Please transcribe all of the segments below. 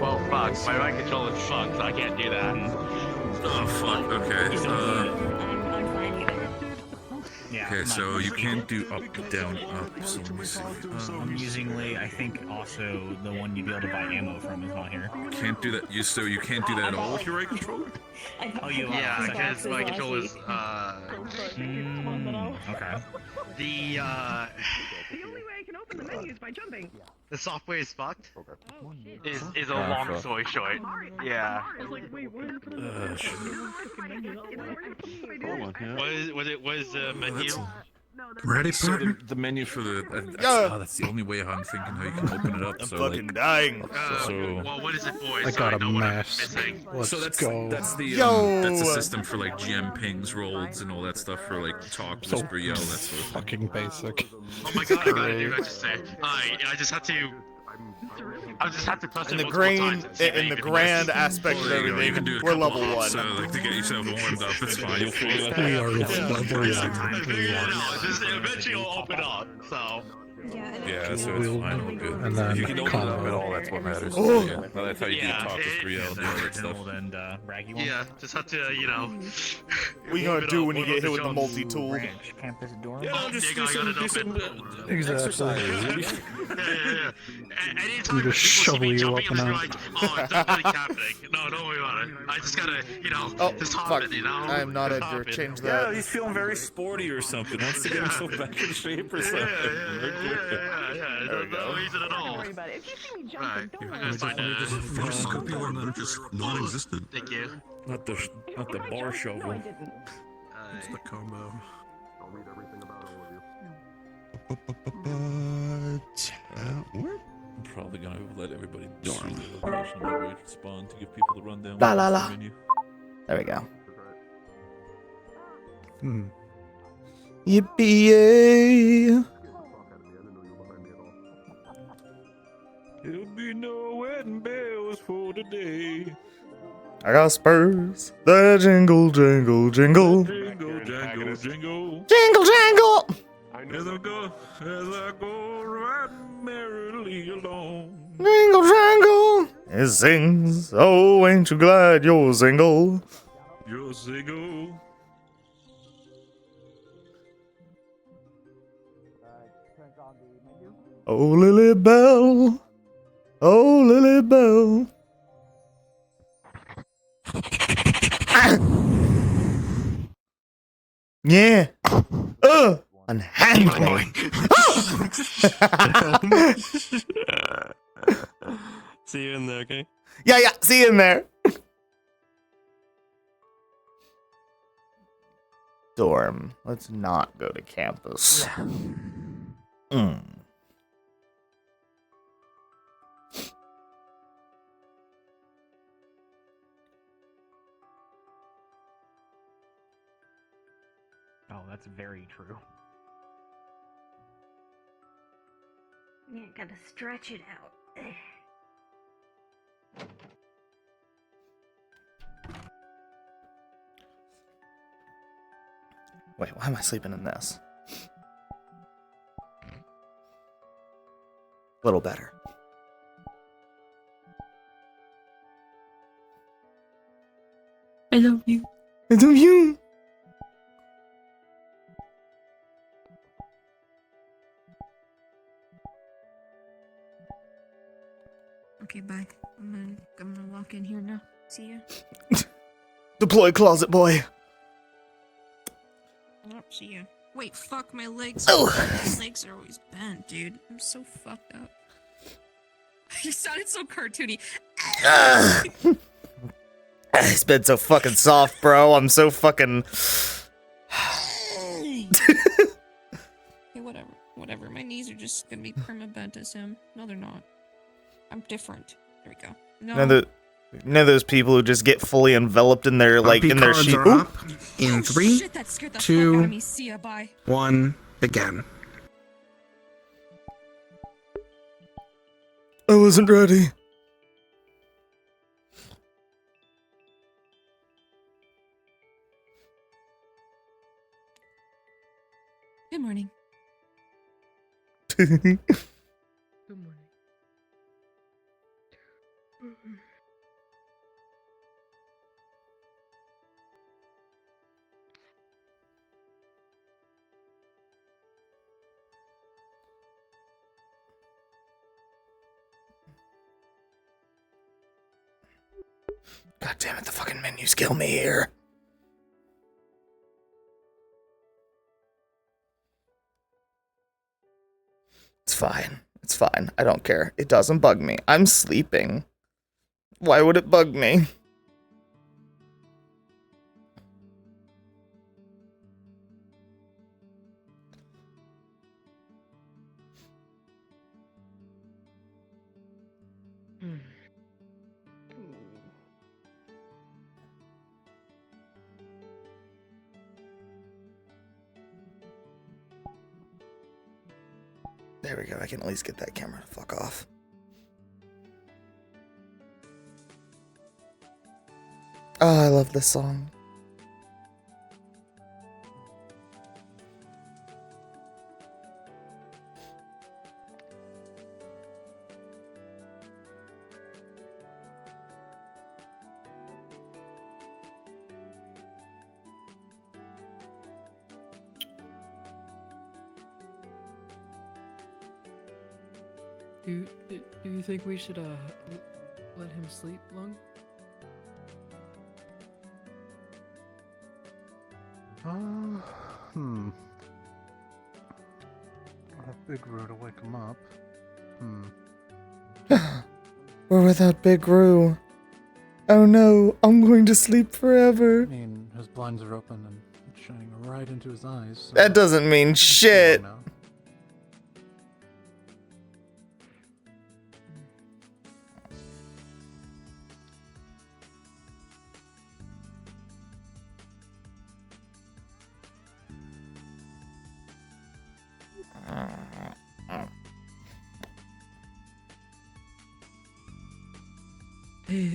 Well, fuck. My mind control is fucked, so I can't do that. Oh, fuck. Okay. I'm fine either. Yeah. Okay, so you can't do up, down, up. So let me see. Amusingly, I think also the one you'd be able to buy ammo from is not here. Can't do that. You can't do that at all with your right controller. Oh, you Yeah, because my controller is, okay. the only way I can open the menu is by jumping. the software is fucked. Oh, shit. Is a long fuck. story short. Yeah. I was like, wait, where did I Shit. Was the menu? Ready, So partner? the menu for the that's the only way I'm thinking how you can open it up. I'm so fucking like, dying. So- well, what is it for? I So got a know what I'm mess. missing. Let's so that's go. that's the Yo! that's the system for like GM pings, rolls, and all that stuff for like talk, So whisper, yell, that sort of thing. fucking basic. Oh my god, I gotta do register. I just have to. I just have to press In it the multiple times and see if in the anything grand works. aspect of There you go, you can everything, do a we're couple level hops, 1. like to get yourself warmed up. It's fine. You'll figure that out. We are level I figured it one. out. Just eventually it'll open up. So. Yeah, so it's fine. We're good. And then If you can open it up combo. at all, that's what matters. Oh. Yeah. Well, that's how you Yeah, do talk, whisper, yell, do all that stuff. Build and raggy one. Yeah, just have to, you know. What you gonna do when you get hit with the multi-tool? Branch. Campus dorm. Yeah, Oh, just yeah, I got it do some open. Exactly. Yeah. Anytime We just people see me shovel you jumping, up I'm and just like, oh, nothing's happening. No, don't worry about it. I just gotta, you know, Oh, just hop fuck. it, you know? I am not Just Edgar. hop it. Change Yeah, that. he's feeling very sporty or something. Wants to get himself back in shape or Yeah, something. yeah. There we No go. reason at all. Don't worry about it. If you see me Alright, jumping, I'm don't gonna worry. find Finish the cookie one that just non-existent. Thank you. Not the bar No, I shovel. didn't. It's the combo. I'll read everything about all of you. But where? I'm probably gonna let everybody dorm the location that way spawn to give people the rundown. La, la, of the la. menu. There we go. Hmm. Yippee! There'll be no wedding bells for today. I got spurs. The jingle, jingle, jingle. Jingle, jangle, jingle. Jingle, jangle! As I go riding merrily along. Jingle, jangle! It sings, oh, ain't you glad you're single? You're single. Oh, Lily Bell. Oh, Lily Bell. Yeah. Unhandling. See you in there, okay? Yeah, see you in there. Dorm. Let's not go to campus. Mm. Oh, that's very true. Yeah, gotta stretch it out. Wait, why am I sleeping in this? A little better. I love you. I love you. Okay, bye. I'm gonna walk in here now. See ya. Deploy closet boy. Oh, see ya. Wait, fuck, my legs. Oh. My legs are always bent, dude. I'm so fucked up. You sounded so cartoony. It's been so fucking soft, bro. I'm so fucking... Okay, whatever. My knees are just gonna be perma-bent as him. No, they're not. I'm different. There we go. No. You know those people who just get fully enveloped in their, like, in their sheet? Cards are up in Oh, 3, shit, that scared the fuck 2, out of me. See ya, bye. 1, begin. I wasn't ready. Good morning. Good morning. God damn it, the fucking menus kill me here. It's fine. It's fine. I don't care. It doesn't bug me. I'm sleeping. Why would it bug me? There we go. I can at least get that camera to fuck off. Oh, I love this song. Do you think we should let him sleep long? A big row to wake him up. We're without Big Roo. Oh no, I'm going to sleep forever. I mean, his blinds are open and it's shining right into his eyes. So That doesn't mean shit. now. Hey,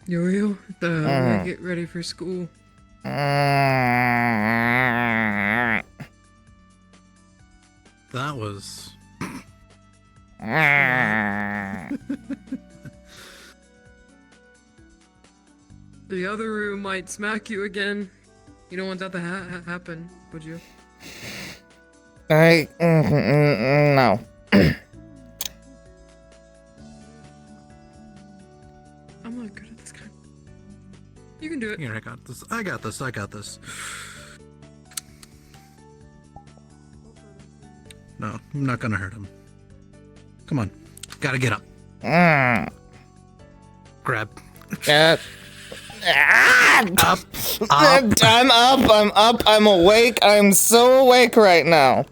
Yuriel, we get ready for school. That was... the other room might smack you again. You don't want that to happen, would you? No. I'm not good at this kind. You can do it. Here, I got this. I got this. I got this. No, I'm not gonna hurt him. Come on. Gotta get up. Grab. Up. Up. I'm up. I'm awake. I'm so awake right now.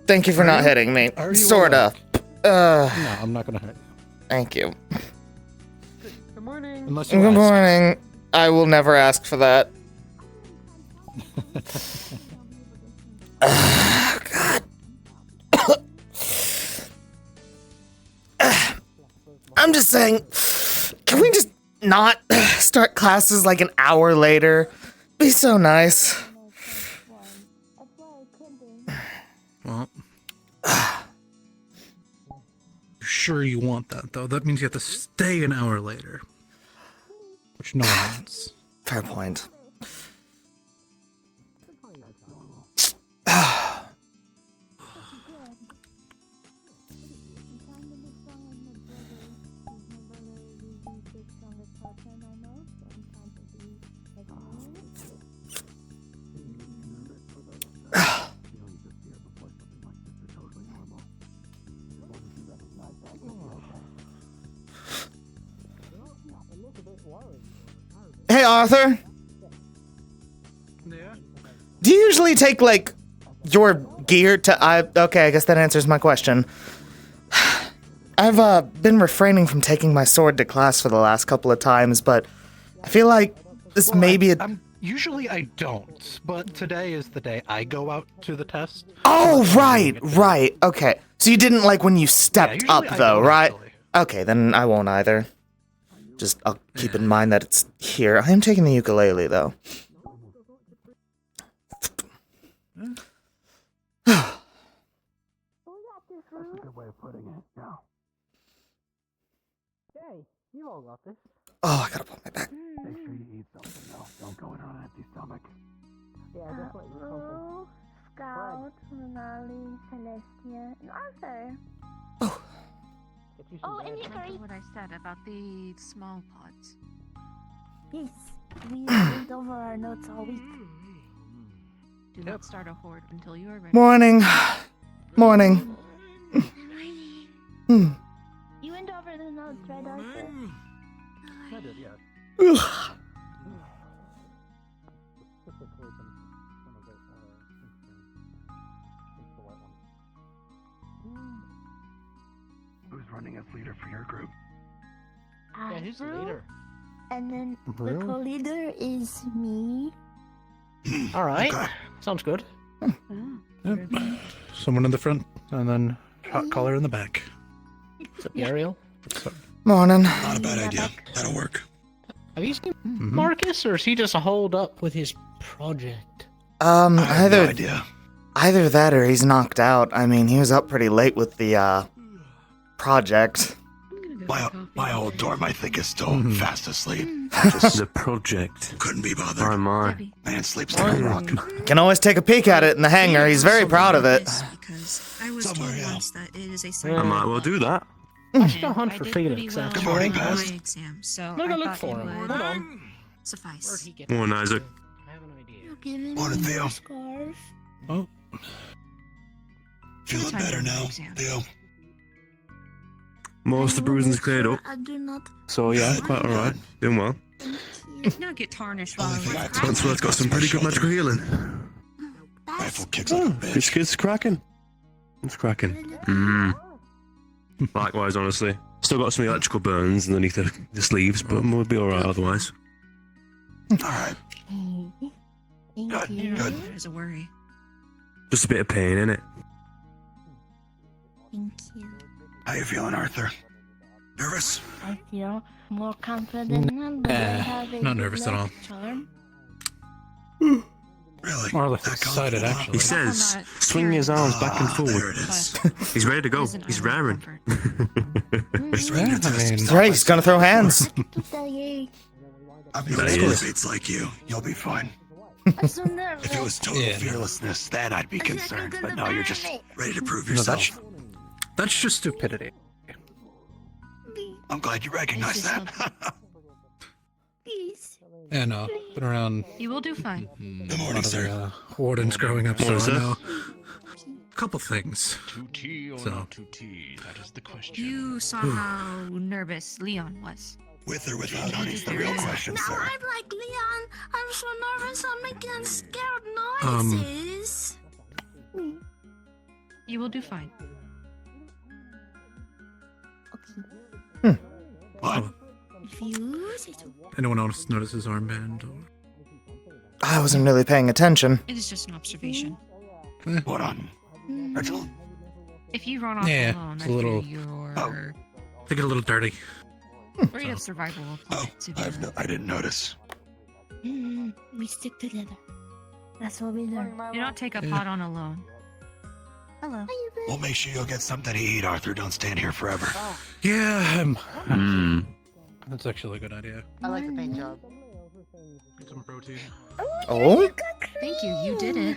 Thank you for not hitting me. Are you Sorta. No, I'm not gonna hurt you. Thank you. Good morning. Unless you Good ask. morning. I will never ask for that. God. I'm just saying, can we just not start classes like an hour later? Be so nice. Well, you're sure you want that, though? That means you have to stay an hour later. Which no one wants. Fair point. Hey, Arthur. Yeah? Do you usually take, like, your gear to... Okay, I guess that answers my question. I've, been refraining from taking my sword to class for the last couple of times, but I feel like this may be a... Usually I don't, but today is the day I go out to the test. Oh, right. Okay. So you didn't like when you stepped usually up, I though, don't, right? actually. Okay, then I won't either. Just, I'll keep in mind that it's here. I am taking the ukulele, though. That's a good way of putting it. Yeah. Hey, you all got this. Oh, I gotta put my back. Make sure you eat something, though. Don't go in on an empty stomach. Yeah, definitely. Blue, Scout, Manali, Celestia, and Arthur. Oh, and Hickory. What I said about the small pods. Yes, we went over our notes all week. Do not start a horde until you are ready. Morning. Morning. Hmm. You went over the notes, right, Arthur? I did, yeah. Ugh. Who's running as leader for your group? Who's the leader? And then the co-leader is me. All right. Okay. Sounds good. Someone in the front, and then hot collar in the back. What's up, Yuriel? Morning. Not a bad idea. That'll work. Have you seen Mhm. Marcus, or is he just holed up with his project? I have no idea. Either that or he's knocked out. I mean, he was up pretty late with the, project. My old dorm, I think, is still fast asleep. The project. Couldn't be bothered. Oh my. Man sleeps like a rock. Can always take a peek at it in the hangar. He's very proud of it. Because I was Somewhere, told yeah. once that it is a I sign. might well do that. I should go hunt I for did pretty Felix, well actually. Good morning, on Paz. my exam, so I'm gonna I look thought for it him. would Hold on. suffice. Where'd he get Morning, Isaac. I have an idea. You giving Morning, me Theo. a scarf? Oh, Feeling Time better for now, exam. Theo. Most of the bruising's cleared up. I do not. So yeah, quite alright. Doing well. Not get tarnished while Only I'm thing I working. took Huntsworth's got some pretty good magical healing. Rifle kicks like a This bitch. kid's cracking. It's cracking. Likewise, honestly. Still got some electrical burns underneath the sleeves, but we'll be alright otherwise. Alright. Thank Good, you. good. There's a worry. Just a bit of pain, innit? Thank you. How you feeling, Arthur? Nervous? I feel more confident now that I have a not nervous at good all. charm. Really? more or less That excited, comfortable, huh? actually. He says, swing his arms back and Ah, forward. there it is. He's ready to go. Isn't He's island raring. comfort. He's ready to test I mean- himself. Right, he's gonna throw hands. Today, I mean, That if is. it's like you, you'll be fine. I'm so nervous. If it was total Yeah. fearlessness, then I'd be concerned. But no, you're just ready to prove No, yourself. that's just stupidity. I'm glad you recognize that. Please. Yeah, no. Been around You will do fine. Good a morning, lot of sir. wardens growing up, so Morning, I sir. know a couple things. 2T or So- not 2T? That is the question. You saw how nervous Leon was. With or without honey's the real question, Now sir. I'm like Leon. I'm so nervous. I'm making scared Um, noises. You will do fine. Okay. What? If you say so. Anyone else notice his armband? Or... I wasn't really paying attention. It is just an observation. What on? Reginald? If you run off Yeah, alone, it's I a little- fear your They get a little dirty. rate of survival will Oh, plummet severely. I didn't notice. We stick together. That's what we do. Do not take up Yeah. hot on alone. Hello. Well, make sure you'll get something to eat, Arthur. Don't stand here forever. Yeah, Hmm. that's actually a good idea. I like the paint job. Get some protein. Oh? Thank you. You did it.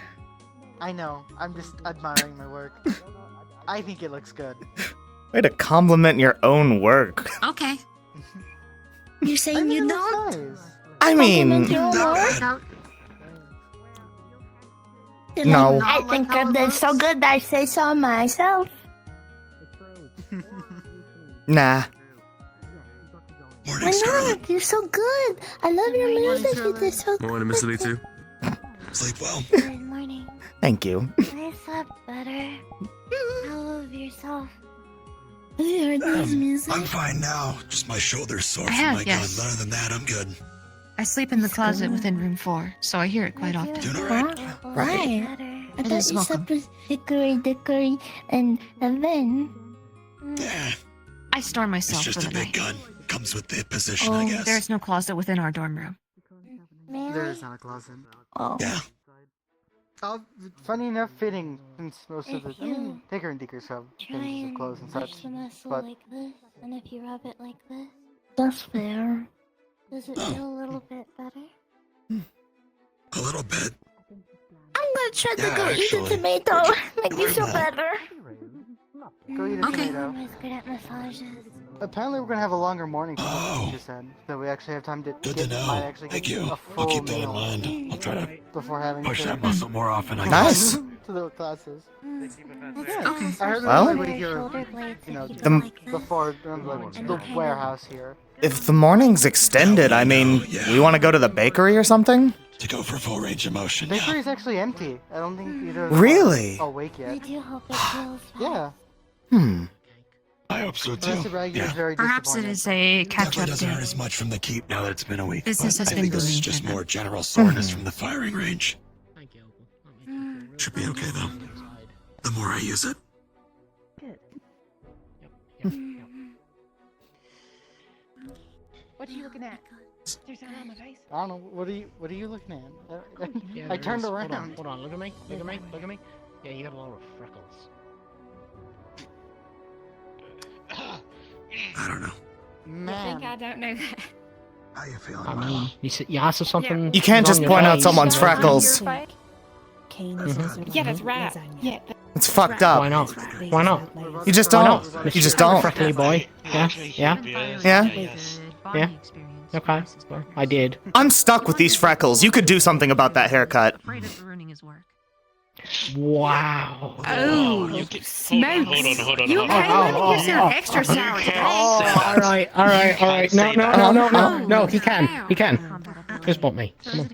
I know. I'm just admiring my work. I think it looks good. Way to compliment your own work. Okay. You're saying you don't? Nice. I mean, Compliment your own Not work? bad. No. I think I did so good that I say so myself. nah. Morning, Why Scarlet. not? You're so good. I love your music. You did so good. Morning, Mr. Lee, too. Sleep well. Good morning. Thank you. I slept better. How of yourself? Have you heard this music? I'm fine now. Just my shoulder's sore I from have, my yes. gun. Other than that, I'm good. I sleep in the closet within room 4, so I hear it quite often. Doing all right. Right. I It thought is you welcome. slept with Hickory Dickory and then. Yeah, I store it's myself just for a the big night. gun. Comes with the position, I Oh, guess. there's no closet within our dorm room. May There I? is not a closet. Oh. Yeah. Funny enough, fitting since most of the. If I mean, you Digger and Deekers have Try things of and clothes and touch such. the muscle but- like this, and if you rub it like this. That's fair. Does it feel a little bit better? A little bit. I'm gonna try to Yeah, go eat a actually. tomato. Make me Why feel not? better. Go eat a Okay. tomato. I'm always good at massages. Apparently, we're gonna have a longer morning. From Oh. what you just said, so we actually have time to Good get to know. might actually Thank get you. a I'll full keep that in meal mind. I'll try to before having push to that muscle more often, I Nice. to the classes. Okay. I heard Well- there's nobody here, Shoulder blades you know, if you The- go like this. before the warehouse here. If the morning's extended, I mean, we want to go to the bakery or something? to go for full range of motion. The Yeah. bakery is actually empty. I don't think either of them Really? are awake I yet. do hope it feels Yeah. I hope so too. Vanessa Bragg is Yeah. very Perhaps it disappointed. is a catch-up Definitely doesn't hurt day. as much from the keep now that it's been a week. Business but has I been think this is booming just for them. more general soreness from the firing range. Should be okay though. The more I use it. What are you looking at? There's something on my face. I don't know. What are you looking at? I turned around. Hold on. Look at me. Look at me. Look at me. Yeah, you got a lot of freckles. I don't know. Man. I don't know that. How you feeling? I mean, you asked for something. You can't just point out someone's freckles. Yeah, that's right. Yeah. It's fucked up. Why not? Why not? You just Why don't. not? You just don't. Freckly boy. Yeah. Yeah. Yeah? Yeah. Okay. Well, I did. I'm stuck with these freckles. You could do something about that haircut. Afraid of ruining his work. Wow. Oh, smokes! You came in here extra sour today. All right. No. He can. Just bump me. Come on.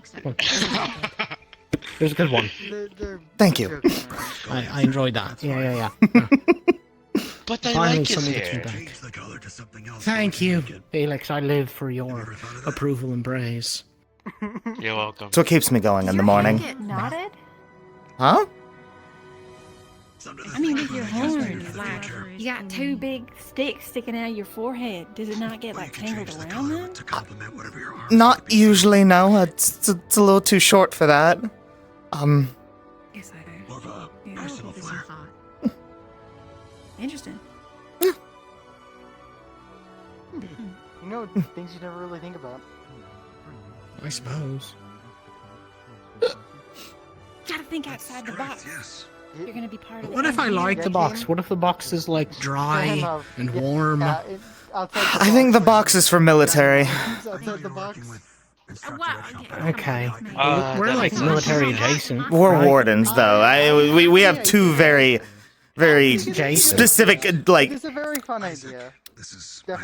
It was a good one. Thank you. I enjoyed that. Yeah. But I Finally, like his someone gets me hair. back. Change the color to something else. Thank you, Felix. I live for Never your thought of that. approval and praise. You're welcome. It's what keeps me going in the morning. Get knotted? Huh? Some of the I mean, things with your I guess maybe horns, for the like, future. you got two big sticks sticking out of your forehead. Does it not get, Or you like, could tangled change the around color them? to complement whatever your arms Not might be. usually, no. It's a little too short for that. Yes, I do. More of a Yeah. personal flair. Interesting. You know, things you never really think about. I suppose. Gotta think outside the box. You're gonna be part of it. What if I like the box? What if the box is like dry and warm? I think the box is for military. Outside the box. Okay. We're like military adjacent. We're right? wardens, though. We have two very specific, like... It's a very fun idea.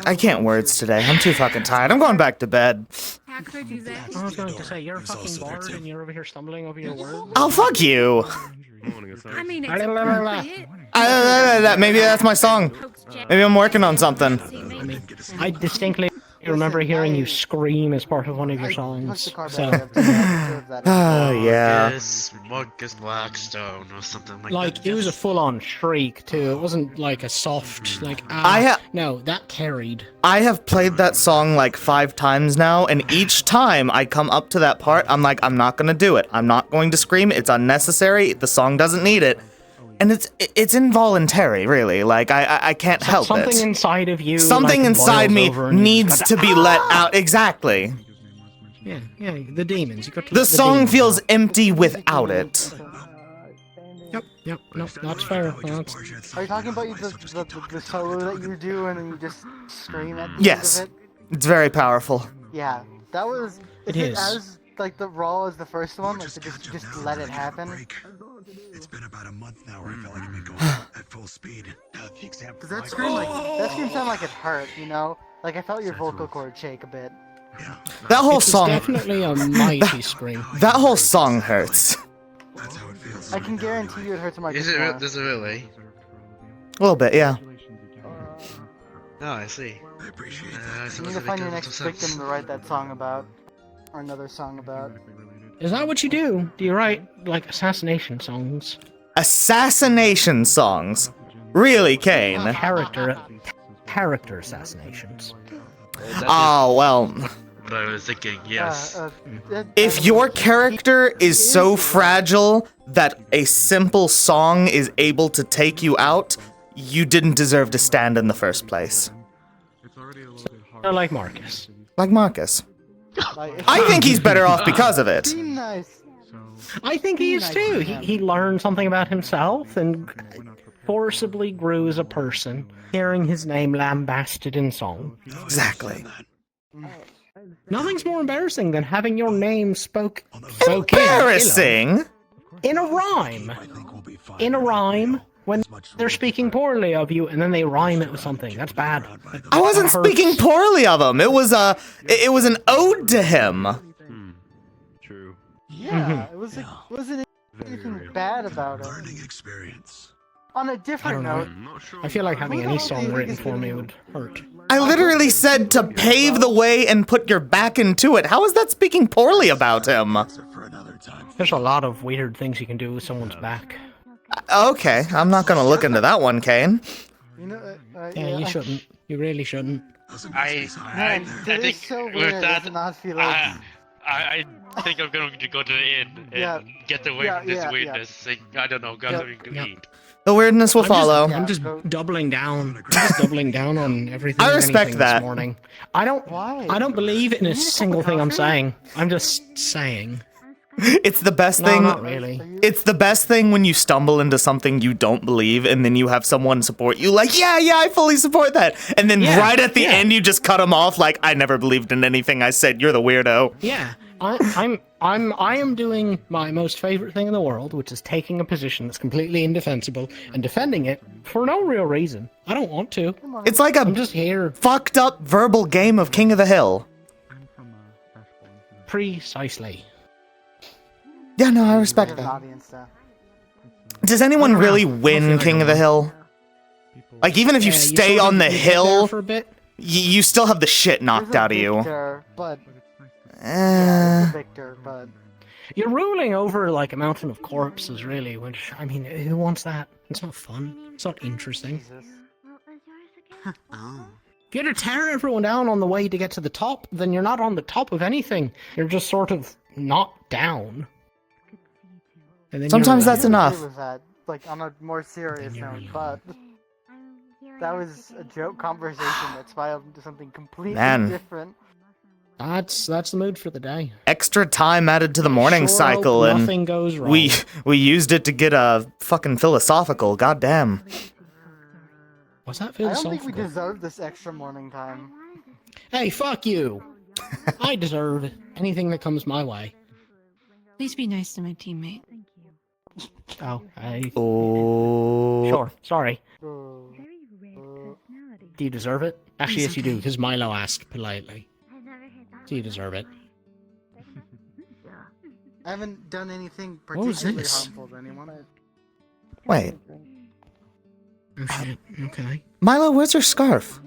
I can't words today. I'm too fucking tired. I'm going back to bed. How could you that? I was going to say, you're a fucking bard and you're over here stumbling over your words. Oh, fuck you! I mean, it's Maybe that's my song. Maybe I'm working on something. I distinctly remember hearing you scream as part of one of your songs. So, yeah. Marcus Blackstone or something like that. it was a full-on shriek too. It wasn't like a soft, like no, that carried. I have played that song like 5 times now, and each time I come up to that part, I'm like, I'm not gonna do it. I'm not going to scream. It's unnecessary. The song doesn't need it. And it's involuntary, really. Like, I can't help it. Something inside of you, something inside me needs to be let out. Exactly. Yeah, the demons. You got to the song feels empty without it. Yep, no, that's fair. Are you talking about the solo that you do and then you just scream at the yes, end of it? It's very powerful. Yeah, that was... It is. Is. As, like, the raw as the first one? Like, just let it happen? It's been about a month now where I felt like I've been going at full speed. Does that scream sound like it hurt, you know? Like, I felt your vocal cord shake a bit. That whole song... definitely a mighty scream. That whole song hurts. That's how it feels. I can guarantee you it hurts my Does it really? A little bit, yeah. No, I see. I appreciate You need to find your next victim to write that song about. Or another song about. Is that what you do? Do you write, like, assassination songs? Assassination songs? Really, Kane? Character assassinations. Oh, well... What I was thinking, yes. If your character is so fragile that a simple song is able to take you out, you didn't deserve to stand in the first place. So like Marcus. Like Marcus. I think he's better off because of it. I think he is too. He learned something about himself and forcibly grew as a person, hearing his name lambasted in song. Exactly. Nothing's more embarrassing than having your name spoken. Embarrassing? In a rhyme. In a rhyme, when they're speaking poorly of you and then they rhyme it with something. That's bad. I wasn't speaking poorly of him. It was an ode to him. True. Yeah, it wasn't anything bad about it. Learning experience. On a different note, I feel like having any song written for me would hurt. I literally said to pave the way and put your back into it. How is that speaking poorly about him? There's a lot of weird things you can do with someone's back. Okay, I'm not gonna look into that one, Kane. Yeah, you shouldn't. You really shouldn't. I think so with weird, that, does it not feel like... I think I'm going to go to the inn and get away from this weirdness. Like, I don't know, got something to eat. The weirdness will follow. I'm just doubling down. I'm just doubling down on everything. I respect that. that. This morning. I don't believe in a single thing I'm saying. I'm just saying. It's the best thing. Not really. It's the best thing when you stumble into something you don't believe, and then you have someone support you. Like, yeah, I fully support that. And then right at the end, you just cut them off. Like, I never believed in anything I said. You're the weirdo. Yeah, I am doing my most favorite thing in the world, which is taking a position that's completely indefensible and defending it for no real reason. I don't want to. It's like I'm just here. Fucked up verbal game of King of the Hill. Precisely. Yeah, no, I respect that. Does anyone really win King of the Hill? Like, even if you stay on the hill, for a bit. You still have the shit knocked out of you. Victor, but you're ruling over like a mountain of corpses, really. Which, I mean, who wants that? It's not fun. It's not interesting. If you had to tear everyone down on the way to get to the top, then you're not on the top of anything. You're just sort of knocked down. And then sometimes that's enough. That, like on a more serious note, but that was a joke conversation that spiraled into something completely different. That's the mood for the day. Extra time added to the morning Sure cycle, hope and nothing goes wrong. we used it to get fucking philosophical. Goddamn. Was that I don't philosophical? think we deserve this extra morning time. Hey, fuck you! I deserve anything that comes my way. Please be nice to my teammate. Oh, hey. Oh. Sure, sorry. Do you deserve it? Actually, yes, you do, because Milo asked politely. Do you deserve it? I haven't done anything What was particularly this? harmful to anyone. Wait. Oh shit, okay. Milo, where's your scarf?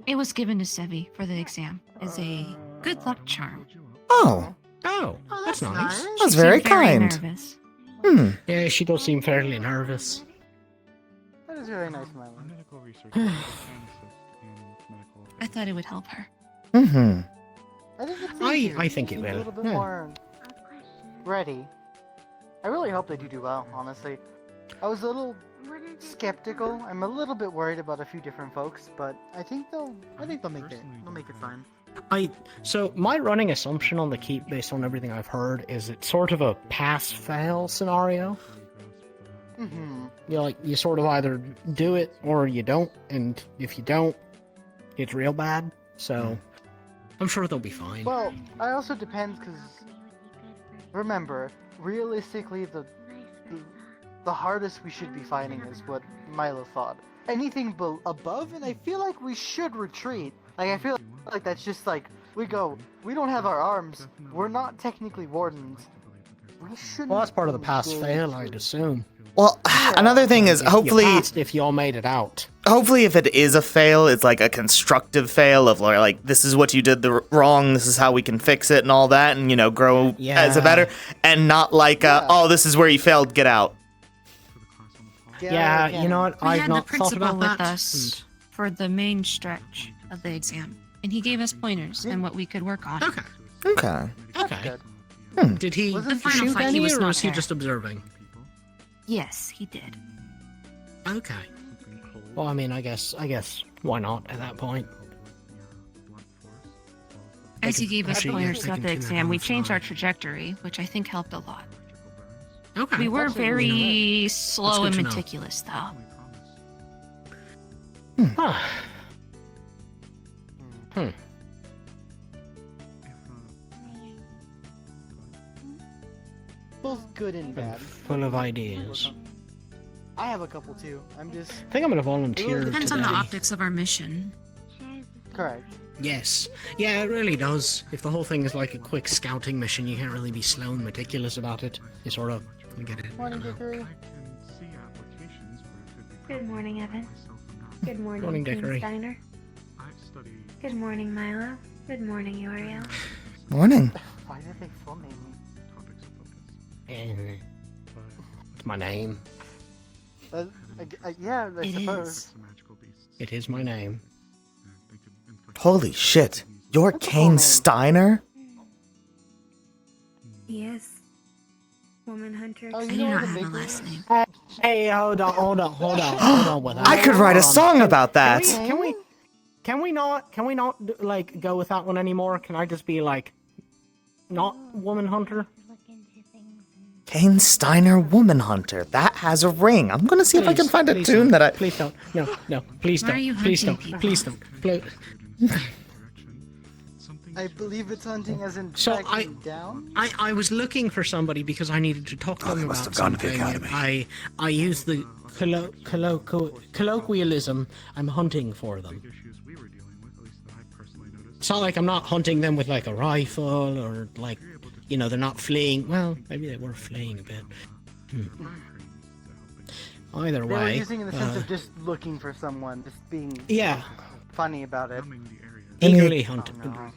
It was given to Sevi for the exam as a good luck charm. Oh. Oh, that's nice. That's She very seemed very kind. nervous. Yeah, she does seem fairly nervous. That is very nice, Milo. I thought it would help her. Mm-hmm. I think it Seems will. A little bit Yeah. more ready. I really hope they do well, honestly. I was a little skeptical. I'm a little bit worried about a few different folks, but I think they'll make it. They'll make it fine. So my running assumption on the keep, based on everything I've heard, is it's sort of a pass-fail scenario. Mm-hmm. You sort of either do it or you don't, and if you don't, it's real bad. So I'm sure they'll be fine. Well, it also depends, because remember, realistically, the hardest we should be fighting is what Milo thought. Anything above, and I feel like we should retreat. Like, I feel like that's just like, we don't have our arms, we're not technically wardens. We shouldn't. Well, that's part of the engage. pass-fail, I'd assume. Well, another thing is, hopefully, if you all made it out. Hopefully, if it is a fail, it's like a constructive fail of like, this is what you did wrong, this is how we can fix it, and all that, and grow as a better, and not like, oh, this is where you failed, get out. Yeah, you know what? We I've had not the thought principal about with that. us for the main stretch of the exam, and he gave us pointers on what we could work on. Okay. Okay. Okay. Did he The final shoot fight, any, he was or not was he there. just observing? Yes, he did. Okay. Well, I mean, I guess, why not at that point? As he gave us Actually, pointers yeah, throughout taking the too many exam, on we the changed fly. our trajectory, which I think helped a lot. Okay. We were Actually, very That's slow good and to know. meticulous, though. Both good and bad. Full of ideas. I have a couple too. I'm just. I think I'm gonna volunteer Depends on the today. optics of our mission. Correct. Yes. Yeah, it really does. If the whole thing is like a quick scouting mission, you can't really be slow and meticulous about it. You sort of get it. Morning, Dickory. Good morning, Evan. Good morning, Morning, Team Dickory. Steiner. Good morning, Milo. Good morning, Yuriel. Morning. Why did they full name me? It's my name. Yeah, I It suppose. is. It is my name. Holy shit. You're Kane Steiner? Yes. Woman hunter. Oh, I you do know not the have a bakery? last name. Hey, hold on with that. I could write a song about that. Can we not like go with that one anymore? Can I just be like, not woman hunter? Kane Steiner Woman Hunter. That has a ring. I'm gonna see if I can find a Please tune don't. that I. Please don't. No. Please Why are don't. you Please hunting don't. people? Please don't. Please. I believe it's hunting as in So tracking down. I was looking for somebody because I needed to talk to them they about must have gone to the something. academy. I used the colloquialism. I'm hunting for them. It's not like I'm not hunting them with like a rifle or like, they're not fleeing. Well, maybe they were fleeing a bit. Either They were way. using in the sense of just looking for someone, just being Yeah. funny about it. Eagerly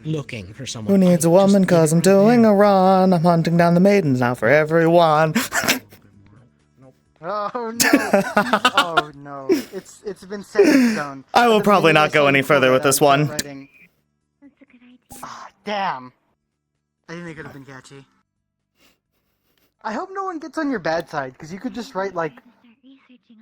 looking for someone. Who needs a woman? Cause I'm doing a run. I'm hunting down the maidens now for everyone. Oh no! Oh no! It's been set in stone. I will At the probably beginning, not I go said any before further with that I this was one. writing- Ah, damn! I think they could have been catchy. I hope no one gets on your bad side, because you could just write like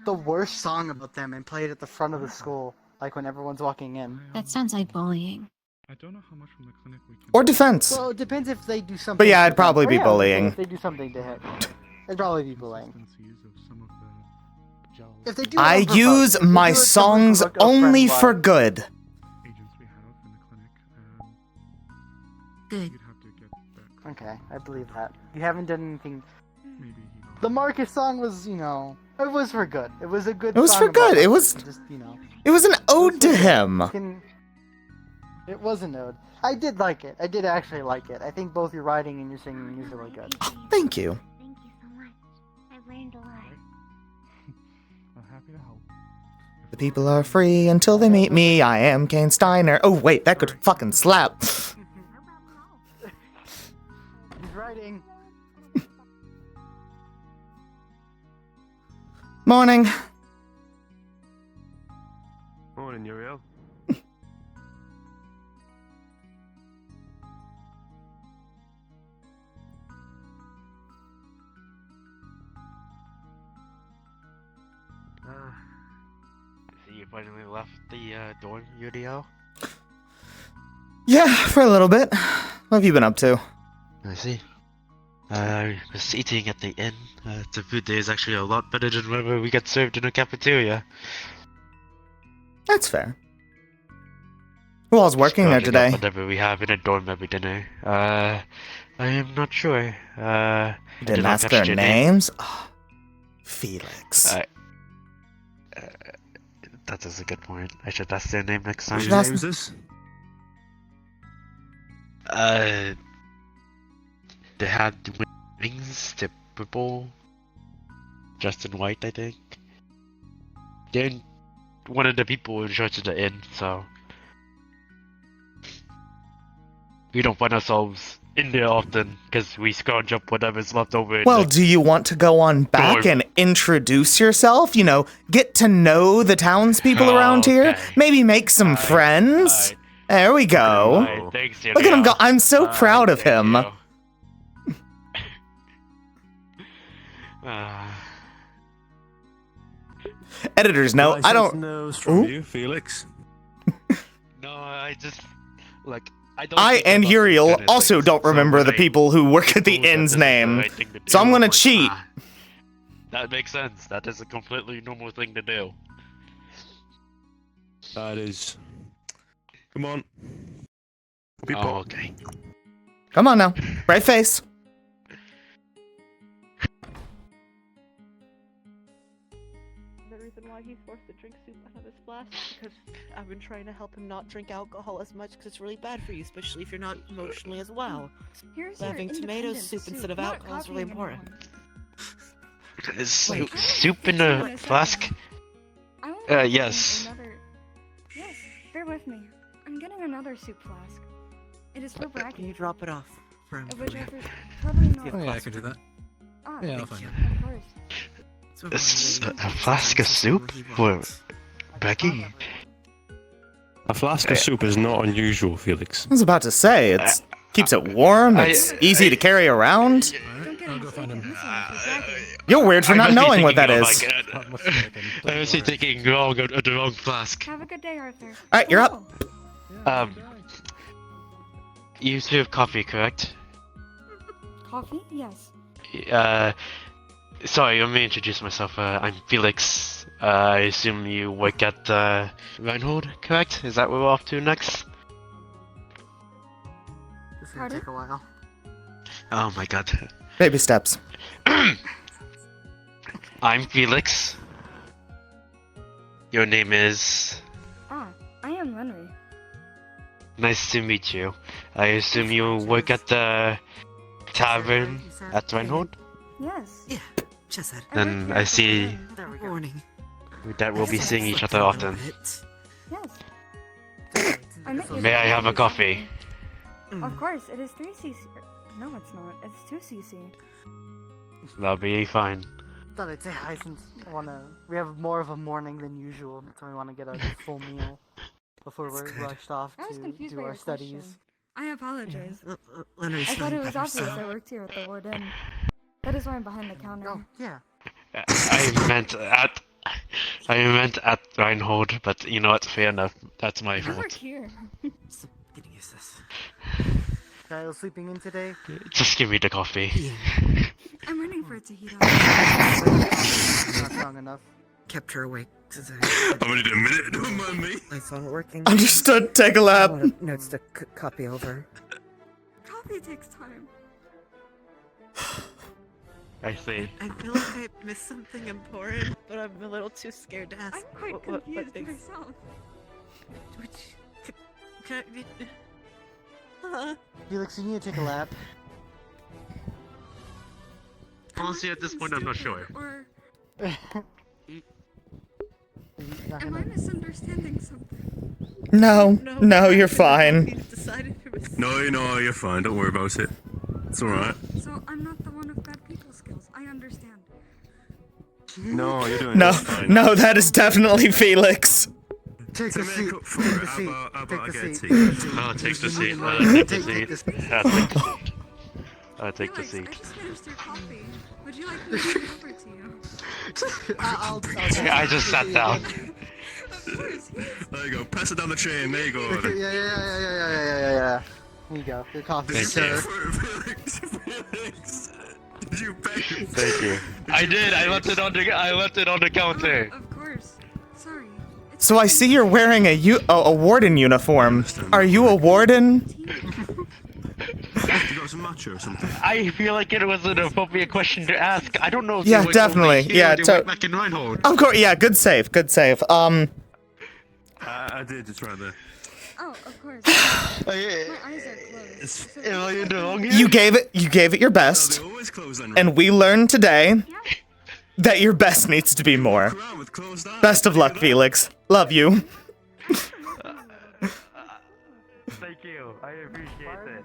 the worst song about them and play it at the front of the school. like when everyone's walking in. That sounds like bullying. I don't know how much from the clinic we can. Or defense. Well, it depends if they do something. But yeah, it'd to probably them. be Or, yeah, bullying. If they do something to him, it'd probably be bullying. If they do I it on use purpose, if they my do it to songs look a only friend for line. good. Good. Okay, I believe that. You haven't done anything. The Marcus song was, it was for good. It was a good. It was song for about good. It Marcus, was. just, It was an ode to him. It was an ode. I did like it. I did actually like it. I think both your writing and your singing is really good. Thank you. Thank you so much. I've learned a lot. I'm happy to help. The people are free until they meet me. I am Kane Steiner. Oh wait, that could fucking slap. He's writing. Morning. Morning, Yuriel. So you finally left the dorm, Yuriel? Yeah, for a little bit. What have you been up to? I see. I was eating at the inn. The food there is actually a lot better than whatever we get served in the cafeteria. That's fair. Who all's working there Scrounging up today? Whatever we have in a dorm every dinner. I am not sure. I Didn't did not ask catch their your names? Oh, Felix. That is a good point. I should ask their name next time. Whose Whose name is this? They had wings, the purple, dressed in white, I think. They're one of the people in charge of the inn, so we don't find ourselves in there often because we scrounge up whatever's left over. In Well, the do you want to go on back dorm. and introduce yourself? Get to know the townspeople Oh, around here? okay. Maybe make some friends? There we go. Alright, thanks, Look at him go. I'm so proud of him. Editor's note, I don't. Nose from Ooh. you, Felix. No, I just like I I think and about these Yuriel kind of also things, don't so remember when the I people who work at the know that inn's this is the name. right thing to So I'm do, gonna like, cheat. That makes sense. That is a completely normal thing to do. That is. Come on. People. Oh, okay. Come on now. Bright face. The reason why he's forced to drink soup out of his flask is because I've been trying to help him not drink alcohol as much because it's really bad for you, especially if you're not emotionally as well. Here's So your having tomato independent soup instead of not alcohol is really copying anyone. important. Is Wait. soup in a flask? I won't be getting Yes. Another... Yes, bear with me. I'm getting another soup flask. It is for Can bragging. you drop it off for him? Of which I probably not. Oh yeah, I can do that. Ah, Yeah, I'll thank find you. it. Of course. A flask of soup for Becky? A flask of soup is not unusual, Felix. I was about to say, it keeps it warm, it's easy to carry around. I'll go find him. You're weird for I not must be knowing what that thinking is. of, I was thinking the wrong flask. Have a good day, Arthur. Alright, you're up. You serve coffee, correct? Coffee? Yes. Sorry, let me introduce myself. I'm Felix. I assume you work at Reinhold, correct? Is that what we're off to next? This is gonna take a while. Oh my god. Baby steps. I'm Felix. Your name is... Ah, I am Henry. Nice to meet you. I assume you work at the tavern at Reinhold? Yes. Yeah, just that. Then I see Morning. that we'll be seeing each other often. Yes. I met you May I have a coffee? Of course, it is 3cc. No, it's not. It's 2cc. That'll be fine. Thought I'd say hi since we have more of a morning than usual, so we want to get a full meal before we're rushed off I was to confused do by our your studies. question. I apologize. Leonard's I thought feeling it was better, obvious so- I worked here at the Ward Inn. That is why I'm behind the counter. Oh, yeah. I meant at I meant at Reinhold, but you know what? Fair enough. That's my You work fault. here. Getting used to this. Kyle sleeping in today? Just give me the coffee. I'm waiting for it to heat up. Not strong enough. Kept her awake today. I'm gonna do a minute, don't mind me. My phone working. Understood. Take a lap. I want notes to copy over. Coffee takes time. I see. I feel like I missed something important, but I'm a little too scared to ask. I'm quite confused myself. Can I, Felix, you need to take a lap. Honestly, at this point, I'm not sure. Or am I misunderstanding something? No, you're fine. No, you're fine. Don't worry about it. It's alright. So I'm not the one with bad people skills. I understand. No, you're doing No, just fine. no, that is definitely Felix. Take To the seat. make up for Take it, the seat. how about Take I the get a seat. tea? I'll take the seat. Take I'll take the the seat. seat. I'll take the Felix, seat. I just finished your coffee. Would you like me to bring it over to you? I'll I just sat down. There you go. Pass it down the chain. There you go. Yeah. Here you go. Your coffee, Thank sir. Did you pay? Thank you. I did. I left it on the counter. Of course. Sorry. So I see you're wearing a warden uniform. Are you a warden? You got some matcha or something? I feel like it was an appropriate question to ask. I don't know if Yeah, you went definitely. over here Yeah, or you went back in Reinhold. Of course. Yeah, good save. Good save. I did. It's right there. Oh, of course. My eyes are closed. Am I in the wrong here? You gave it your best, They always close then. and we learned today that your best needs to be more. Around with closed eyes. Best of luck, Felix. Love you. Thank you. I appreciate it.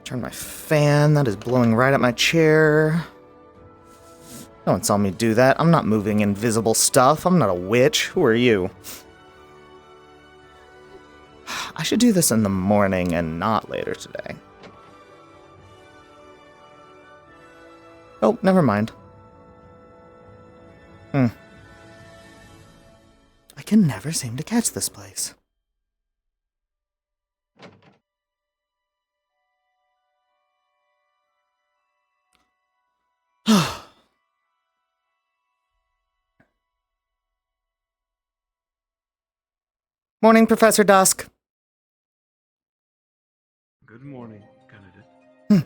Turn my fan. That is blowing right at my chair. No one saw me do that. I'm not moving invisible stuff. I'm not a witch. Who are you? I should do this in the morning and not later today. Oh, never mind. I can never seem to catch this place. Morning, Professor Dusk. Good morning, Canada.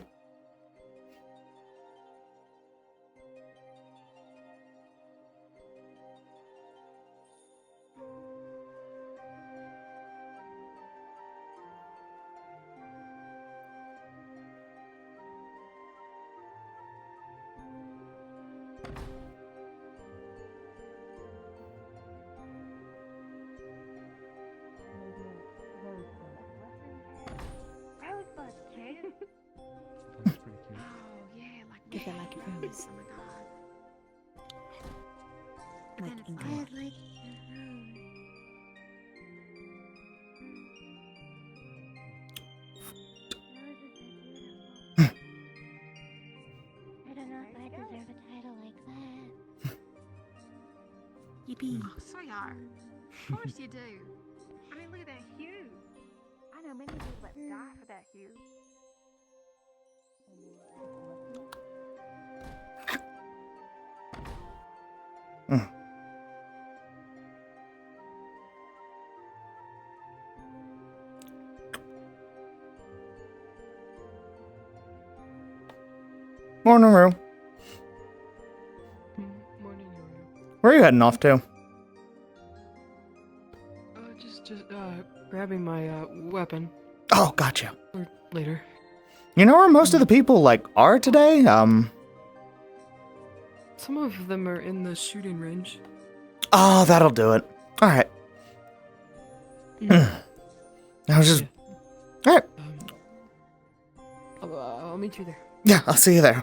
Rosebud, kid. Oh yeah, like that, like a rose. Oh my god. Like in I God. like I don't know if I deserve a title like that. Yippee. Oh, so you are. Of course you do. I mean, look at that hue. I know many people that die for that hue. Morning, Rue. Morning, Yuriel. Where are you heading off to? Just grabbing my weapon. Oh, gotcha. Or later. You know where most of the people, are today? Some of them are in the shooting range. Oh, that'll do it. Alright. I was just... Alright. I'll meet you there. Yeah, I'll see you there.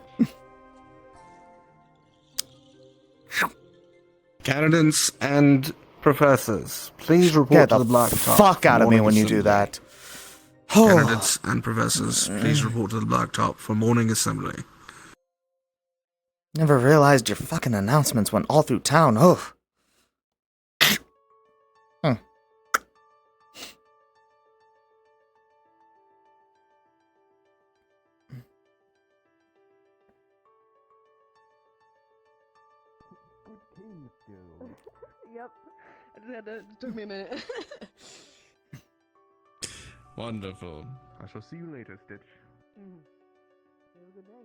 Canadians and Professors, please report Get to the the blacktop. fuck out of me Morning when you do assembly. that. Candidates and professors, please report to the blacktop for morning assembly. Never realized your fucking announcements went all through town. Oh. Yep. It took me a minute. Wonderful. I shall see you later, Stitch. Have a good day.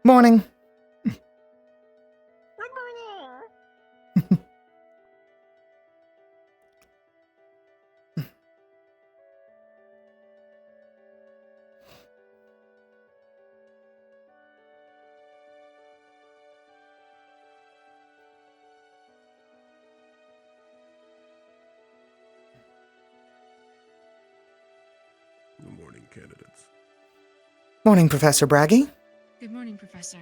Morning. Good morning, candidates. Morning, Professor Braggy. Good morning, Professor.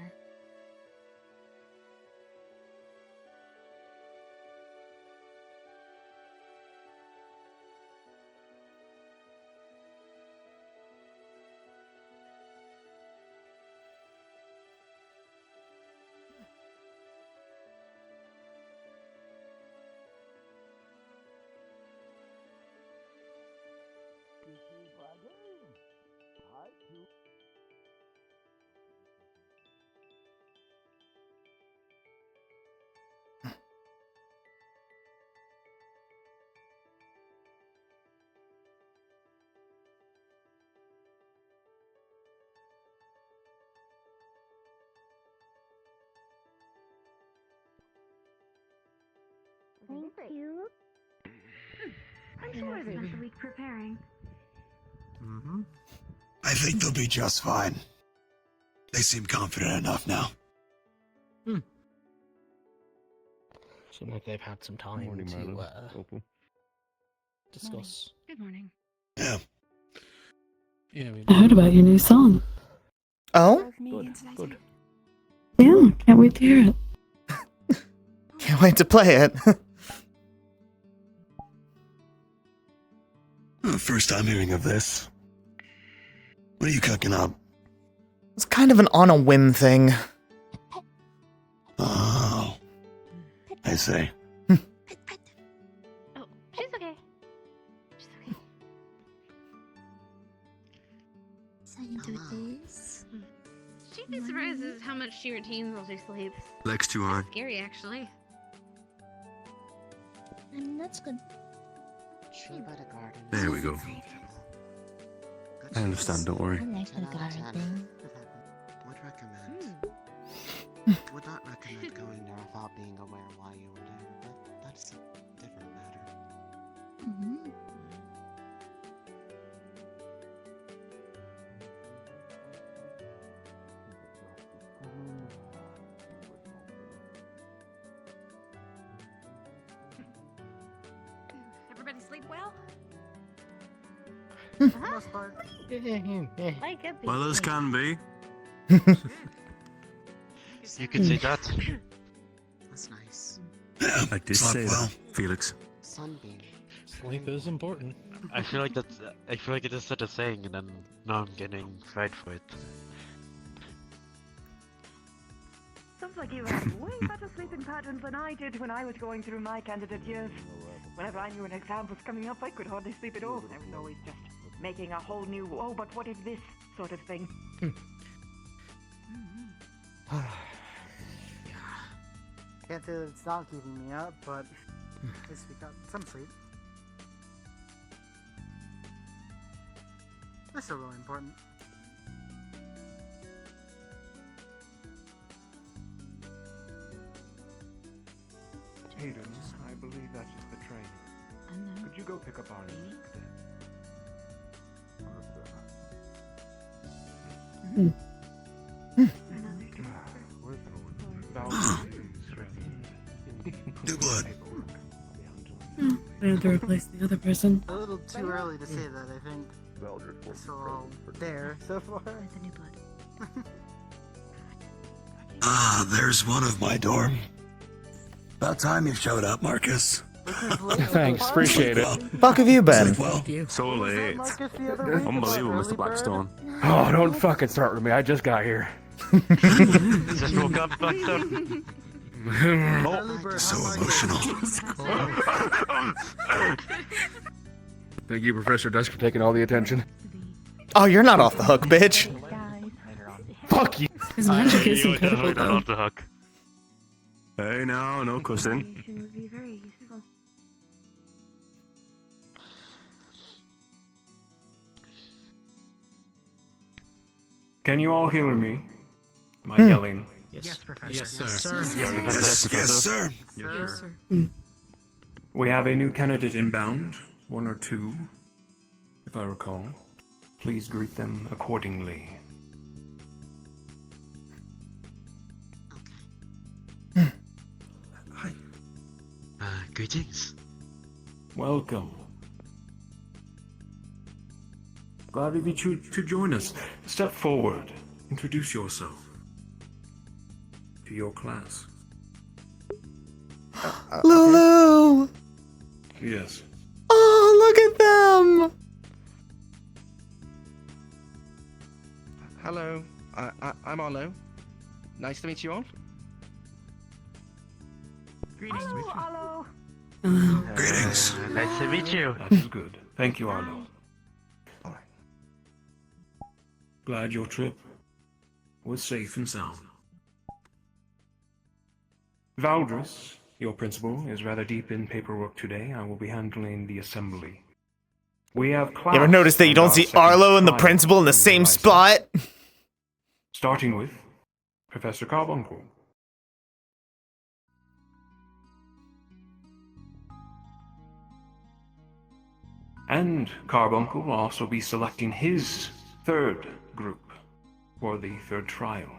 Thank you. I'm sure they spent the week preparing. Mm-hmm. I think they'll be just fine. They seem confident enough now. Seems like they've had some time Morning, to Milo. Opal. discuss. Good morning. Yeah. Yeah, I heard about your new song. Oh? Good. Yeah, can't wait to hear it. Can't wait to play it. First time hearing of this. What are you cooking up? It's kind of an on a whim thing. Oh. I see. Oh, she's okay. She's okay. So you do this. She'd be surprised at how much she retains while she sleeps. Legs too high. Scary, actually. That's good. Tree by the garden. There we go. I understand, don't worry. I like the garden thing. Would recommend. Would not recommend going there without being aware why you were there, but that's a different matter. Everybody sleep well? Most part. Like a Well as can be. You could say that. That's nice. I did say that, Felix. Sunbeam. Sleep is important. I feel like that's. I feel like it is such a saying, and then now I'm getting fried for it. Sounds like you have way better sleeping patterns than I did when I was going through my candidate years. Whenever I knew an exam was coming up, I could hardly sleep at all. I was always just making a whole new, oh, but what if this sort of thing. Can't say that it's not keeping me up, but at least we got some sleep. That's still really important. Hayden, I believe that is the train. I know. Could you go pick up Arnie? New blood. I have to replace the other person. A little too early to say that, I think. So all there so far. The new blood. Ah, there's one of my dorm. About time you showed up, Marcus. Thanks, appreciate it. Fuck have you been? So late. Unbelievable, Mr. Blackstone. Oh, don't fucking start with me. I just got here. Just woke up, Blackstone. So emotional. Thank you, Professor Dusk, for taking all the attention. Oh, you're not off the hook, bitch. Fuck you. His magic is incredible, Not though. off the hook. Hey, no cussing. would be very useful. Can you all hear me? Am I yelling? Yes, Professor. Yes, sir. Yes, sir. Yes, sir. We have a new candidate inbound. One or two, if I recall. Please greet them accordingly. Hi. Greetings. Welcome. Glad of you to join us. Step forward. Introduce yourself to your class. Lulu! Yes. Oh, look at them! Hello, I'm Arlo. Nice to meet you all. Greetings. Hello. Greetings. Nice to meet you. That is good. Thank you, Arlo. Glad your trip was safe and sound. Valdris, your principal, is rather deep in paperwork today. I will be handling the assembly. We have class. You ever notice that you don't see Arlo and the principal in the same spot? Starting with Professor Carbuncle. And Carbuncle will also be selecting his third group for the third trial.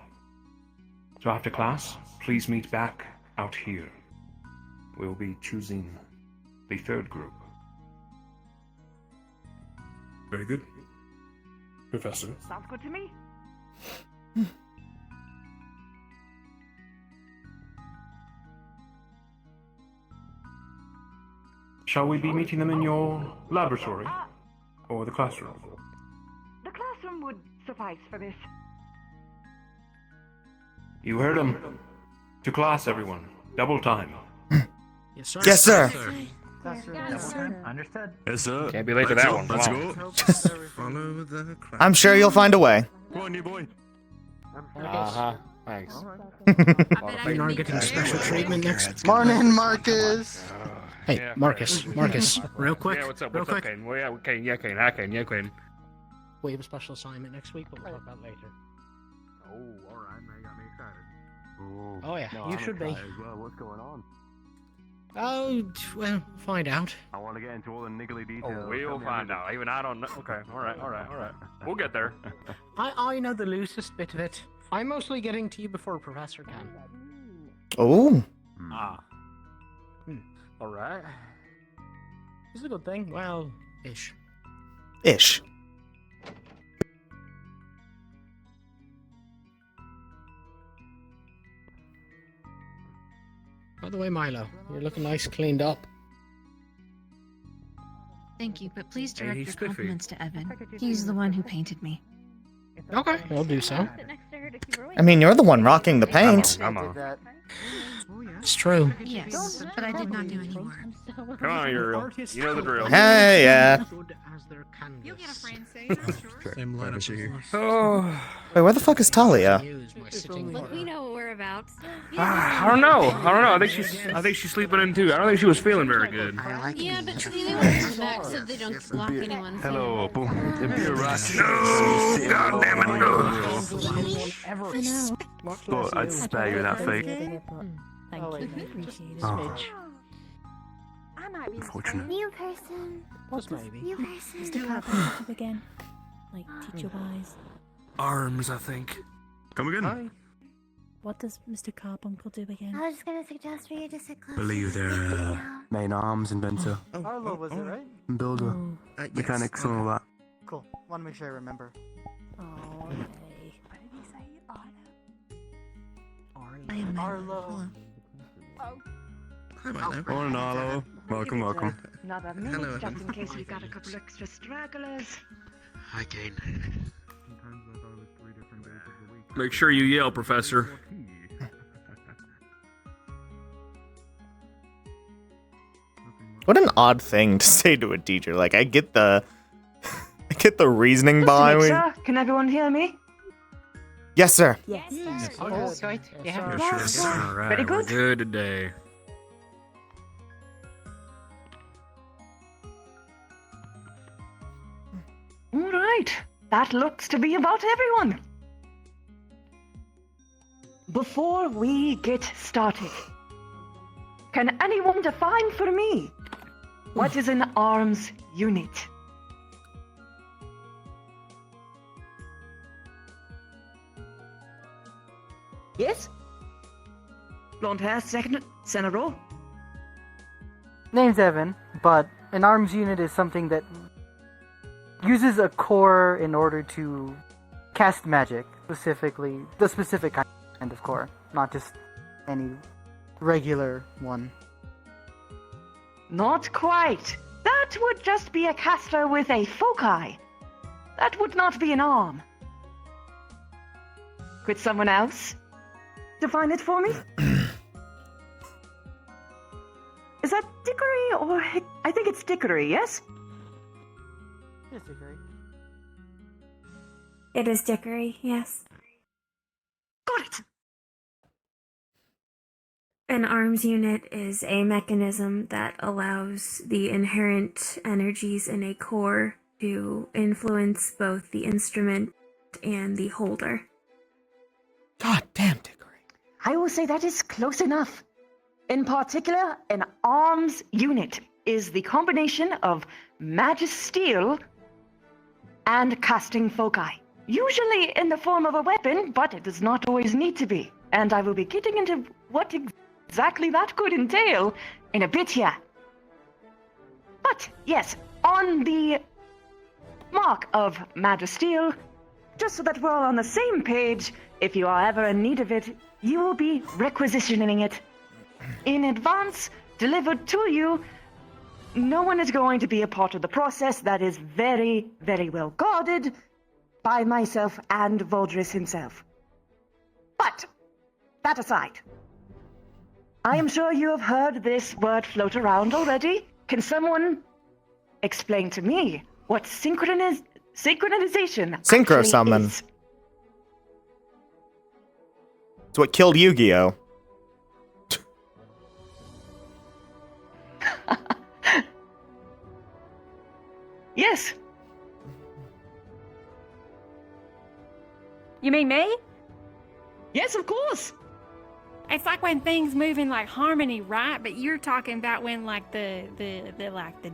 So after class, please meet back out here. We'll be choosing the third group. Very good. Professor. Sounds good to me. Shall we be meeting them in your laboratory? Or the classroom? The classroom would suffice for this. You heard him. To class, everyone. Double time. Yes, sir. Yes, sir. Understood. Yes, sir. Can't be late for that one. Let's Come go. Follow the crowd. I'm sure you'll find a way. Go on, you boy. Uh-huh. Thanks. You're not getting special treatment next. Morning, Marcus. Hey, Marcus, real quick, Yeah, what's up? real What's up, quick. Kane? Well, yeah, Kane. Yeah, Kane. Hi, Kane. Yeah, Kane. We have a special assignment next week, but we'll talk about it later. Oh, all right. Now you got me excited. Oh yeah, you should be. Well, what's going on? Oh, well, find out. I want to get into all the niggly details. Oh, we'll find out. Even I don't know. Okay. All right. We'll get there. I know the loosest bit of it. I'm mostly getting to you before a professor can. Oh. Ah. All right. It's a good thing. Well, ish. Ish. By the way, Milo, you're looking nice cleaned up. Thank you, but please direct he's your spiffy. compliments to Evan. He's the one who painted me. Okay, I'll do so. I mean, you're the one rocking the paint. Come on. It's true. Yes, but I did not do any more. Come on, Uriel. You know the drill. Hey, yeah. You'll get a friend soon, I'm sure. Same lineup here. Oh. Wait, where the fuck is Talia? Look, we know what we're about. I don't know. I think she's sleeping in too. I don't think she was feeling very good. Yeah, but they want to come back so they don't block anyone. Hello, Opal. It'd be alright. No, goddamn it, no. Thought I'd spare you that fate. Thank you. Appreciate it. Oh. I might be Unfortunate. New person. Just maybe. New person. Mr. Carpenter again. Like, teacher-wise. Arms, I think. Come again. Hi. What does Mr. Carbuncle do again? I was just gonna suggest for you to sit close. Believe they're main arms inventor, Arlo was it, right? builder, Yes. mechanics, and all that. Cool. Want to make sure I remember. Oh, What did he say? I am Arlo. Hi, Milo. Morning, Arlo. Welcome, welcome. Another Hello, minute, just Evan. in case we've got a couple extra stragglers. Hi, Kane. Make sure you yell, Professor. What an odd thing to say to a teacher. Like, I get the reasoning behind it. Sir, can everyone hear me? Yes, sir. Yes. Oh, Yes, right. Yeah. Yes. All right, Very we're good. good today. All right. That looks to be about everyone. Before we get started, can anyone define for me what is an arms unit? Yes? Blonde hair, second, center row. Name's Evan, but an arms unit is something that uses a core in order to cast magic, specifically the specific kind of core, not just any regular one. Not quite. That would just be a caster with a foci. That would not be an arm. Could someone else define it for me? Is that Dickory or I think it's Dickory, yes? Yes, agree. It is Dickory, yes. Got it. An arms unit is a mechanism that allows the inherent energies in a core to influence both the instrument and the holder. God damn, Dickory. I will say that is close enough. In particular, an arms unit is the combination of magisteel and casting foci. Usually in the form of a weapon, but it does not always need to be. And I will be getting into what exactly that could entail in a bit here. But yes, on the mark of magisteel, just so that we're all on the same page, if you are ever in need of it, you will be requisitioning it in advance, delivered to you. No one is going to be a part of the process. That is very, very well guarded by myself and Voldris himself. But, that aside, I am sure you have heard this word float around already. Can someone explain to me what synchronization Synchro actually summon. is? It's what killed Yu-Gi-Oh! Yes. You mean me? Yes, of course. It's like when things move in like harmony, right? But you're talking about when like the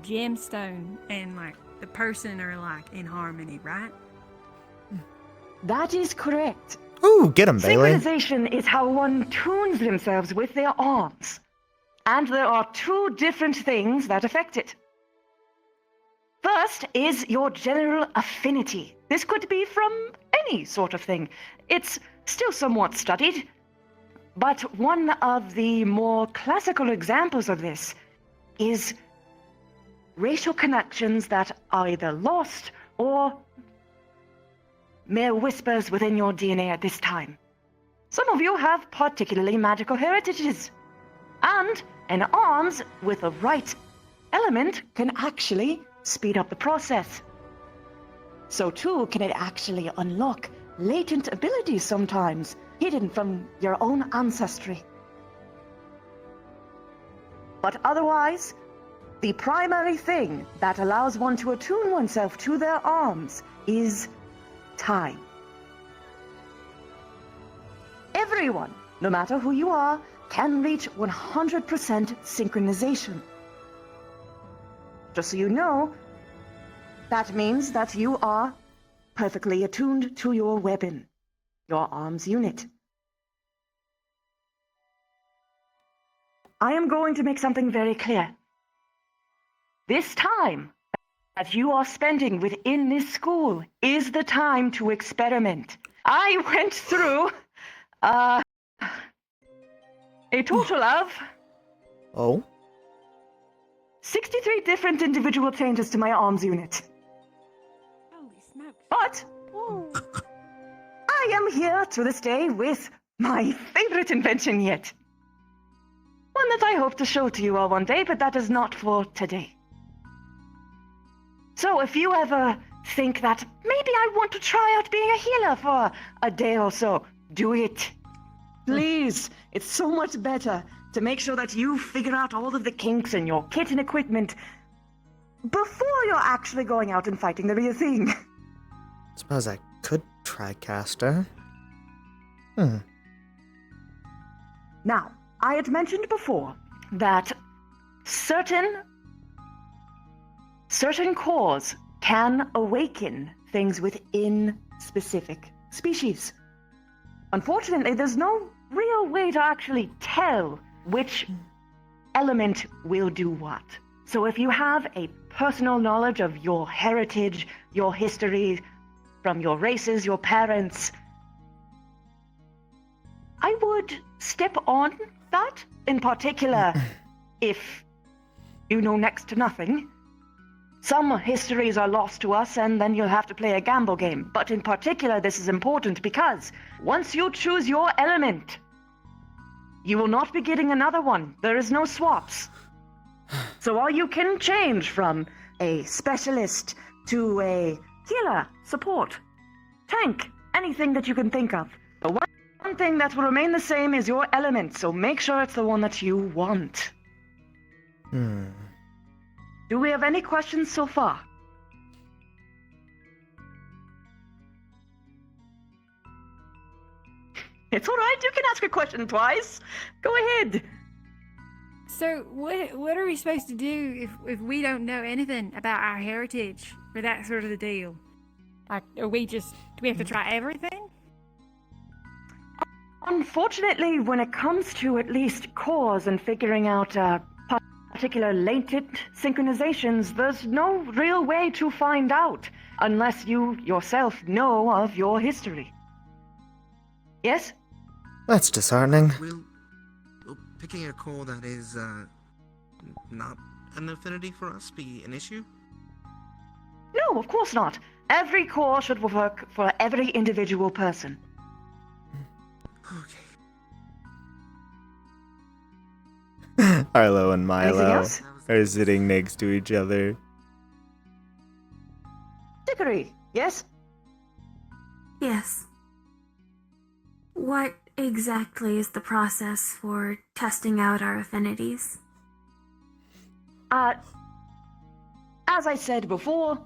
gemstone and like the person are like in harmony, right? That is correct. Ooh, get him, Bailey. Synchronization is how one tunes themselves with their arms. And there are two different things that affect it. First is your general affinity. This could be from any sort of thing. It's still somewhat studied, but one of the more classical examples of this is racial connections that are either lost or mere whispers within your DNA at this time. Some of you have particularly magical heritages, and an arms with the right element can actually speed up the process. So too can it actually unlock latent abilities sometimes, hidden from your own ancestry. But otherwise, the primary thing that allows one to attune oneself to their arms is time. Everyone, no matter who you are, can reach 100% synchronization. just so you know, that means that you are perfectly attuned to your weapon, your arms unit. I am going to make something very clear. This time that you are spending within this school is the time to experiment. I went through a total of 63 different individual changes to my arms unit. Holy smokes. But I am here to this day with my favorite invention yet. One that I hope to show to you all one day, but that is not for today. So if you ever think that maybe I want to try out being a healer for a day or so, do it. Please, it's so much better to make sure that you figure out all of the kinks in your kit and equipment before you're actually going out and fighting the real thing. Suppose I could try caster. Now, I had mentioned before that certain cores can awaken things within specific species. Unfortunately, there's no real way to actually tell which element will do what. So if you have a personal knowledge of your heritage, your history, from your races, your parents, I would step on that. In particular, if you know next to nothing. Some histories are lost to us, and then you'll have to play a gamble game. But in particular, this is important because once you choose your element, you will not be getting another one. There is no swaps. So all you can change from a specialist to a healer, support, tank, anything that you can think of. The one thing that will remain the same is your element, so make sure it's the one that you want. Do we have any questions so far? It's all right, you can ask a question twice. Go ahead. So, what are we supposed to do if we don't know anything about our heritage or that sort of a deal? Like, do we have to try everything? Unfortunately, when it comes to at least cores and figuring out particular latent synchronizations, there's no real way to find out unless you yourself know of your history. Yes? That's disheartening. Will picking a core that is not an affinity for us be an issue? No, of course not. Every core should work for every individual person. Arlo and Anything Milo else? are sitting next to each other. Dickory, yes? Yes. What exactly is the process for testing out our affinities? As I said before,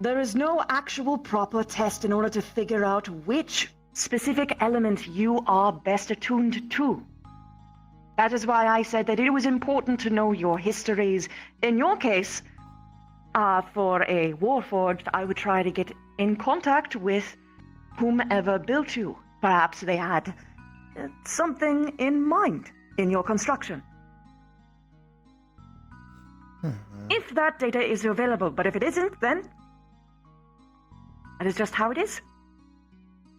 there is no actual proper test in order to figure out which specific element you are best attuned to. That is why I said that it was important to know your histories. In your case, for a Warforged, I would try to get in contact with whomever built you. Perhaps they had something in mind in your construction. If that data is available, but if it isn't, then that is just how it is.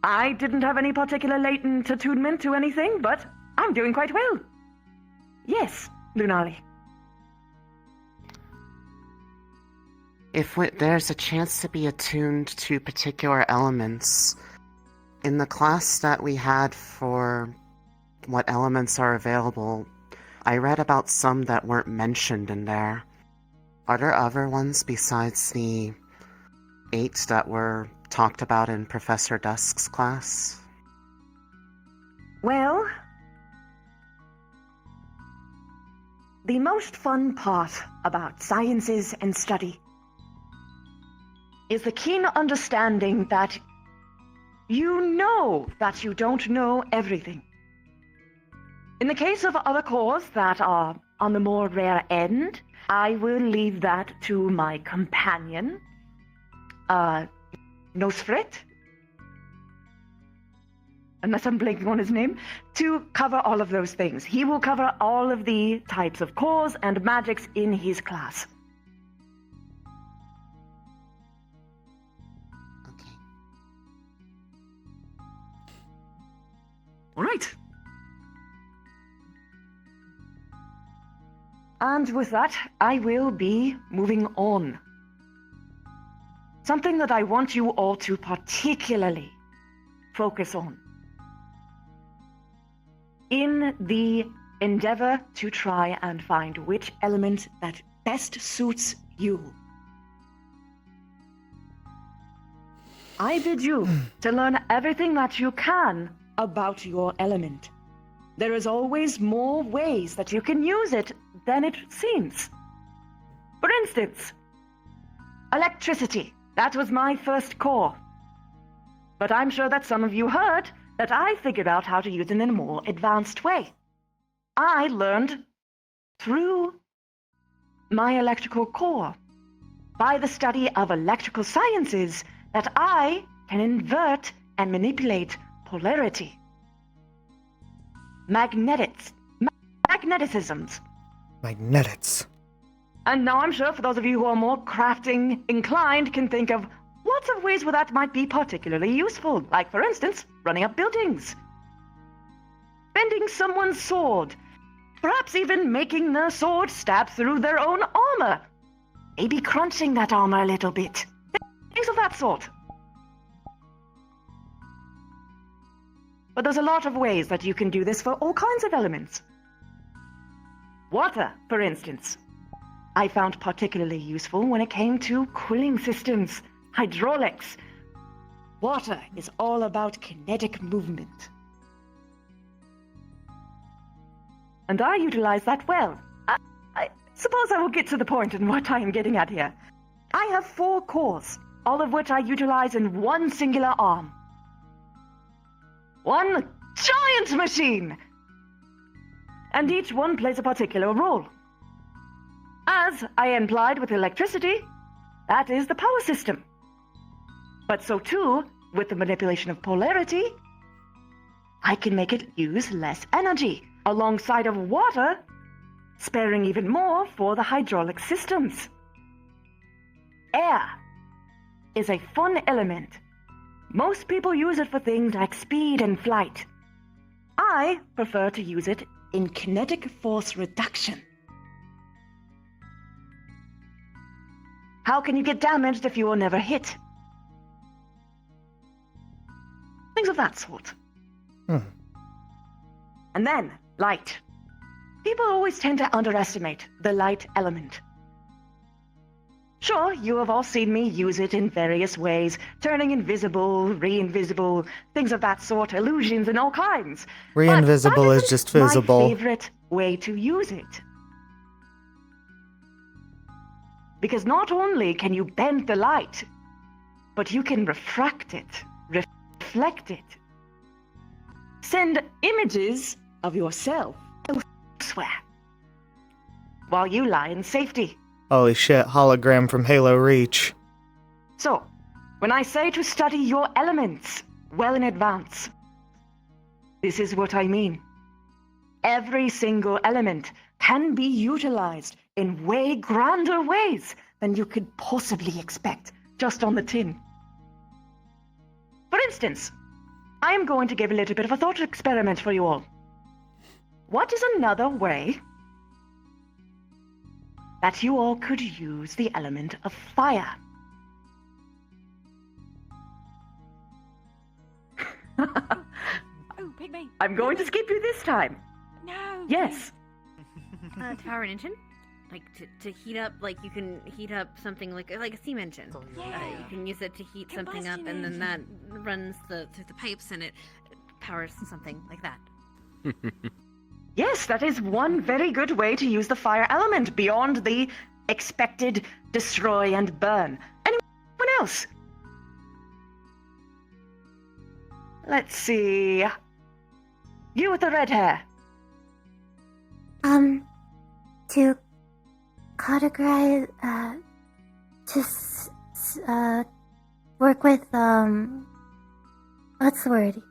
I didn't have any particular latent attunement to anything, but I'm doing quite well. Yes, Lunali. If there's a chance to be attuned to particular elements, in the class that we had for what elements are available, I read about some that weren't mentioned in there. Are there other ones besides the 8 that were talked about in Professor Dusk's class? Well, the most fun part about sciences and study is the keen understanding that you know that you don't know everything. In the case of other cores that are on the more rare end, I will leave that to my companion, Nosfrit, unless I'm blanking on his name, to cover all of those things. He will cover all of the types of cores and magics in his class. Okay. All right. And with that, I will be moving on. Something that I want you all to particularly focus on in the endeavor to try and find which element that best suits you. I bid you to learn everything that you can about your element. There is always more ways that you can use it than it seems. For instance, electricity. That was my first core. But I'm sure that some of you heard that I figured out how to use it in a more advanced way. I learned through my electrical core, by the study of electrical sciences, that I can invert and manipulate polarity. Magneticisms. Magnetics. And now I'm sure for those of you who are more crafting inclined can think of lots of ways where that might be particularly useful. Like, for instance, running up buildings, bending someone's sword, perhaps even making their sword stab through their own armor, maybe crunching that armor a little bit. Things of that sort. But there's a lot of ways that you can do this for all kinds of elements. Water, for instance, I found particularly useful when it came to cooling systems, hydraulics. Water is all about kinetic movement. And I utilize that well. I suppose I will get to the point in what I am getting at here. I have 4 cores, all of which I utilize in one singular arm. One giant machine! And each one plays a particular role. As I implied with electricity, that is the power system. But so too, with the manipulation of polarity, I can make it use less energy, alongside of water, sparing even more for the hydraulic systems. Air is a fun element. Most people use it for things like speed and flight. I prefer to use it in kinetic force reduction. How can you get damaged if you are never hit? Things of that sort. And then, light. People always tend to underestimate the light element. Sure, you have all seen me use it in various ways, turning invisible, re-invisible, things of that sort, illusions and all kinds. Re-invisible is just visible. My favorite way to use it. Because not only can you bend the light, but you can refract it, reflect it. Send images of yourself elsewhere, while you lie in safety. Holy shit, hologram from Halo Reach. So, when I say to study your elements well in advance, this is what I mean. Every single element can be utilized in way grander ways than you could possibly expect just on the tin. For instance, I am going to give a little bit of a thought experiment for you all. What is another way that you all could use the element of fire? Oh, pygmy. I'm going to skip you this time. No. Yes. Power an engine? Like to heat up, like you can heat up something like a steam engine. You can use it to heat something up, and then that runs through the pipes, and it powers something like that. Yes, that is one very good way to use the fire element beyond the expected destroy and burn. Anyone else? Let's see. You with the red hair. to categorize, work with, what's the word?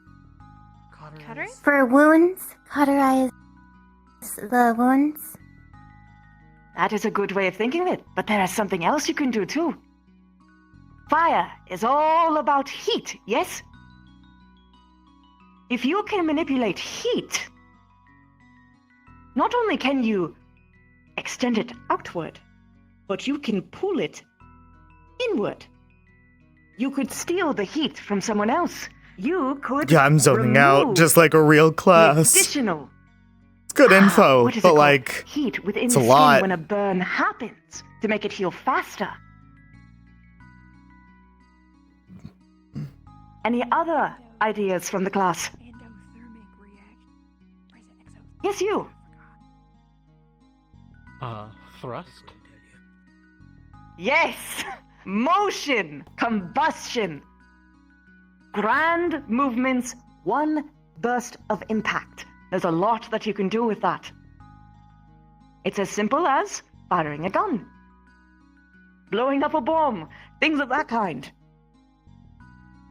Cauterize? For wounds, cauterize the wounds. That is a good way of thinking of it, but there is something else you can do too. Fire is all about heat, yes? If you can manipulate heat, not only can you extend it outward, but you can pull it inward. You could steal the heat from someone else. You could. Yeah, I'm zoning out, remove just like a real the class. additional It's good info, what is it but called? like, Heat within it's the a skin lot. when a burn happens to make it heal faster. Any other ideas from the class? Yes, you. Thrust? Yes! Motion! Combustion! Grand movements, one burst of impact. There's a lot that you can do with that. It's as simple as firing a gun, blowing up a bomb, things of that kind.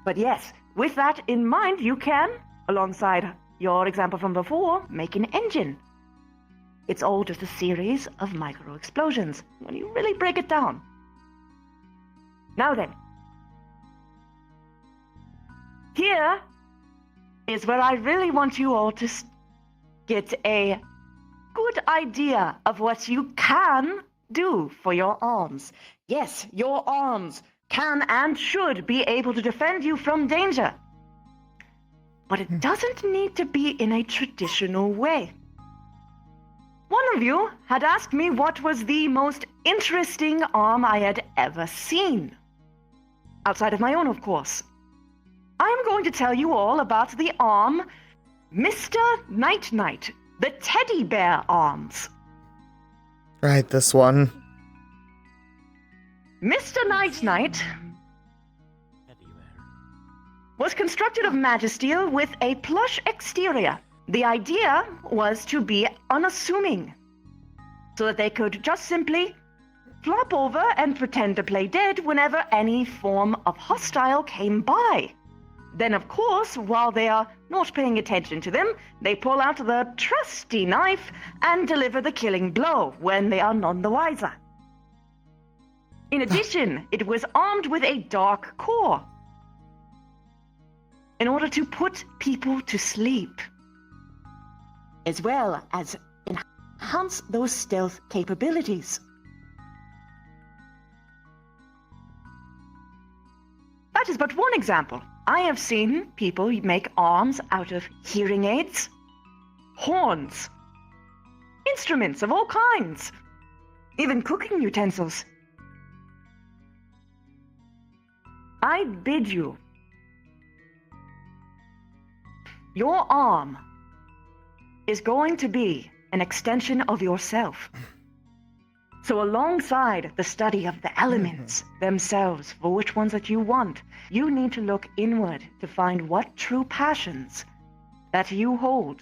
But yes, with that in mind, you can, alongside your example from before, make an engine. It's all just a series of micro-explosions, when you really break it down. Now then, here is where I really want you all to get a good idea of what you can do for your arms. Yes, your arms can and should be able to defend you from danger. But it doesn't need to be in a traditional way. One of you had asked me what was the most interesting arm I had ever seen. Outside of my own, of course. I am going to tell you all about the arm Mr. Night-Night, the teddy bear arms. Right, this one. Mr. Night-Night was constructed of magisteel with a plush exterior. The idea was to be unassuming, so that they could just simply flop over and pretend to play dead whenever any form of hostile came by. Then, of course, while they are not paying attention to them, they pull out the trusty knife and deliver the killing blow when they are none the wiser. In addition, it was armed with a dark core in order to put people to sleep, as well as enhance those stealth capabilities. That is but one example. I have seen people make arms out of hearing aids, horns, instruments of all kinds, even cooking utensils. I bid you, your arm is going to be an extension of yourself. So alongside the study of the elements themselves, for which ones that you want, you need to look inward to find what true passions that you hold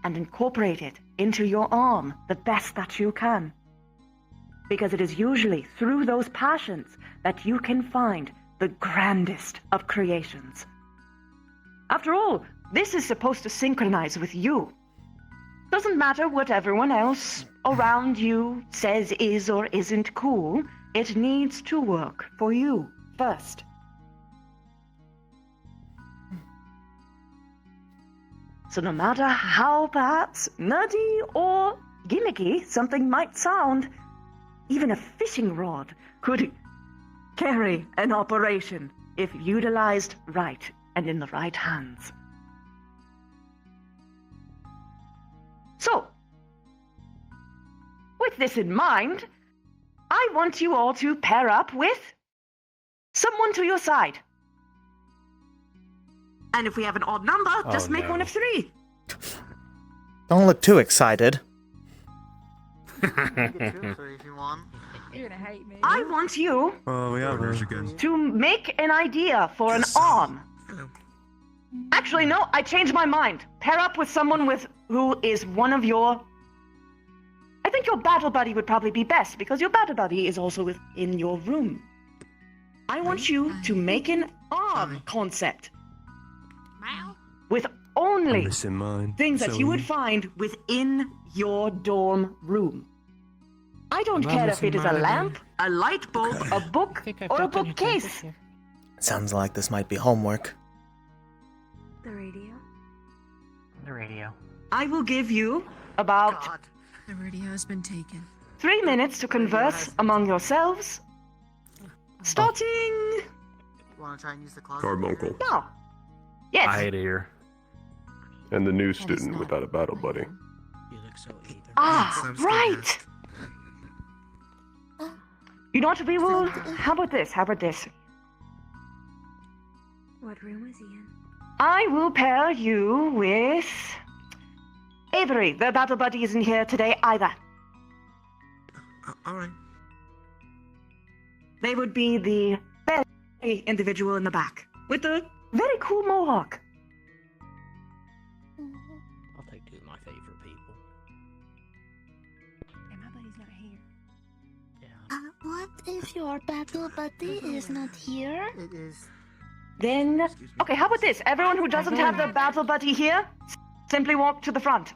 and incorporate it into your arm the best that you can. Because it is usually through those passions that you can find the grandest of creations. After all, this is supposed to synchronize with you. Doesn't matter what everyone else around you says is or isn't cool, it needs to work for you first. So no matter how perhaps nerdy or gimmicky something might sound, even a fishing rod could carry an operation if utilized right and in the right hands. So, with this in mind, I want you all to pair up with someone to your side. And if we have an odd number, just make one of 3. Don't look too excited. You're gonna hate me. I want you Oh, we have again. to make an idea for an arm. Actually, no, I changed my mind. Pair up with someone who is one of your I think your battle buddy would probably be best because your battle buddy is also within your room. I want you to make an arm concept with only missing mine. things that you would find within your dorm room. I don't care if it is a lamp, a light bulb, a book, or a bookcase. Sounds like this might be homework. The radio. The radio. I will give you about The radio has been taken. 3 minutes to converse among yourselves. Starting Want to try and use the closet? Carbuncle. now. Yes. I hate here. And the new student without a battle buddy. Ah, right. You know what we will? How about this? How about this? What room is he in? I will pair you with Avery. The battle buddy isn't here today either. Alright. They would be the very individual in the back with the very cool mohawk. I'll take two of my favorite people. And my buddy's not here. What if your battle buddy is not here? It is. Then, okay, how about this? Everyone who doesn't have their battle buddy here, simply walk to the front.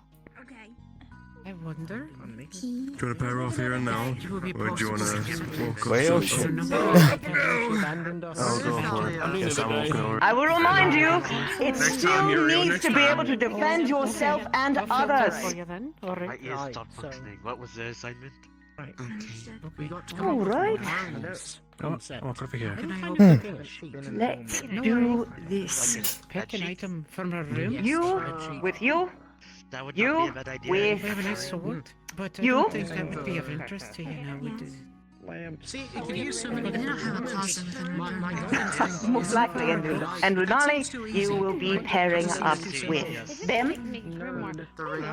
I wonder. Do you want to pair off here and now? Or do you want to walk Well, up? shit. I'll go for it. Guess I'm walking over. I will remind you, it still needs to be able to defend yourself and others. My ears stopped functioning. What was the assignment? All right. Oh, walk over here. Let's do this. Pick an item from our room. You with you. That would You not be a bad idea. with We have a nice sword, but I you. don't think that would be of interest to you now. We do. See, you can use so many They don't have a closet within our room. Most likely, and Runali, you will be pairing up with them.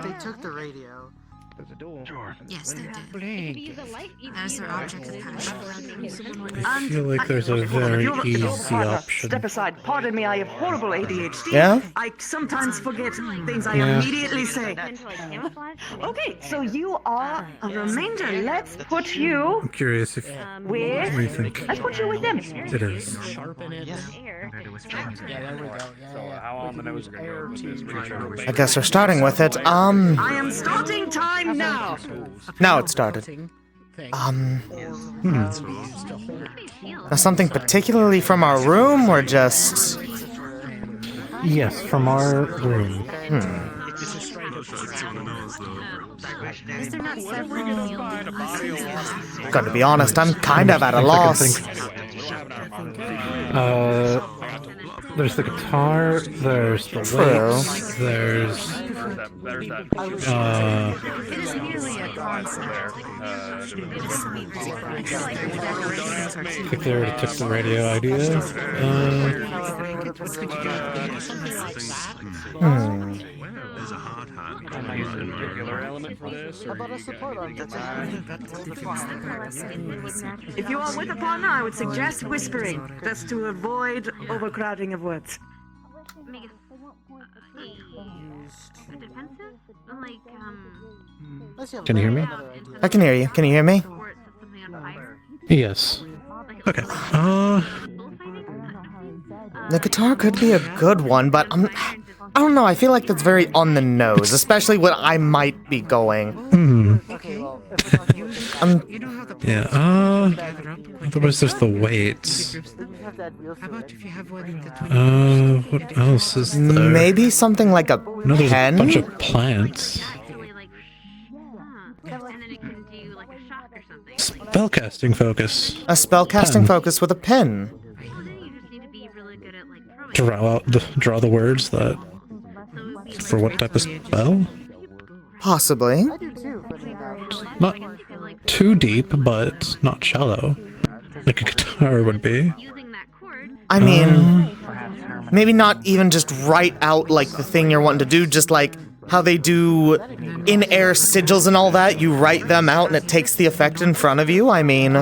They took the radio. There's a door. Yes, they did. Blink. That's their object of passion. I feel like there's a very easy option. Step aside. Pardon me, I have horrible ADHD. Yeah? I sometimes forget things I Yeah. immediately say. Okay, so you are a remainder. Let's put you I'm curious if. with. What do you think? Let's put you with them. It is. Sharpen it. Yeah, there we go. So how on the nose are I guess we're starting with it. I am starting time now. Now it started. Now something particularly from our room, or just... Yes, from our room. Gotta be honest, I'm kind of at a loss. There's the guitar, there's the weights, there's I think they already took the radio idea. There's a hard hat. Am I using a particular element for this? How about a support arm? If you are with a partner, I would suggest whispering, just to avoid overcrowding of words. Can you hear me? I can hear you. Can you hear me? Yes. Okay. The guitar could be a good one, but I don't know, I feel like that's very on the nose, especially what I might be going. Yeah, otherwise there's the weights. How about if you have one in the What else is there? Maybe something like a No, there's pen? a bunch of plants. Spellcasting focus. A spellcasting Pen. focus with a pen. Draw the words that for what type of spell? Possibly. Not too deep, but not shallow, like a guitar would be. I mean, maybe not even just write out like the thing you're wanting to do, just like how they do in-air sigils and all that. You write them out and it takes the effect in front of you. I mean,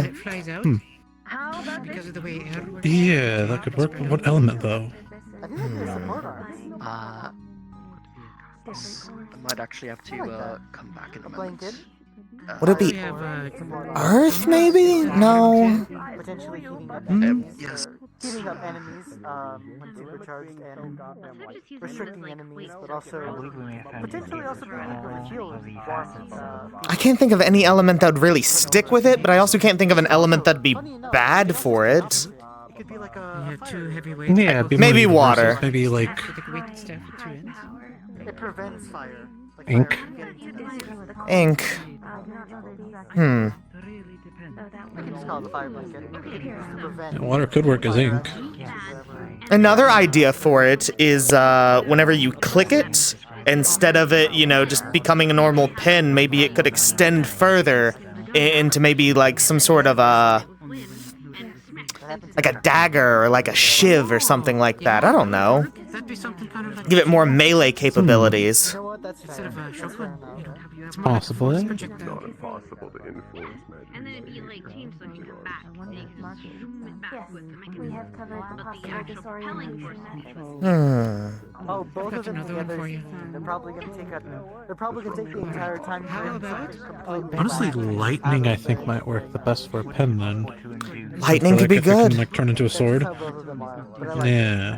because of the way air works. Yeah, that could work. What element though? I might actually have to come back in a minute. Would it be We have, Earth, maybe? No. Potentially heating up Hmm? enemies. Yes. Heating up enemies when supercharged and restricting enemies, but also potentially also being able to heal I can't think of any element that would really stick with it, but I also can't think of an element that'd be bad for it. It could be like a You have two heavyweights. Yeah, it'd be Maybe more universal. water. Maybe like Weight staff with two ends. It prevents fire. Like ink. fire from getting to Ink. Hmm. We can just call it the fire blanket. Just to prevent. Water could work as ink. Another idea for it is whenever you click it, instead of it, just becoming a normal pen, maybe it could extend further into maybe like some sort of like a dagger or like a shiv or something like that. I don't know. That'd be something kind of like Give it more melee capabilities. instead of a shotgun. It's more Possibly. like a force projectile. Impossible to influence magic. And then it'd be like changed so you come back. And you can just zoom it back with the mechanism. We have covered But the possible actual propelling force Oh, both of them another one together. for you. They're probably gonna take the entire time. How about Honestly, lightning I think might work the best for a pen then. Lightning For, could be if it can, good. like turn into a sword. Yeah.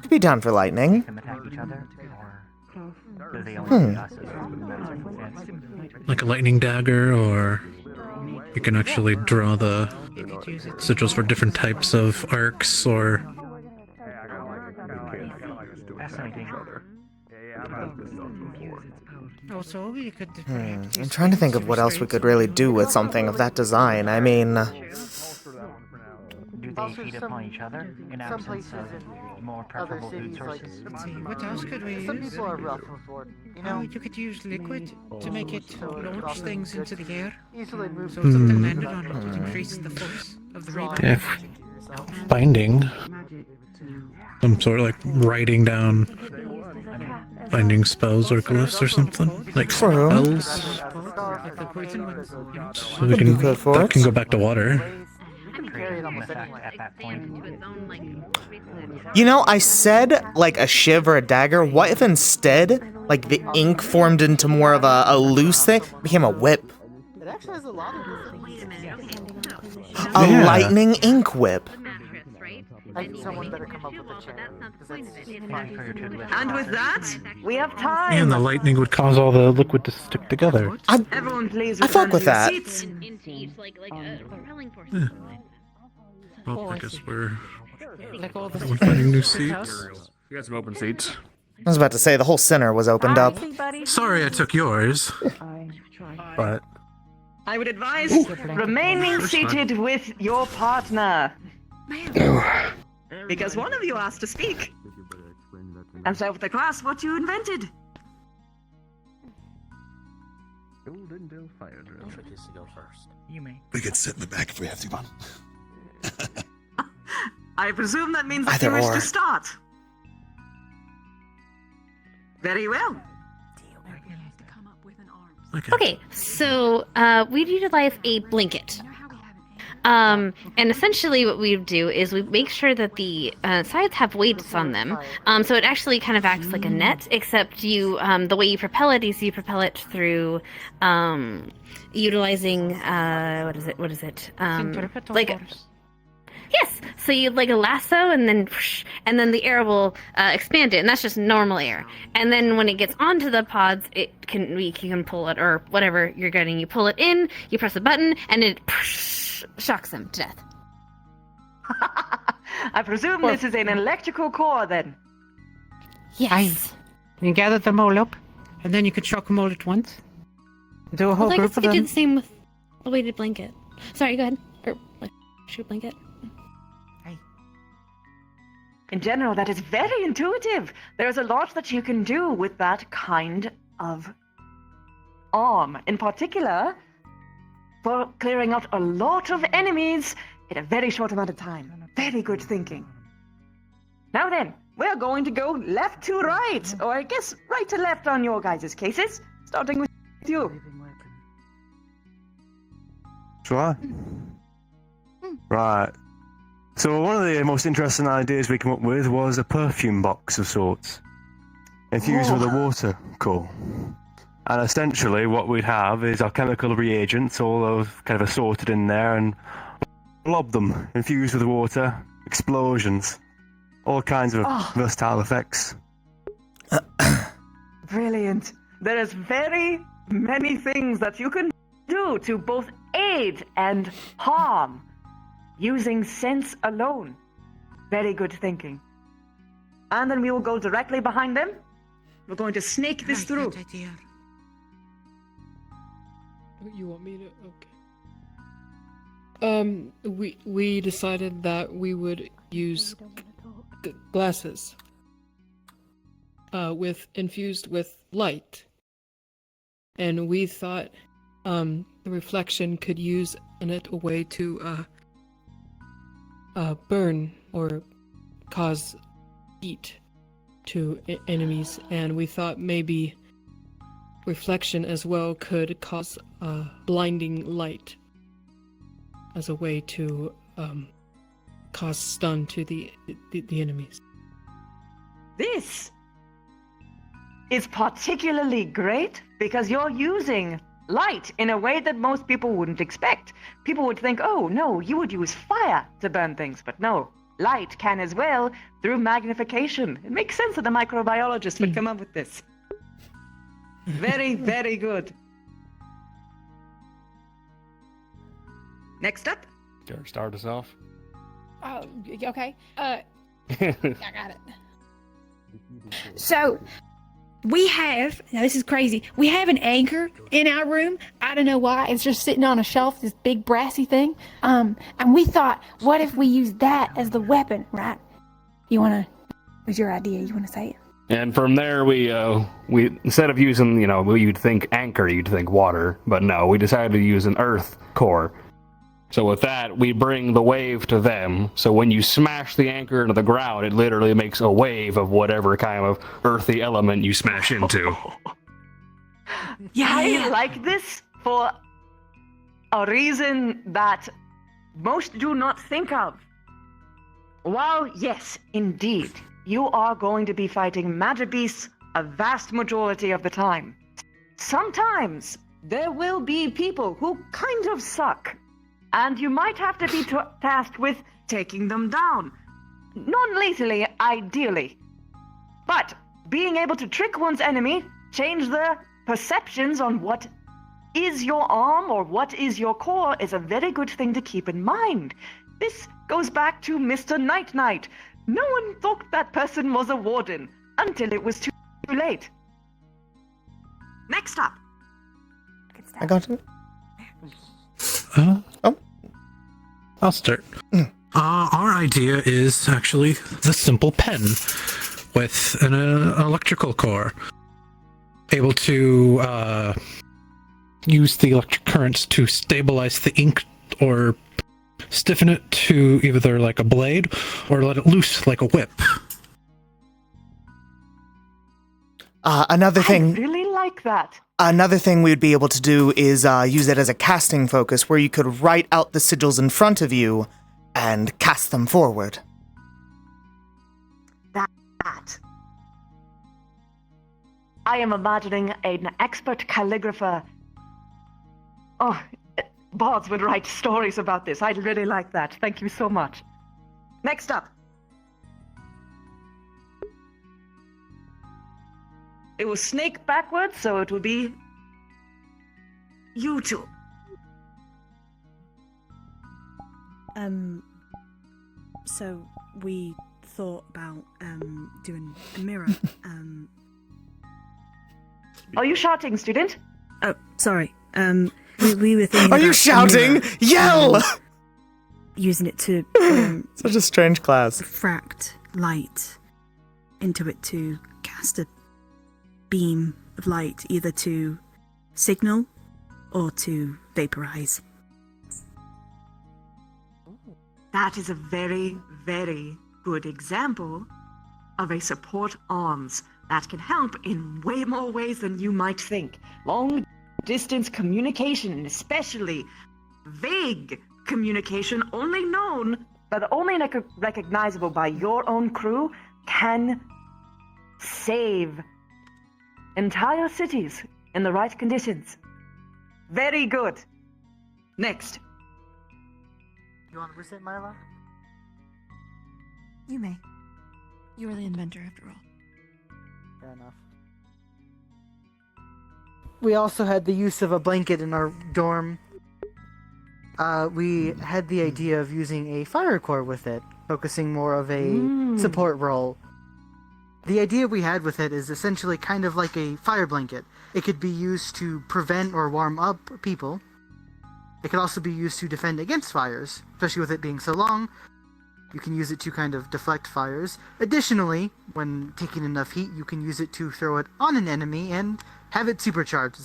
Could be down for lightning. Like a lightning dagger, or you can actually draw the sigils for different types of arcs, or Also, you could. I'm trying to think of what else we could really do with something of that design. I mean, Do they feed upon each other in Some absence places of in more other preferable food cities, like sources? What else could we some use? people are rough with water. You Oh, know, you could use liquid to make it So it launch also things gets into the air. easily moved. So if something landed on it, it increased the force of the rebound. if binding, some sort of like writing down binding spells or glyphs or something, like spells, Like the poison ones. so we can that can go back to water. At that point, I said like a shiv or a dagger. What if instead, like the ink formed into more of a loose thing, became a whip? It actually has a lot of A lightning ink whip. someone better come up with a chair. And with that, we have time. And the lightning would cause all the liquid to stick together. Everyone please I fuck return with to your that. seats. Into each, like a propelling force. Yeah. Well, I guess we're Like all the everyone finding new seats. We got some open seats. I was about to say the whole center was opened up. Sorry I took yours, but I would advise remaining seated with your partner. Because one of you asked to speak. And so with the class, what you invented. you may. We could sit in the back if we have to. I presume that means that Either you wish or. to start. Very well. Okay, so we'd utilize a blanket. And essentially what we do is we make sure that the sides have weights on them. So it actually kind of acts like a net, except you the way you propel it is you propel it through utilizing what is it? Like yes, so you like a lasso, and then the air will expand it, and that's just normal air. And then when it gets onto the pods, you can pull it, or whatever you're getting. You pull it in, you press a button, and it shocks them to death. I presume this is an electrical core then. Yes. You gather them all up, and then you could shock them all at once. Do a whole Well, I group guess of you could do them. the same with a weighted blanket. Sorry, go ahead. Or like shoot blanket. In general, that is very intuitive. There's a lot that you can do with that kind of arm. In particular, for clearing out a lot of enemies in a very short amount of time. Very good thinking. Now then, we're going to go left to right, or I guess right to left on your guys' cases, starting with you. Right. Right. So one of the most interesting ideas we came up with was a perfume box of sorts, infused with a water core. And essentially what we'd have is our chemical reagents all of kind of assorted in there and lob them, infused with water, explosions, all kinds of versatile effects. Brilliant. There is very many things that you can do to both aid and harm using sense alone. Very good thinking. And then we will go directly behind them. We're going to snake this through. You want me to? Okay. We decided that we would use glasses. Infused with light. And we thought, the reflection could use in it a way to, burn or cause heat to enemies, and we thought maybe reflection as well could cause blinding light as a way to cause stun to the enemies. This is particularly great because you're using light in a way that most people wouldn't expect. People would think, oh no, you would use fire to burn things, but no. Light can as well through magnification. It makes sense that the microbiologist would come up with this. Very, very good. Next up. Derek, start us off. Oh, okay. I got it. So, we have, now this is crazy, we have an anchor in our room. I don't know why, it's just sitting on a shelf, this big brassy thing. And we thought, what if we use that as the weapon, right? It was your idea, you want to say it? And from there, we instead of using, you'd think anchor, you'd think water, but no, we decided to use an earth core. So with that, we bring the wave to them, so when you smash the anchor into the ground, it literally makes a wave of whatever kind of earthy element you smash into. I like this for a reason that most do not think of. While, yes, indeed, you are going to be fighting magic beasts a vast majority of the time, sometimes there will be people who kind of suck. And you might have to be tasked with taking them down. Non-lethally, ideally. But being able to trick one's enemy, change their perceptions on what is your arm or what is your core is a very good thing to keep in mind. This goes back to Mr. Night-Night. No one thought that person was a warden until it was too late. Next up. I got it. I'll start. Our idea is actually the simple pen with an electrical core, able to use the electric currents to stabilize the ink or stiffen it to either like a blade or let it loose like a whip. Another thing. I really like that. Another thing we would be able to do is use it as a casting focus, where you could write out the sigils in front of you and cast them forward. That. I am imagining an expert calligrapher. Oh, bards would write stories about this. I'd really like that. Thank you so much. Next up. It will snake backwards, so it will be you two. So we thought about doing a mirror. Are you shouting, student? Oh, sorry. We were thinking. Are you shouting? Yell! Using it to such a strange class. Refract light into it to cast a beam of light, either to signal or to vaporize. That is a very, very good example of a support arms that can help in way more ways than you might think. Long distance communication, and especially vague communication only known, but only recognizable by your own crew, can save entire cities in the right conditions. Very good. Next. You want to present, Mila? You may. You are the inventor, after all. Fair enough. We also had the use of a blanket in our dorm. We had the idea of using a fire core with it, focusing more of a support role. The idea we had with it is essentially kind of like a fire blanket. It could be used to prevent or warm up people. It could also be used to defend against fires, especially with it being so long. You can use it to kind of deflect fires. Additionally, when taking enough heat, you can use it to throw it on an enemy and have it supercharged,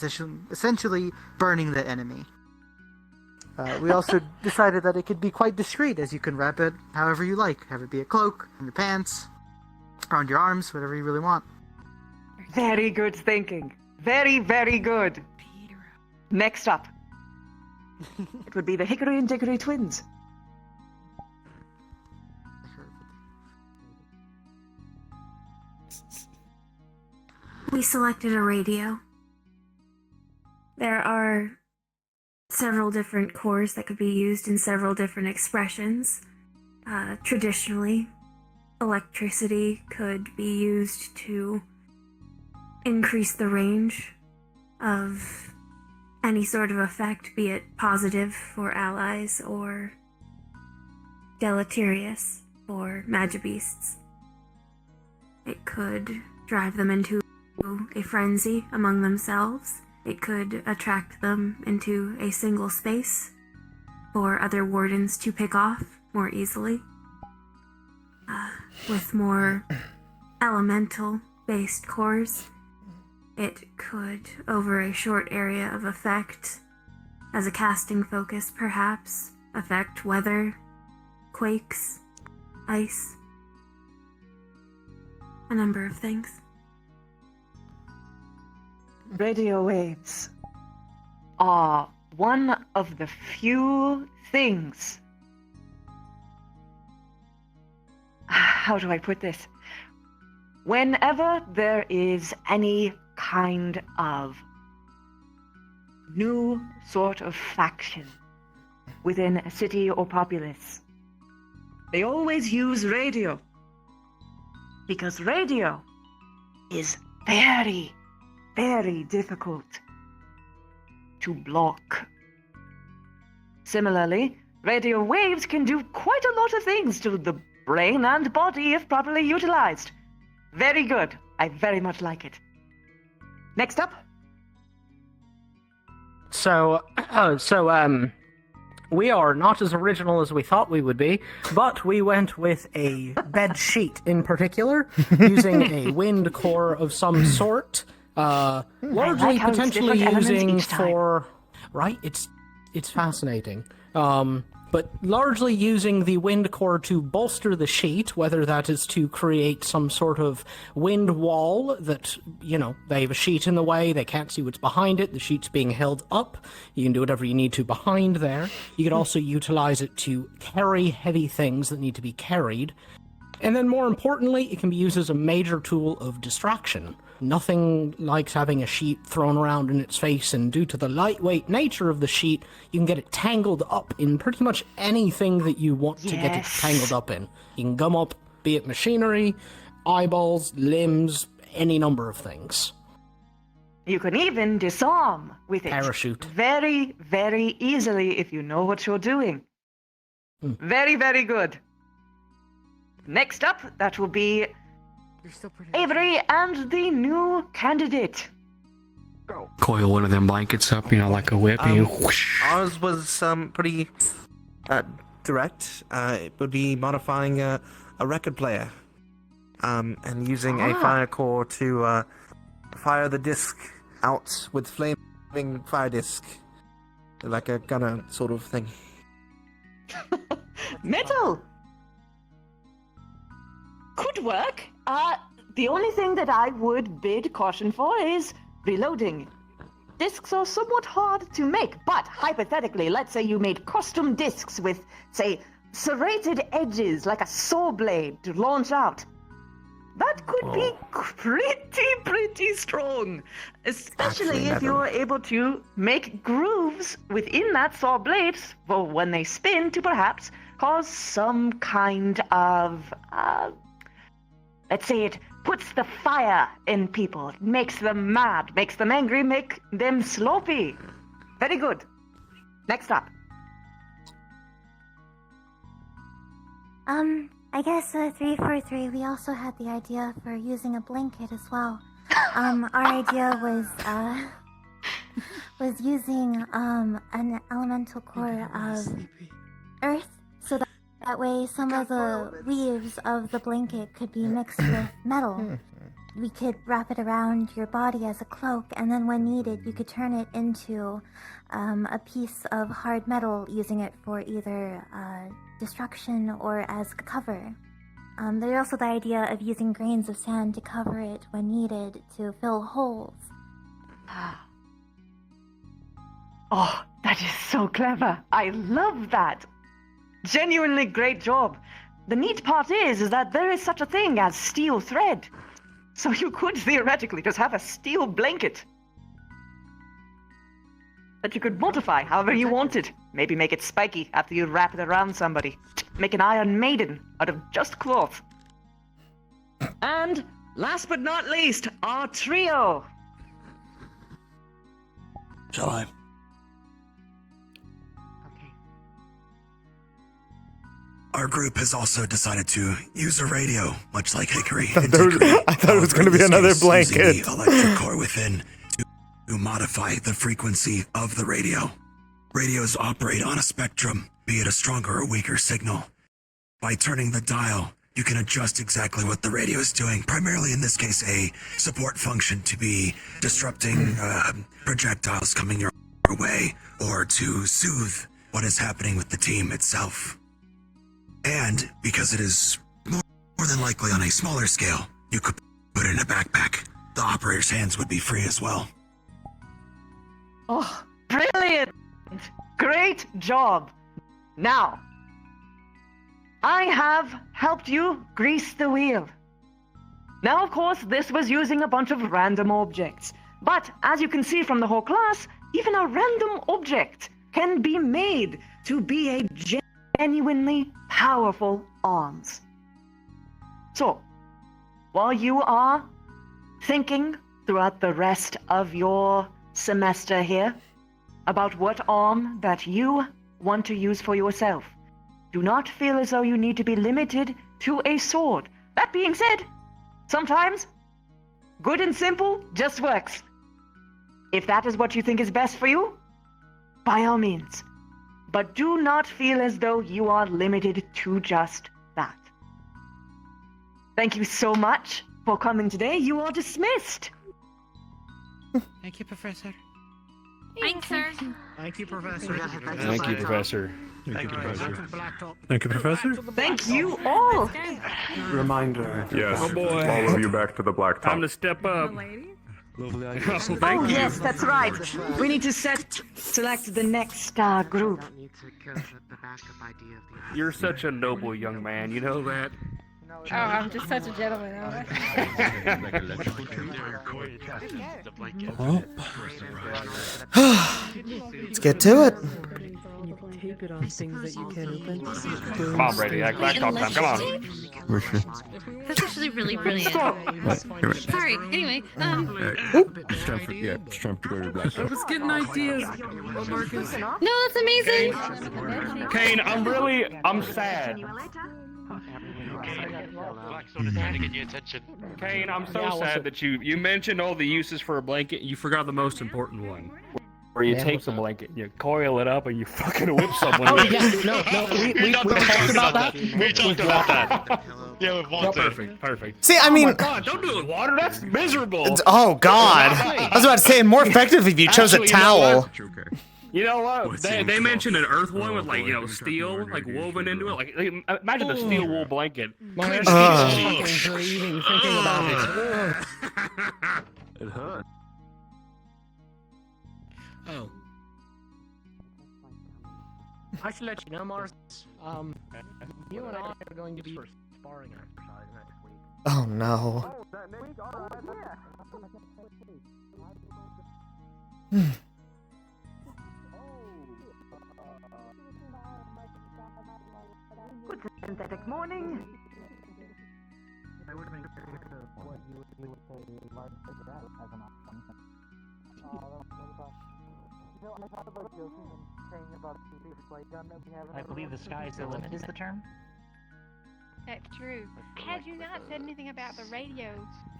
essentially burning that enemy. We also decided that it could be quite discreet, as you can wrap it however you like. Have it be a cloak, in your pants, around your arms, whatever you really want. Very good thinking. Very, very good. Next up. It would be the Hickory and Dickory twins. We selected a radio. There are several different cores that could be used in several different expressions. Traditionally, electricity could be used to increase the range of any sort of effect, be it positive for allies or deleterious for magibeasts. It could drive them into a frenzy among themselves. It could attract them into a single space for other wardens to pick off more easily. With more elemental-based cores, it could, over a short area of effect, as a casting focus perhaps, affect weather, quakes, ice, a number of things. Radio waves are one of the few things. How do I put this? Whenever there is any kind of new sort of faction within a city or populace, they always use radio. Because radio is very, very difficult to block. Similarly, radio waves can do quite a lot of things to the brain and body if properly utilized. Very good. I very much like it. Next up. So, we are not as original as we thought we would be, but we went with a bed sheet in particular, using a wind core of some sort. Largely potentially using for... Right? It's fascinating. But largely using the wind core to bolster the sheet, whether that is to create some sort of wind wall that, you know, they have a sheet in the way, they can't see what's behind it, the sheet's being held up, you can do whatever you need to behind there. You could also utilize it to carry heavy things that need to be carried. And then more importantly, it can be used as a major tool of distraction. Nothing likes having a sheet thrown around in its face, and due to the lightweight nature of the sheet, you can get it tangled up in pretty much anything that you want to get it tangled up in. You can gum up, be it machinery, eyeballs, limbs, any number of things. You can even disarm with it. Parachute. Very, very easily if you know what you're doing. Very, very good. Next up, that will be Avery and the new candidate. Go. Coil one of them blankets up, you know, like a whip, and you whoosh. Ours was pretty direct. It would be modifying a record player and using a fire core to fire the disc out with flaming fire disc, like a gunner sort of thing. Metal! Could work. The only thing that I would bid caution for is reloading. Discs are somewhat hard to make, but hypothetically, let's say you made custom discs with, say, serrated edges like a saw blade to launch out. That could be pretty strong. Especially if you're able to make grooves within that saw blades for when they spin to perhaps cause some kind of, let's say it puts the fire in people, it makes them mad, makes them angry, make them sloppy. Very good. Next up. I guess 343, we also had the idea for using a blanket as well. Our idea was using an elemental core of earth, so that way some of the leaves of the blanket could be mixed with metal. We could wrap it around your body as a cloak, and then when needed, you could turn it into a piece of hard metal, using it for either destruction or as cover. There's also the idea of using grains of sand to cover it when needed to fill holes. Oh, that is so clever. I love that. Genuinely great job. The neat part is that there is such a thing as steel thread. So you could theoretically just have a steel blanket that you could modify however you wanted. Maybe make it spiky after you wrap it around somebody. Make an Iron Maiden out of just cloth. And last but not least, our trio. Shall I? Our group has also decided to use a radio, much like Hickory. I thought it was going to be another blanket. Using the electric core within to modify the frequency of the radio. Radios operate on a spectrum, be it a stronger or weaker signal. By turning the dial, you can adjust exactly what the radio is doing, primarily in this case a support function to be disrupting projectiles coming your way, or to soothe what is happening with the team itself. And because it is more than likely on a smaller scale, you could put it in a backpack. The operator's hands would be free as well. Oh, brilliant! Great job! Now, I have helped you grease the wheel. Now, of course, this was using a bunch of random objects. But, as you can see from the whole class, even a random object can be made to be a genuinely powerful arms. So, while you are thinking throughout the rest of your semester here about what arm that you want to use for yourself, do not feel as though you need to be limited to a sword. That being said, sometimes good and simple just works. If that is what you think is best for you, by all means. But do not feel as though you are limited to just that. Thank you so much for coming today. You are dismissed. Thank you, Professor. Thanks, sir. Thank you, Professor. Thank you, Professor. Thank you, Professor. Thank you, Professor. Thank you all. Reminder. Yes. Oh, boy. All of you back to the blacktop. Time to step up. Oh, yes, that's right. We need to select the next group. You're such a noble young man, you know that? Oh, I'm just such a gentleman. Let's get to it. Tape it on things that you can't open. Come on, Brady. Blacktop time. Come on. That's actually really brilliant. Sorry. Anyway, It's time for, it's time to go to your blacktop. I was getting ideas, Marcus. No, that's amazing. Kane, I'm sad. Trying to get your attention. Kane, I'm so sad that you mentioned all the uses for a blanket, you forgot the most important one. Where you take the blanket, you coil it up, and you fucking whip someone. Oh yeah, no, we talked about that. We talked about that. Yeah, with water. Perfect. See, I mean, oh my God, don't do it with water. That's miserable. Oh God, I was about to say more effective if you chose a towel. You know what? They mentioned an earth one with steel woven into it. Like imagine a steel wool blanket. My head's fucking bleeding thinking about it. It hurt. Oh. I should let you know, Mars. You and I are going to be sparring exercise next week. Oh no. Good synthetic morning. I believe the sky is the limit is the term. That's true. Had you not said anything about the radio,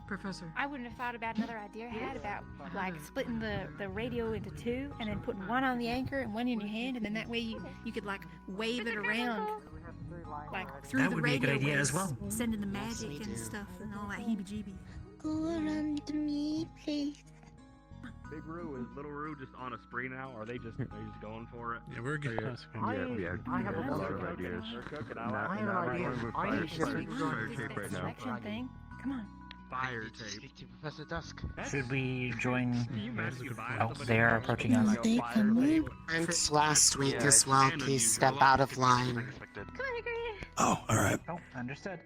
Professor. I wouldn't have thought about another idea I had about like splitting the radio into two and then putting one on the anchor and one in your hand, and then that way you could like wave it around like through That the would be a radio good idea waves. as well. Sending the magic and stuff and all that heebie-jeebie. Go around me, please. Big Roo, is Little Roo just on a spree now? Are they just going for it? Yeah, we're good. I have a lot of ideas. They're cooking out. I have an idea. I need to get fire tape right now. Selection thing. Come on. Fire to tape. speak to Professor Dusk. Should we join? Oh, they are approaching us. They come in. And last week as well, please step out of line. Oh, alright. Oh, understood.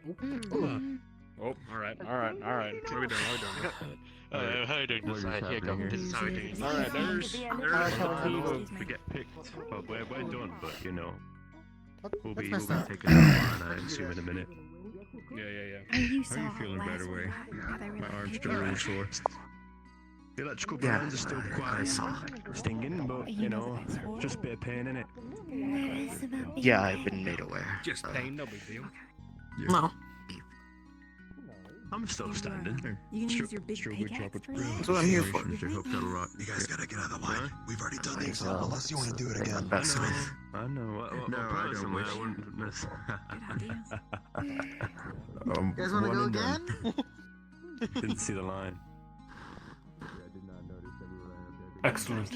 Oh, alright. What are we doing? How are you doing this side? Here, go. This is how we do it. Alright, there's to get picked. But we're done, but you know. We'll be messed up? taking that one, I assume, in a minute. Yeah. Oh, you How are you feeling, by the way? My arm's still a hurt. little sore. The electrical Yeah, burns are still quite stinging, but you know, just a bit of pain in it. Yeah, I've been made aware. Just pain, no big deal. No. I'm still standing. You can use your big pickaxe for that? That's what I'm here for. I hope that'll rock. You guys gotta get out of the line. We've already done the exam, unless you want to do it again. I know. No, I don't wish. I wouldn't miss. You guys want to go again? Didn't see the line. Excellent.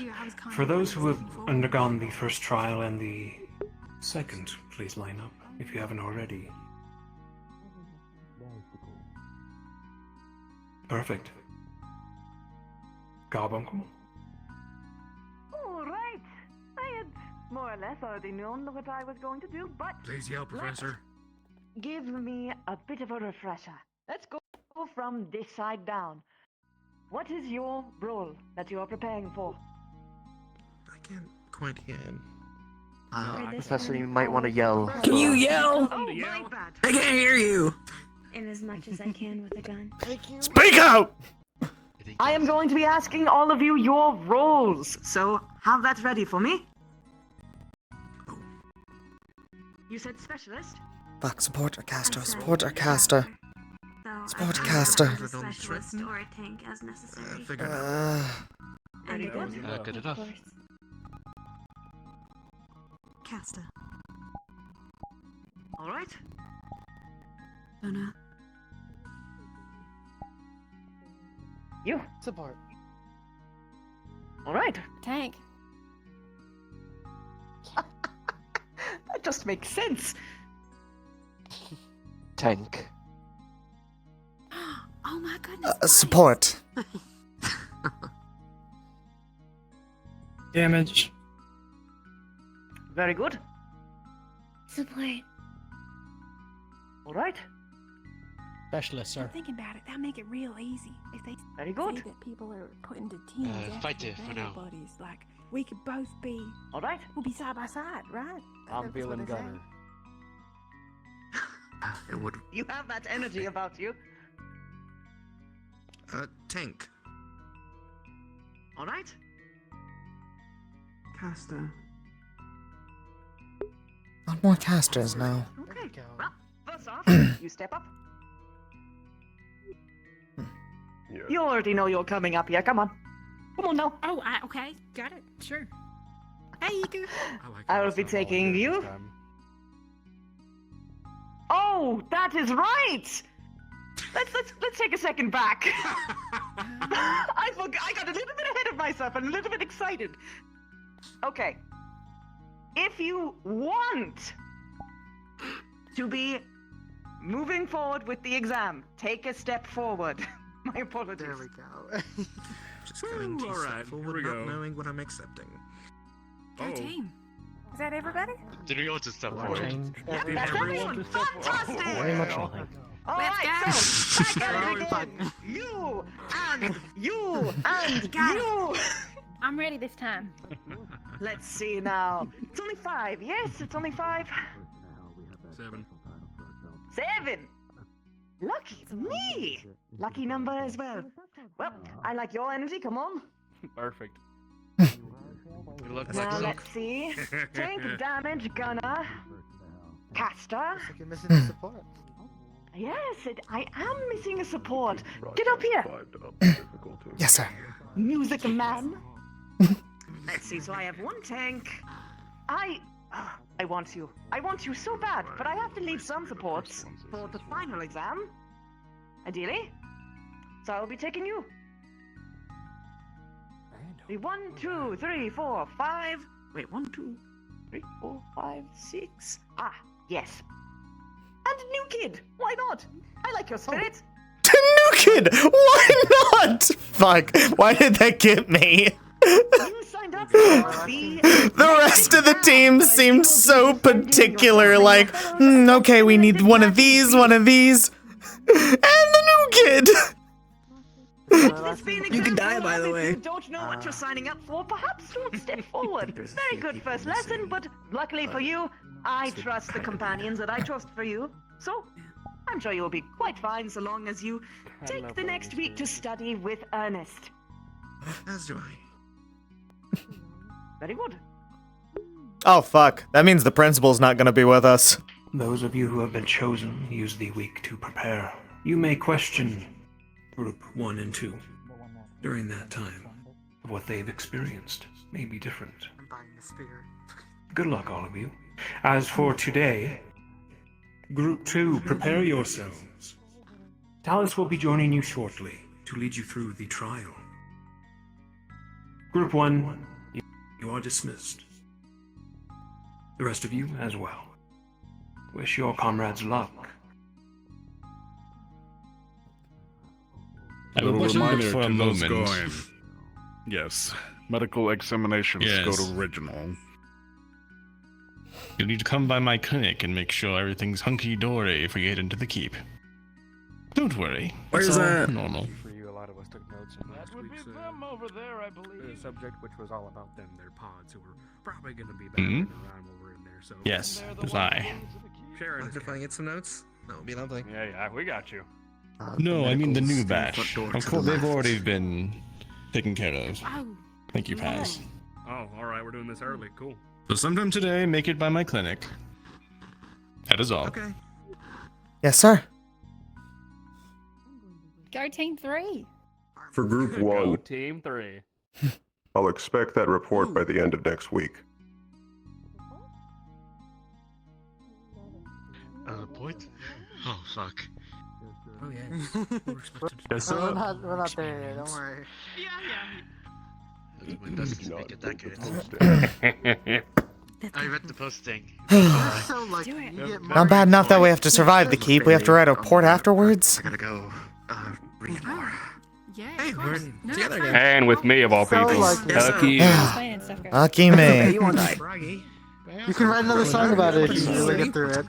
For those who have undergone the first trial and the second, please line up, if you haven't already. Perfect. Carbuncle? All right. I had more or less already known what I was going to do, but Please yell, Professor. give me a bit of a refresher. Let's go from this side down. What is your role that you are preparing for? I can't quite hear him. Professor, you might want to yell. Can you yell? Oh, my bad. I can't hear you! In as much as I can with a gun. Speak out! I am going to be asking all of you your roles, so have that ready for me. You said specialist? Fuck, support our caster, support our caster. Support our caster. A specialist or a tank as necessary. Very good. Good enough. Caster. All right. Luna. You. Support. All right. Tank. That just makes sense. Tank. Oh my goodness. Support. Damage. Very good. Support. All right. Specialist, sir. Thinking about it, that'll make it real easy. If they Very good. say that people are put into teams after fighter for their now. bodies, like we could both be. All right. We'll be side by side, right? I'm That's feeling what they say. gunner. It would. You have that energy about you. Tank. All right. Caster. Not more casters now. Okay. Well, first off, you step up. You already know you're coming up here. Come on. Come on now. Oh, okay, got it. Sure. Hey, you go. I will be taking you. Oh, that is right. Let's take a second back. I forgot. I got a little bit ahead of myself and a little bit excited. Okay. If you want to be moving forward with the exam, take a step forward. My apologies. There we go. Just going to step forward, not knowing what I'm accepting. Go team. Is that everybody? Did we all just step Wow. forward? Change. Yep, that's everyone. Fantastic. Very much so, I think. Alright, so, I gotta begin. You, and you, and you. I'm ready this time. Let's see now. It's only 5, yes? It's only 5. 7. 7! Lucky me! Lucky number as well. Well, I like your energy, come on. Perfect. You look like Now so. let's see. Tank damage, gunner. Caster. You're missing the support. Yes, I am missing a support. Get up here. Yes, sir. Music man. Let's see, so I have 1 tank. I want you. I want you so bad, but I have to leave some supports for the final exam. Ideally. So I'll be taking you. 1, 2, 3, 4, 5. Wait, 1, 2, 3, 4, 5, 6. Ah, yes. And a new kid. Why not? I like your spirit. New kid! Why not? Fuck. Why did that get me? You signed up to be. The rest of the team seemed so particular, like, okay, we need one of these, and the new kid! You can die, by the way. If you don't know what you're signing up for, perhaps don't step forward. Very good first lesson, but luckily for you, I trust the companions that I trust for you. So, I'm sure you'll be quite fine so long as you take the next week to study with Ernest. As do I. Very good. Oh, fuck. That means the principal's not gonna be with us. Those of you who have been chosen use the week to prepare. You may question Group 1 and 2. During that time, what they've experienced may be different. Good luck, all of you. As for today, Group 2, prepare yourselves. Talus will be joining you shortly to lead you through the trial. Group 1, you are dismissed. The rest of you as well. Wish your comrades luck. A little reminder for a to those moment. going. Yes, medical examinations Yes. go to original. You'll need to come by my clinic and make sure everything's hunky-dory if we get into the keep. Don't worry. Where's it's all that? normal. For you, a lot of us took notes on last week's over there, I believe. subject, which was all about them, their pods, who were probably going to be back Hmm? around while we're in there. So Yes, it was I. Sharon, Mind if I get some notes? That would be lovely. Yeah, we got you. No, I mean the new batch. door Of to course, the they've left. already been taken care of. Thank you, Paz. Oh, all right, we're doing this early. Cool. So sometime today, make it by my clinic. That is all. Okay. Yes, sir. Go Team 3. For Group Go 1, Team 3. I'll expect that report by the end of next week. Point? Oh, fuck. Oh yeah. Yes, we're not there yet, don't worry. It doesn't make it that good. I read the posting. So lucky. You get Not bad enough that we have to survive the keep, we have to write a report afterwards. I gotta go read more. Hey, we're together again. And with me, of all So people. lucky. Lucky. Lucky me. You won't die. You can write another song about it if you really get through it.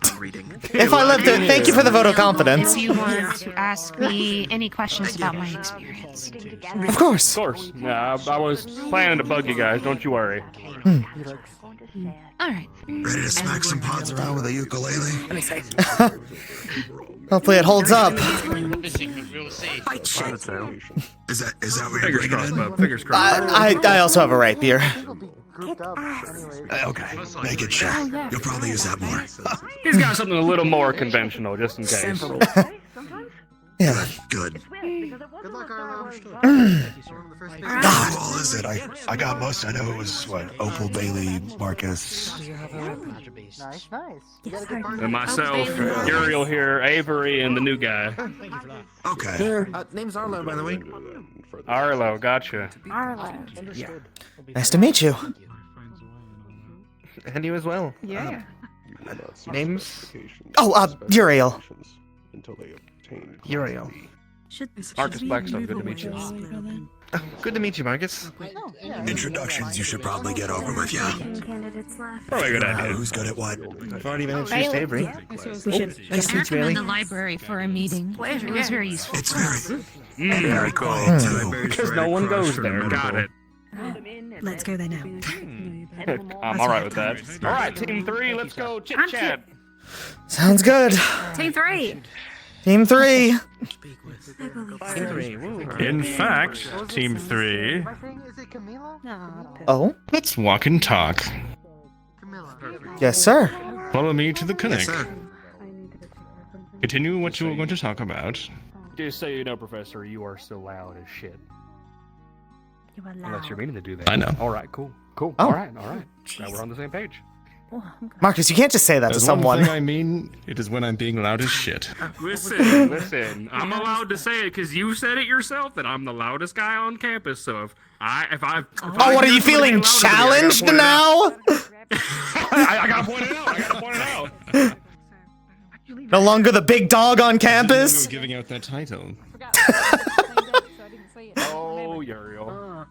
If I lived it, thank you for the vote of confidence. If you want to ask me any questions about my experience. Of course. Of course. Yeah, I was planning to bug you guys, don't you worry. Alright. Ready to smack some pods around with a ukulele? Hopefully it holds up. We'll see. Is that what you're Fingers bringing crossed, in? bub. Fingers crossed. I also have a rapier. Grouped up, anyway. Okay, make it sure. You'll probably use that more. He's got something a little more conventional, just in case. Yeah. Good. Good luck, Arlo. How all is it? I got most. I know it was what Opal, Bailey, Marcus. Nice, nice. You got a good partner. And myself, Yuriel here, Avery, and the new guy. Okay. Name's Arlo, by the way. Arlo, gotcha. Arlo. Yeah. Nice to meet you. And you as well. Yeah. Names? Oh, Uriel. Until they obtain Yuriel. Marcus Blackstone, good to meet you. Good to meet you, Marcus. Introductions you should probably get over with, yeah. Candidates left. Probably a good idea. Who's good at what? I've already been introduced to Avery. We should. Nice to meet you, I recommend Bailey. the library for a meeting. It was very useful. It's very, Very cool. Because no one goes there. Got it. Let's go there now. I'm alright with that. Alright, Team 3, let's go chit chat. Sounds good. Team 3. Team 3. In fact, Team 3, Is it Camila? Oh? let's walk and talk. Yes, sir. Follow me to the clinic. Yes, sir. Continue what you were going to talk about. Just so you know, Professor, you are so loud as shit. You are Unless you're loud. meaning to do that. I know. Alright, cool. Cool. Oh. Alright. Now we're on the same page. Marcus, you can't just say that to There's someone. one thing I mean, it is when I'm being loud as shit. Listen. I'm allowed to say it because you said it yourself that I'm the loudest guy on campus. So if I Oh, what are you feeling challenged now? I gotta point it out. No longer the big dog on We campus? were giving out that title. Oh, Yuriel.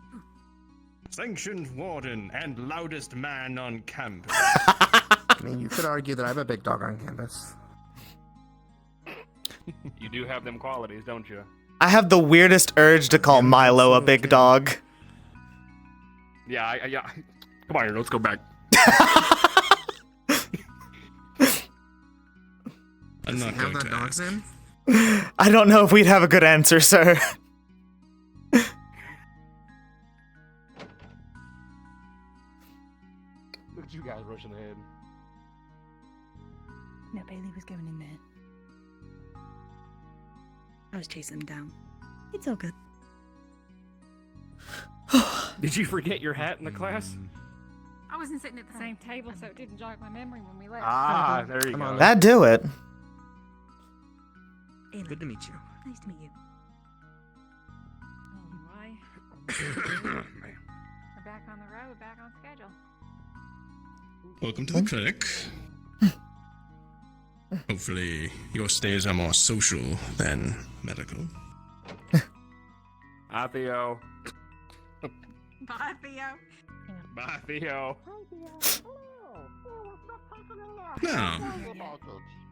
Sanctioned warden and loudest man on campus. I mean, you could argue that I'm a big dog on campus. You do have them qualities, don't you? I have the weirdest urge to call Milo a big dog. Yeah, Come on here, let's go back. I'm not Have going that to dog's ask. name? I don't know if we'd have a good answer, sir. Look at you guys rushing ahead. No, Bailey was going in there. I was chasing him down. It's all good. Did you forget your hat in the class? I wasn't sitting at the same table, so it didn't jog my memory when we left. Ah, there you go. That'd do it. Good to meet you. Nice to meet you. We're back on the road, back on schedule. Welcome to the clinic. Hopefully, your stays are more social than medical. Hi, Theo. Bye, Theo. Bye, Theo. Now,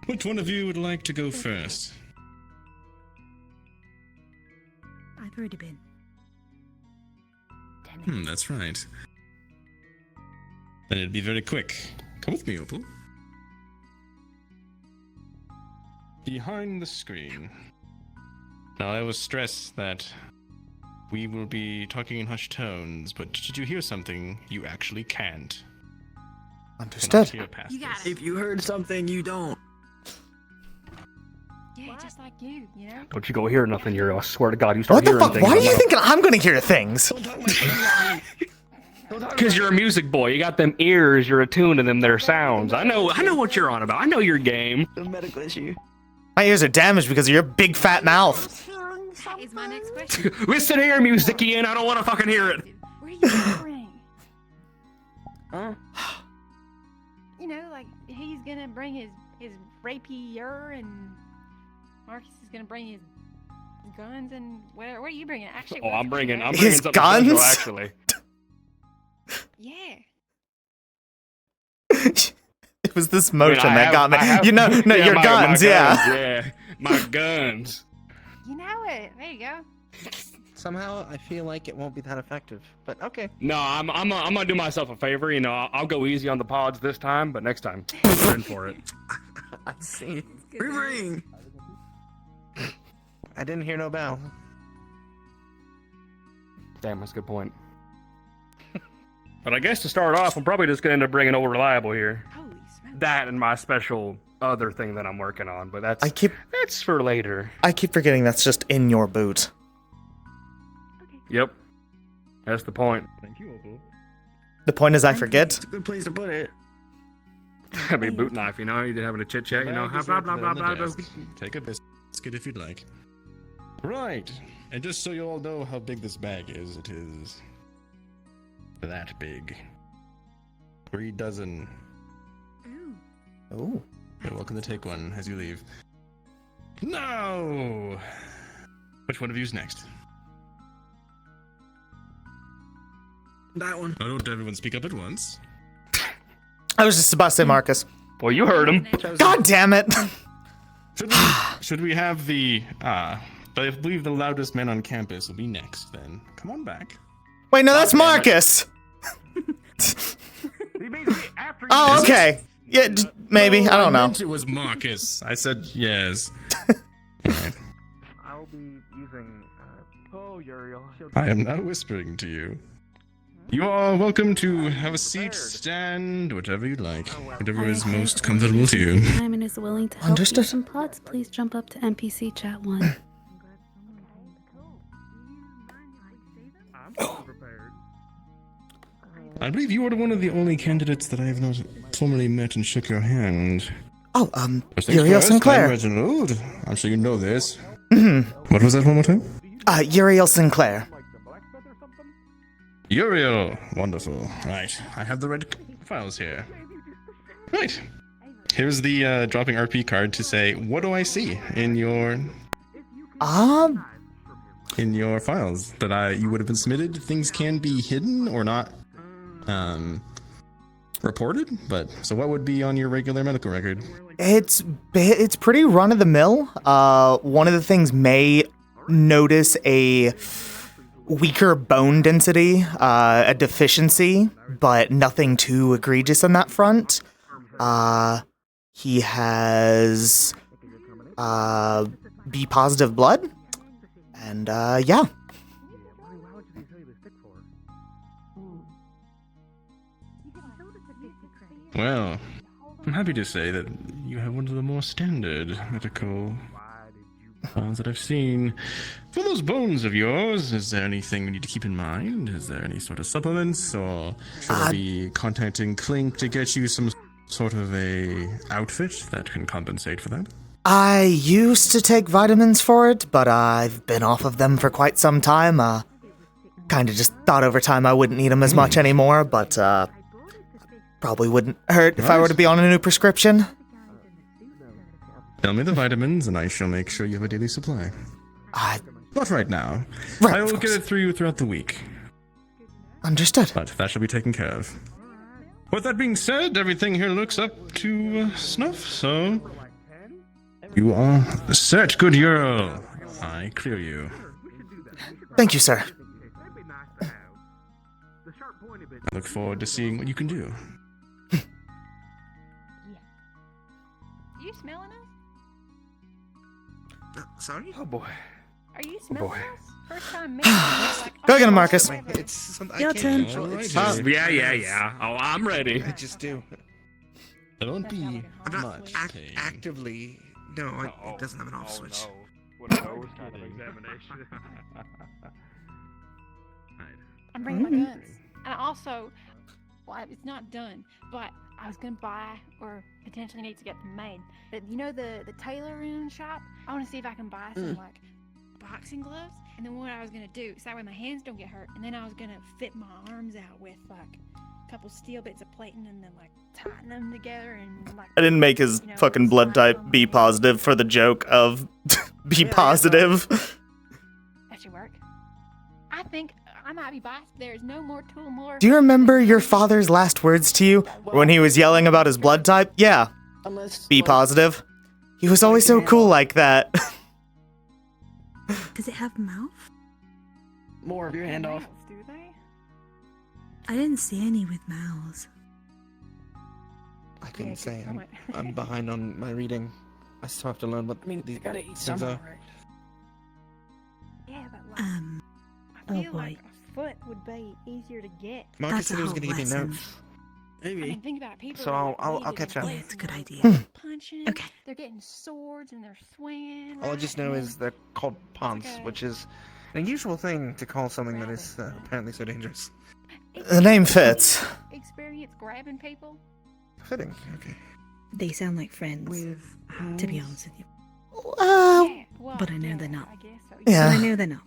which one of you would like to go first? I've already been. That's right. Then it'd be very quick. Come with me, Opal. Behind the screen. Now, I will stress that we will be talking in hushed tones, but should you hear something, you actually can't. Understood. Hear past You got this. it. If you heard something, you don't. Yeah, just like you know? Don't you go hear nothing, Yuriel. I swear to God, you start What the hearing fuck? things. Why are I'm you out. thinking I'm gonna hear things? Because you're a music boy. You got them ears. You're attuned to them. Their sounds. I know what you're on about. I know your game. A medical issue. My ears are damaged because of your big fat mouth. That is my next question. Listen here, musician. I don't want to fucking hear it. Where are you going? Huh? You know, like he's gonna bring his rapier, and Marcus is gonna bring his guns and whatever. What are you bringing? Actually, Oh, I'm bringing His something guns? special, actually. Yeah. It was this motion I that got me. I have- You know, no, yeah, your my guns, guns, yeah. Yeah, my guns. You know it. There you go. Somehow, I feel like it won't be that effective. But okay. No, I'm gonna do myself a favor. You know, I'll go easy on the pods this time, but next time, we're in for it. I see. Ring. I didn't hear no bell. Damn, that's a good point. But I guess to start off, I'm probably just gonna end up bringing over Reliable here. Holy smokes. That and my special other thing that I'm working on, but that's I that's for later. keep forgetting that's just in your boot. Yep, that's the point. Thank you, Opal. The point is I forget. It's a good place to put it. I mean, boot knife, you know, you're having a chit chat, you know, Bag is blah right blah there blah on the blah blah. desk. Take a biscuit if you'd like. Right, and just so you all know how big this bag is, it is that big. 3 dozen. Ooh. You're welcome to take one as you leave. Now, Which one of you is next? That one. Oh, don't everyone speak up at once. I was just about to say Marcus. Well, you heard him. God damn it! Should we have the but I believe the loudest man on campus will be next then. Come on back. Wait, no, that's Marcus! Oh, okay. Yeah, maybe. No, I don't know. meant it was Marcus. I said yes. I'll be using. Oh, Yuriel. I am not whispering to you. You are welcome to have a seat, stand, whatever you like. Whatever is most comfortable to you. Simon is willing to help Understood. you some pods. Please jump up to NPC chat 1. I believe you are one of the only candidates that I have not formally met and shook your hand. Oh, First things Yuriel first, Sinclair. I'm Reginald. I'm sure you know this. Mhm. What was that one more time? Yuriel Sinclair. Yuriel. Wonderful. Right. I have the red files here. Right. Here's the dropping RP card to say, what do I see in your files that you would have been submitted? Things can be hidden or not reported, but so what would be on your regular medical record? It's pretty run of the mill. One of the things may notice a weaker bone density, a deficiency, but nothing too egregious on that front. He has B positive blood, and yeah. Well, I'm happy to say that you have one of the more standard medical files that I've seen. For those bones of yours, is there anything we need to keep in mind? Is there any sort of supplements, or should I be contacting Clink to get you some sort of a outfit that can compensate for that? I used to take vitamins for it, but I've been off of them for quite some time. Kind of just thought over time I wouldn't need them as much anymore, but probably wouldn't hurt if I were to be on a new prescription. Tell me the vitamins, and I shall make sure you have a daily supply. Not right now. Right, I of will get it through you throughout the week. Understood. But that shall be taken care of. With that being said, everything here looks up to snuff, so you are set, good Yuriel. I clear you. Thank you, sir. I look forward to seeing what you can do. You smelling us? Sorry? Oh boy. Are you smelling us? First time meeting. Go get him, Marcus. It's something Your I can't turn. control. It's Yeah. Oh, I'm ready. I just do. I don't be I'm not much pain. actively. No, it doesn't have an off switch. What a nose kind of examination. I'm bringing my guns. And I also, well, it's not done, but I was gonna buy or potentially need to get them made. But you know the tailoring shop? I want to see if I can buy some like boxing gloves. And then what I was gonna do, so that way my hands don't get hurt. And then I was gonna fit my arms out with like a couple steel bits of plating and then like tighten them together and like. I didn't make his fucking blood type B positive for the joke of B positive. That should work. I think I might be biased. There's no more tool more. Do you remember your father's last words to you when he was yelling about his blood type? Yeah. B positive. He was always so cool like that. Does it have mouth? More of your hand off. Do they? I didn't see any with mouths. I couldn't say. I'm behind on my reading. I still have to learn what these gotta eat things somehow, are. right? Yeah, but like, I feel like a foot would be easier to get. Marcus said he was going to give me notes. I mean, think about it. People. So are, I'll like, catch up. really Yeah, it's a good idea. Punching. Okay. They're getting swords and they're swinging. All I just know is they're called ponds, which is an unusual thing to call something that is apparently so dangerous. The name fits. Experience grabbing people. Fitting. Okay. They sound like friends, to be honest with you. But I know they're not. Yeah. But I know they're not.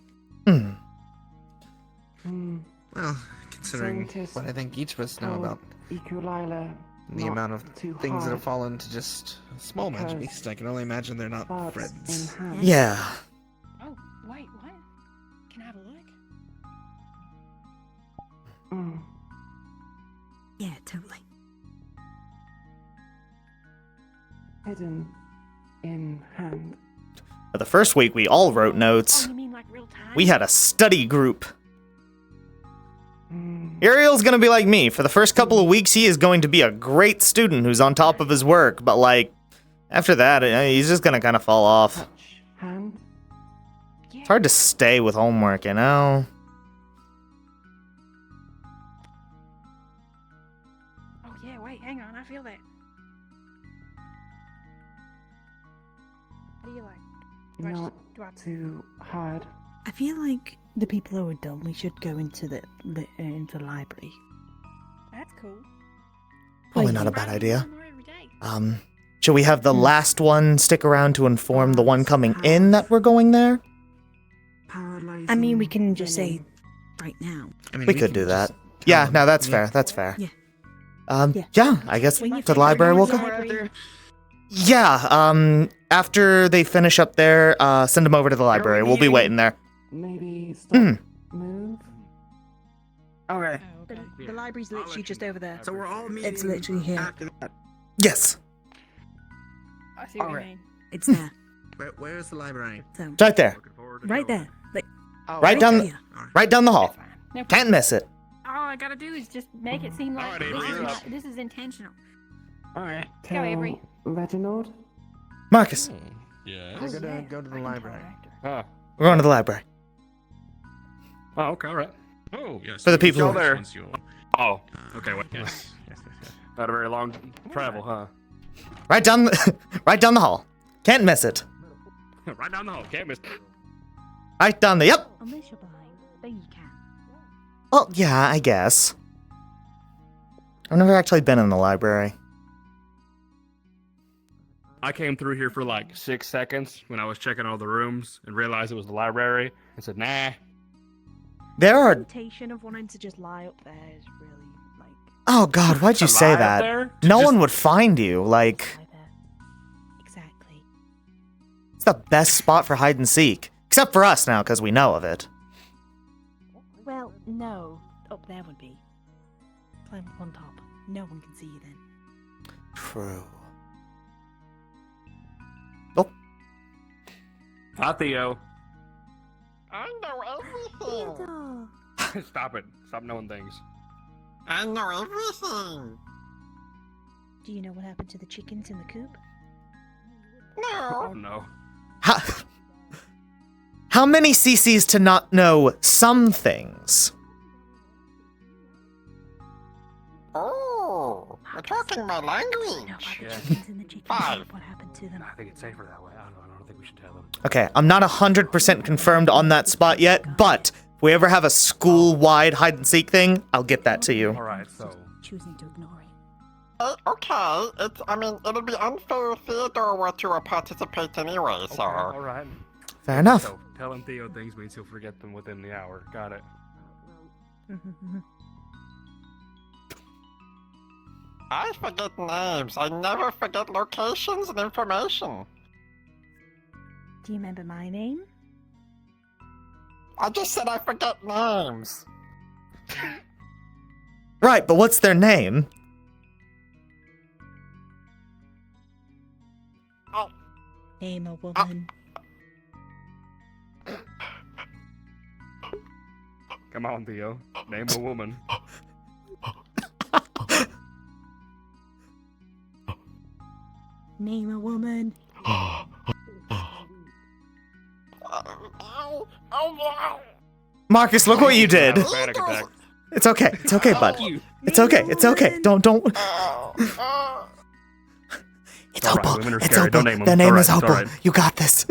Well, considering what I think each of us know about the amount of things that have fallen to just a small magic beast, I can only imagine they're not friends. Yeah. Oh, wait, hidden in hand. The first week we all wrote notes. Oh, you mean like real time? We had a study group. Yuriel's gonna be like me. For the first couple of weeks, he is going to be a great student who's on top of his work, but like, after that, he's just gonna kind of fall off. Hand. It's hard to stay with homework, you know? Oh yeah, wait, hang on, I feel that. How do you like? Not too hard. I feel like the people who are done, we should go into the library. That's cool. Probably not a bad idea. Should we have the last one stick around to inform the one coming in that we're going there? I mean, we can just say right now. We could do that. Yeah, no, that's fair. That's fair. Yeah, I guess the library will go. Yeah, after they finish up there, send them over to the library. We'll be waiting there. Maybe stop, move. Okay. The library's literally just over there. So we're all meeting. It's literally here. After that. Yes. I see what you mean. It's there. Where's the library? So, Right there. right there. Like, Right down, here. right down the hall. No Can't miss it. All I gotta do is just make it seem like this is intentional. Alright. Go, Avery. Reginald? Marcus, Yeah. We're gonna go to the library. Ah. we're going to the library. Oh, okay, all right. Oh, yes. For the people Go who- there. Once you're- Oh, okay. Wait. Yes. Not a very long travel, huh? Right down, right down the hall. Can't miss it. Right down the hall. Can't miss. Right down the. Yep. Unless you're blind, then you can. Well, yeah, I guess. I've never actually been in the library. I came through here for like 6 seconds when I was checking all the rooms and realized it was the library and said, nah. There are. Temptation of wanting to just lie up there is really like. Oh God, why'd you To say lie up that? there? No Just- one would find you. Like, Exactly. it's the best spot for hide and seek, except for us now, because we know of it. Well, no. Up there would be. Climb up on top. No one can see you then. True. Hi, Theo. I know everything. Stop it. Stop knowing things. I know everything. Do you know what happened to the chickens in the coop? Oh, no. How many CCs to not know some things? Oh, you're talking my language. Five. What happened to them? I think it's safer that way. I don't think we should tell them. Okay, I'm not 100% confirmed on that spot yet, but if we ever have a school-wide hide and seek thing, I'll get that to you. All right, so. Choosing to ignore it. Okay, I mean, it'll be unfair if Theodore were to participate anyway, so. All right. Fair enough. So, telling Theo things means he'll forget them within the hour. Got it. I forget names. I never forget locations and information. Do you remember my name? I just said I forget names. Right, but what's their name? Name a woman. Come on, Theo. Name a woman. Name a woman. Marcus, look what you did. Panic attack. It's okay. It's okay, bud. It's okay. It's okay. Don't. It's All right, Opal. women are It's scary. Don't Opal. name them. Their name All right, is it's all Opal. right. You got this.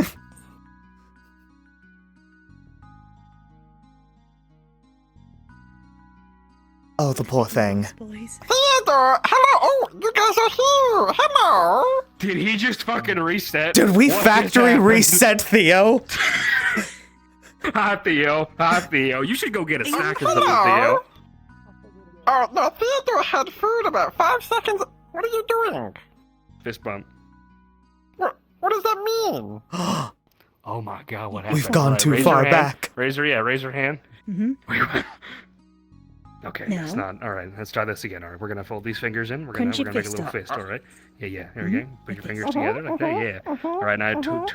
Oh, the poor thing. Theodore, hello. Oh, you guys are here. Hello. Did he just fucking reset? Did we What just factory happened? reset Theo? Hi, Theo. Hi, Theo. You should go get a snack or something, Hello. Theo. Oh, no, Theodore had food about 5 seconds. What are you doing? Fist bump. What does that mean? Oh my god, what happened? We've gone too raise far your hand. back. Raise your hand. Mm-hmm. Okay, No. it's not. All right, let's try this again. All right, we're gonna fold these fingers in. We're gonna Crunch your make a fist little up. fist. All right. Yeah. Here we go. Put your fingers together like that. Yeah. All right, now turn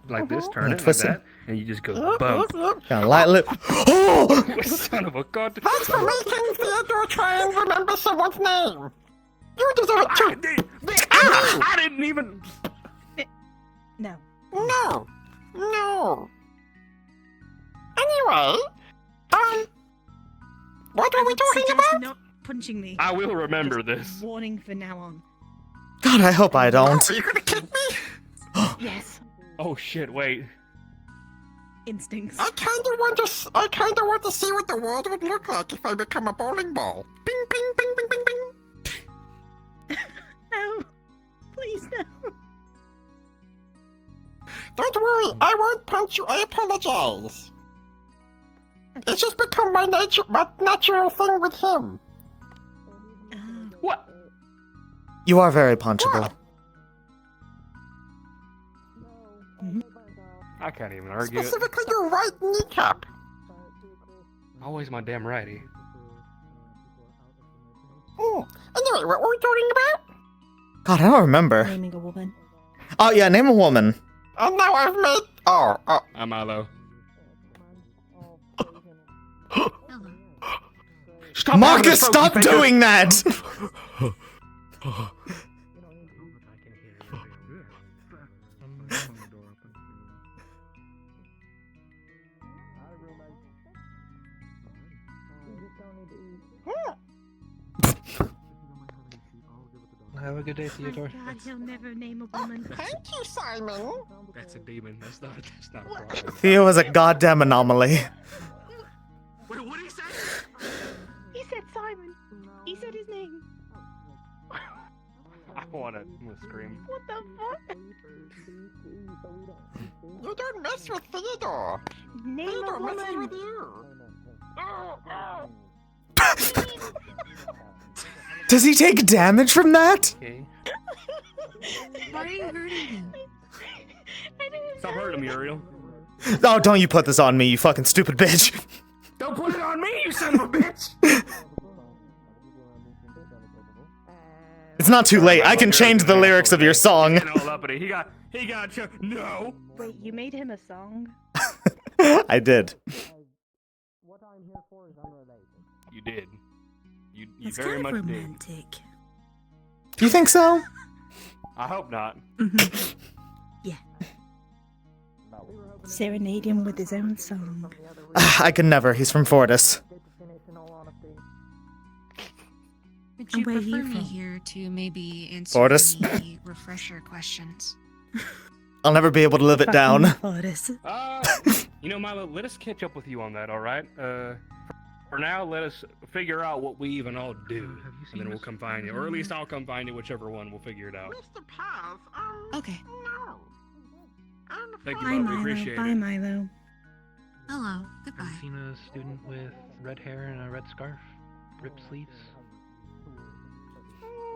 like this. Turn it like Twist it. that, and you just go bump. Got a light lip. Oh! Son of a god. Thanks for making Theodore try and remember someone's name. You deserve it too. I didn't even. No. No. Anyway, what are we talking about? Not punching me. I will remember this. Warning for now on. God, I hope I don't. Are you gonna kick me? Yes. Oh shit! Wait. Instincts. I kinda want to see what the world would look like if I become a bowling ball. Bing, bing, bing, bing, bing, bing. No. Please no. Don't worry, I won't punch you. I apologize. It's just become my natural thing with him. What? You are very punchable. I can't even argue it. Specifically your right kneecap. Always my damn righty. Anyway, what were we talking about? God, I don't remember. Naming a woman. Oh yeah, name a woman. And now I've made. Oh. I'm Milo. Marcus, stop doing that! Have a good day, Theodore. God, he'll never name a woman. Thank you, Simon. That's a demon. That's not a problem. Theo is a goddamn anomaly. What did he say? He said Simon. He said his name. I wanna scream. What the fuck? You don't mess with Theodore. Name Theodore a messes woman. with you. Does he take damage from that? Okay. Why are you hurting him? Stop hurting him, Yuriel. Oh, don't you put this on me, you fucking stupid bitch. Don't put it on me, you son of a bitch! It's not too late. I can change the lyrics of your song. All uppity. He got no. Wait, you made him a song? I did. You did. You It's very kind of much did. romantic. Do you think so? I hope not. Yeah. Serenade him with his own song. I could never. He's from Fortis. Would you where are prefer you me from? here to maybe answer Fortis. any refresher questions? I'll never be able to live it down. Fortis. You know, Milo, let us catch up with you on that, all right? For now, let us figure out what we even all do, and then we'll come find you. Or at least I'll come find you, whichever one. We'll figure it out. Mr. Paz, Okay. no. Thank you, Bye, Bob. We Milo. appreciate Bye, it. Milo. Hello. Goodbye. I've seen a student with red hair and a red scarf, ripped sleeves.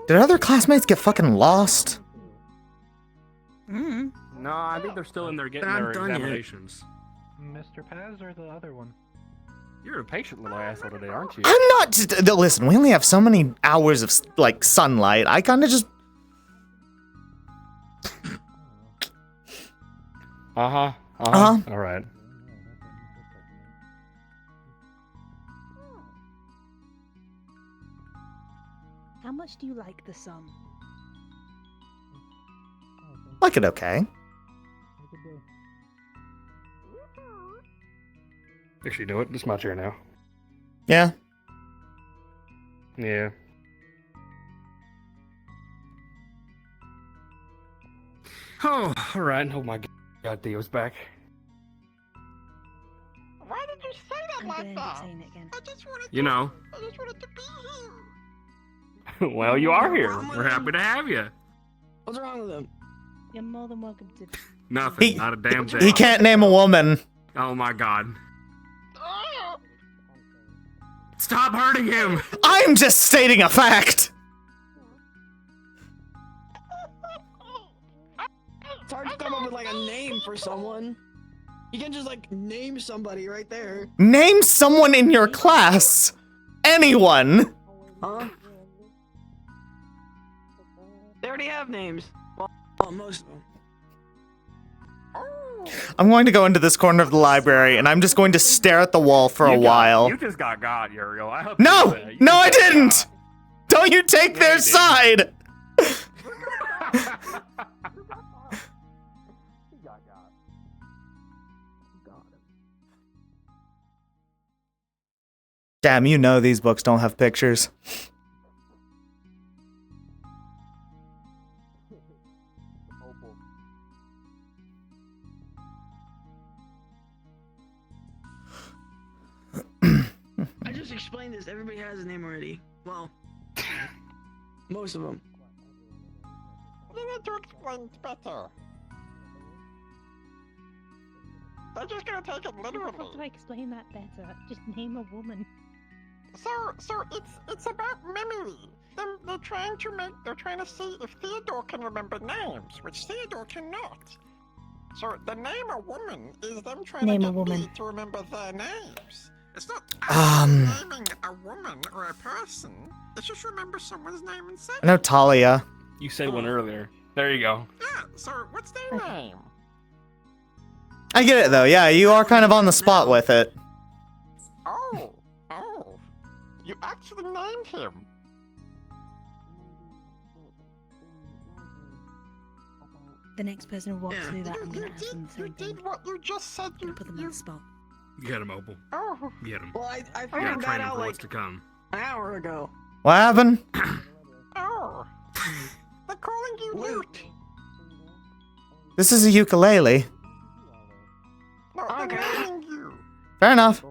Did other classmates get fucking lost? Mm. No, I think they're still in there getting They're their not done yet. examinations. Mr. Paz or the other one? You're a patient little asshole today, aren't you? I'm not just. Listen, we only have so many hours of, like, sunlight. I kinda just. Uh-huh. Uh-huh. All right. How much do you like the song? Like it okay. Actually, you know what? It's my turn now. Yeah. Yeah. Oh, all right. Oh my God, Theo's back. Why did you say that I'm like gonna end up that? saying it again. I just wanted You know. to be here. Well, you are here. We're happy to have you. What's wrong with him? You're more than welcome to. Nothing. Not a damn thing. He can't name a woman. Oh my God. Stop hurting him. I'm just stating a fact. It's hard to come up with like a name for someone. You can just like name somebody right there. Name someone in your class. anyone. Huh? They already have names. Well, most of them. I'm going to go into this corner of the library, and I'm just going to stare at the wall for a while. You just got Uriel. I hope No! you No, I didn't! Don't you take their side! Damn, you know these books don't have pictures. I just explained this. Everybody has a name already. Well, most of them. You need to explain it better. They're just gonna take it How do literally. I explain that better? Just name a woman. So it's about memory. They're trying to see if Theodore can remember names, which Theodore cannot. So the name a woman is them trying Name to a get woman. me to remember their names. It's not actually naming a woman or a person. It's just remember someone's name and say. I know Talia. You said one earlier. There you go. Yeah. So what's their name? I get it though, yeah, you are kind of on the spot with it. Oh. You actually named him. The next person who walks through that, I'm gonna ask them the same thing. Did what you just said. You put them on the spot. Get him, Opal. Oh. Get him. Well, I You gotta figured train that him out for like what's to come. an hour ago. What happened? Oh. They're calling you Luke. This is a ukulele. No, they're naming you. Fair enough.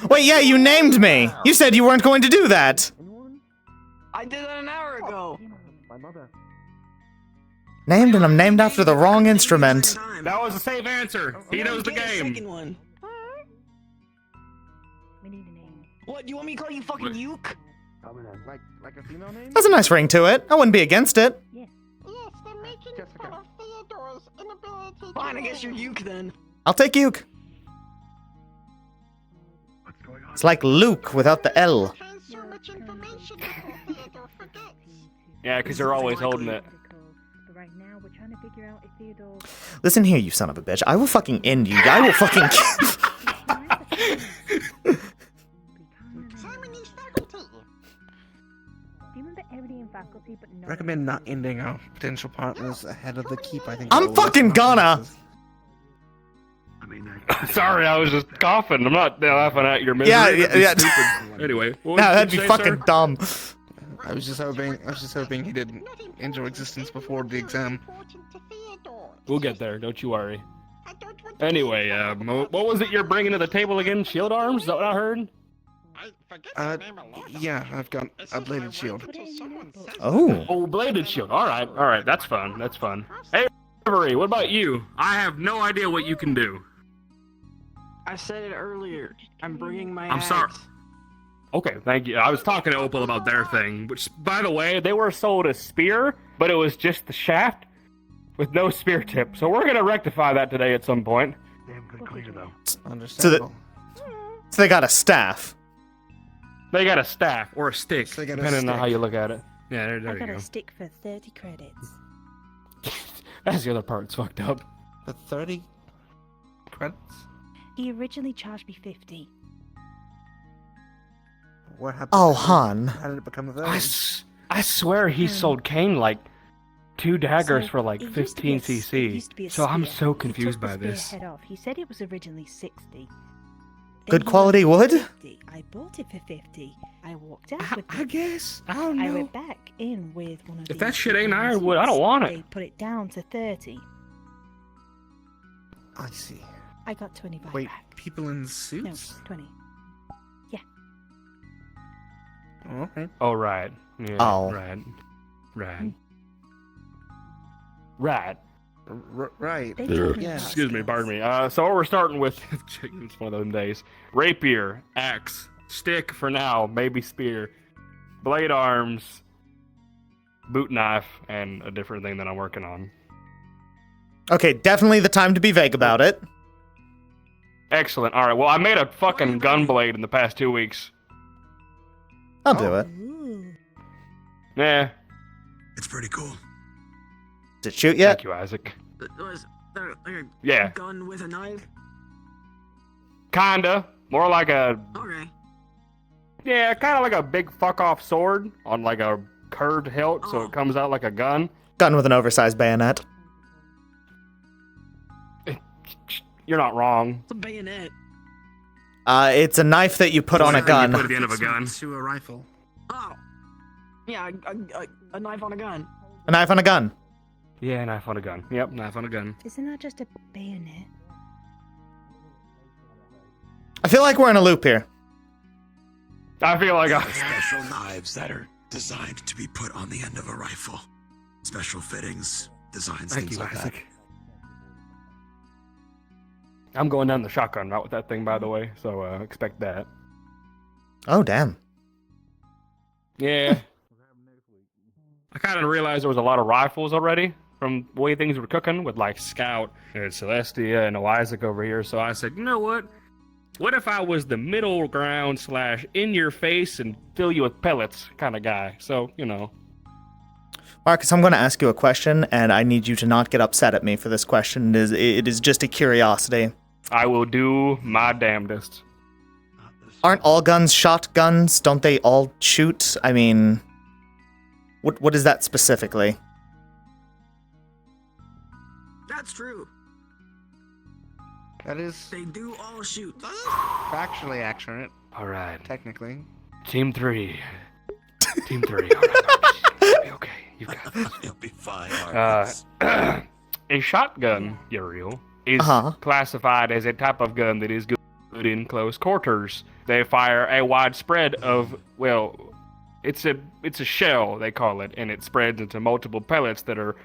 Wait, yeah, you named me. You said you weren't going to do that. I did that an hour ago. Named, and I'm named after the wrong instrument. That was a safe answer. He knows the game. Second one. We need a name. What? You want me to call you fucking Uke? Like a female name? That's a nice ring to it. I wouldn't be against it. Yes, they're making fun of Theodore's inability. Fine, I guess you're Uke then. I'll take Uke. It's like Luke without the L. So much information before Theodore forgets. Yeah, because you're always holding it. But right now, we're trying to figure out if Theodore. Listen here, you son of a bitch. I will fucking end you. I will fucking Simon needs faculty. Do you remember everything in faculty, but no? Recommend not ending our potential partners ahead of the keep. I think. I'm fucking gonna. Sorry, I was just coughing. I'm not laughing at your misery. Yeah. Stupid. Anyway, what No, was that'd you be say, fucking sir? dumb. I was just hoping he didn't enjoy existence before the exam. We'll get there. Don't you worry. Anyway, what was it you're bringing to the table again? Shield arms? Is that what I heard? Yeah, I've got a bladed shield. Oh, bladed shield. All right. That's fun. Hey, Reverie, what about you? I have no idea what you can do. I said it earlier. I'm bringing my. I'm sorry. Okay, thank you. I was talking to Opal about their thing, which, by the way, they were sold a spear, but it was just the shaft with no spear tip. So we're gonna rectify that today at some point. Damn good cleaner though. Understandable. So they got a staff. They got a staff or a stick, They got a depending on how stick. you look at it. Yeah, there I you got go. a stick for 30 credits. That's the other part. It's fucked up. For 30 credits? He originally charged me 50. What happened? Oh, hon. How did it become a 30? I swear he sold Kane like 2 daggers So, for like it used to be 15 a s- it cc. used to be a So I'm spear. so He confused took the by spear this. head off. He said it was originally 60. Good Then he quality wanted wood? 50. I bought it for 50. I walked out with I it. guess. I don't I know. went back in with one of If these that shit ain't people in ironwood, I don't suits. want it. They put it down to 30. I see. I got 25 Wait, back. people in No, suits? 20. Oh, okay. Oh, right. Yeah, Oh. Right. Hmm. Right. Right. They told me Yeah. about Excuse me, skills. pardon me. So what we're starting with, it's one of them days. Rapier, axe, stick for now, maybe spear, blade arms, boot knife, and a different thing that I'm working on. Okay, definitely the time to be vague about it. Excellent. All right. Well, I made a fucking gun blade in the past 2 weeks. I'll do it. Yeah. It's pretty cool. Did it shoot yet? Thank you, Isaac. Was there like a Yeah. gun with a knife? Kinda. More like a. Okay. Yeah, kind of like a big fuck off sword on like a curved hilt, so it comes out like a gun. Gun with an oversized bayonet. You're not wrong. It's a bayonet. It's a knife that you put on a gun. Put at the end of a gun. To a rifle. Oh. Yeah, a knife on a gun. A knife on a gun. Yeah, knife on a gun. Yep, knife on a gun. Isn't that just a bayonet? I feel like we're in a loop here. I feel like There are special knives that are designed to be put on the end of a rifle. Special fittings, designs, Thank things you, like that. Isaac. I'm going down the shotgun route with that thing, by the way, so expect that. Oh, damn. Yeah. I kind of realized there was a lot of rifles already from the way things were cooking with like Scout and Celestia and Isaac over here. So I said, you know what? What if I was the middle ground / in your face and fill you with pellets kind of guy? So, you know. Marcus, I'm going to ask you a question, and I need you to not get upset at me for this question. It is just a curiosity. I will do my damnedest. Aren't all guns shotguns? Don't they all shoot? I mean, what is that specifically? That's true. That is They do all shoot. factually accurate. All right. Technically. Team 3. Team 3. All right. You'll be okay. You got this. You'll be fine. A shotgun, Yuriel, is classified as a type of gun that is good in close quarters. They fire a wide spread of, well, it's a shell, they call it, and it spreads into multiple pellets that are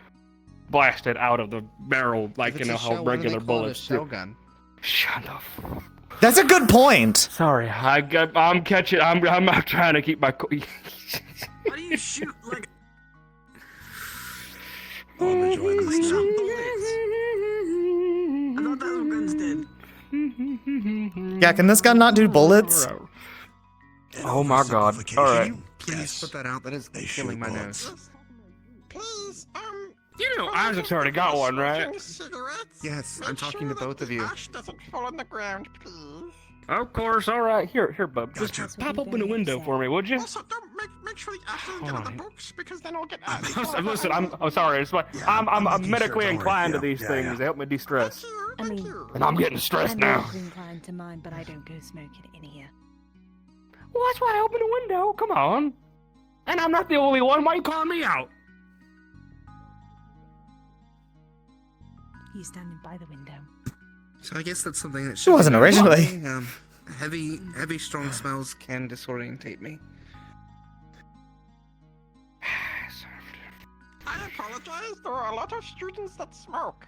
blasted out of the barrel, like, you know, how regular bullets do. Shell gun. Shut up. That's a good point. Sorry, I'm catching. I'm not trying to keep my. How do you shoot like? Oh, I'm enjoying this Like now. bullets. I thought that's what guns did. Yeah, can this gun not do bullets? Oh my god. Alright. Please put that out. That is killing my nose. Please, You know, Isaac's already got one, right? cigarettes? Yes, Make I'm talking sure to both that of the you. ash doesn't fall on the ground, please. Of course, alright. Here, bub. Just pop open the window for me, would you? Also, don't make sure the ash doesn't get on the books, because then I'll get ash. Listen, I'm sorry. It's like, I'm medically inclined to these things. They help me de-stress. I mean, And I'm getting stressed I'm now. not inclined to mine, but I don't go smoking in here. Well, that's why I opened the window. Come on. And I'm not the only one. Why you calling me out? He's standing by the window. So I guess that's something that She wasn't originally. Heavy, strong smells can disorientate me. I apologize, there are a lot of students that smoke.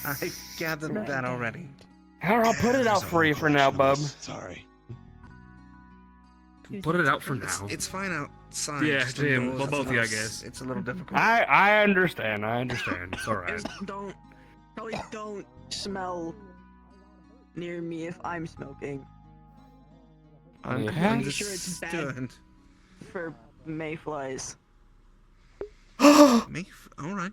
I gathered that already. Here, I'll put it out for you for now, bub. Sorry. Put it out for now. It's fine outside. Yeah, just Jim. indoors, Well, it's both of you, I not- guess. It's a little difficult. I understand. It's alright. Probably don't smell near me if I'm smoking. I'm Yeah. Pretty sure it's bad understood. for mayflies. All right.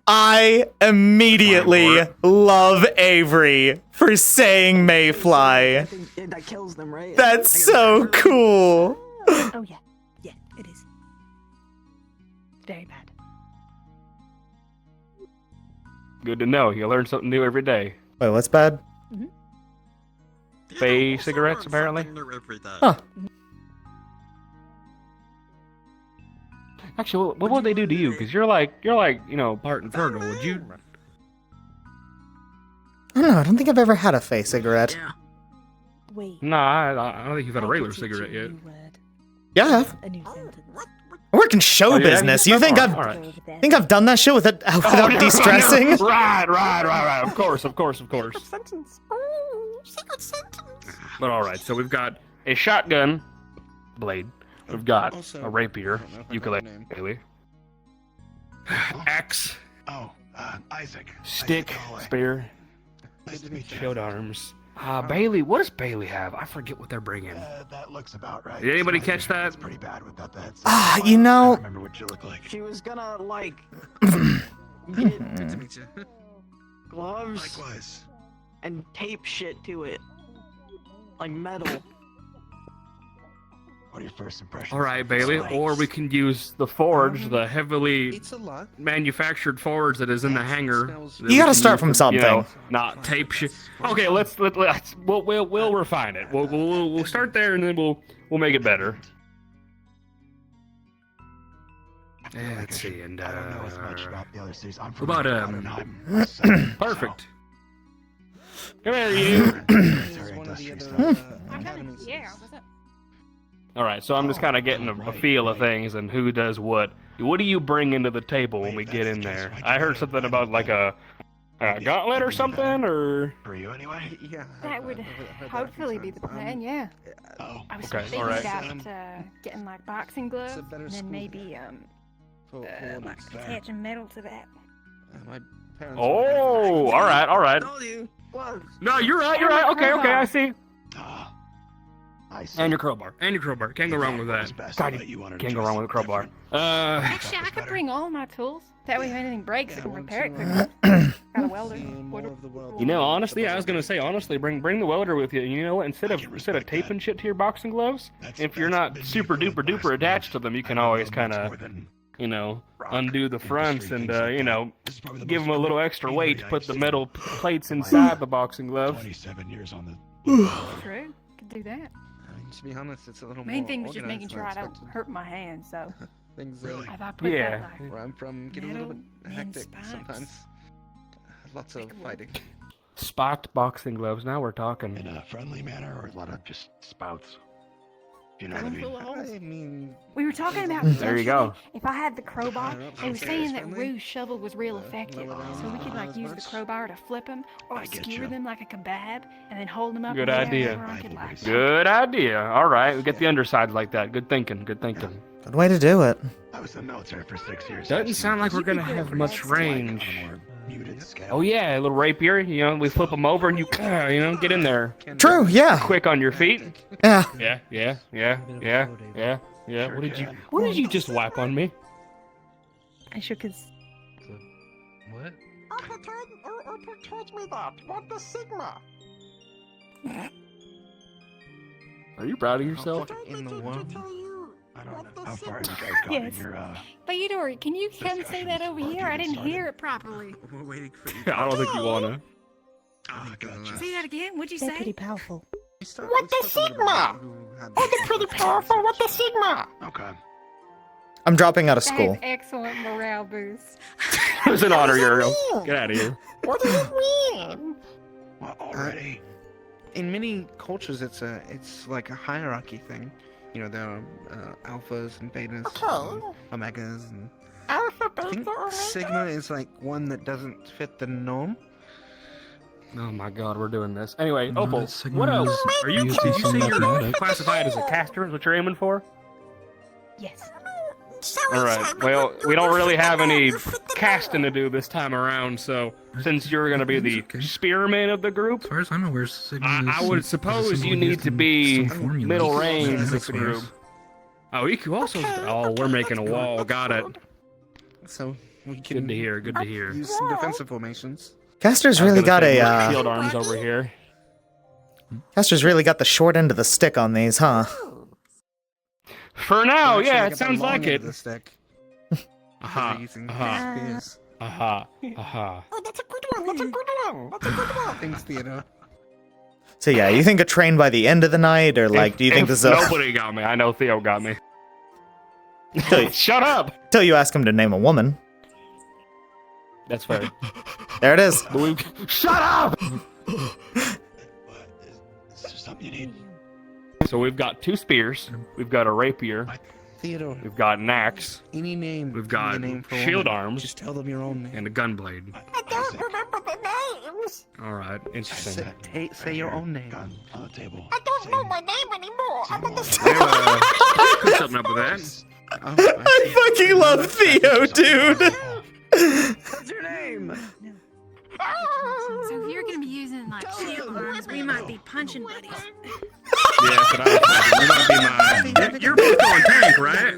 I immediately love Avery for saying mayfly. I think that kills them, right? That's so cool. Oh yeah, yeah, it is. Very bad. Good to know. You learn something new every day. Wait, what's bad? Fey cigarettes, apparently. Huh. Actually, what would they do to you? Because you're like, you know, part and fertile. Would you? I don't know. I don't think I've ever had a Faye cigarette. Wait. Nah, I don't think you've had a regular cigarette yet. Yeah, I have. A new sentence. I work in show Oh, yeah? business. You think Alright. think I've done that shit without no, de-stressing? no. Right. Of course. Sentence. Oh, secret sentence. But all right, so we've got a shotgun blade. We've got Also, a rapier, I don't know if I got ukulele, axe, Isaac. stick, Isaac Holloway. spear, Nice to meet you. shield arms, Bailey, what does Bailey have? I forget what they're bringing. That looks about right. Did anybody catch that? It's pretty bad without that. You know. I remember what you look like. She was gonna like get gloves Likewise. and tape shit to it, like metal. What are your first impressions? All right, Bailey. Or we can use the forge, the heavily It's a lot. manufactured forge that is in the hangar. You gotta start from something. You know, not tape shit. Okay, let's we'll refine it. We'll start there and then we'll make it better. Yeah, let's see. And I don't know as much about the other cities. I'm from about Jotunheim. perfect. Come here, you. Yeah. All right, so I'm just kind of getting a feel of things and who does what. What do you bring into the table when we get in there? I heard something about like a gauntlet or something, or. For you anyway? Yeah. That would hopefully be the plan, yeah. Oh. I was Okay, thinking alright. about getting like boxing gloves and then maybe like attaching metal to that. My parents. Oh, all right. Told you. What? No, you're right. Okay, I see. I see. And your crowbar. Can't go wrong with that. God, you can't go wrong with a crowbar. Actually, I could bring all my tools. That way, if anything breaks, I can repair it quickly. Got a welder. You know, honestly, I was gonna say, bring the welder with you. You know what? Instead of taping shit to your boxing gloves, if you're not super duper attached to them, you can always kind of, you know, undo the fronts and you know, give them a little extra weight to put the metal plates inside the boxing glove. 27 years on the. True, could do that. To be honest, it's a little Main more thing was just organized making than sure I don't expected. hurt my hand, so. Things If I put Yeah. that like where I'm from get a little bit metal hectic spikes. sometimes. Lots of fighting. Spiked boxing gloves. Now we're talking. In a friendly manner or a lot of just spouts? If you know what I mean. I mean, we were talking about There you go. if I had the crowbar, they were Okay. saying that Rouge shovel was real effective, so we could like use the crowbar to flip them or I get skewer you. them like a kebab and then hold them up. Good in the air idea. where I could, like, Good idea. All right, we get the undersides like that. Good thinking. Good way to do it. I was in the military for 6 years. Doesn't sound like we're gonna have much range. Muted scale. Oh yeah, a little rapier. You know, we flip them over and you know, get in there. True, yeah. Quick on your feet. Yeah. Yeah. What did you just wipe on me? I shook his. What? Who told me that? What the Sigma? Are you proud of yourself? in the world. I don't know how far you guys got Yes. in your Theodore, can you come say that over here? I didn't hear it properly. We're waiting for you. I don't think you wanna. Say that again. What'd you They're say? pretty powerful. What the Sigma? Oh, they're pretty powerful. What the Sigma? Okay. I'm dropping out of That school. is excellent morale boost. It was an honor, Yuriel. Get out of here. What does it mean? Well, already. In many cultures, it's like a hierarchy thing. You know, there are alphas and betas, and omegas, and Alpha, I think beta, omega? sigma is like one that doesn't fit the norm. Oh my God, we're doing this. Anyway, No, Opal, Sigma what else? is Are you? used Did in you some say you're mathematics. classified as a caster? Is what you're aiming for? Yes. All right. Well, we don't really have any casting to do this time around, so since you're going to be the spearman of the group, As far as I'm aware, Sigma I is would is a suppose symbol you need used to in be some formulas. middle range of That's the where- group. Oh, EQ also. Oh, we're making a wall. Got it. So we can Good to hear. Good to hear. use some defensive formations. Caster's I was really gonna got say more a shield arms over here. Caster's really got the short end of the stick on these, huh? For now, Actually, yeah, I it got the sounds long like end it. of the stick. Aha. Using Aha. spears. Aha. Aha. Oh, that's a good one. That's a good one. That's a good one. Thanks, Theodore. So yeah, you think a train by the end of the night, or like, do you think If this is a... nobody got me. I know Theo got me. Shut up. Till you ask him to name a woman. That's fair. There it is. Shut up. Is there something you need? So we've got 2 spears. We've got a rapier. Theodore. We've got an axe. Any name. We've can be got a name for a shield woman. arms. Just tell them your own name. And a gunblade. I don't remember the names. All right, interesting. Say your own name. On the table. I don't know my name anymore. I'm in the Well, put something up with that. I fucking love Theo, dude. What's your name? So if you're gonna be using like shield arms, we might be punching buddies. Yeah, that's what I was thinking. You might be my. You're both going tank, right?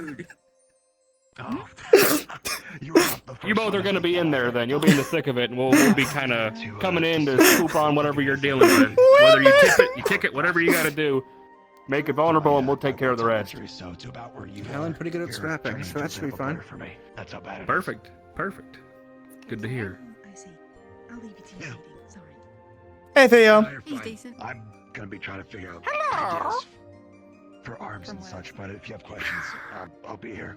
You both are going to be in there then. You'll be in the thick of it, and we'll be kind of coming in to swoop on whatever you're dealing with. Whether you tip it, you kick it, whatever you got to do. Make it vulnerable, and we'll take care of the rest. I'm pretty good at scrapping, so that should be fine. Perfect. Perfect. Good to hear. I see. I'll leave it to you. Sorry. Hey, Theo. He's decent. I'm gonna be trying to figure out Hello? ideas for arms and such, but if you have questions, I'll be here.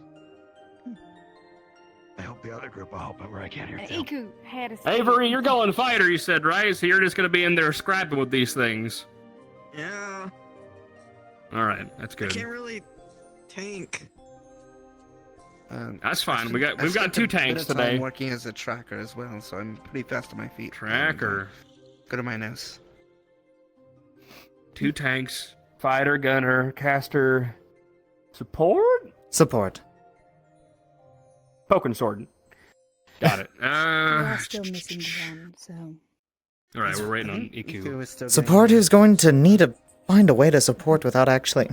I hope the other group will help out where I can here too. Iku had a Avery, you're going fighter, you said, right? So you're just going to be in there scrapping with these things. Yeah. All right, that's I good. can't really tank. That's fine. We've got spent two a bit tanks of time today. working as a tracker as well, so I'm pretty fast on my feet. Tracker. Go to my nose. 2 tanks, fighter, gunner, caster, support, poke and sword. Got it. We are still missing one, so. All right, we're waiting on EQ. Support is going to need to find a way to support without actually.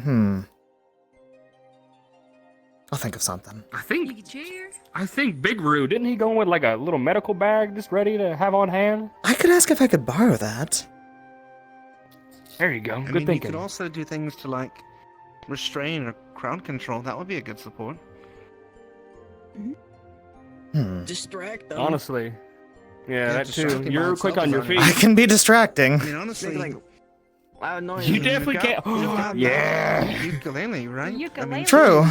I'll think of something. I think Big Roo, didn't he go in with like a little medical bag just ready to have on hand? I could ask if I could borrow that. There you go. I Good mean, thinking. You could also do things to like restrain or crowd control. That would be a good support. Distract them. Honestly. Yeah, that too. distracting You're by quick itself on is your not feet. I can be distracting. I mean, honestly, Make, like, loud noise. You definitely can't. Yeah. Ukulele, right? Ukulele. True.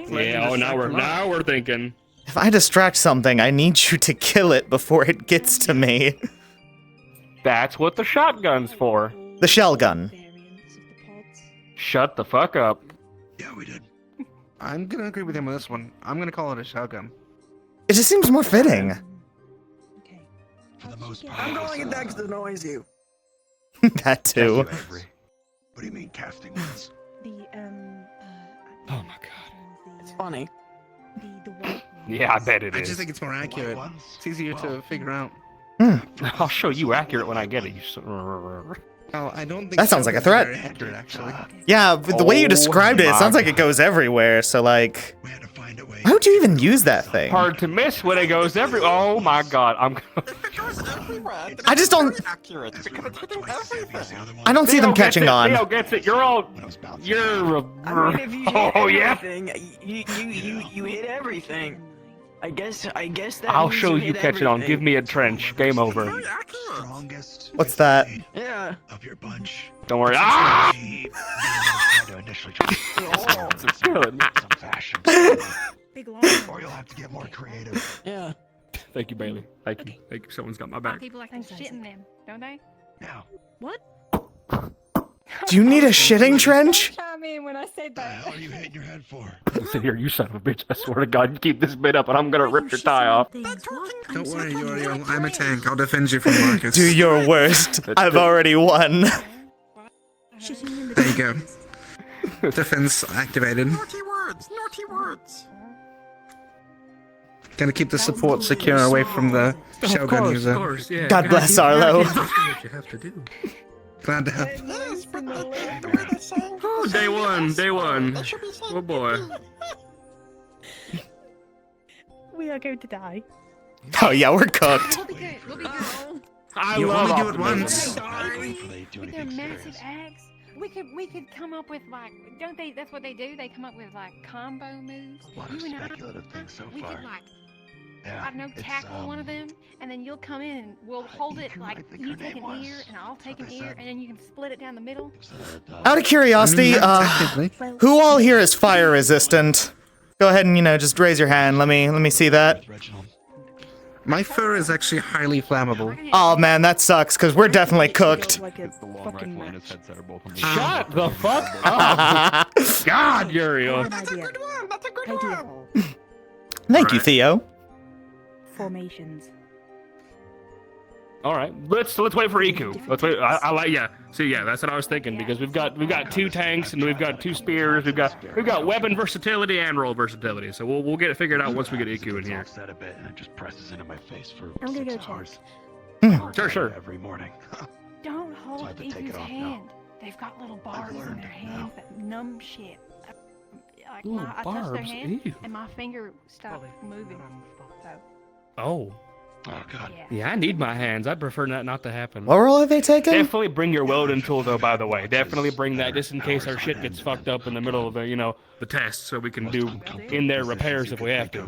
Yeah. Oh, now we're thinking. If I distract something, I need you to kill it before it gets to me. That's what the shotgun's for. The shell gun. Shut the fuck up. Yeah, we did. I'm gonna agree with him on this one. I'm gonna call it a shotgun. It just seems more fitting. For the most part. I'm going next to noise you. That too. What do you mean casting ones? Oh my god. It's funny. Yeah, I bet it I is. just think it's more accurate. It's easier to figure out. I'll show you accurate when I get it. Oh, I don't think That sounds like a threat. very accurate, actually. Yeah, but the way you Oh described it, it my sounds like it goes everywhere. So like, why would you even use that thing? Hard to miss when it goes every. Oh my god, I'm. I just don't. Accurate. Because it's hitting everything. I don't see them catching on. Theo gets it. You're all. You're. I mean, if you hit Oh yeah. everything, you hit everything. I guess that. I'll means show you hit catch it on. everything. Give me a trench. Game over. Strongest What's that? Yeah. of your bunch. Don't worry. Ah! To initially try to Good. some fashion. Or you'll have to get more creative. Yeah. Thank you, Bailey. Thank you. Thank you. Someone's got my back. People like to shit in them, don't they? Now. What? Do you need a shitting trench? Chime in when I said that. What are you hitting your head for? Sit here, you son of a bitch. I swear to God, you keep this bit up and I'm gonna rip your tie off. Don't worry, Yuriel. I'm a tank. I'll defend you from Marcus. Do your worst. I've already won. There you go. Defense activated. Naughty words. Naughty words. Gonna keep the support secure away from the shotgun user. Yeah. God bless Arlo. What you have to do. Glad to have. Yes, but the way they're saying. Oh, day one. Day one. They should be saying. Oh boy. We are going to die. Oh yeah, we're cooked. We'll be good. We'll be good. I You love only do it optimism. once. With their massive axe, we could come up with like, don't they? That's what they do. They come up with like combo moves. A lot of You and I, speculative things so we far. could like, Yeah, I don't know, it's, tackle one of them, and then you'll come in and we'll hold it Iku, like I think you her take name an was. ear and I'll take an they ear, said. and then you can split it down the middle. Out of curiosity, Technically. who all here is fire resistant? Go ahead and just raise your hand. Let me see that. My fur is actually highly flammable. Oh man, that sucks because we're definitely cooked. Like a fucking match. Shut the fuck up. God, Yuriel. That's a good one. That's a good one. Thank you, Theo. Formations. All right, let's wait for Iku. Let's wait. I like See, that's what I was thinking because we've got 2 tanks and we've got 2 spears. We've got weapon versatility and roll versatility. So we'll get it figured out once we get Iku in here. Offset a bit and it just presses into my face for I'm gonna 6 go check. hours. Sure. Every morning. Don't hold So I have to take Iku's it off now. hand. They've got little barbs in their hands that numb shit. Like Little I touched their barbs, hand ew. and my finger stopped moving. So Oh. Oh god. Yeah, I need my hands. I'd prefer that not to happen. What role have they taken? Definitely bring your welding tool, though, by the way. Definitely bring that just in case our shit gets fucked up in the middle of the, the test, so we can do in-there repairs if we have to.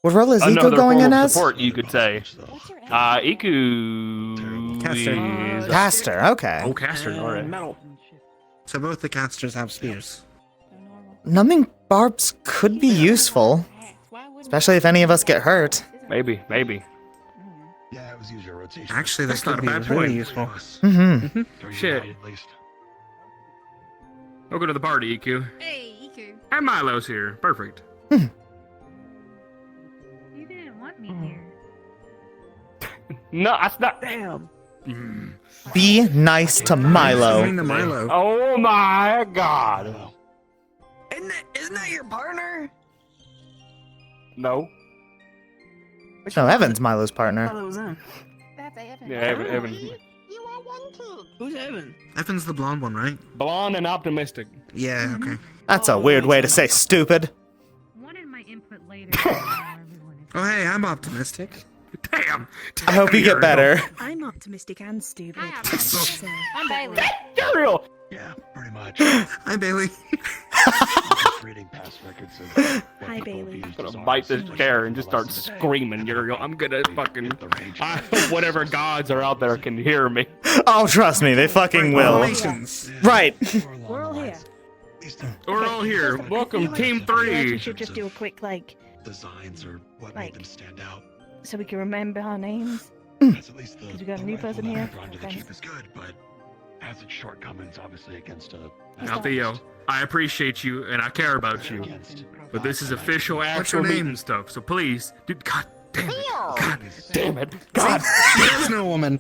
What role is Another Iku going form in of as? support, you could say. Iku is... Caster, okay. Oh, caster, alright. Metal. So both the casters have spears. Numbing barbs could be useful. Especially if any of us get hurt. Maybe. Yeah, it was usually a rotation. Actually, That's that not could a be bad really point. useful. Mm-hmm. Shit. At least. Welcome to the party, Iku. Hey, Iku. And Milo's here. Perfect. You didn't want me here. No, that's not... Damn. Be nice to Milo. Oh my god. Isn't that your partner? No. No, Evan's Milo's partner. That was him. that's Evan. Yeah, Evan. Who's Evan? Evan's the blonde one, right? Blonde and optimistic. Yeah, okay. That's a weird way to say stupid. Wanted my input later. Oh, hey, I'm optimistic. Damn. I hope you get better. I'm optimistic and stupid. I'm Bailey. Yuriel! Yeah, pretty much. Hi, Bailey. Just reading past records of what Hi, people have Bailey. used I'm as gonna bite this arms. chair and just start screaming, Yuriel. I'm gonna fucking... I hope whatever gods are out there can hear me. Oh, trust me, they fucking will. Right. We're all here. We're all here. Welcome, Team I feel like 3. we should just do a quick, Designs or what Like- made them stand out. so we can remember our names. That's at least the, Because we got a the new rifle person that here. I brought into the Thanks. keep is good, but has its shortcomings obviously against a. Now, Theo, I appreciate you and I care about you, but this is official actual your name? meeting stuff, so please, dude, god damn it, god damn it, god. There's no woman.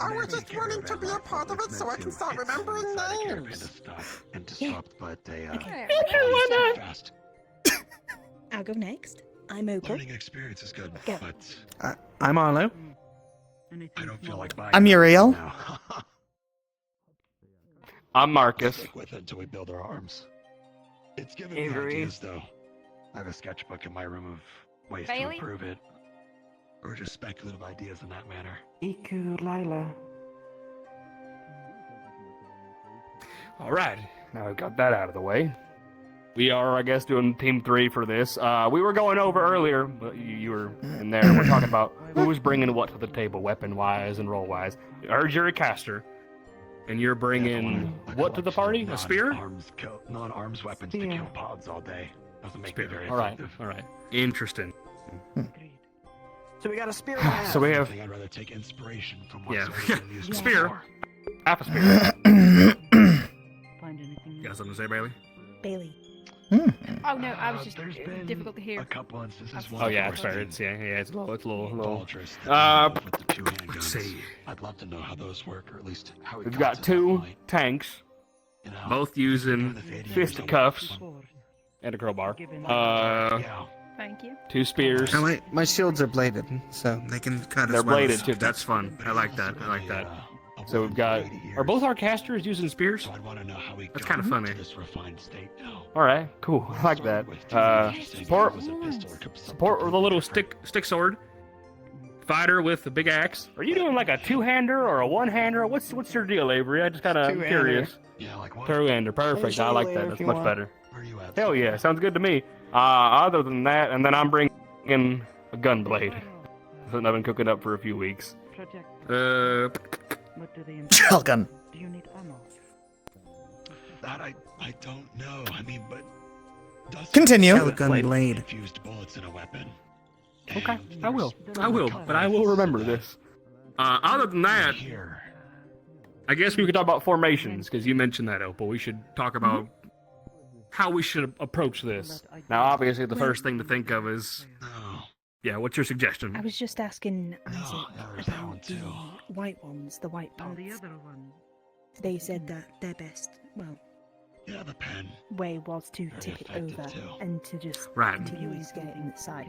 I was just wanting to be a part of it so I can start remembering names. And disrupt, but they fast. I'll go next. I'm Opal. Learning experience is good, Go. but I'm Arlo. I don't feel like buying I'm it Yuriel. now. I'm Marcus. Stick with it until we build our arms. It's giving Avery. me ideas, though. I have a sketchbook in my room of ways Bailey? to improve it, or just speculative ideas in that manner. Iku Lila. Alright, now we've got that out of the way. We are, I guess, doing Team 3 for this. We were going over earlier, but you were in there. We're talking about who was bringing what to the table, weapon-wise and role-wise. I heard you're a caster, and you're bringing what to the party? A spear? Non-arms weapons to kill pods all day. Doesn't make me very Alright, effective. alright. Interesting. So we got a spear in hand. So we have... I'd rather take inspiration from Yeah, what's already been used spear. before. Half a spear. You got something to say, Bailey? Bailey. Oh no, I was just There's been difficult to hear. a couple instances. Oh yeah, it's fair. It's it's a little. Vultures with the two handguns. Let's see. I'd love to know how those work, or at least how We've got 2 tanks, both using fisticuffs and a crowbar. Thank you. 2 spears. Now, my shields are bladed, so they can cut They're as well. bladed too. That's fun. I like that. I like that. So we've got. Are both our casters using spears? That's kind of funny. All right, cool. I like that. Support with a little stick sword. Fighter with a big axe. Are you doing like a 2-hander or a 1-hander? What's your deal, Avery? I just kind of curious. Yeah, like what? 2-hander, perfect. I like that. That's much better. Where are you at? Hell yeah, sounds good to me. Other than that, and then I'm bringing a gun blade. Something I've been cooking up for a few weeks. Shotgun. Do you need ammo? That I don't know. I mean, but Continue. Shotgun blade. Infused bullets in a weapon. Okay, I will, but I will remember this. Other than that, I guess we could talk about formations, because you mentioned that, Opal. We should talk about how we should approach this. Now, obviously, the first thing to think of is... Yeah, what's your suggestion? I was just asking Isaac about the white ones, the white pods. They said that they're best. Well, way was to tip it over and to just Right. continue instigating the side.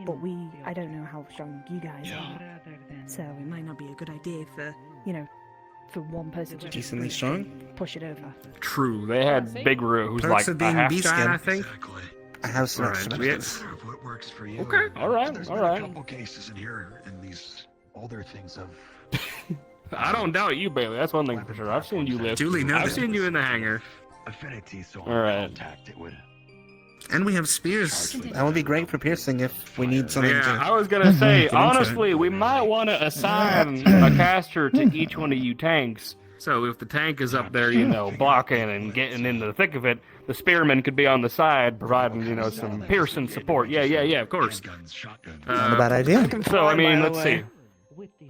But I don't know how strong you guys are, so it might not be a good idea for, for one person to just Decently strong? push it over. True, they had Big Roo, who's Perks like of a being half beast giant, I skin. think. I have some Alright, extra we have- methods. What works for you? Okay, alright, There's alright. been a couple cases in here, and these older things of I don't doubt you, Bailey. That's one thing for sure. I've seen you lift. Duly noted. I've seen you in the hangar. affinity, so All right. contact it would. And we have spears. That would be great for piercing if we need something Yeah, to. I was gonna say, get into honestly, it. we might want to assign a caster to each one of you tanks. So if the tank is up there, blocking and getting into the thick of it, the spearman could be on the side, providing, some piercing support. Yeah, of course. Not a bad idea. So, I mean, by the let's way. see.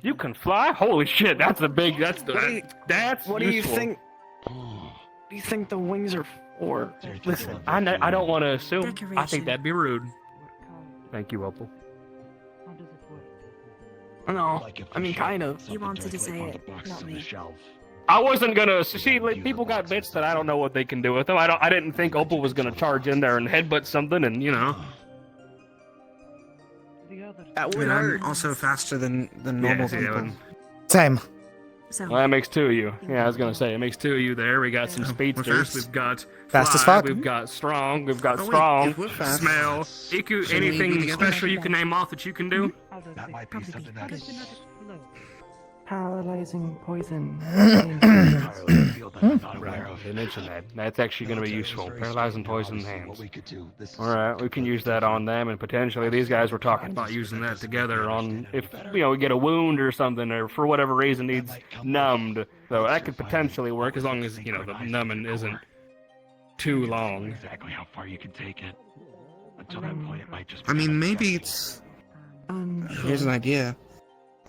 You can fly? Holy shit, that's What do you useful. think? What do you think the wings are for? Listen, I don't want to assume. I Decoration. think that'd be rude. Thank you, Opal. No, I mean, kind of. You wanted to say it, not me. I wasn't gonna see. Like, people got bits that I don't know what they can do with them. I didn't think Opal was gonna charge in there and headbutt something, and That I would mean, hurt. I'm also faster than normal people. Same. So Well, that makes two of you. Yeah, I was gonna say it makes two of you there. We got some speedsters. fast. We've got Fast as fly, fuck. We've got strong. We've got Oh, wait, strong. if we're fast, Smell. Iku, shouldn't we be anything together? special you can name off that you can do? That might be something that's Paralyzing poison. entirely a field that I'm not aware Right. of. They mentioned that. That's actually gonna be useful. Paralyzing poison hands. What we could do. This is All right, we can use that on them, and potentially these guys were talking about using that together on if we get a wound or something, or for whatever reason needs numbed. So that could potentially work as long as the numbing isn't too long. exactly how far you can take it. Until that point, it might just. I mean, maybe it's. Here's an idea.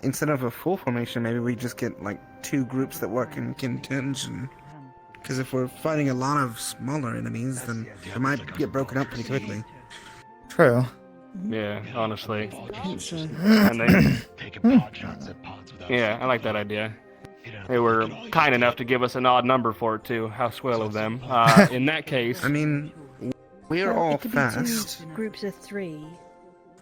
Instead of a full formation, maybe we just get like two groups that work in contention. Because if we're fighting a lot of smaller enemies, then it might get broken up pretty quickly. True. Yeah, honestly. And they, taking pot shots at pods without. yeah, I like that idea. They were kind enough to give us an odd number for it too. How swell of them. In that case, I mean, we're Well, all it could be fast, two groups of three.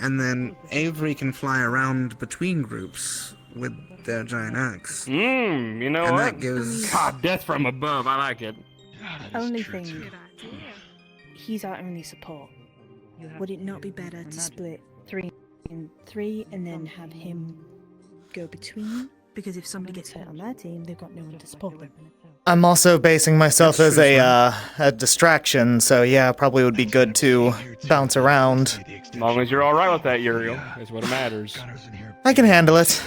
and then Avery can fly around between groups with their giant axe. you know And what? that gives. God, death from above. I like it. Only thing, he's our only support. Would it not be better to split 3 in 3 and then have him go between? Because if somebody gets hurt on their team, they've got no one to support them. I'm also basing myself as a distraction, so yeah, probably would be good to bounce around. As long as you're all right with that, Uriel, is what matters. I can handle it.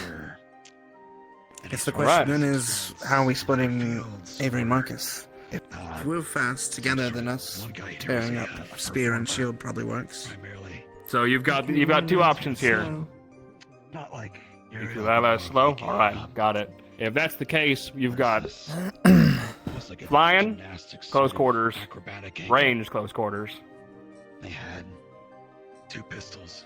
I guess the All right. question then is, how are we splitting Avery and Marcus? If we're fast together, then us tearing up spear and shield probably works. So you've got two options here. Not like. You feel that slow? All right, got it. If that's the case, you've got flying, close quarters, range, close quarters. They had 2 pistols,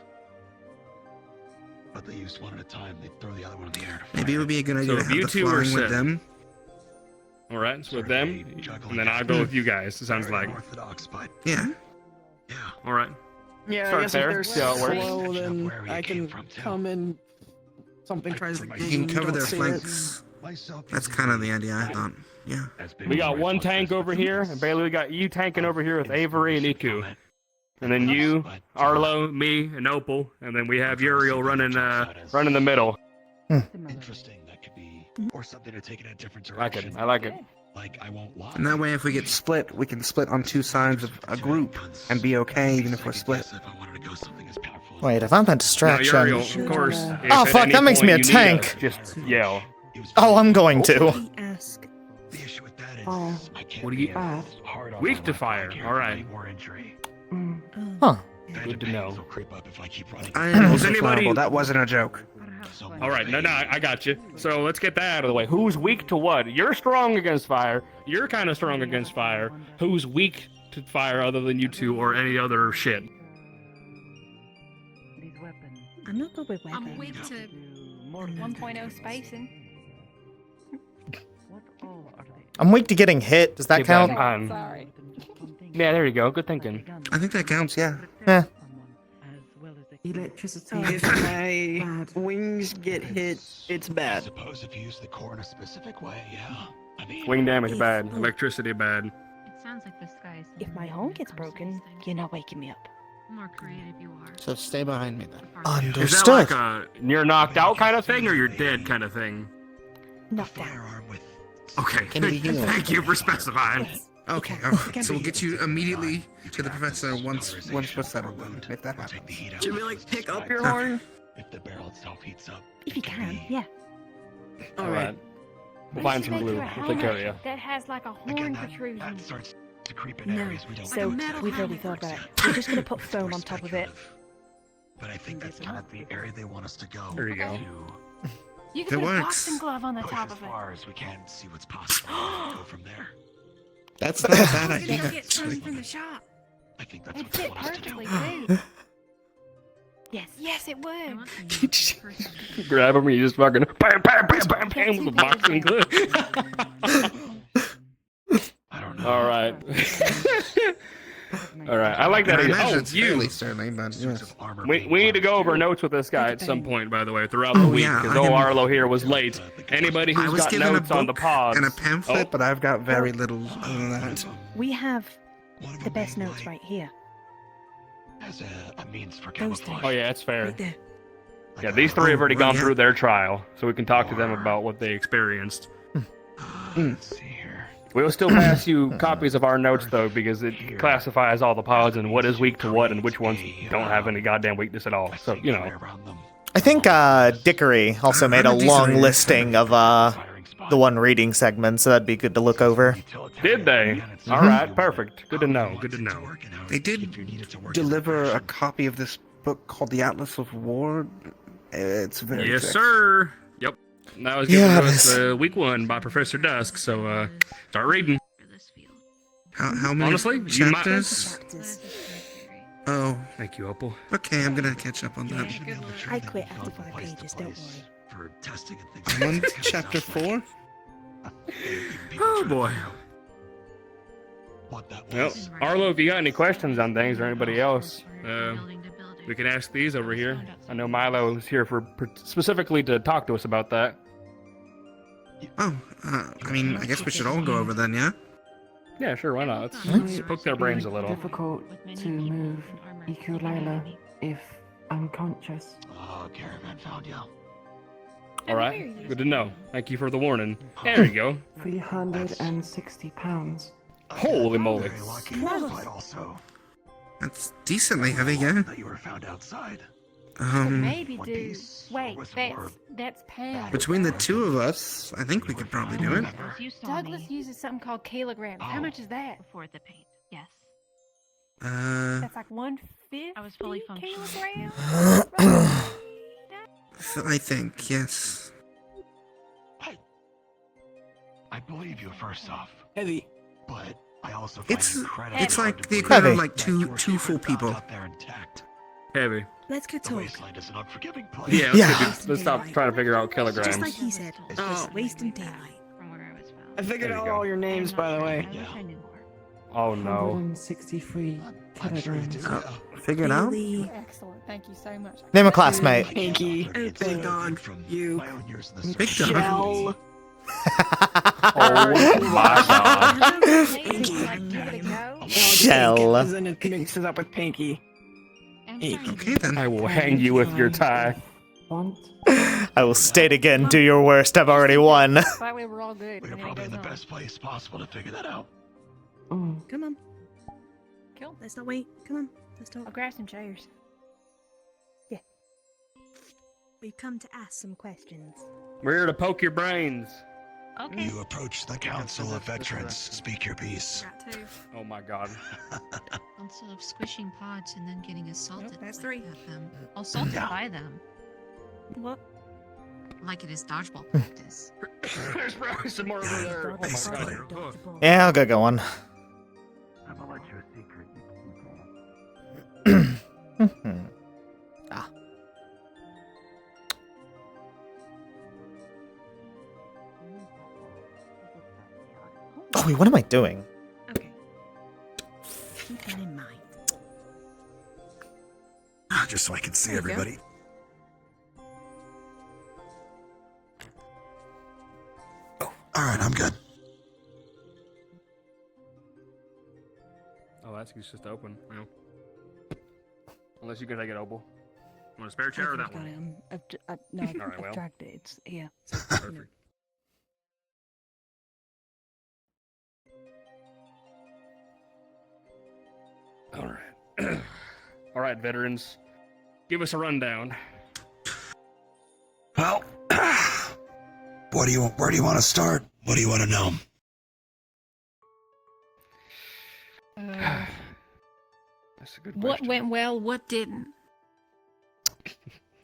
but they used one at a time. They'd throw the other one in the air. Maybe it would be a good idea So to if have you the two are flying with set. them. All right, so with them, and then I'll go with you guys. It sounds like. Orthodox, but Yeah. All right. Yeah, Start I guess there, if they're see how it works. slow, then I can come in. Something tries to You dig can and you cover don't their see flanks. That's kind of the idea I thought. Yeah. We got one tank over here, and Bailey, we got you tanking over here with Avery and Iku. And then you, Arlo, me, and Opal, and then we have Uriel running the middle. interesting. That could be, or something to take in a different I like direction. it. I like it. Like I won't lie. And that way, if we get split, we can split on 2 sides of a group and be okay even if we're split. Wait, if I'm a Now, distraction. Uriel, of course. if Oh at fuck, any that makes me a point you need tank. Just yell. Oh, I'm going to. Ask. Oh, What do you? bad. Weak to fire. All right. Huh. Good to know. I am Is also anybody- flammable. That wasn't a joke. All right, no, I got you. So let's get that out of the way. Who's weak to what? You're strong against fire. You're kind of strong against fire. Who's weak to fire other than you two or any other shit? I'm not good with weapons. I'm weak to 1.0 spacing. I'm weak to getting hit. Does that Keep count? in mind. Yeah, there you go. Good thinking. I think that counts, yeah. Yeah. Electricity. If my wings get hit, it's bad. Suppose if you use the core in a specific way, yeah. I mean, Wing damage bad. Electricity bad. It sounds like the sky. If my home gets broken, you're not waking me up. The more creative you are. So stay behind me then. Is that like a you're knocked out kind of thing, or you're dead kind of thing? Knocked out. Okay. Can we heal? Thank you for specifying. Okay, so we'll get you immediately to the professor once we're settled then, if that happens. Should we like pick up your horn? if the barrel itself heats up. If you can, yeah. All right. We'll find some glue. We'll take care of you. That has like a horn protrusion. That starts to creep in No, areas we don't so we've already thought about it. We're just gonna put foam on top of it. But I think that's not the area they want us to go. There you go. You It can put a works. boxing glove on the Push top as of it. far as we can, see what's possible. Go from there. That's not a bad idea. Get some from the shop. I think that's It'd what they fit want us to do. perfectly too. Yes, it would. Grab him and you just fucking bam, bam, bam, bam, bam with a boxing glue. All right. All right. I like that. I idea. imagine Oh, it's you. fairly sturdy, but yes. We need to go over notes with this guy at some point, by the way, throughout the week, yeah, because I old can- Arlo here was late. Anybody I who's was got given a notes on the book pods. and a pamphlet, Oh. but I've got very little other than that. We have the best notes right here. As a means for Those camouflage. Oh, yeah, that's fair. Right there. Yeah, these three have already Oh, gone yeah. through their trial, so we can talk to them about what they experienced. Let's see here. We will still pass you copies of our notes, though, because it classifies all the pods and what is weak to what and which ones don't have any goddamn weakness at all. So, you know. I think Dickory also made a long listing of the one reading segment, so that'd be good to look over. Did they? All right, perfect. Good to know. Good to know. They did deliver a copy of this book called The Atlas of War. It's very Yes, thick. sir. Yep. That was given Yeah, to us week 1 by Professor Dusk, so start reading. How many Honestly, you might- chapters? Oh, Thank you, Opal. okay, I'm gonna catch up on that. I quit after 5 pages, don't worry. For testing and things. I'm on chapter 4. Oh, boy. What that Well, was. Arlo, if you got any questions on things or anybody else, we can ask these over here. I know Milo is here specifically to talk to us about that. Oh, I mean, I guess we should all go over then, yeah? Yeah, sure, why not? Let's poke their brains a little. Difficult to move Ikulila if unconscious. Oh, Caravan found you. All right, good to know. Thank you for the warning. There you go. 360 pounds. Holy moly. Very lucky. But also, That's decently heavy, yeah? that you were found outside. Maybe One do. piece Wait, was more that's pounds. Between the two of us, I think we could probably do it. Douglas uses something called kilograms. How much is that? Before the paint, yes. That's like 1/5. I was fully functional. Kilograms. I think, yes. I believe you first off, Heavy. but I also find It's it incredibly it's hard like to the believe equivalent of Heavy. like that two your full secret people. left out there intact. Heavy. Let's go The talk. wasteland is an unforgiving place. Yeah, Yeah. let's stop trying to figure out kilograms. Just like he said, Oh. just wasting daylight. From where I was found. I figured There you out go. all your names, by the way. I wish I knew more. Oh no. 163 I'm sure you do. kilograms. Figure it out? Really? Excellent. Thank you so much. Name a classmate. Pinky, Big Dog, From you, my own years in the Big service. Dog. Shell. Oh my god. Pinky. Give it a go. Shell. And then it mixes up with Pinky. Okay then. I will hang you with your tie. Want? I will state again, do your worst, I've already won. That way we're all good. We're and then it probably in goes the on. best place possible to figure that out. Mm. Come on. Cool. Let's not wait. Come on. Let's I'll talk. grab some chairs. We've come to ask some questions. We're here to poke your brains. Okay. You approach the Council of Veterans. Speak your piece. Got two. Oh my god. Council of squishing pods and then getting assaulted that's by three. them. Assaulted Yeah. by them. What? Like it is dodgeball practice. There's probably some more over there. Oh my Basically. god. Yeah, I'll go one. I'm gonna let you a secret. You Ah. Chloe, what am I doing? Keep that in mind. Just so I can see There you go. everybody. Oh, alright, I'm good. Oh, that's just open. You know. Unless you can take it, Opal. Want a spare chair or that one? No, All right, I've well. dragged it. It's here. Perfect. All right. All right, veterans. Give us a rundown. Well, where do you want to start? What do you want to know? That's a good What question. went well? What didn't?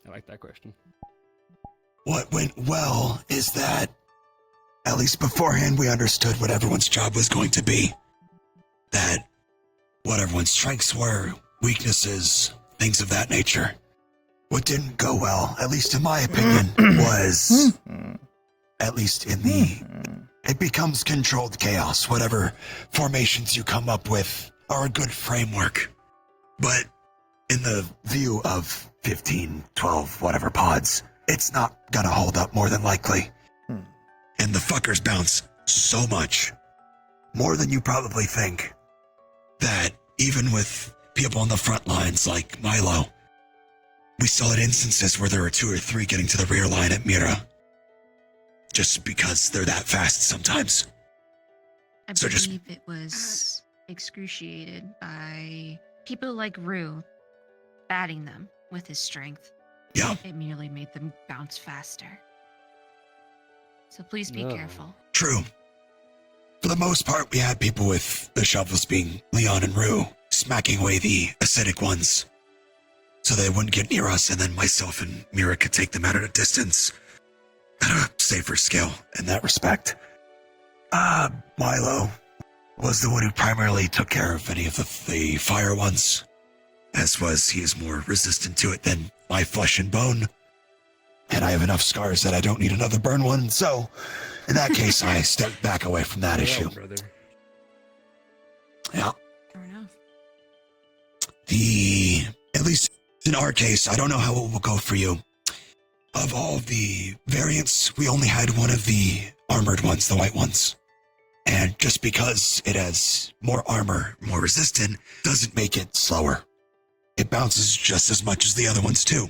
I like that question. What went well is that, at least beforehand, we understood what everyone's job was going to be. That what everyone's strengths were, weaknesses, things of that nature. What didn't go well, at least in my opinion, was, at least in the, it becomes controlled chaos. Whatever formations you come up with are a good framework. But in the view of 15, 12, whatever pods, it's not gonna hold up more than likely. And the fuckers bounce so much, more than you probably think, that even with people on the front lines like Milo, we still had instances where there were 2 or 3 getting to the rear line at Mira. Just because they're that fast sometimes. I So just- believe it was excruciated by people like Rue batting them with his strength. Yeah. It merely made them bounce faster. So please be No. careful. True. For the most part, we had people with the shovels being Leon and Rue, smacking away the acidic ones, so they wouldn't get near us, and then myself and Mira could take them out at a distance, at a safer scale in that respect. Milo was the one who primarily took care of any of the fire ones, as was he is more resistant to it than my flesh and bone, and I have enough scars that I don't need another burn one, so in that case, I stepped back away from that issue. Brother. Yeah. Fair enough. At least in our case, I don't know how it will go for you. Of all the variants, we only had one of the armored ones, the white ones. And just because it has more armor, more resistant, doesn't make it slower. It bounces just as much as the other ones too.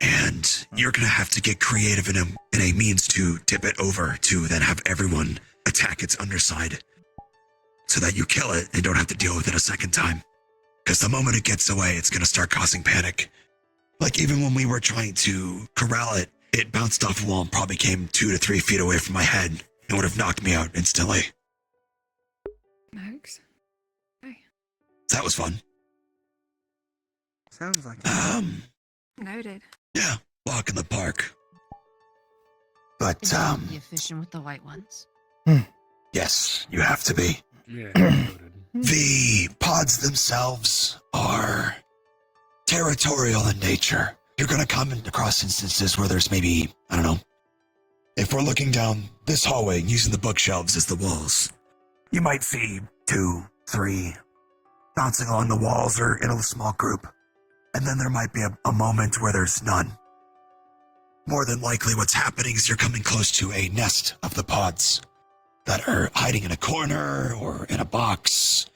And you're gonna have to get creative in a means to tip it over to then have everyone attack its underside, so that you kill it and don't have to deal with it a second time. Because the moment it gets away, it's gonna start causing panic. Like even when we were trying to corral it, it bounced off a wall and probably came 2 to 3 feet away from my head and would have knocked me out instantly. Thanks. That was fun. Sounds like Noted. Yeah, walk in the park. But, Be efficient with the white ones. yes, you have to be. Yeah. The pods themselves are territorial in nature. You're going to come across instances where there's maybe, I don't know, if we're looking down this hallway using the bookshelves as the walls, you might see 2, 3 bouncing along the walls or in a small group. And then there might be a moment where there's none. More than likely what's happening is you're coming close to a nest of the pods that are hiding in a corner or in a box,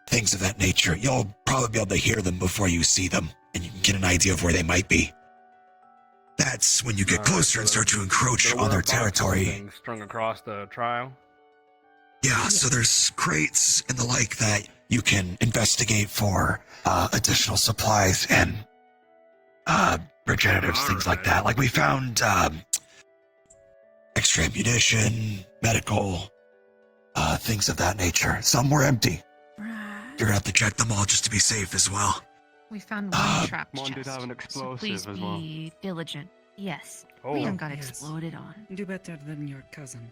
things of that nature. You'll probably be able to hear them before you see them, and you can get an idea of where they might be. That's when you get closer and start to encroach on their territory. Strung across the trial. Yeah, so there's crates and the like that you can investigate for additional supplies and regeneratives, things like that. Like we found extra ammunition, medical, things of that nature. Some were empty. You're gonna have to check them all just to be safe as well. We found one trapped One did chest. have an So explosive please as well. be diligent. Yes. Oh. Leon got Yes. exploded on. Do better than your cousin.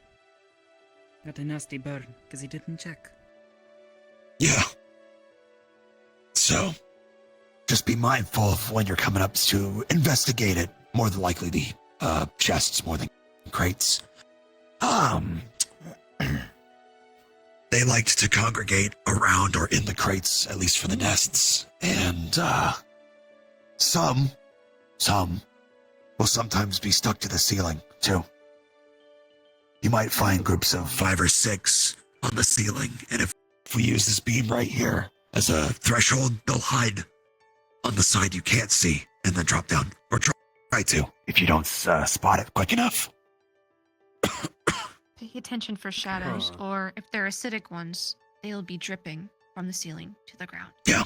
Got a nasty burn because he didn't check. Yeah. So, just be mindful of when you're coming up to investigate it. More than likely the chests more than crates. they liked to congregate around or in the crates, at least for the nests. And, some will sometimes be stuck to the ceiling, too. You might find groups of 5 or 6 on the ceiling, and if we use this beam right here as a threshold, they'll hide on the side you can't see, and then drop down, or try to, if you don't spot it quick enough. Pay attention for shadows, or if they're acidic ones, they'll be dripping from the ceiling to the ground. Yeah.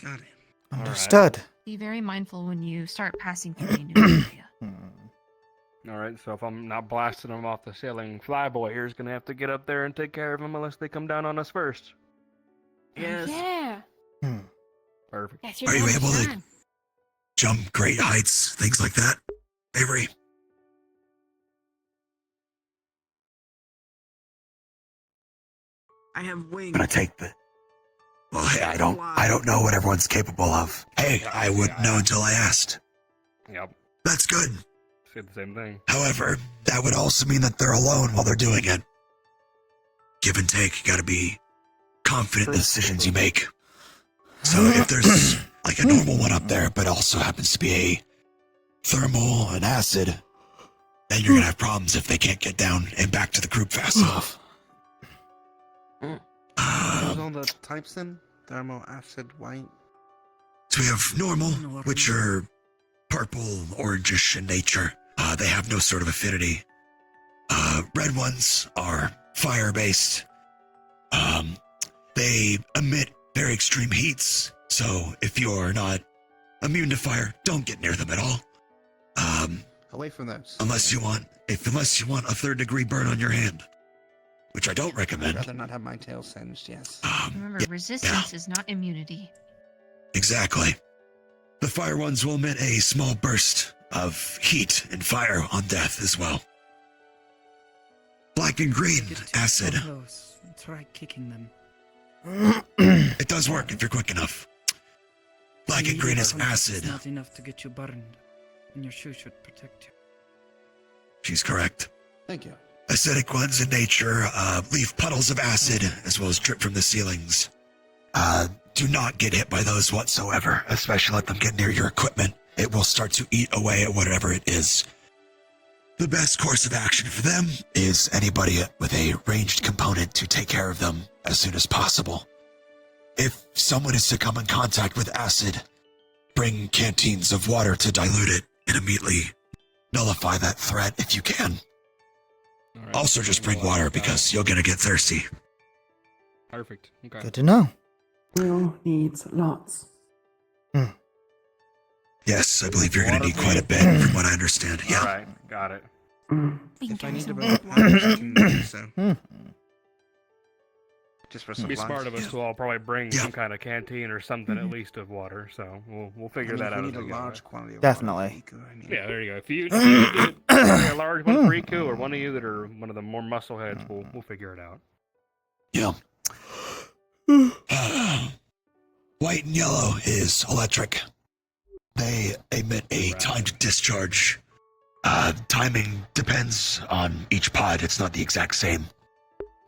Got it. Understood. Be very mindful when you start passing through a new area. Alright, so if I'm not blasting them off the ceiling, Flyboy here's gonna have to get up there and take care of them unless they come down on us first. Yes. Yeah. Perfect. That's your Are you number able to one. jump great heights, things like that, Avery? I have wings. I'm gonna take the... Well, hey, I don't know what everyone's capable of. Hey, I wouldn't know until I asked. Yep. That's good. Said the same thing. However, that would also mean that they're alone while they're doing it. Give and take, you gotta be confident in the decisions you make. So if there's like a normal one up there, but also happens to be a thermal and acid, then you're gonna have problems if they can't get down and back to the group fast enough. Those all the types then? Thermal, acid, white. So we have normal, which are purple, orangish in nature. They have no sort of affinity. Red ones are fire-based. They emit very extreme heats, so if you're not immune to fire, don't get near them at all. Away from those. Unless you want a 3rd-degree burn on your hand, which I don't recommend. I'd rather not have my tail singed, yes. Remember, resistance is not immunity. Exactly. The fire ones will emit a small burst of heat and fire on death as well. Black and green, acid. Close. Try kicking them. It does work if you're quick enough. Black and green is It's acid. not enough to get you burned, and your shoe should protect you. She's correct. Thank you. Acidic ones in nature leave puddles of acid as well as drip from the ceilings. Do not get hit by those whatsoever, especially let them get near your equipment. It will start to eat away at whatever it is. The best course of action for them is anybody with a ranged component to take care of them as soon as possible. If someone is to come in contact with acid, bring canteens of water to dilute it and immediately nullify that threat if you can. Right. Also just bring water because you're gonna get thirsty. Perfect. Okay. Good to know. Will needs lots. Yes, I believe you're gonna need quite a bit from what I understand. Yeah. Alright, got it. If I need to bring water, I can do so. Just for Be supplies. smart of us to all probably bring some kind of canteen or something at least of water, so we'll figure that I out. mean, if as we we need a go. large quantity of Definitely. Yeah, there you go. If you bring a large one for Riku or one of you that are one of the more muscle heads, we'll figure it out. Yeah. White and yellow is electric. They emit a timed discharge. Timing depends on each pod. It's not the exact same.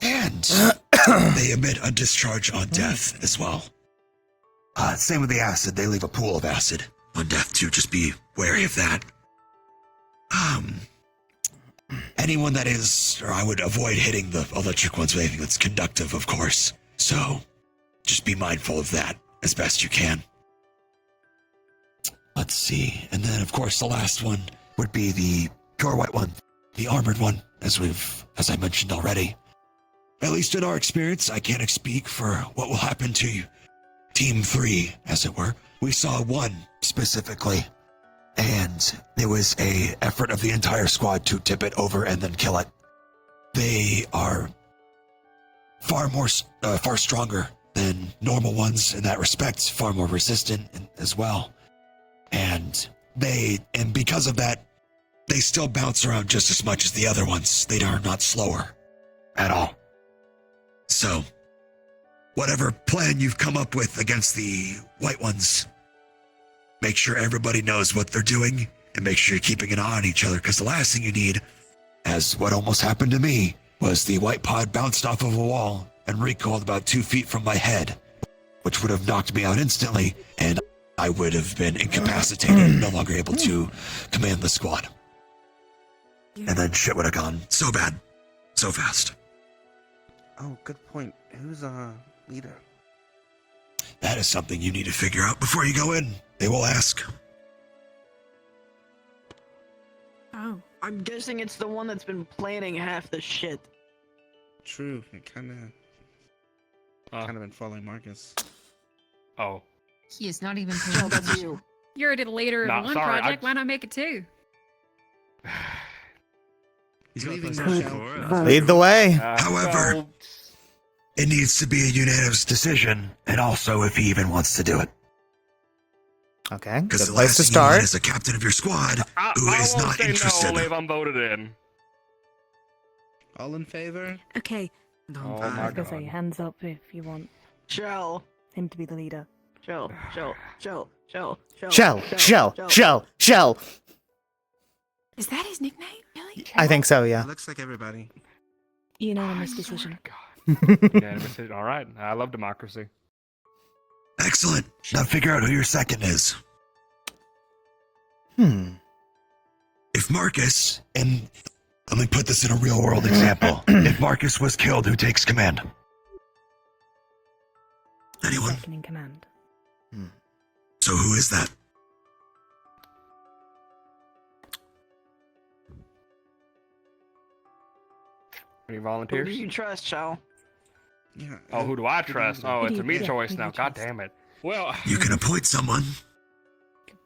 And they emit a discharge on death as well. Same with the acid. They leave a pool of acid on death too. Just be wary of that. Anyone that is, or I would avoid hitting the electric ones with anything that's conductive, of course. So just be mindful of that as best you can. Let's see. And then, of course, the last one would be the pure white one, the armored one, as I mentioned already. At least in our experience, I can't speak for what will happen to you. Team 3, as it were. We saw one specifically, and it was a effort of the entire squad to tip it over and then kill it. They are far stronger than normal ones in that respect, far more resistant as well. And because of that, they still bounce around just as much as the other ones. They are not slower at all. So, whatever plan you've come up with against the white ones, make sure everybody knows what they're doing and make sure you're keeping an eye on each other, because the last thing you need, as what almost happened to me, was the white pod bounced off of a wall and recoiled about 2 feet from my head, which would have knocked me out instantly, and I would have been incapacitated, no longer able to command the squad. And then shit would have gone so bad, so fast. Oh, good point. Who's leader? That is something you need to figure out before you go in. They will ask. Oh. I'm guessing it's the one that's been planning half the shit. True. It kind of been following Marcus. Oh. He is not even Joe, that's you. You're the leader of Nah, one sorry, project. Why not make it two? He's leaving Lead the way. However, it needs to be a unanimous decision, and also if he even wants to do it. Okay, Because good the place last to thing you want start. is a captain of your squad I is won't not say interested. no if I'm voted in. All in favor? Okay. Oh I my was gonna god. say hands up if you want Joe. him to be the leader. Joe. Shell, shell. Is that his nickname? Really? I think so, yeah. Looks like everybody. Unanimous decision. Unanimous decision. All right. I love democracy. Excellent. Now figure out who your second is. If Marcus, and let me put this in a real world example. If Marcus was killed, who takes command? Anyone? Second in command. So who is that? Any Who volunteers? do you trust, Joe? Yeah. Oh, who do I trust? Oh, it's a me Yeah, choice who do now. you God trust? damn it. Well, You can appoint someone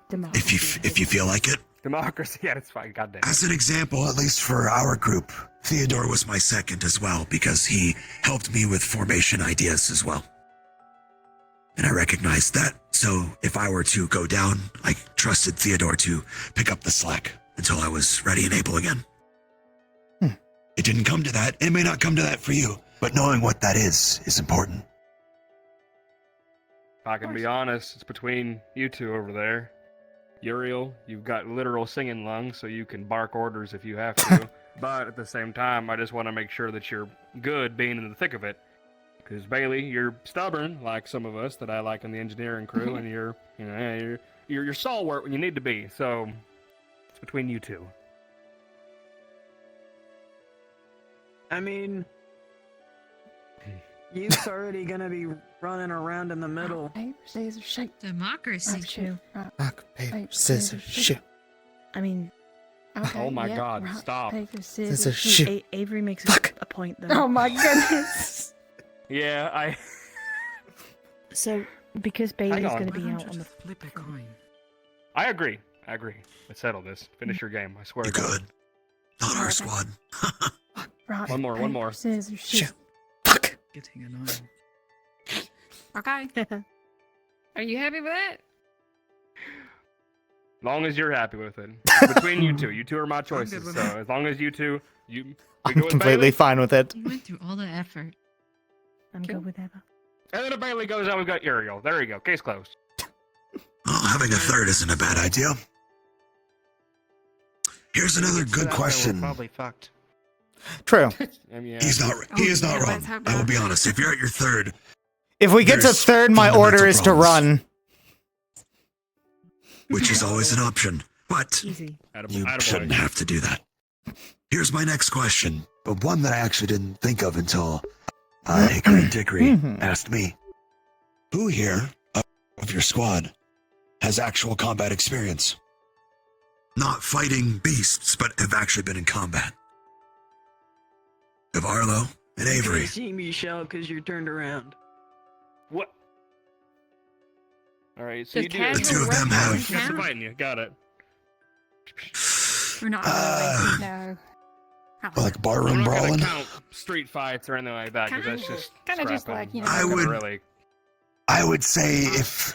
Democracy. if you feel like it. democracy. Yeah, it's fine. God damn it. As an example, at least for our group, Theodore was my second as well because he helped me with formation ideas as well. And I recognized that. So if I were to go down, I trusted Theodore to pick up the slack until I was ready and able again. It didn't come to that. It may not come to that for you, but knowing what that is important. If I can be honest, it's between you two over there. Uriel, you've got literal singing lungs, so you can bark orders if you have to. But at the same time, I just want to make sure that you're good being in the thick of it. Because Bailey, you're stubborn, like some of us that I like in the engineering crew, and you're stalwart when you need to be. So it's between you two. I mean, youth's already gonna be running around in the middle. Paper, scissors, shoot. Democracy. That's true. Right. Rock, paper, scissors, shoot. I mean, Okay, Oh my yeah, God, rock, stop. Paper, Scissors, scissors, shoot. Avery makes a point though. Oh my goodness. Yeah, I. So, because Bailey's on. going to be out on the Flip a coin. I agree. Let's settle this. Finish your game. I swear to God. Not our squad. Rock, One more. paper, scissors, shoot. Getting annoying. Okay. Are you happy with that? Long as you're happy with it. Between you two are my choices. with So that. as long as you two, we I'm go with completely Bailey. fine with it. You went through all the effort. I'm good with Eva. And then if Bailey goes out, we've got Uriel. There you go. Case closed. Well, having a third isn't a bad idea. Here's another good question. Probably fucked. True. I mean, yeah. He is not wrong. let's hope I will not. be honest. If you're at your third, If we get to There's third, my order fundamental is to problems. run. which is always an option, but Easy. you Attaboy. shouldn't have to do that. Here's my next question, but one that I actually didn't think of until Hickory Dickory asked me. Who here of your squad has actual combat experience? Not fighting beasts, but have actually been in combat. Of Arlo and You Avery. can't see me shout because you're turned around. What? All right, so Does you do. casual The two of them wrestling have- That's count? fighting you. Got it. We're not Uh, no. Like I'm barroom not brawling? gonna count street fights or anything like that because that's just Kinda just scrapping. like, you know, That's I gonna would- really. I would say if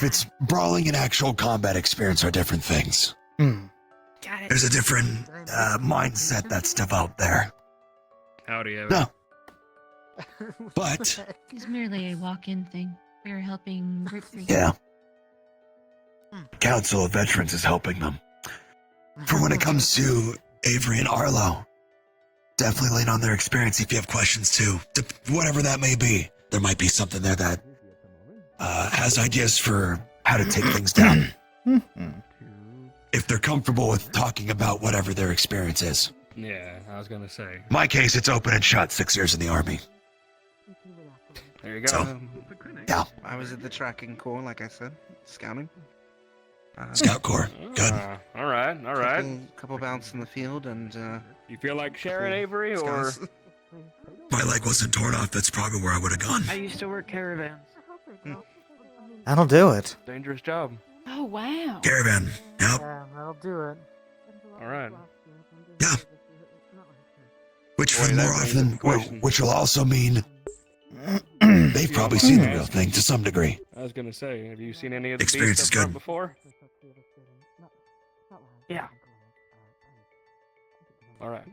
it's brawling and actual combat experience are different things. Got it. There's a different mindset that's developed there. Howdy, Evan. No. But It's merely a walk-in thing. We are helping Grapefruit. yeah, Council of Veterans is helping them. For when it comes to Avery and Arlo, definitely lean on their experience if you have questions too. Whatever that may be. There might be something there that has ideas for how to take things down. If they're comfortable with talking about whatever their experience is. Yeah, I was gonna say. In my case, it's open and shut. 6 years in the army. There you go. So, yeah. I was at the tracking corps, like I said, scouting. Scout corps. Good. All right. Couple bouts in the field, and you feel like sharing, Avery, or? My leg wasn't torn off. That's probably where I would have gone. I used to work caravans. That'll do it. Dangerous job. Oh, wow. Caravan. Yep. Yeah, that'll do it. All right. Yeah. Which which will also mean they've probably seen the real thing to some degree. I was gonna say, have you seen any of the Experience beasts is up front good. before? Yeah. All right.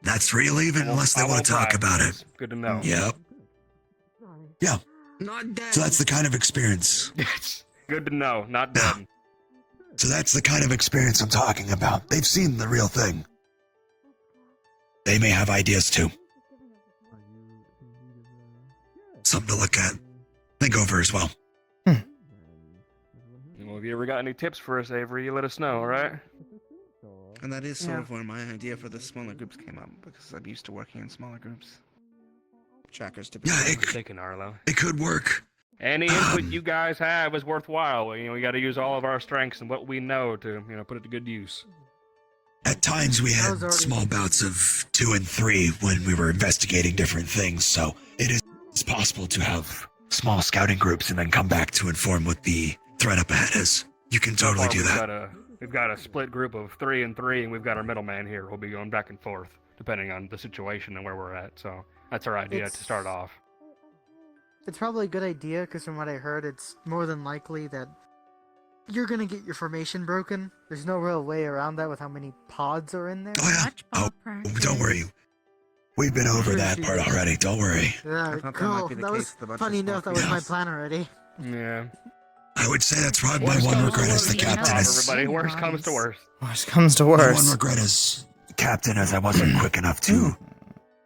That's real even unless they want to talk about it. Good to know. Yep. Yeah. Not dead. So that's the kind of experience. Good to know. Not dead. So that's the kind of experience I'm talking about. They've seen the real thing. They may have ideas too. Something to look at. Think over as well. Well, if you ever got any tips for us, Avery, you let us know, all right? And that is sort of where my idea for the smaller groups came up, because I'm used to working in smaller groups. Trackers typically. Yeah, Thinking, Arlo. It could work. Any input you guys have is worthwhile. You know, we got to use all of our strengths and what we know to, put it to good use. At times we had small bouts of 2 and 3 when we were investigating different things, so it is possible to have small scouting groups and then come back to inform what the threat up ahead is. You can totally do that. We've got a split group of 3 and 3, and we've got our middleman here. We'll be going back and forth, depending on the situation and where we're at. So that's our idea to start off. It's probably a good idea, because from what I heard, it's more than likely that you're gonna get your formation broken. There's no real way around that with how many pods are in there. Oh yeah. Don't worry. We've been over that part already. Don't worry. Yeah, cool. That was funny enough. That was my plan already. Yeah. I would say that's probably my one regret as the captain. Everybody, worst comes to worst. Worst comes to My worst. one regret as captain is I wasn't quick enough to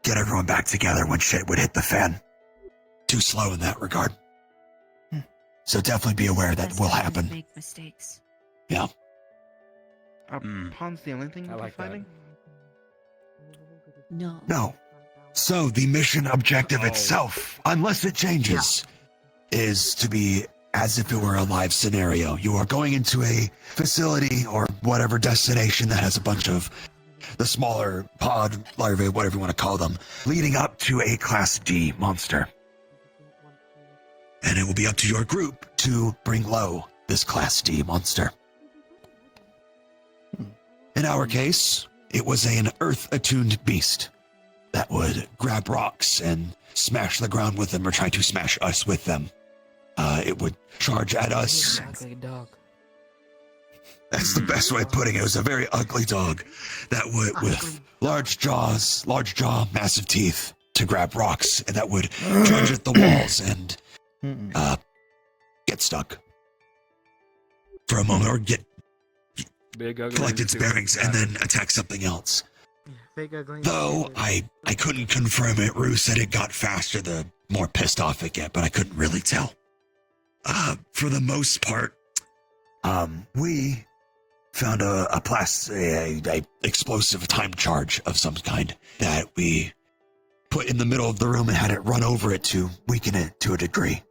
get everyone back together when shit would hit the fan. Too slow in that regard. So definitely be aware that will happen. Make mistakes. Yeah. Are pawns the only thing you'll be fighting? No. No. So the mission objective itself, unless it changes, is to be as if it were a live scenario. You are going into a facility or whatever destination that has a bunch of the smaller pod larvae, whatever you want to call them, leading up to a Class D monster. And it will be up to your group to bring low this Class D monster. In our case, it was an earth-attuned beast that would grab rocks and smash the ground with them or try to smash us with them. It would charge at us. Like a dog. That's the best way of putting it. It was a very ugly dog that would, with large jaw, massive teeth to grab rocks, and that would charge at the walls and get stuck for a moment or get collect its bearings and then attack something else. Big ugly. Though I couldn't confirm it. Rue said it got faster the more pissed off it get, but I couldn't really tell. For the most part, we found a explosive time charge of some kind that we put in the middle of the room and had it run over it to weaken it to a degree.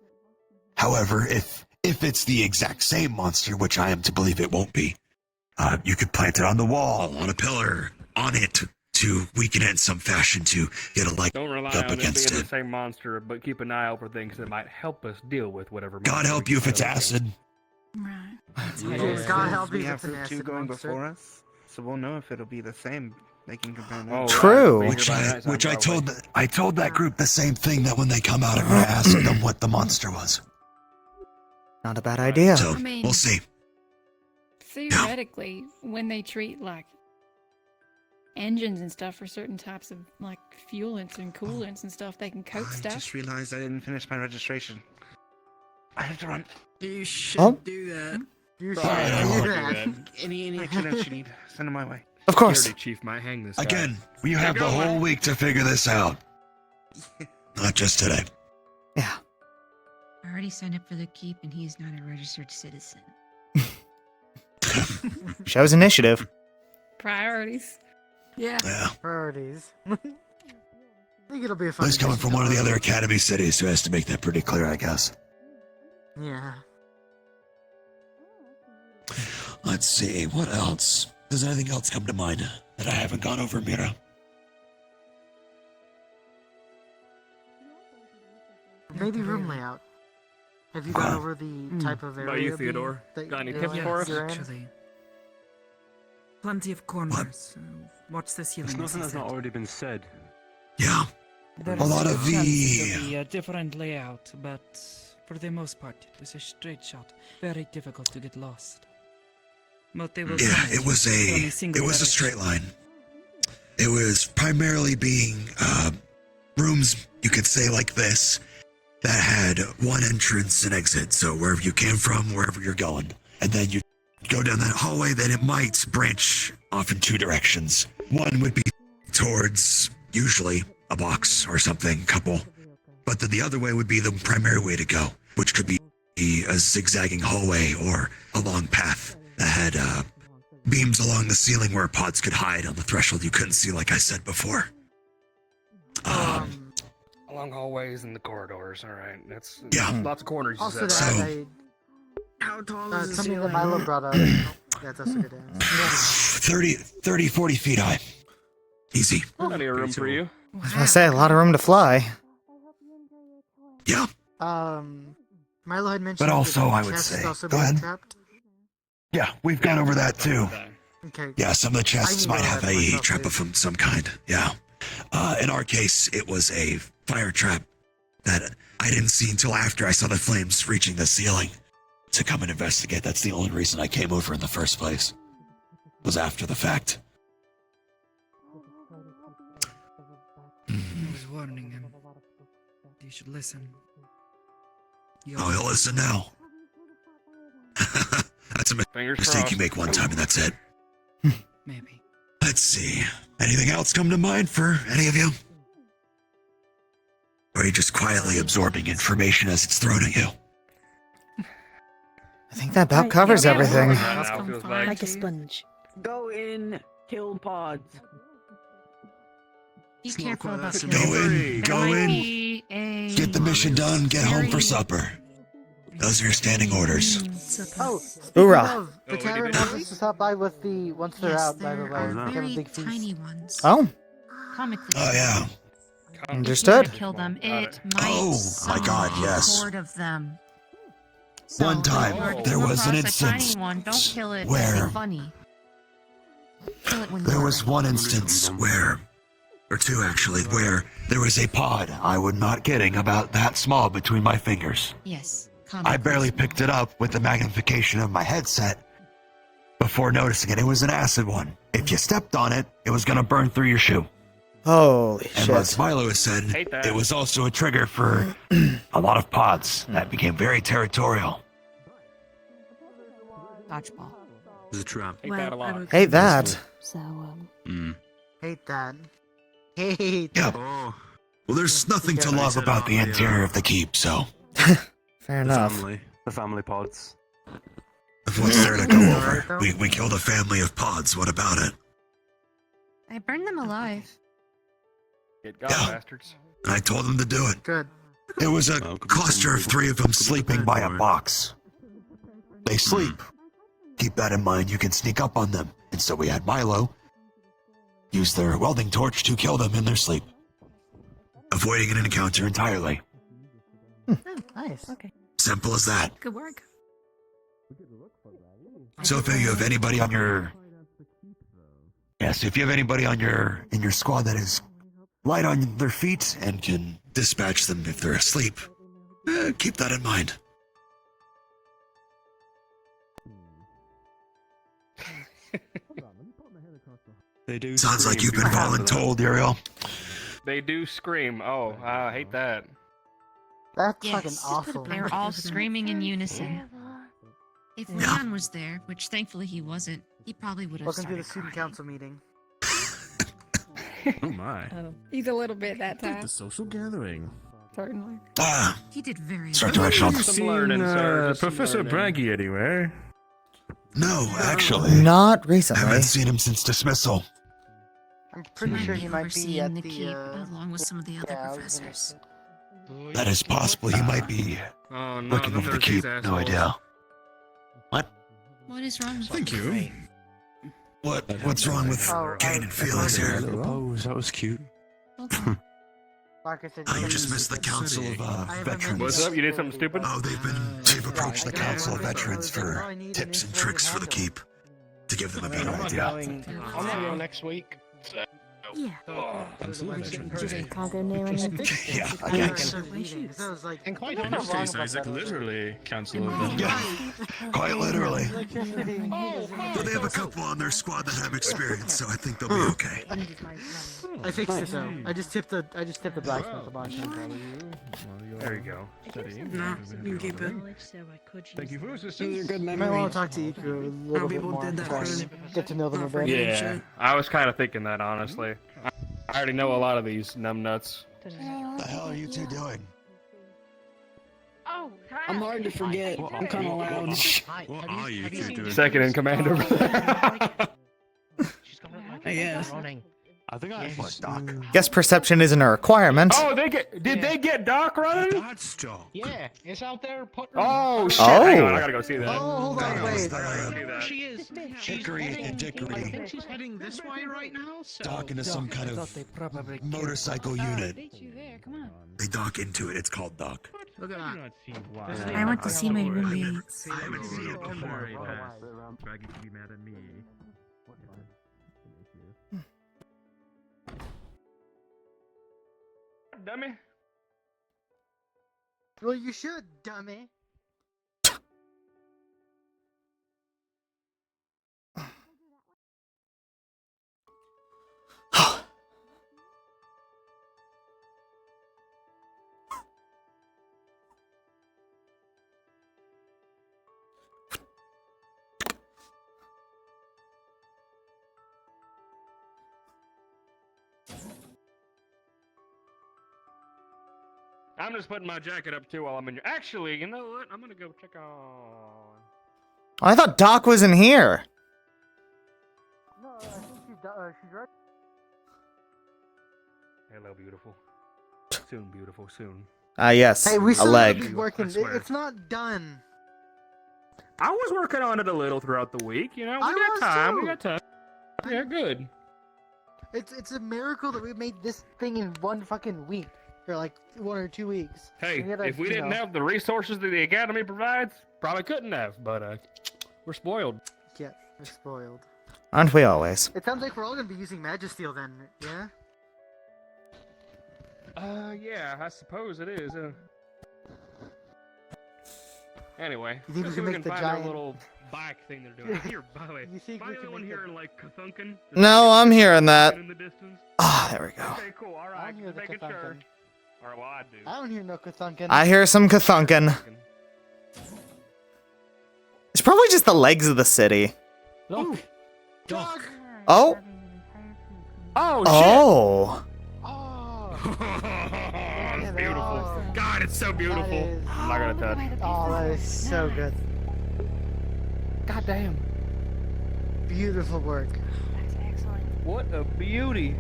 However, if it's the exact same monster, which I am to believe it won't be, you could plant it on the wall, on a pillar, on it to weaken it in some fashion to get a leg Don't rely up on it being against the it. same monster, but keep an eye out for things that might help us deal with whatever. God help you if it's acid. Right. God help we you have if it's an two acid going monster. before us, so we'll know if it'll be the same. They can compare Oh, notes. True. Which I told that group the same thing, that when they come out, I'm going to ask them what the monster was. Not a bad idea. So I mean- we'll see. Theoretically, when they treat like engines and stuff for certain types of like fuelants and coolants and stuff, they can coat I stuff. just realized I didn't finish my registration. I have to run. You should Oh. do that. You should Sorry, do that. Any extra notes you need, send them my way. Of course. Security chief might hang this guy. Again, you have the whole week to figure this out. Not just today. I already signed up for the keep, and he's not a registered citizen. Shows initiative. Priorities. Yeah. Priorities. I think it'll be a fun. He's coming from one of the other academy cities, who has to make that pretty clear, I guess. Yeah. Let's see, what else? Does anything else come to mind that I haven't gone over, Mira? Maybe room layout. Have you gone over the type of area? About you, Theodore? that Got any you're tips in? for us? You're in? Actually, plenty of corners. Watch the ceiling. There's nothing that's not already been said. Yeah. There A is lot of chance the- to be a different layout, but for the most part, it was a straight shot. Very difficult to get lost. But they will Yeah, manage it was from a single it was a direction. straight line. It was primarily being rooms, you could say, like this, that had one entrance and exit. So wherever you came from, wherever you're going, and then you go down that hallway, then it might branch off in two directions. One would be towards usually a box or something, couple, but then the other way would be the primary way to go, which could be a zigzagging hallway or a long path that had beams along the ceiling where pods could hide on the threshold you couldn't see, like I said before. Along hallways and the corridors. All right, that's Yeah. lots of corners. You Also, said. How tall is the something that ceiling? Milo brought up. Yeah, that's a good answer. 30, 40 feet high. Easy. Plenty of room for you. I was gonna say, a lot of room to fly. Yeah. Milo had mentioned. But also, that I would chests say, also go being ahead. trapped. Yeah, we've gone over that too. Okay. Yeah, some of the chests I might knew have that a myself, trap dude. of some kind. Yeah. In our case, it was a fire trap that I didn't see until after I saw the flames reaching the ceiling to come and investigate. That's the only reason I came over in the first place. Was after the fact. I was warning him. You should listen. Oh, he'll listen now. That's a Fingers mistake crossed. you make one time and that's it. Maybe. Let's see. Anything else come to mind for any of you? Or are you just quietly absorbing information as it's thrown at you? I think that about covers everything. Like a sponge. Go in, kill pods. Be careful about Go killing. in, There go might in. be a Get the mission done, get home for very- supper. Those are your standing orders. Oh, speaking Hoorah. of, the tavern wants us to stop by with the once they're Yes, out. By the there way, are they have a very big feast. tiny ones. Oh, Comically. Oh, yeah. If you were understood. to kill them, it might Oh, my God, summon yes. a horde of them. One time, if you were to there come was an across a tiny instance one, don't kill it. where Be funny. Kill it when there you're was ready. one instance where, or two actually, where there was a pod I was not kidding about that small between my fingers. Yes. I barely picked it up with the magnification of my headset before noticing it. It was an acid one. If you stepped on it, it was going to burn through your shoe. Holy And shit. as Milo has said, Hate that. it was also a trigger for a lot of pods that became very territorial. Dodgeball. It's a trap. Hate that a lot. Hate that. So, Hate that. Hate. Yeah. Oh, Well, there's nothing to love about the interior of the keep, so Fair The enough. family pods. what's there to go over? We killed a family of pods. What about it? I burned them alive. Get God, Yeah. bastards. And I told them to do it. Good. It was a Well, could be cluster of some- three of them could be sleeping bad by a boy. box. They sleep. Keep that in mind. You can sneak up on them. And so we had Milo use their welding torch to kill them in their sleep, avoiding an encounter entirely. Oh, nice. okay. Simple as that. Good work. So if you have anybody on your if you have anybody on in your squad that is light on their feet and can dispatch them if they're asleep, keep that in mind. They do. Sounds like scream you've been before that. voluntold, Yuriel. They do scream. Oh, I hate that. That's Yes. fucking awful. They're all screaming in unison. If Leon was there, which thankfully he wasn't, he probably would have Welcome to started the student crying. council meeting. Oh my. Oh, he's a little bit that time. The social gathering. Certainly. He did very Start well. directional. Have you seen Professor Braggy anywhere? No, actually. Not recently. I haven't seen him since dismissal. I'm pretty sure he might be at overseeing the the keep along with some of the other professors. That is possible. He might be Oh, no, working over the those keep. assholes. No idea. What? What is wrong with Thank you. What's wrong with Kane and Felix here? Pose, that was cute. Like I said, I just missed the Council of Veterans. What's up? You did something stupid? Oh, they've approached the Council of Veterans for tips and tricks for the keep to give them a better idea. I'm not going next week. So. Yeah. Yeah, I guess. And quite honestly, Isaac, literally Council of Yeah, quite literally. But they have a couple on their squad that have experience, so I think they'll be okay. I fixed it though. I just tipped the blacksmith a bunch. There you go. No, you can keep it. Thank you for Those are assistance. good You might memories. want to talk to Iku a little bit people more. did that try for- and get to know them a bit. Yeah, I was kind of thinking that, honestly. I already know a lot of these numbnuts. What the hell are you two doing? Oh, I'm hard to forget. I'm kind of loud. What are you two doing? Second in command over I guess. I think I Doc. Guess perception isn't a requirement. Oh, did they get Doc running? That's Doc. Yeah, it's out there putting. Oh shit! Oh. Hang on, I gotta go see that. Oh, hold on, wait. She is. She's Hickory heading, and Dickory. I think she's heading this way right now. So. Dock into some kind of motorcycle unit. They dock into it. It's called Dock. Look at that. I want to see my roommates. I haven't seen it before. Braggy to be mad at me. Dummy. Well, you should, dummy. I'm just putting my jacket up too while I'm in here. Actually, you know what? I'm gonna go check on. I thought Doc was in here. No, I think she's right. Hello, beautiful. Soon, beautiful, soon. Yes, Hey, we a still leg. be working. I swear. It's not done. I was working on it a little throughout the week. You know, I we was got time. too. We got time. Yeah, good. It's a miracle that we made this thing in one fucking week, or like 1 or 2 weeks. Hey, We gotta, if we you didn't know- have the resources that the academy provides, probably couldn't have. But we're spoiled. Yeah, we're spoiled. Aren't we always? It sounds like we're all gonna be using Magisteel then, yeah? Yeah, I suppose it is. Anyway, You think we let's see can if we make can the find giant- our little bike thing they're doing. Here, by the way, You think by we the can one make here the- like Kathunkin? No, I'm hearing that. In the distance? Ah, there we go. Okay, cool. All I right, don't hear just the making sure. Kathunkin. All right, well, I do. I don't hear no Kathunkin. I hear some Kathunkin. It's probably just the legs of the city. Look. Dog! Oh. Oh, shit! Oh. It's beautiful. God, it's so beautiful. I'm not gonna touch. Oh, that is so good. God damn. Beautiful work. What a beauty.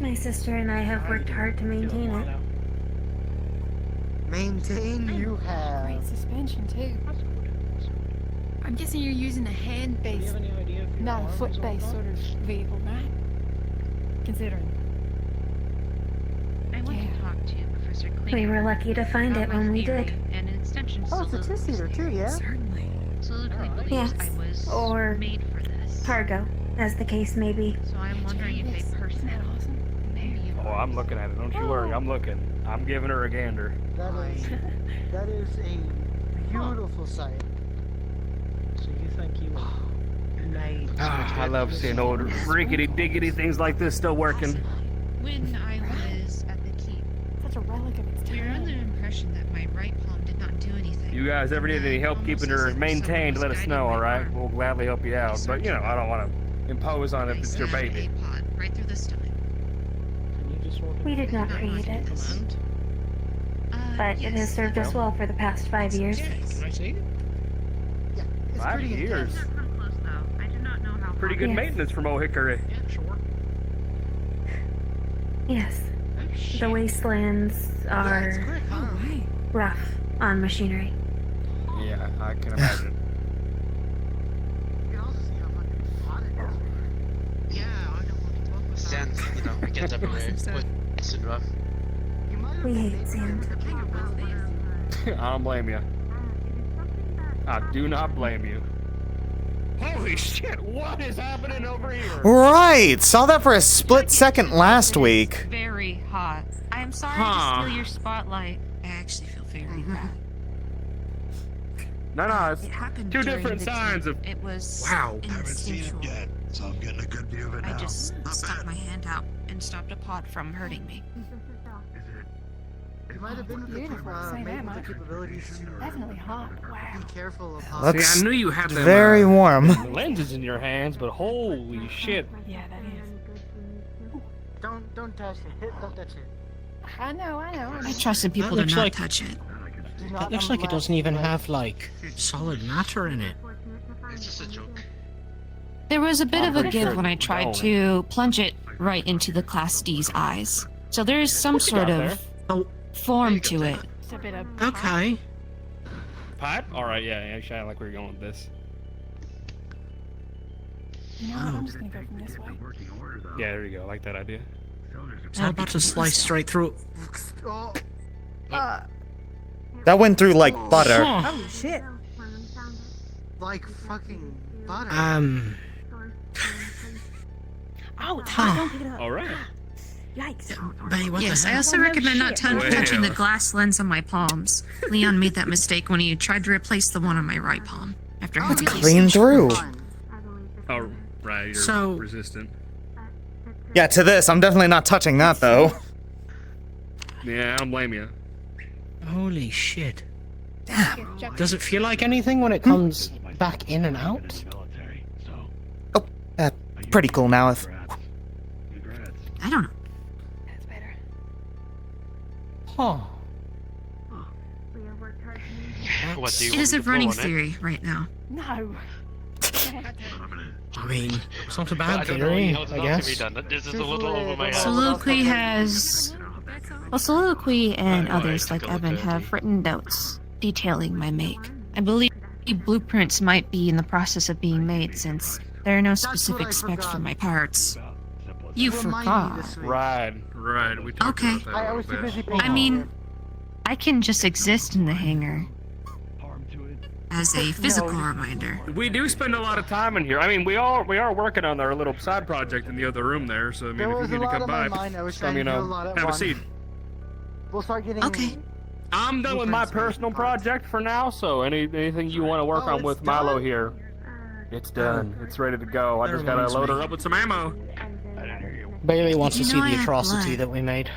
My sister and I have worked hard to maintain it. Maintain you have. Great suspension too. I'm guessing you're using a hand-based, not a foot-based sort of vehicle, right? Considering. I want to talk to Professor Klinger. We were lucky to find it about my when we theory, did. And an extension Oh, it's a soliloquy two-seater too, yeah? Certainly. Soliloquy believes Yes, I was or made for this. cargo, as the case may be. So I'm wondering if a person maybe Oh, I'm looking at it. Don't you worry. I'm looking. I'm giving her a gander. That is a beautiful sight. So you think you were made? I love seeing old rickety-diggity things like this still working. When I was at the keep, Such a relic of its we were time. under the impression that my right palm did not don't do anything. You guys ever need any help keeping her maintained, let us know, alright? We'll gladly help you out. But, you know, I don't want to impose on it if it's your baby. Right through the stomach. We did not create it, but it has served us well for the past 5 years. Can I see it? 5 years? Pretty good Yes. maintenance from old Hickory. Yes. The wastelands are rough on machinery. Yeah, I can imagine. Sand, you know, we get everywhere. It's and rough. We hate sand. I don't blame you. I do not blame you. Holy shit, what is happening over here? Right! Saw that for a split second last week. Very hot. I am sorry Huh. to steal your spotlight. I actually feel very bad. No, it's It happened two during different the signs day. of... It was Wow. instinctual. So I'm getting a good view of it I now. just stuck my hand out and stopped a pod from hurting me. It might have been Beautiful. Say made that with the much. capabilities to Definitely hot. Wow. be careful of how Looks See, I knew you had them, very warm. the lenses in your hands, but holy shit. Yeah, that is. Don't touch it. Don't touch it. I know. I trusted people to looks not like- touch it. That looks like it doesn't even have, like, solid matter in it. It's just a joke. There was a bit I'm of a pretty give sure when I it's tried going. to plunge it right into the Class D's eyes. So there is some What you sort got of form to it. It's a bit of. Okay. Pipe? Alright, yeah, actually I like where you're going with this. You know what? I'm just gonna go from this way. Yeah, there you go, I like that idea. Is that about to slice straight through? Oh, That went through like butter. Oh shit. like fucking butter. Oh, it's hot. Don't pick it up. Alright. Yikes. Bay, what Yes, the I hell? also Oh, no recommend not shit. touching the Well. glass lens on my palms. Leon made that mistake when he tried to replace the one on my right palm after having Clean usage. through. Oh, right, you're So- resistant. Yeah, to this, I'm definitely not touching that though. Yeah, I don't blame you. Holy shit. Does it feel like anything when it comes back in and out? Pretty cool now. If I don't know. That's better. Huh. What do you It want is a me to running blow on it? theory right now. No. I mean, it's not a I bad don't know theory, how else I to guess. be done. This is a little over my head. Soliloquy has. Well, Soliloquy and Alright, others like go Evan with it. have written notes detailing my make. I believe blueprints might be in the process of being made since there are no what specific I specs for forgot. my parts. You Remind me forgot. this week. Right, we talked Okay. about that a I little was too bit. busy paying I mean, I can just exist in the hangar as a physical reminder. We do spend a lot of time in here. I mean, we are working on our little side project in the other room there. So I mean, There if was you a need to lot come on my by, mind. I was just trying let me to do a know. lot at Have a once. seat. We'll start getting. Okay. I'm done with my Blueprints, right? personal project for now. So anything you want to work Oh, on it's with Milo done? here, it's done. It's ready to go. I That just gotta reminds load me. her up with some ammo. Bailey wants You to see know I the have atrocity blood. that we made.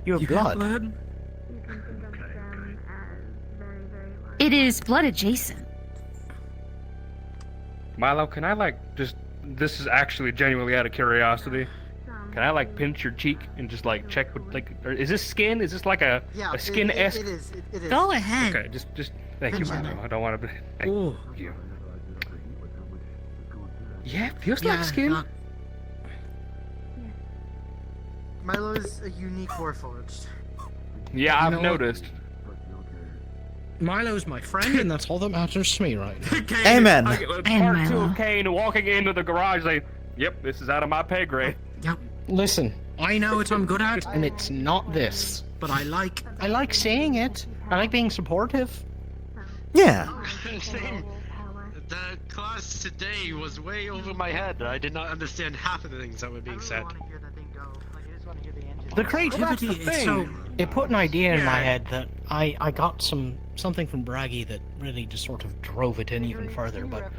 You have You got blood? blood? It is blood adjacent. Milo, can I just? This is actually genuinely out of curiosity. Can I pinch your cheek and just check with or is this skin? Is this like a skin esque? It is. It is. Go ahead. Okay, just thank you, Pinch it. Milo. I don't want to. Thank Ooh. you. Yeah, it feels Yeah, like skin. not- Milo is a unique warforged. Yeah, You I've know what? noticed. Milo's my friend, and that's all that matters to me right now. Kane, Amen. Part And 2 Milo. of Kane walking into the garage like, yep, this is out of my pay grade. Yep. Listen, I know what I'm good at, and it's not this. But I like saying it. I like being supportive. yeah. Same. The class today was way over my head. I did not understand half of the things that were being said. The creativity is so. It put an idea in my head that I got something from Braggy that really just sort of drove it in even further. But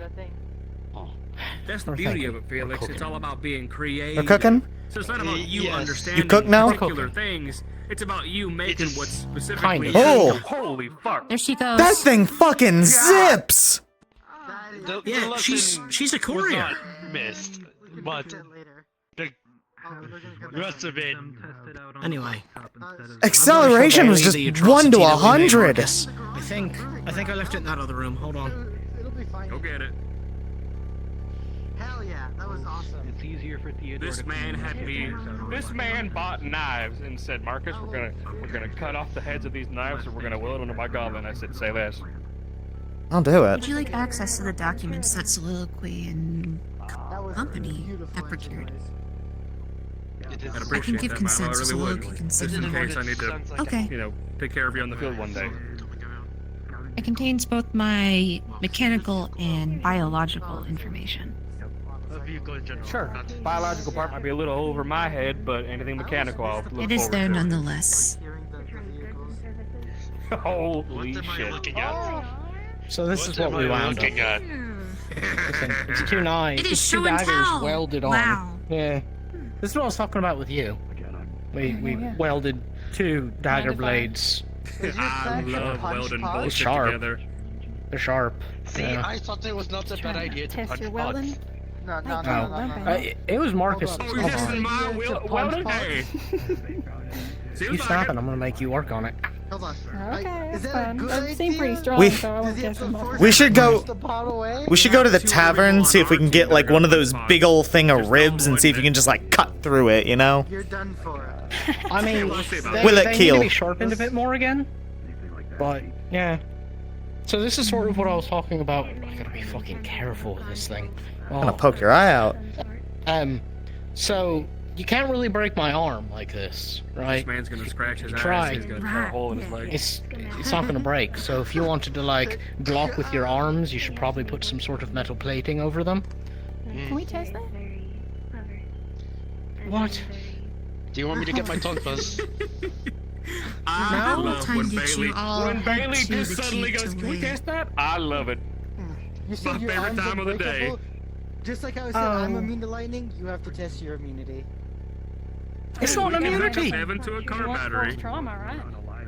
That's the We're beauty thinking. of it, Felix. We're It's cooking. all about being creative. We're cooking? So it's not about you Yes. understanding You cook now? particular things. It's about you making what's specifically. Kind of. Oh. Holy fuck! There she goes. That thing fucking zips! Yeah, she's a courier. Was not missed, but the rest of it. Anyway, Acceleration was just 1 to 100. I think I left it in that other room. Hold on. It'll be fine. Go get it. Hell yeah, that was awesome. It's easier for Theodore. This man bought knives and said, "Marcus, we're gonna cut off the heads of these knives and we're gonna will it into my goblet." And I said, "Say less." I'll do it. Would you like access to the documents that Soliloquy and company have procured? I can give consent so Soliloquy can Just send in them. case I need to, Okay. take care of you on the field one day. It contains both my mechanical and biological information. Sure. Biological part might be a little over my head, but anything mechanical, I'll look It is forward there to. nonetheless. Holy shit! So this is what we wound up. Listen, it's 2 knives. It is It's show 2 and daggers tell. welded Wow. on. Yeah. This is what I was talking about with you. We welded 2 dagger blades. I love welding It's bullshit sharp. together. They're sharp. See, Yeah. I thought it was not a bad idea to punch pods. No, It was Marcus. Oh, you're testing my welding? Hey! You stop it, I'm gonna make you work on it. Hold on. Okay, Is that's that a fun. good I seem idea? pretty strong, We- so I won't guess them off. We should go. The pot away? We should go to the tavern, see if we can get like one of those big old thing of ribs, and see if you can just like cut through it. You know? You're done for. I mean, We'll see about they, Will it they need kill? to be sharpened a bit more again. But, yeah. So this is sort of what I was talking about. I gotta be fucking careful with this thing. I'm gonna poke your eye out. So you can't really break my arm like this, right? This man's gonna scratch his You eyes. try. He's gonna cut a hole in his leg. It's not gonna break. So if you wanted to like block with your arms, you should probably put some sort of metal plating over them. Can we test that? What? Do you want me to get my tongue buzz? I What love time when did Bailey, you all when head Bailey to just the suddenly keep goes, to "Can we win?" test that?" I love it. You said My your favorite arm's time of the day. unbreakable? Just like how I said I'm immune to lightning, you have to test your immunity. It's not We can hook up immunity. Evan to a car battery. Trauma, right?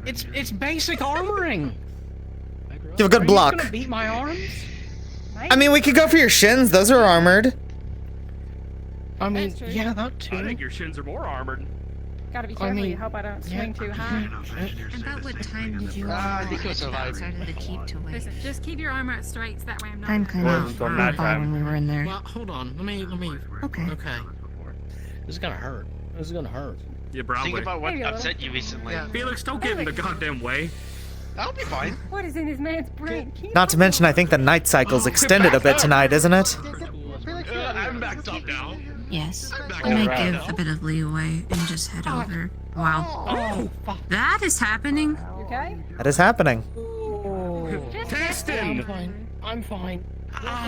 It's basic armoring. You have a good Are block. you gonna beat my arms? I mean, we could go for your shins. Those are armored. I mean, yeah, that I too. think your shins are more armored. Gotta be I careful. mean, You hope I don't swing too high. About what time did you all I think head you'll survive. outside of the keep to win? Listen, just keep your armor straight, so that way I'm not. I'm kind of on that by time. when we were in there. Well, hold on. Let me. Okay. Okay. This is gonna hurt. This is gonna hurt. Yeah, probably. Think about what Maybe a upset you recently. Felix, don't get in the goddamn way. I'll be fine. What is in this man's brain? Can you Not to mention, I think the night cycle's extended a bit tonight, isn't it? I'm backed up now. Yes. back I might around give now. a bit of leeway and just head over. Wow. Oh, That is happening. You okay? That is happening. I'm fine. I'm fine.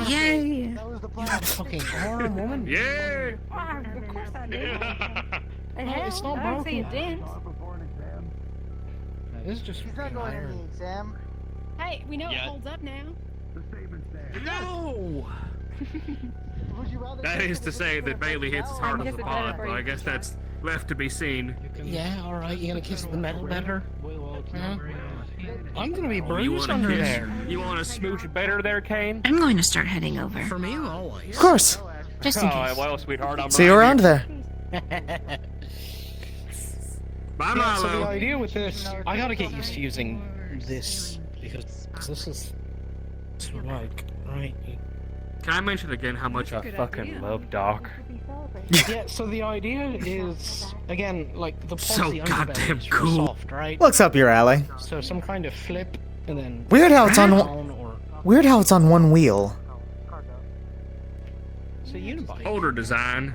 Yay. You got a fucking arm, woman. Yeah. Of course I do. It's not I don't see a broken. dent. This is just He's not fucking going to iron. the exam. Hey, we know Yeah. it holds up now. No. Would you rather That is to say that Bailey hits as hard I as guess a it better pod, for but you. I guess that's left to be seen. Yeah, alright, you gonna kiss the metal better? Huh? I'm gonna be You bruised want under to kiss? there. You want to smooch better there, Kane? I'm going to start heading over. For me, always. Of course. Just in Oh, case. well, sweetheart, I'm See you right around here. there. Bye, Yeah, so the Milo. idea with this, I gotta get used to using this, because this is like, right? Can I mention again how much I fucking love Doc? Yeah, so the idea is, again, like, the parts So of the underbelly goddamn is real cool. soft, right? Looks up your alley. So some kind of flip, and then... Weird how it's on. down, or... Weird how it's on one wheel. So unibike. Older design.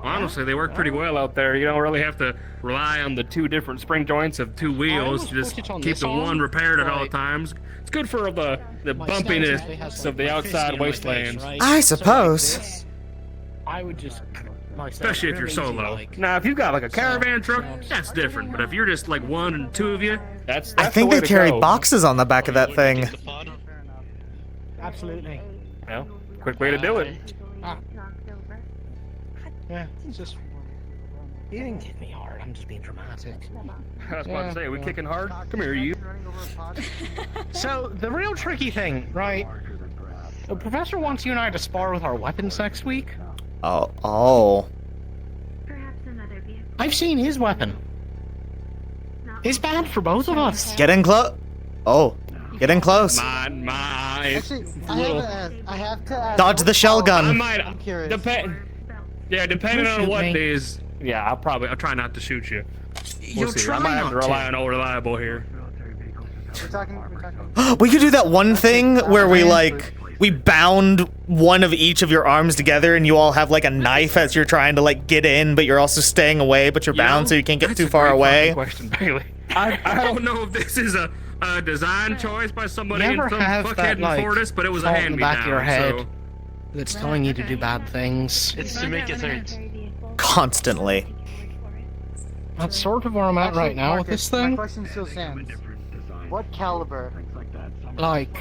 Honestly, they work pretty well out there. You don't really have to rely on the two different spring joints of two wheels. almost You just put it on keep this the one arm, repaired at all right. times. It's good for the My bumpiness stance has, of the my fist outside in my face, wastelands. right? I So like suppose. this, I would just... myself Especially if you're real easy, solo. like- Now, if you've got like a caravan truck, that's different. But if you're just like one and two of you, that's I think the they way to carry go. boxes on the back of that thing. Absolutely. Well, quick way to do it. Yeah, it's just. You didn't hit me hard. I'm just being dramatic. I was about to say, are we kicking hard? Come here, you. So the real tricky thing, right? The professor wants you and I to spar with our weapons next week. Oh. I've seen his weapon. It's bad for both of us. Get in close. Oh, get in close. Actually, I have to ask. Dodge the shell gun. I might. I'm curious. Depending on shoot what me. days. Yeah, I'll try not to shoot you. You'll see. try I might have to not rely to. on old reliable here. We're talking. We could do that one thing where we bound one of each of your arms together and you all have like a knife as you're trying to like get in, but you're also staying away, but you're bound so you can't get too far away. Question, Bailey. I don't know if this is a design choice by somebody You in ever some have fuckhead that, in like, Fortis, but it was a thought in the back of your hand-me-down. head that's telling you to do bad things? It's to make it hurt. Constantly. That's sort of where I'm at right now with this My thing. question still stands. What caliber? Like,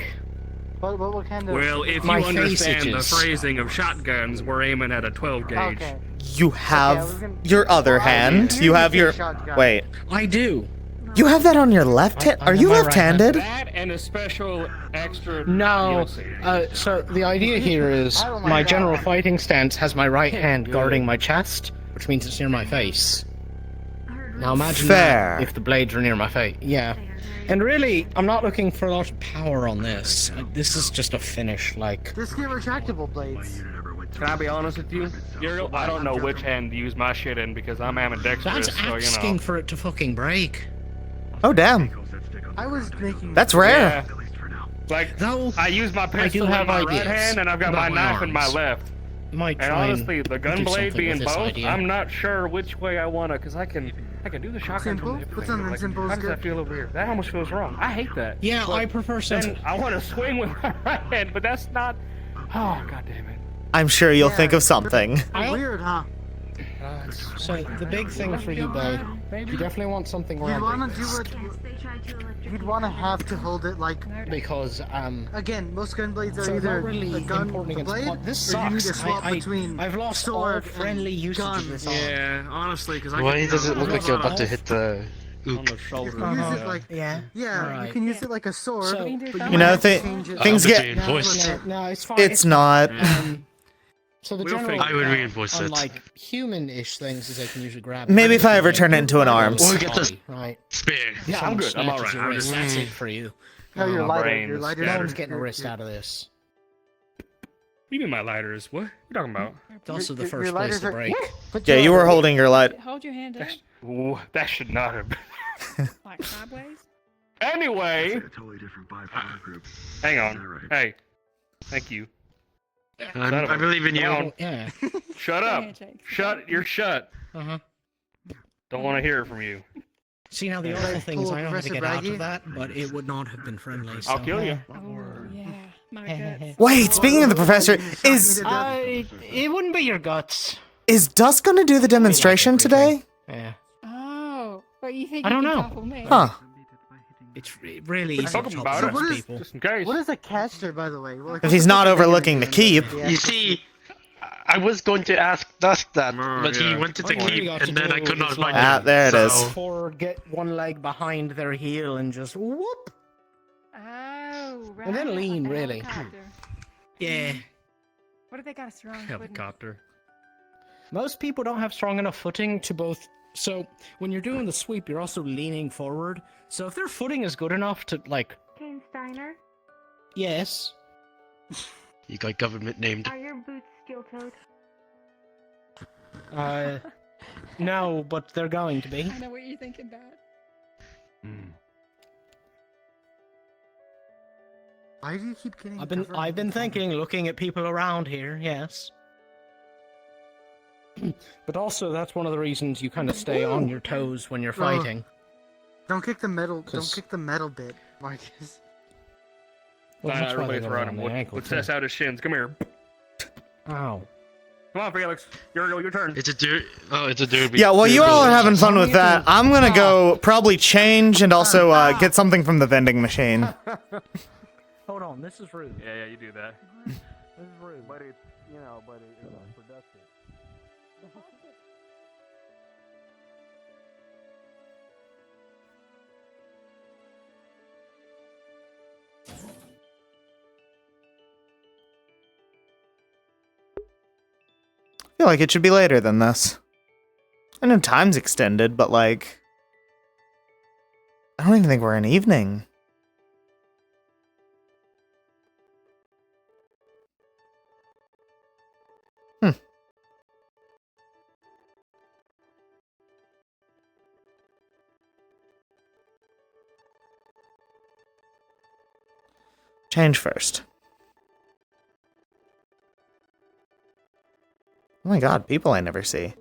What kind of? Well, if you My face understand the itches. phrasing of shotguns, we're aiming at a 12 gauge. Okay. You have your other hand. You have your. Wait. I do. You have that on your left hand? Are you my right hand. left-handed? That and a special extra. No. DLC. So the idea here is my general fighting stance has my right hand guarding my chest, which means it's near my face. Now imagine Fair. that if the blades are near my face. Yeah. And really, I'm not looking for a lot of power on this. This is just a finish, like. Just get retractable blades. Can I be honest with you, Yuriel? I don't know which hand to use my shit in because I'm ambidextrous, That's so asking for it to fucking break. Oh, damn. I was making. That's rare. Yeah. Like, Though, I use my pistol in have my ideas right hand and I've got about my my knife in my arms. left. Might And try honestly, the gun do blade something being with this both, idea. I'm not sure which way I wanna, cause I can do the shotgun Simple? from the hip What's thing, on but, the like, simple is how does that good? feel over here? That almost feels wrong. I hate that. Yeah, But I prefer simple. then I want to swing with my right hand, but that's not. Oh, god damn it. I'm sure you'll think of something. Weird, huh? So the big thing for you, babe, you definitely want something You'd around wanna do it. You'd wanna have to hold it like. because Again, most gun blades are so either not really a gun important with a against blade, plot. This or you need to sucks. swap between I've lost all sword friendly and usage gun. of this arm. Yeah, honestly, because I Why can does it look like you're about to hit the on ook? the shoulder. You can use it like Yeah. yeah. You Alright. can use it like a sword. So- but You know, have to change it. things get. No, it's fine. It's not. So the We'll general I would reinforce on it. like human-ish things is they can usually grab. Maybe if I ever turn it into an arms. Or get this right. spear. Yeah, I'm good. I'm alright. I'm just That's it for you. No, your my lighter. brain Your is lighter. No one's getting a wrist out of this. You mean my lighters? What? What you talking about? It's also the Your first place lighters to are- break. Put Yeah, your- you were holding your light. Hold your hand up, Ooh, that should not have been. like sideways. Anyway, Totally different bipolar group. hang on. Hey, thank you. I believe in you. Come on. Yeah. Shut up. Shut. You're shut. Uh-huh. Don't want to hear it from you. See, now the Yeah. awful thing is I know how to Professor get out Braggy? of that, but it would not have been friendly. So. I'll kill you. Oh yeah, my guts. Wait, speaking of the professor, is It wouldn't be your guts. Dusk gonna do the demonstration today? Yeah. Oh, but you think I you don't can know. topple me? Huh. It's really We're easy talking to about trust it. people. Just in case. What is a caster, by the way? Like, If he's not overlooking the keep. You see, I was going to ask Dusk that, but he yeah. went to the All you keep, got to and then do I could not is find like- Ah, him. there it is. So- Or get one leg behind their heel and just whoop. Oh, right. And then lean, like a really. helicopter. Yeah. What if they got a strong footing? Helicopter. Most people don't have strong enough footing to both. So when you're doing the sweep, you're also leaning forward. So if their footing is good enough to like, Kane Steiner, yes. You got government named. are your boots steel-toed? No, but they're going to be. I know what you're thinking, Dad. Why do you keep getting? I've been thinking, looking at people around here. Yes. But also, that's one of the reasons you kind of stay on your toes when you're fighting. Don't kick the metal. Don't 'Cause- kick the metal bit, Marcus. Well, that's why Everybody they go throw at around him. the What ankle, test too. out his shins? Come here. Ow. Come on, Felix. Your turn. It's a it's a derby. Yeah, well, you all are having fun with that. I'm gonna go probably change and also get something from the vending machine. Hold on, this is rude. Yeah, you do that. This is rude. But it's, it's productive. I feel like it should be later than this. I know time's extended, but like, I don't even think we're in evening. Change first. Oh my god, people I never see.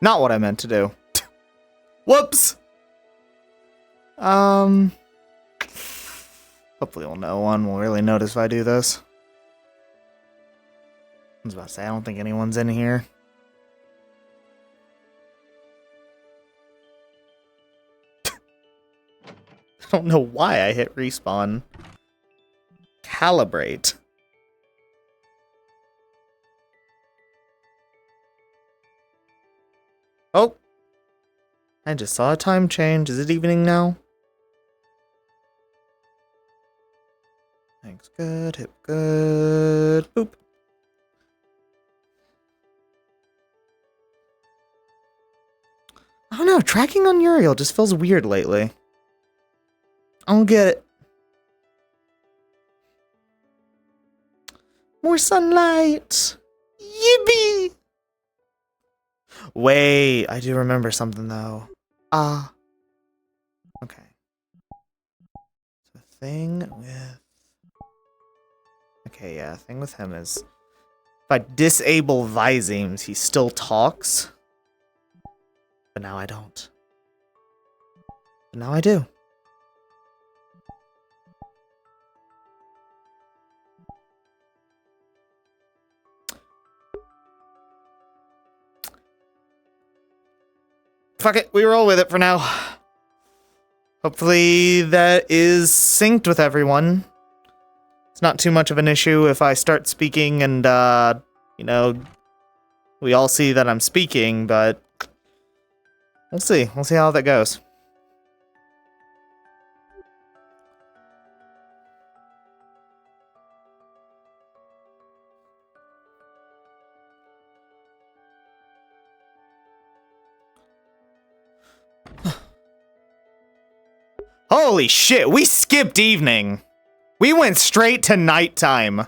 Not what I meant to do. Whoops! Hopefully no one will really notice if I do this. I was about to say, I don't think anyone's in here. I don't know why I hit respawn. Calibrate. Oh! I just saw a time change. Is it evening now? Thanks, good, hip, good, boop. I don't know, tracking on Yuriel just feels weird lately. I don't get it. More sunlight! Yippee! Wait, I do remember something though. Okay. So thing with... Okay, yeah, thing with him is... If I disable Visemes, he still talks. But now I don't. But now I do. Fuck it, we roll with it for now. Hopefully that is synced with everyone. It's not too much of an issue if I start speaking and, you know, we all see that I'm speaking, but we'll see. We'll see how that goes. Holy shit, we skipped evening. We went straight to nighttime.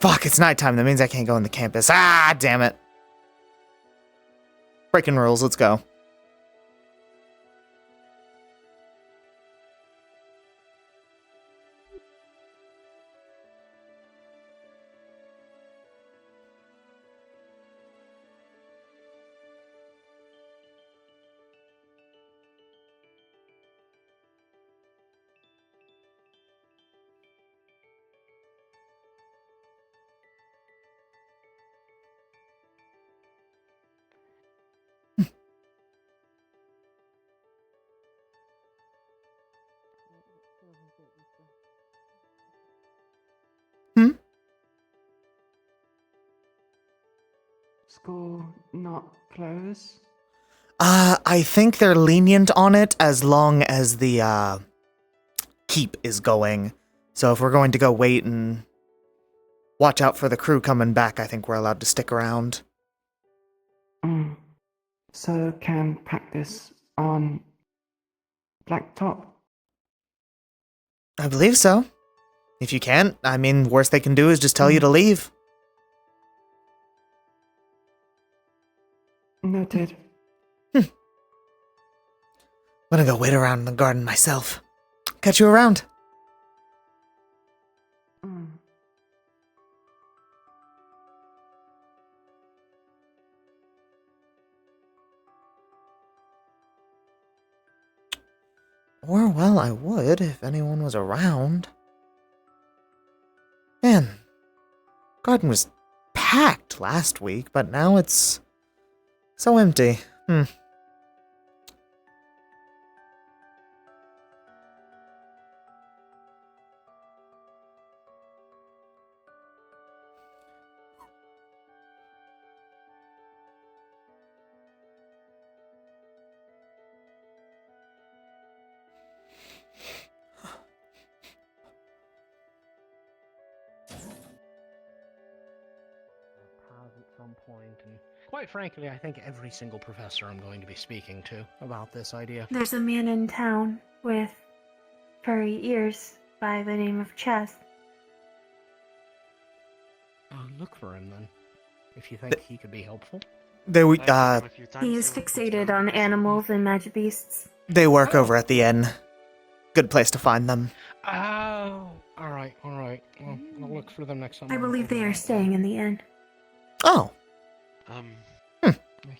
Fuck, it's nighttime. That means I can't go on the campus. Ah, damn it. Breaking rules. Let's go. School not close? I think they're lenient on it as long as the, keep is going. So if we're going to go wait and watch out for the crew coming back, I think we're allowed to stick around. So can practice on blacktop? I believe so. If you can't, I mean, worst they can do is just tell you to leave. Noted. I'm gonna go wait around in the garden myself. Catch you around. Or, well, I would if anyone was around. Man, garden was packed last week, but now it's so empty. At some point, and quite frankly, I think every single professor I'm going to be speaking to about this idea. There's a man in town with furry ears by the name of Chess. I'll look for him then, if you think he could be helpful. They He is fixated on animals and magic beasts. They work over at the inn. Good place to find them. Oh, all right. Well, I'll look for them next time. I believe they are staying in the inn. Oh.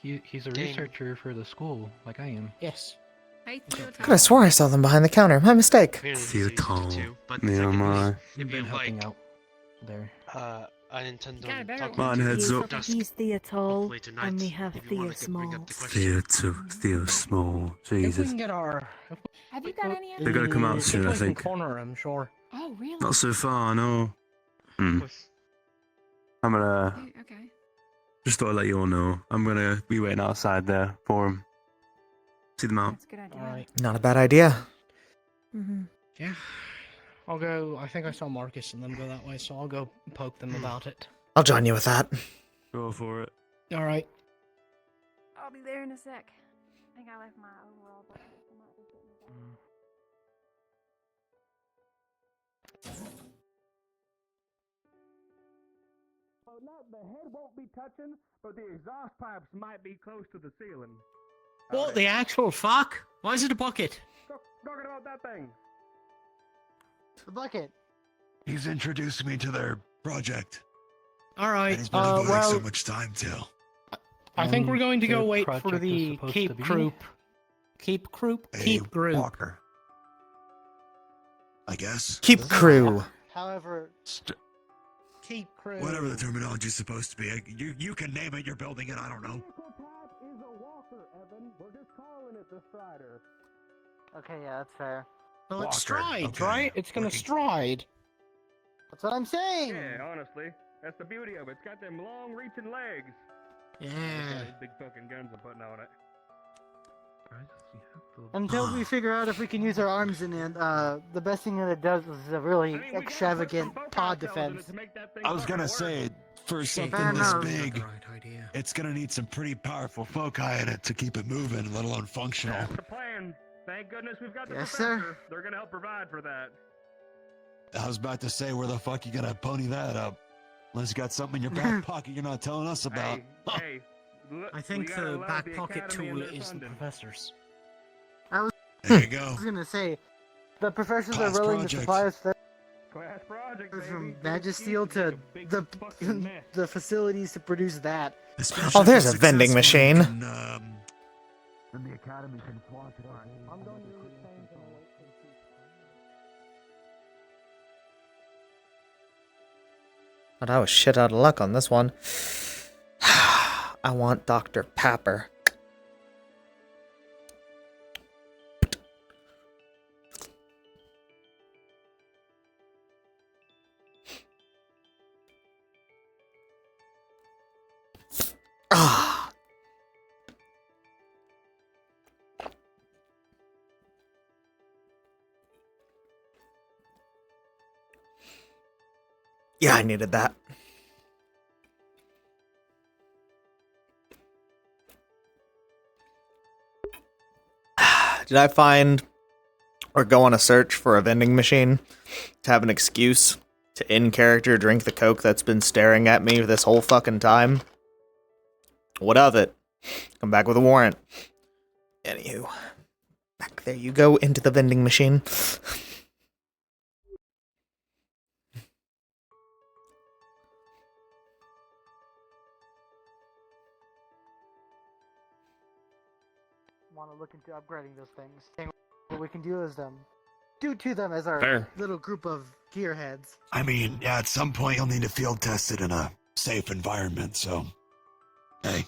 He's a researcher for the school, like I am. Yes. Could have swore I saw them behind the counter. My mistake. Futile. You've been helping out there. I intend to Come on, heads up. He's Thea Tall, and we have Thea Small. Theo Small. If we Jesus. can get our... Have you got any? They're gonna come out soon, I If we can think. corner him, sure. Oh, really? Not so far, no. I'm gonna... Okay. Just thought I'd let you all know. I'm gonna be waiting outside there for him. See them out. That's a good idea. All right. Not a bad idea. Yeah. I'll go. I think I saw Marcus and them go that way, so I'll go poke them about it. I'll join you with that. Go for it. All right. I'll be there in a sec. I think I left my overall bucket. The head won't be touching, but the exhaust pipes might be close to the ceiling. What the actual fuck? Why is it a bucket? Talking about that thing. The bucket. He's introduced me to their project. All right. He's been devoting Well, so much time to. I think we're going to go their wait for project is the supposed keep to be? group. Keep group. Keep group. Walker. I guess. Keep crew. However, keep crew. Whatever the terminology is supposed to be. You can name it, you're building it, I don't know. Is a walker, Evan. We're just calling it the Strider. Okay, yeah, that's fair. Well, Walker, it strides, okay. right? It's gonna stride. That's what I'm saying. Yeah, honestly, that's the beauty of it. It's got them long-reaching legs. Yeah. Those big fucking guns I'm putting on it. Until we figure out if we can use our arms in it, the best thing that it does is a really extravagant pod defense. I was gonna say, for something Fair this enough. big, it's gonna need some pretty powerful foci in it to keep it moving, let alone functional. That's the plan. Thank goodness we've got the Yes, professor. sir. They're gonna help provide for that. I was about to say, where the fuck you gonna pony that up? Unless you got something in your back pocket you're not telling us about. Hey, look, I think we gotta the love back the pocket Academy and tool their is the funding. professor's. There you go. I was gonna say, the professors Class are willing project. to supply us Class project, from baby. Magisteel to the facilities to produce that. Oh, there's a vending machine. Then the Academy can flaunt it. But I was shit out of luck on this one. I want Dr. Papper. Ah. Yeah, I needed that. Did I find or go on a search for a vending machine to have an excuse to in character drink the Coke that's been staring at me this whole fucking time? What of it? Come back with a warrant. Anywho, back there you go into the vending machine. Want to look into upgrading those things. What we can do is do to them as our Fair. little group of gearheads. I mean, yeah, at some point you'll need to field test it in a safe environment, so. Hey,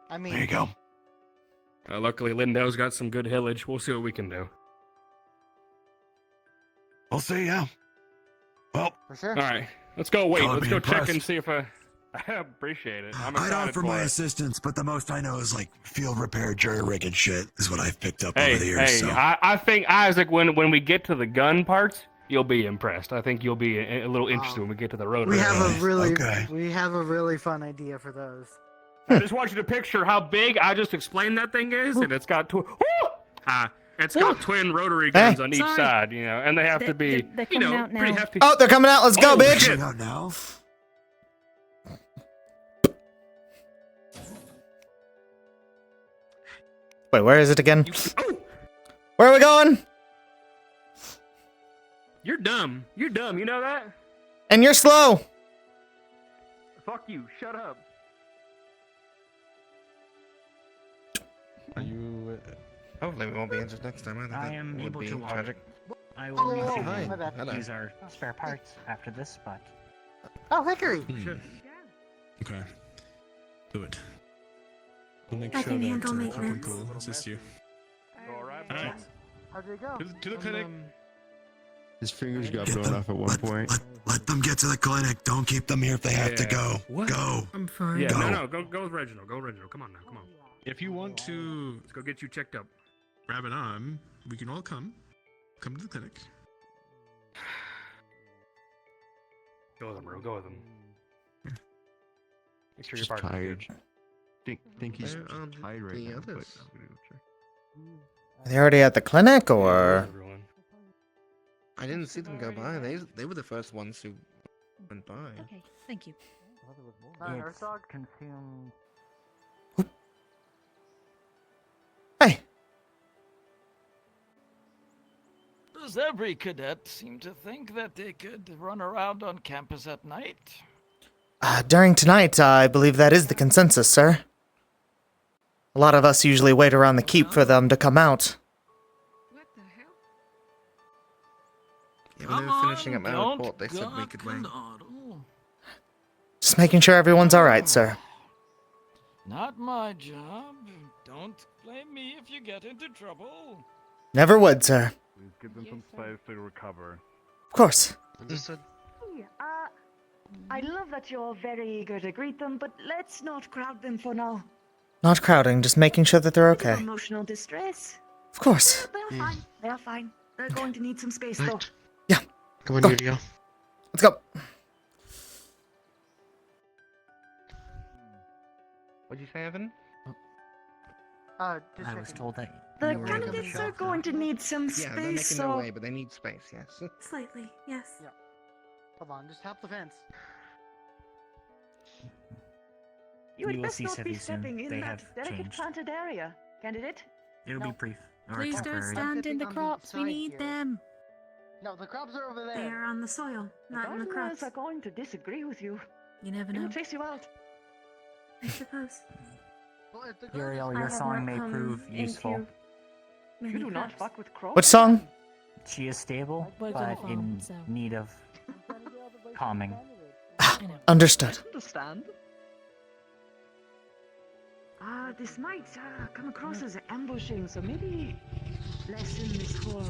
I mean, there you go. Luckily, Lindau's got some good hillage. We'll see what we can do. We'll see, yeah. Well, for sure. All right, let's go. Wait, Color let's me go check and impressed. see if I appreciate it. I'm I'd excited offer for my it. assistance, but the most I know is like field repair, jury rig, and shit is what I've picked up Hey, over the years. hey, So. I think Isaac, when we get to the gun parts, you'll be impressed. I think you'll be a little interested when we get to the rotary. We have a really fun idea for those. I just want you to picture how big I just explained that thing is, and it's got it's got twin rotary guns on each Sorry. side, you know, and they have to be, They're you coming know, out pretty now. hefty. Oh, they're coming out. Let's go, Oh, bitch. shit. Out now. Wait, where is it again? Where are we going? You're dumb. You're dumb. You know that? And you're slow. Fuck you. Shut up. Are you? Hopefully we won't be injured next time either. I That am would able be to walk. tragic. I will need Oh, to hi. My bad. Hello. use our spare parts after this, but Oh, Hickory! Okay. Do it. We'll make I sure can that handle Captain maintenance. Cool assists you. Alright. How'd it go? To the clinic. His fingers got blown off at one point. Let them get to the clinic. Don't keep them here if they have to go. What? Go. I'm fine. Yeah, Go. no, go with Reginald. Go with Reginald. Come on now. Come on. If you want to Let's go get you checked up. grab an arm, we can all come. Come to the clinic. Go with him, bro. Go with him. Make sure Just your partner's tired. good. Think he's Where are tired right the now. But others? Are they already at the clinic, or? I didn't see them go by. They were the first ones who went by. Okay, thank you. Earth dog? consumed. Hey. Does every cadet seem to think that they could run around on campus at night? During tonight, I believe that is the consensus, sir. A lot of us usually wait around the keep for them to come out. Yeah, when they were finishing up my report, they said we could wait. Just making sure everyone's alright, sir. Not my job. Don't blame me if you get into trouble. Never would, sir. Please give them some space to recover. Of course. Understood. I love that you're very eager to greet them, but let's not crowd them for now. Not crowding, just making sure that they're Bit of okay. Emotional distress. Of course. They're fine. They're fine. They're going to need some space, though. Come on, Go. Yuriel. Let's go. What'd you say, Evan? Just I was checking. told that The You were able to candidates show are going to need some Yeah, they're space, making so... their way, but they need space, yes. Slightly, yes. Yeah. Hold on, just tap the fence. You would We will best see not be Sevi soon. stepping in They that have delicate changed. planted area, candidate. It'll be brief. Or Please don't temporary. stand in the on the crops. We side need here. them. No, the crops are over there. They are on the soil, not in the Gardeners crops. are going to disagree with you. You never They will know. chase you out. I suppose. Well, if the Uriel, gardeners- your I have song not may come prove useful. into many You do not crops. fuck with crows. Which song? She is stable, Works but on a farm, in so. need of calming. Understood. Understand? This might come across as ambushing, so maybe less in this hole.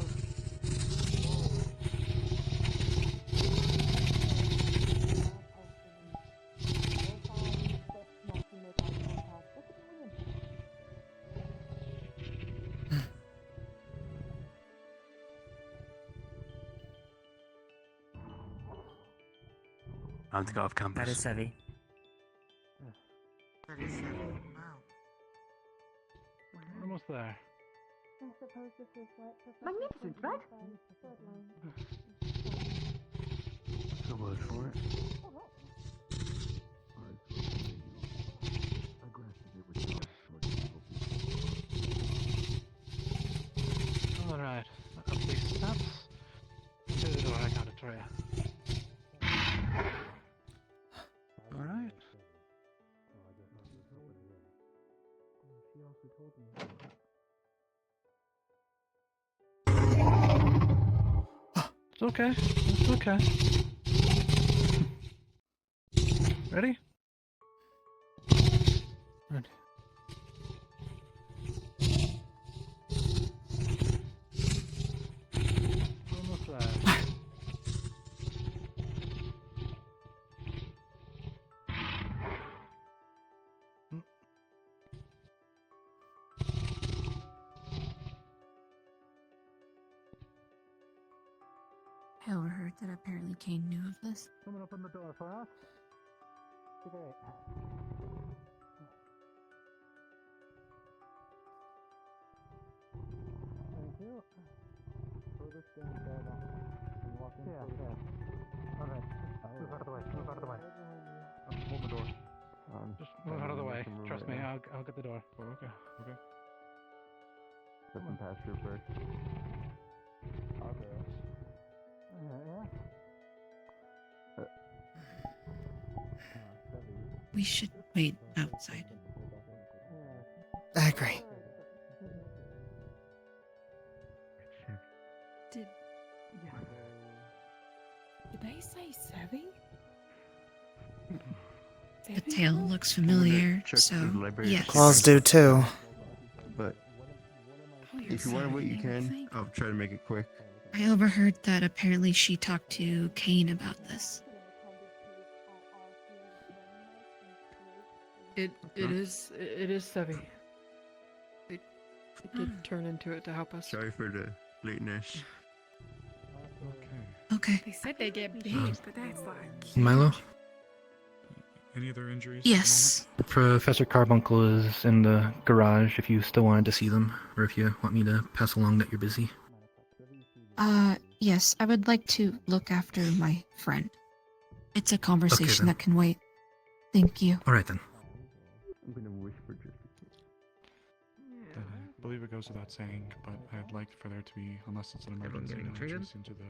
I have to go off campus. That is Sevi. That is seven. Wow. Almost there. Magnificent, right? What's the word for it? Alright. Up these steps. To the door, I got it for you. Alright. It's okay. It's okay. Ready? Ready. Almost there. I overheard that apparently Kane knew of this. Someone open the door for us. Great. Thank you. Furthest down there, and walk in. Yeah. Alright. Move out of the way. Move out of the way. Hold the door. Just move out of the way. Trust me. I'll get the door. Oh, okay. Okay. Let them pass through first. Okay. Yeah. We should wait outside. I agree. Did they say Sevi? The tail looks familiar, so yes. Claws do too. But if you want to wait, you can. I'll try to make it quick. I overheard that apparently she talked to Kane about this. It is Sevi. It did turn into it to help us. Sorry for the lateness. Okay. They said they get big, but that's like. Milo? Any other injuries? Yes. Professor Carbuncle is in the garage if you still wanted to see them, or if you want me to pass along that you're busy. Yes, I would like to look after my friend. It's a conversation that can wait. Thank you. Alright then. I'm gonna whisper just. I believe it goes without saying, but I'd like for there to be, unless it's an Everyone emergency, getting no treated? entrance into the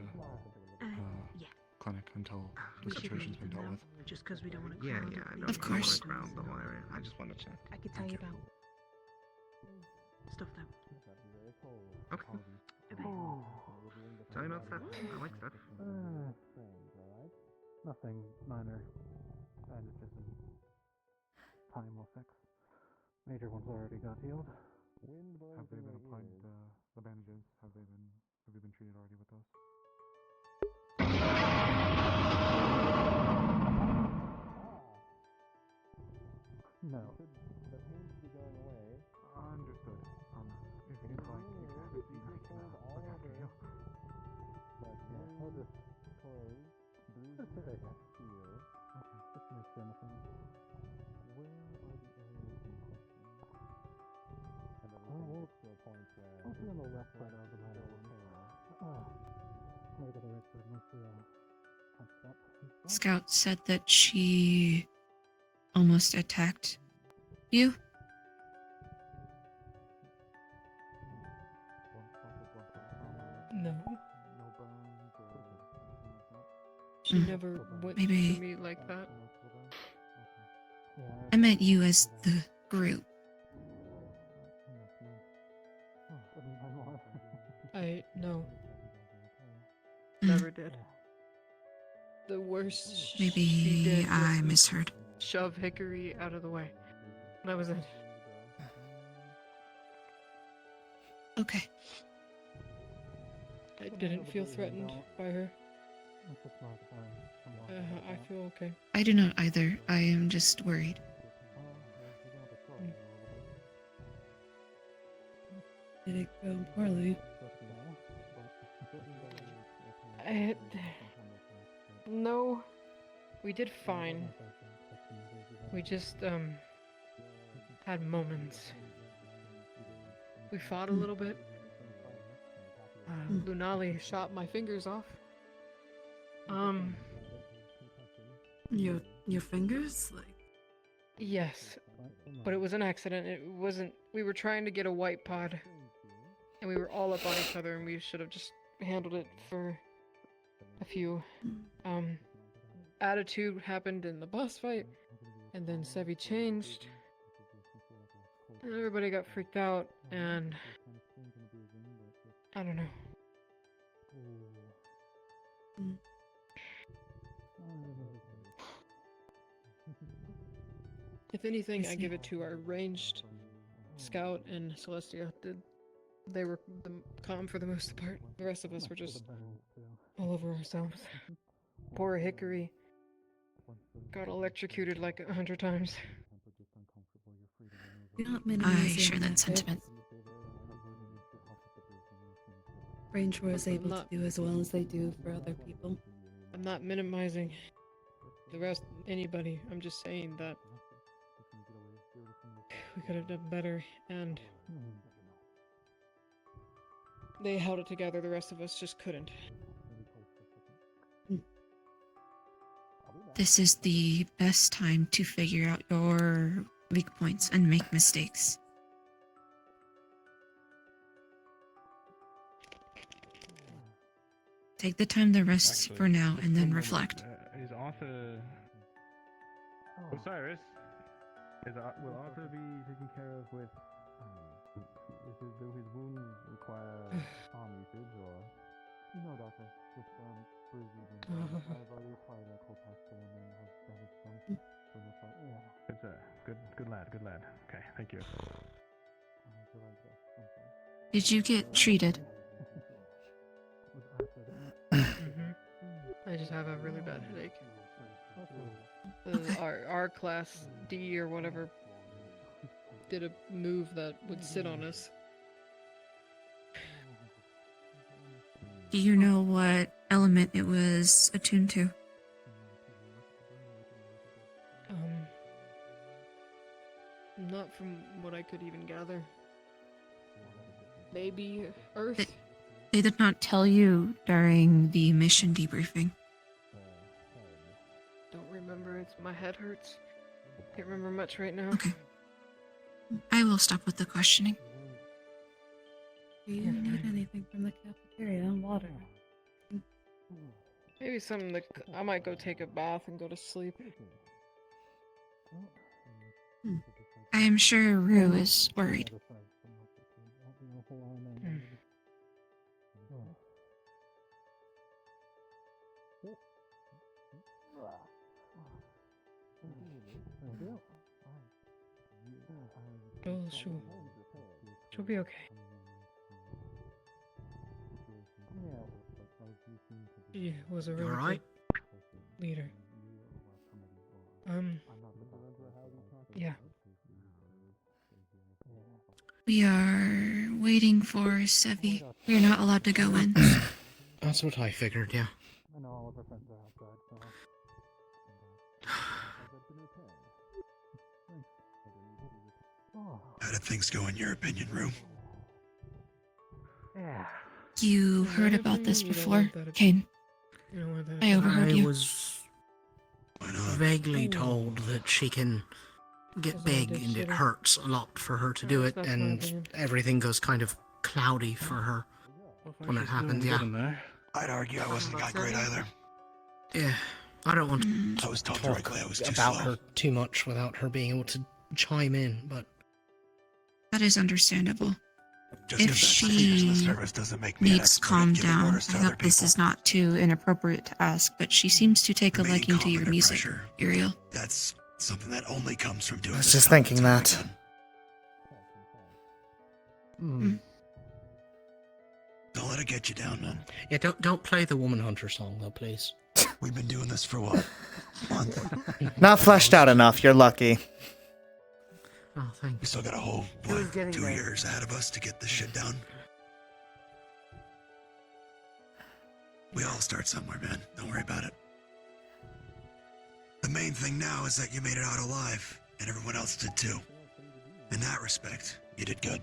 clinic until the situation's been dealt with. Just because we don't want to Yeah, crowd yeah, I it. don't Of course. want to crowd the whole area. I just want to check. I could tell you about stuff though. Okay. Tell me about stuff. I like stuff. Nothing minor. And it's just time will fix. Major ones already got healed. Have they been applied the bandages? Have you been treated already with those? No. The pain should be going away. Understood. If you'd like, you can have it. Look after you. But yeah, I'll just close. Bruises to you. Okay, just make sure nothing. Where are the areas in question? And then we'll get to a point Scout said that she almost attacked you. No. She never went Maybe to me like that. I meant you as the group. No. Mm. Never did. The worst she Maybe did I was misheard. shove Hickory out of the way. That was it. Okay. I didn't feel threatened by her. I feel okay. I do not either. I am just worried. Did it go poorly? No, we did fine. We just had moments. We fought a little bit. Lunali shot my fingers off. Your fingers? Like. Yes, but it was an accident. It wasn't. We were trying to get a white pod, and we were all up on each other, and we should have just handled it for a few. Attitude happened in the boss fight, and then Sevi changed, and everybody got freaked out, and I don't know. If anything, I give it to our ranged scout and Celestia. They were calm for the most part. The rest of us were just all over ourselves. Poor Hickory got electrocuted like 100 times. I share that sentiment. Range was able to do as well as they do for other people. I'm not minimizing the rest, anybody. I'm just saying that we could have done better, and they held it together. The rest of us just couldn't. This is the best time to figure out your weak points and make mistakes. Take the time to rest for now and then reflect. Is Arthur... Osiris? Will Arthur be taken care of with... do his wounds require harm usage, or...? No, doctor. Just bruises and I've already applied a cold pack to them and have bandaged them. So that's all. Yeah. Good sir. Good lad, good lad. Okay, thank you. Did you get treated? I just have a really bad headache. Our class D or whatever did a move that would sit on us. Do you know what element it was attuned to? Not from what I could even gather. Maybe Earth? They did not tell you during the mission debriefing. Don't remember. My head hurts. Can't remember much right now. Okay. I will stop with the questioning. Do you need anything from the cafeteria and water? Maybe something that I might go take a bath and go to sleep. I am sure Rue is worried. Oh, she'll be okay. She was a really alright? good leader. Yeah. We are waiting for Sevi. We're not allowed to go in. That's what I figured, yeah. I know all of our friends are outside, so... How did things go in your opinion, Rue? Yeah. You heard about this before, Kane? I overheard I you. was vaguely told that she can get big and it hurts a lot for her to do it, and everything goes kind of cloudy for her when it happens, yeah. I'd argue I wasn't that great either. Yeah, I don't want I was to told talk directly I was too about slow. her too much without her being able to chime in, but That is understandable. Just If 'cause that's the features of the she service doesn't make me an needs expert at calm giving down, orders to I other hope this people. is not too inappropriate to ask, but she seems to take a Remaining liking to calm your under music, pressure. Uriel. That's something that only comes from doing I was this just time and thinking time that. again. Don't let it get you down, man. yeah, don't play the Woman Hunter song though, please. We've been doing this for what? A month? Not fleshed out enough, you're lucky. Oh, thanks. We still got a whole, It was what, getting 2 there. years ahead of us to get this shit down? We all start somewhere, man. Don't worry about it. The main thing now is that you made it out alive, and everyone else did too. In that respect, you did good.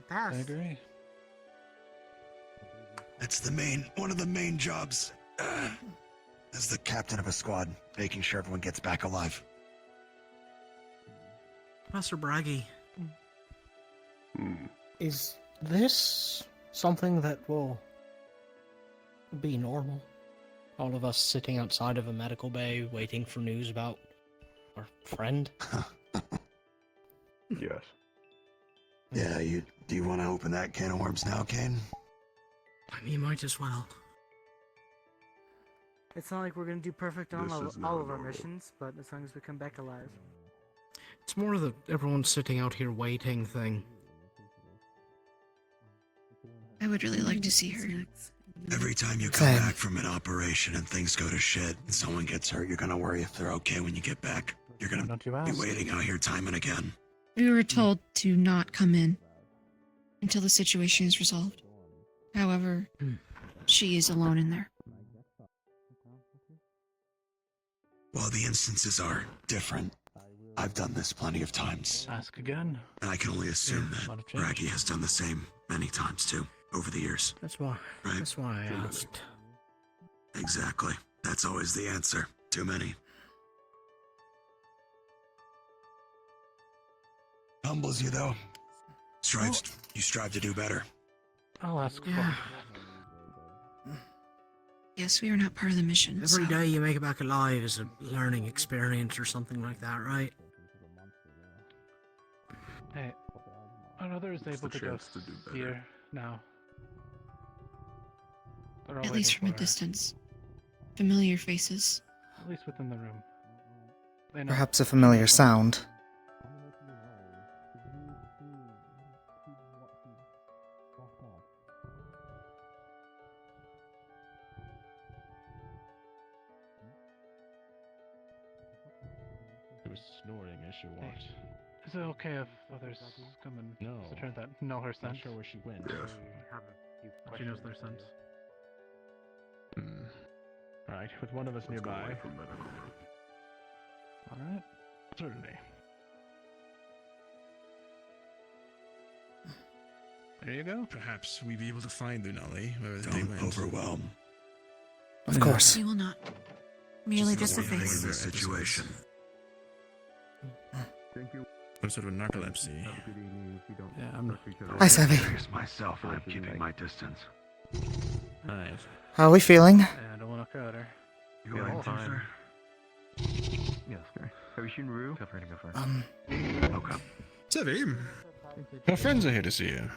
Pass. I agree. That's one of the main jobs as the captain of a squad, making sure everyone gets back alive. Professor Braggy, is this something that will be normal? All of us sitting outside of a medical bay waiting for news about our friend? Yes. Yeah, do you want to open that can of worms now, Kane? I mean, you might as well. It's not like we're gonna do perfect on This all is not of our normal. missions, but as long as we come back alive. It's more of the everyone sitting out here waiting thing. I would really like to see her. Every time you come Same. back from an operation and things go to shit and someone gets hurt, you're gonna worry if they're okay when you get back. You're gonna Don't you be ask? waiting out here time and again. We were told to not come in until the situation is resolved. However, she is alone in there. While the instances are different, I've done this plenty of times. Ask again. And I can only assume a that lot of change. Raggy has done the same many times too, over the years. That's why. Right. That's why I asked. Exactly. That's always the answer. Too many. Humbles you though. You strive to do better. I'll ask Yeah. Yes, we are not part of the mission. Every so- day you make it back alive is a learning experience or something like that, right? Hey, our other is able the to go chance to do better. here now. They're all At least waiting from a for her, distance. Familiar faces. At least within the room. They know. Perhaps a familiar sound. It was snoring as she walked. Is it okay if others come and No. return that know her Not scent? sure where she went. Yes. She knows their scent. Alright, with one of us Let's go nearby. away from medical. Alright. Certainly. There you go. Perhaps we'd be able to find Lunali wherever they Don't went. overwhelm. Of course. We will not. Merely Just just a the way I think of face. this situation. Thank you. Some sort of narcolepsy. Have a good evening if you don't Yeah, I'm touch each other. Hi, Savvy. Myself, I'm keeping my distance. Alright. How are we feeling? Yeah, I don't want to crowd her. You all fine. sir? Yes, sir. Have you seen Rue? Feel free to go first. Okay. Sevi, our friends are here to see you.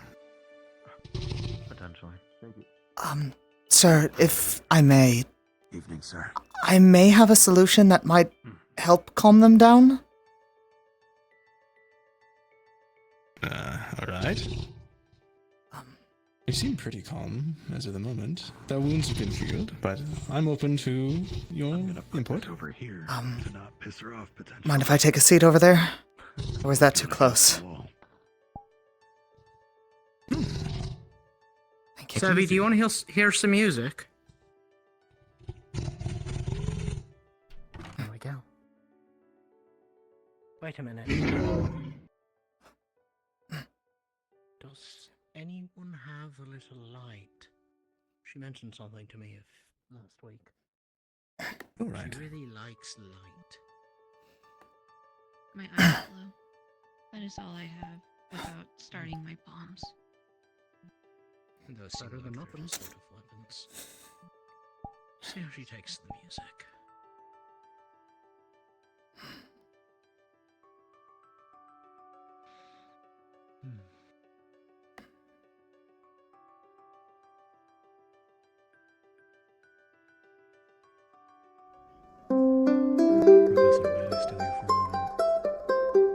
Potentially. Thank you. Sir, if I may, Evening, sir. I may have a solution that might help calm them down. Alright. You seem pretty calm as of the moment. Their wounds have been healed, but I'm open to your input. Over here to not piss her off potentially. Mind if I take a seat over there? Or is that too close? Thank you. Savvy, do you want to hear some music? There we go. Wait a minute. Does anyone have a little light? She mentioned something to me last week. All right. She really likes light. My eyes glow. That is all I have without starting my palms. And those seem like nothing sort of weapons. See how she takes the music. Professor, may I steal you for a moment?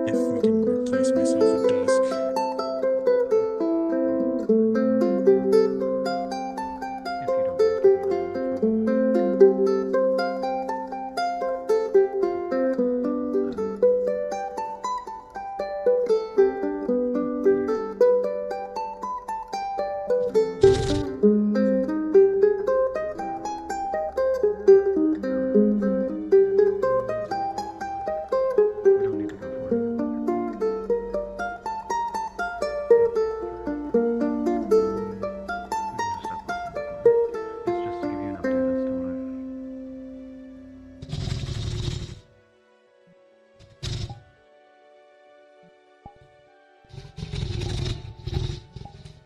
If we can replace myself with Dusk.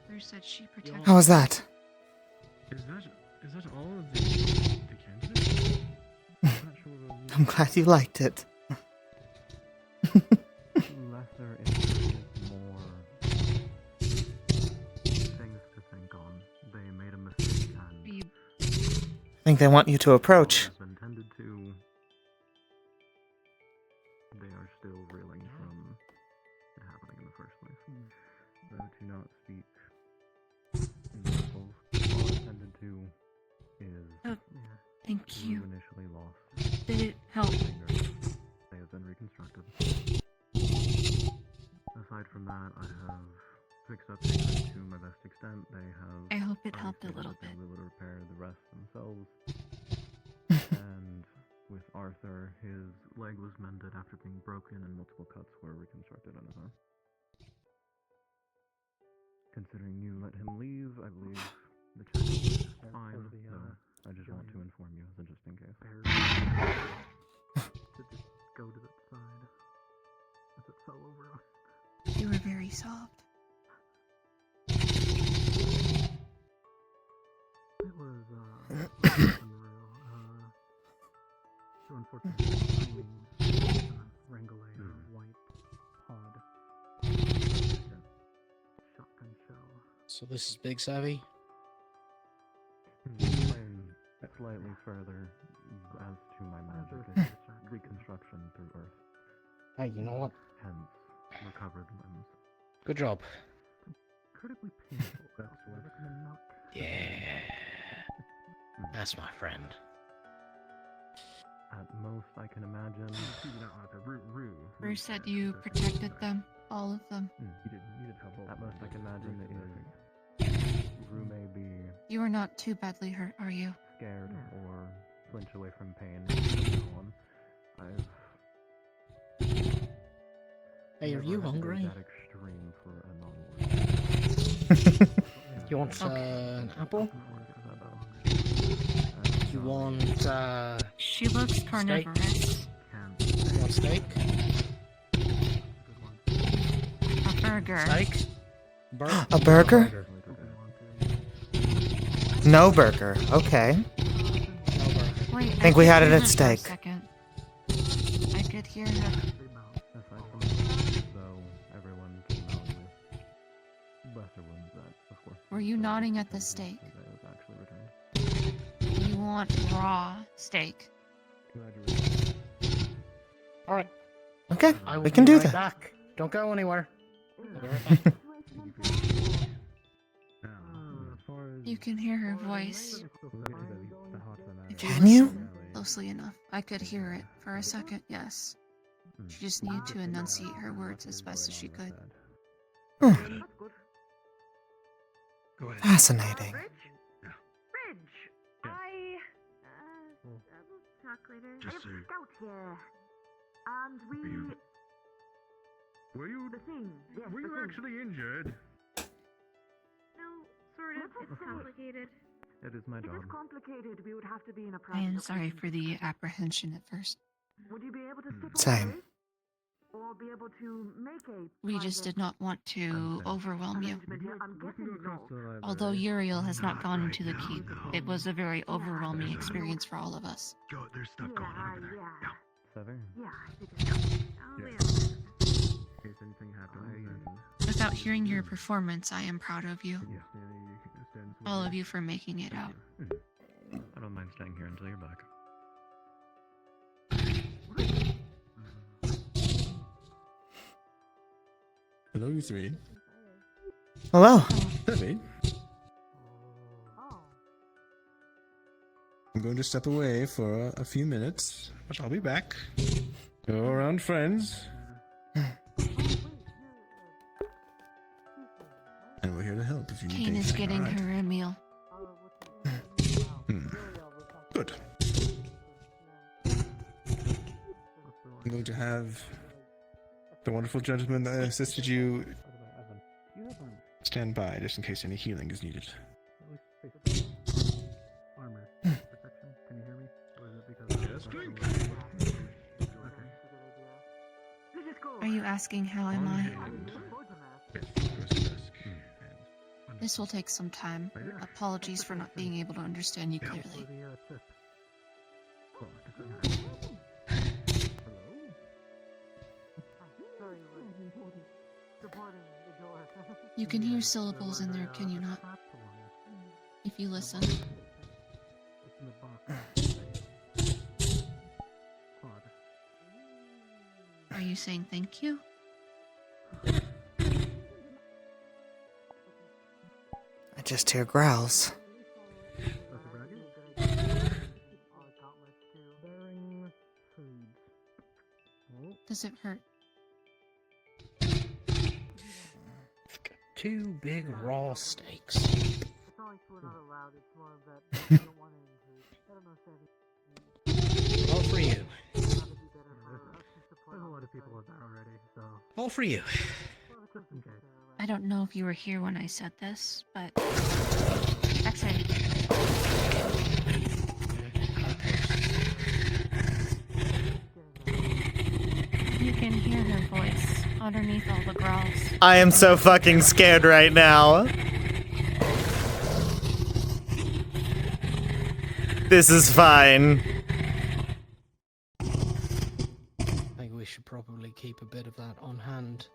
Bruce said she protected. How was that? Is that all of the decanter? I'm glad you liked it. Lesser is more things to think on. They made a mistake and I think they want you to approach. as intended to. They are still reeling from it happening in the first place. Though to not speak in circles, all intended to is Thank you you. initially lost. Did it help? They have been reconstructed. Aside from that, I have fixed up things to my best extent. They have. I hope it helped a obviously little been bit. able to repair the rest themselves. And with Arthur, his leg was mended after being broken, and multiple cuts were reconstructed on his arm. Considering you let him leave, I believe the check is fine. So I just want to inform you, just in case. To just go to that side as it fell over us. You were very soft. It was unreal. So unfortunately, wrangle a white pod. Shotgun shell. So this is Big Savvy? Slightly further as to my magic is reconstruction through Earth. Hey, you know what? Hence, recovered limbs. Good job. Incredibly painful. That's what I recommend not. Yeah. That's my friend. At most, I can imagine. Bruce said you protected them, all of them. You did help. At most, I can imagine that Rue may be You are not too badly hurt, are you? scared or flinch away from pain. And so on. Hey, are you never had to go hungry? that extreme for a non-warrior. You want an apple? You want She looks carnivorous. You want steak? A burger. Steak? A burger? No burger. Okay. Wait, Think we could had it hear at her for a steak. second. I could hear her. Everyone came out with lesser ones that, of course. Were you nodding at the steak? That was actually returned. You want raw steak. Alright. Okay, I will we can be do right that. back. Don't go anywhere. I'll be right back. You can hear her voice. Can you? Closely enough. I could hear it for a second, yes. She just needed to enunciate her words as best as she could. Fascinating. Ridge, I Just I say, have Scout here. And we... were you? The thing. Yes, Were the you thing. actually injured? No, sort of. It's complicated. It is my If job. it's complicated, we would have to be in a I private am sorry location. for the apprehension at first. Would you be able to skip Same. away? Or be able to make a We just did not want to overwhelm you. arrangement here? I'm guessing no. Although Uriel has not gone into the keep, it was a very overwhelming experience for all of us. Yo, there's stuff going on over there. Yeah. Seven. Yeah, I think In case anything happens, then Without hearing your performance, I am proud of you. yeah, you can stand All of you for making it out. I don't mind staying here until you're back. Hello, you three. Hello. Heavy. I'm going to step away for a few minutes, but I'll be back. Go around, friends. And we're here to help if you need Kane anything. is getting alright? her a meal. Good. I'm going to have the wonderful gentleman that assisted you stand by just in case any healing is needed. Armor. Protection. Can you hear me? Or is it because Are you asking how am I? This will take some time. Apologies for not being able to understand you clearly. You can hear syllables in there, can you not? If you listen. Are you saying thank you? I just hear growls. Does it hurt? Two big raw steaks. All for you. there's a lot of people out there already, so All for you. just in case. I don't know if you were here when I said this, but... Actually... You can hear her voice underneath all the growls. I am so fucking scared right now. This is fine. I think we should probably keep a bit of that on hand.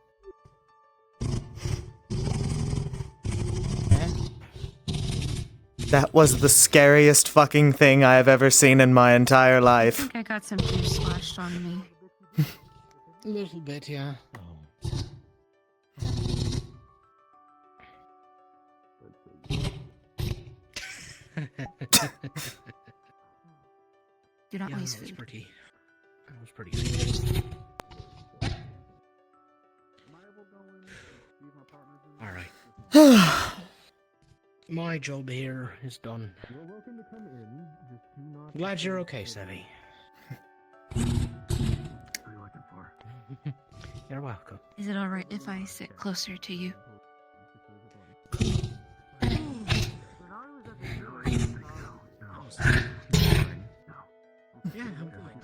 That was the scariest fucking thing I have ever seen in my entire I life. think I got some juice splashed on me. A little bit, yeah. Do not Yeah, waste that was food. pretty. That was pretty serious. All right. My job here is done. You're welcome to come in. Just do not. Glad you're okay, Sevi. What are you looking for? You're welcome. Is it alright if I sit closer to you? Yeah, I'm fine.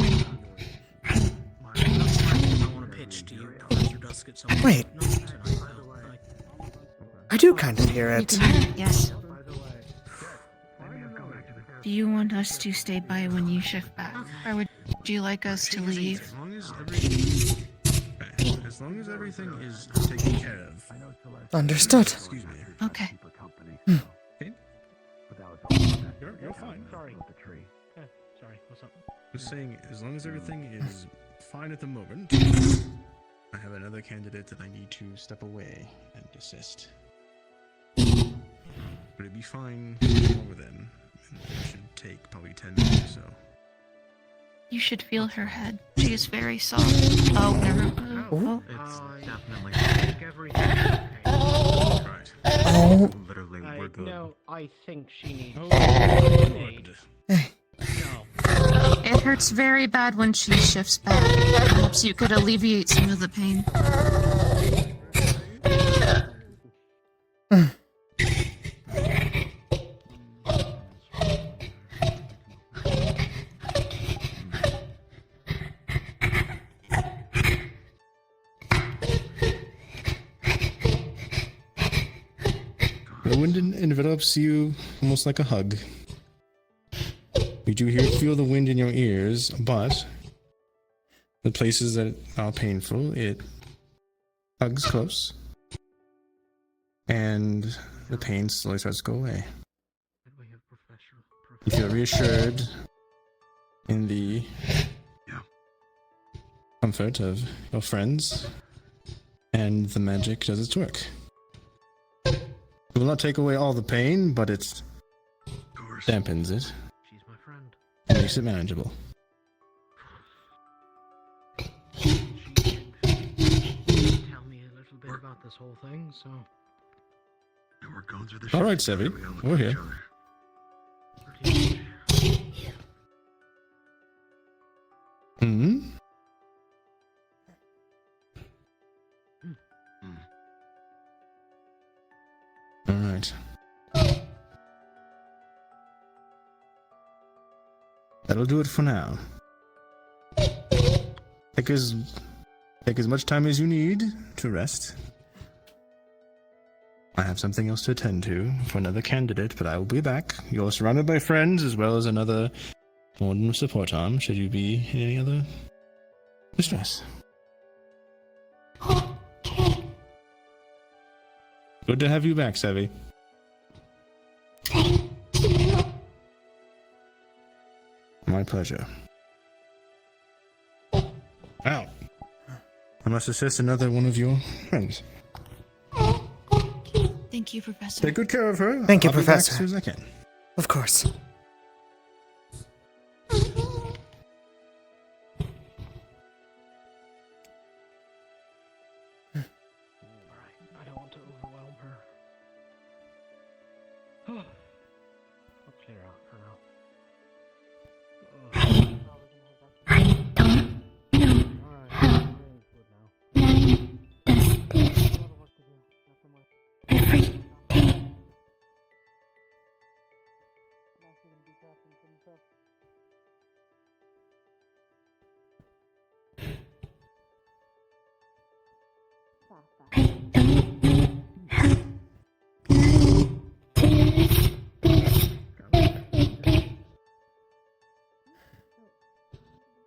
I want to pitch to you after dusk at some point. Wait. Not tonight, though. I do kind of hear You it. can hear it, yes. Do you want us to stay by when you shift back? Or would you like us to leave? As long as everything, okay. As long as everything is taken care of. Understood. Excuse me. Okay. Okay. You're fine. Sorry. Sorry, what's up? Just saying, as long as everything is fine at the moment, I have another candidate that I need to step away and assist. Would it be fine over them? And it should take probably 10 minutes or so. You should feel her head. She is very soft. Oh, never. Oh. It's definitely like everything. Right. Oh. Literally, I, we're good. no, I think she needs. Oh, good. No. It hurts very bad when she shifts back. Perhaps you could alleviate some of the pain. The wind envelops you almost like a hug. You do feel the wind in your ears, but the places that are painful, it hugs close, and the pain slowly starts to go away. You feel reassured in the comfort of your friends, and the magic does its work. It will not take away all the pain, but it dampens it. And makes it manageable. Tell me a little bit about this whole thing, so. We're going through the All right, Sevi, we're here. Hmm? All right. That'll do it for now. Take as much time as you need to rest. I have something else to attend to for another candidate, but I will be back. You're surrounded by friends as well as another warden support arm should you be in any other distress. Okay. Good to have you back, Sevi. My pleasure. Ow. I must assist another one of your friends. Thank you, Professor. Take good care of her. Thank you, I'll be back Professor. as soon as I can. Of course. I don't want to overwhelm her. I'll clear out for now.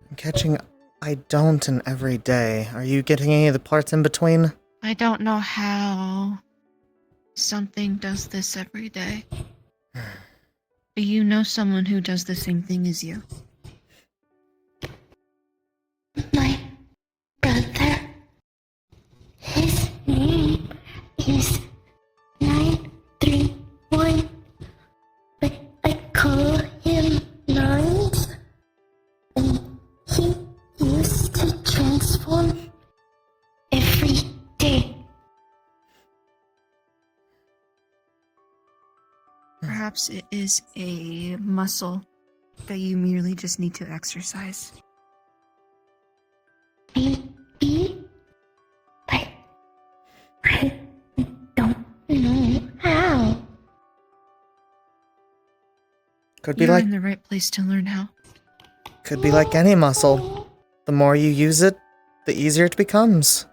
I'm catching I don't in every day. Are you getting any of the parts in between? I don't know how something does this every day. But you know someone who does the same thing as you. My brother. His name is 931. But I call him Nines. And he used to transform every day. Perhaps it is a muscle that you merely just need to exercise. Maybe, but I don't know how. Could be You're like in the right place to learn how. could be like any muscle. The more you use it, the easier it becomes.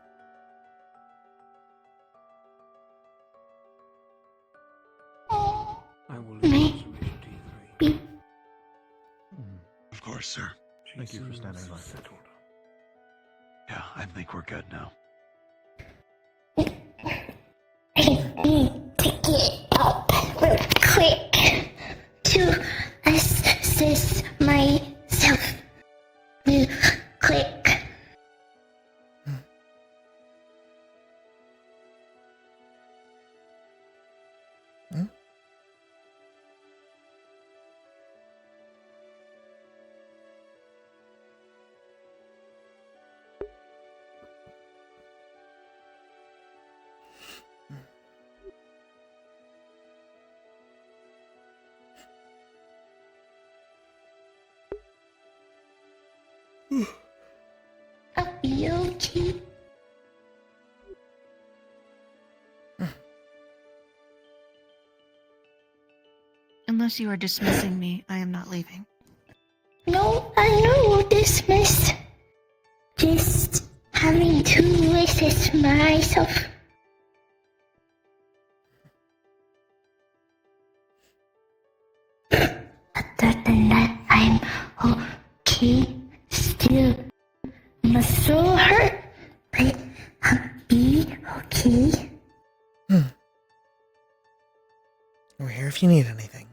I will leave Maybe. Of course, sir. Thank you for standing by. Yeah, I think we're good now. I need to get up real quick to assess myself real quick. I'll be okay. Unless you are dismissing me, I am not leaving. No, I know dismissed. Just having to assess myself. Other than that, I'm okay. Still, my soul hurt, but I'll be okay. We're here if you need anything.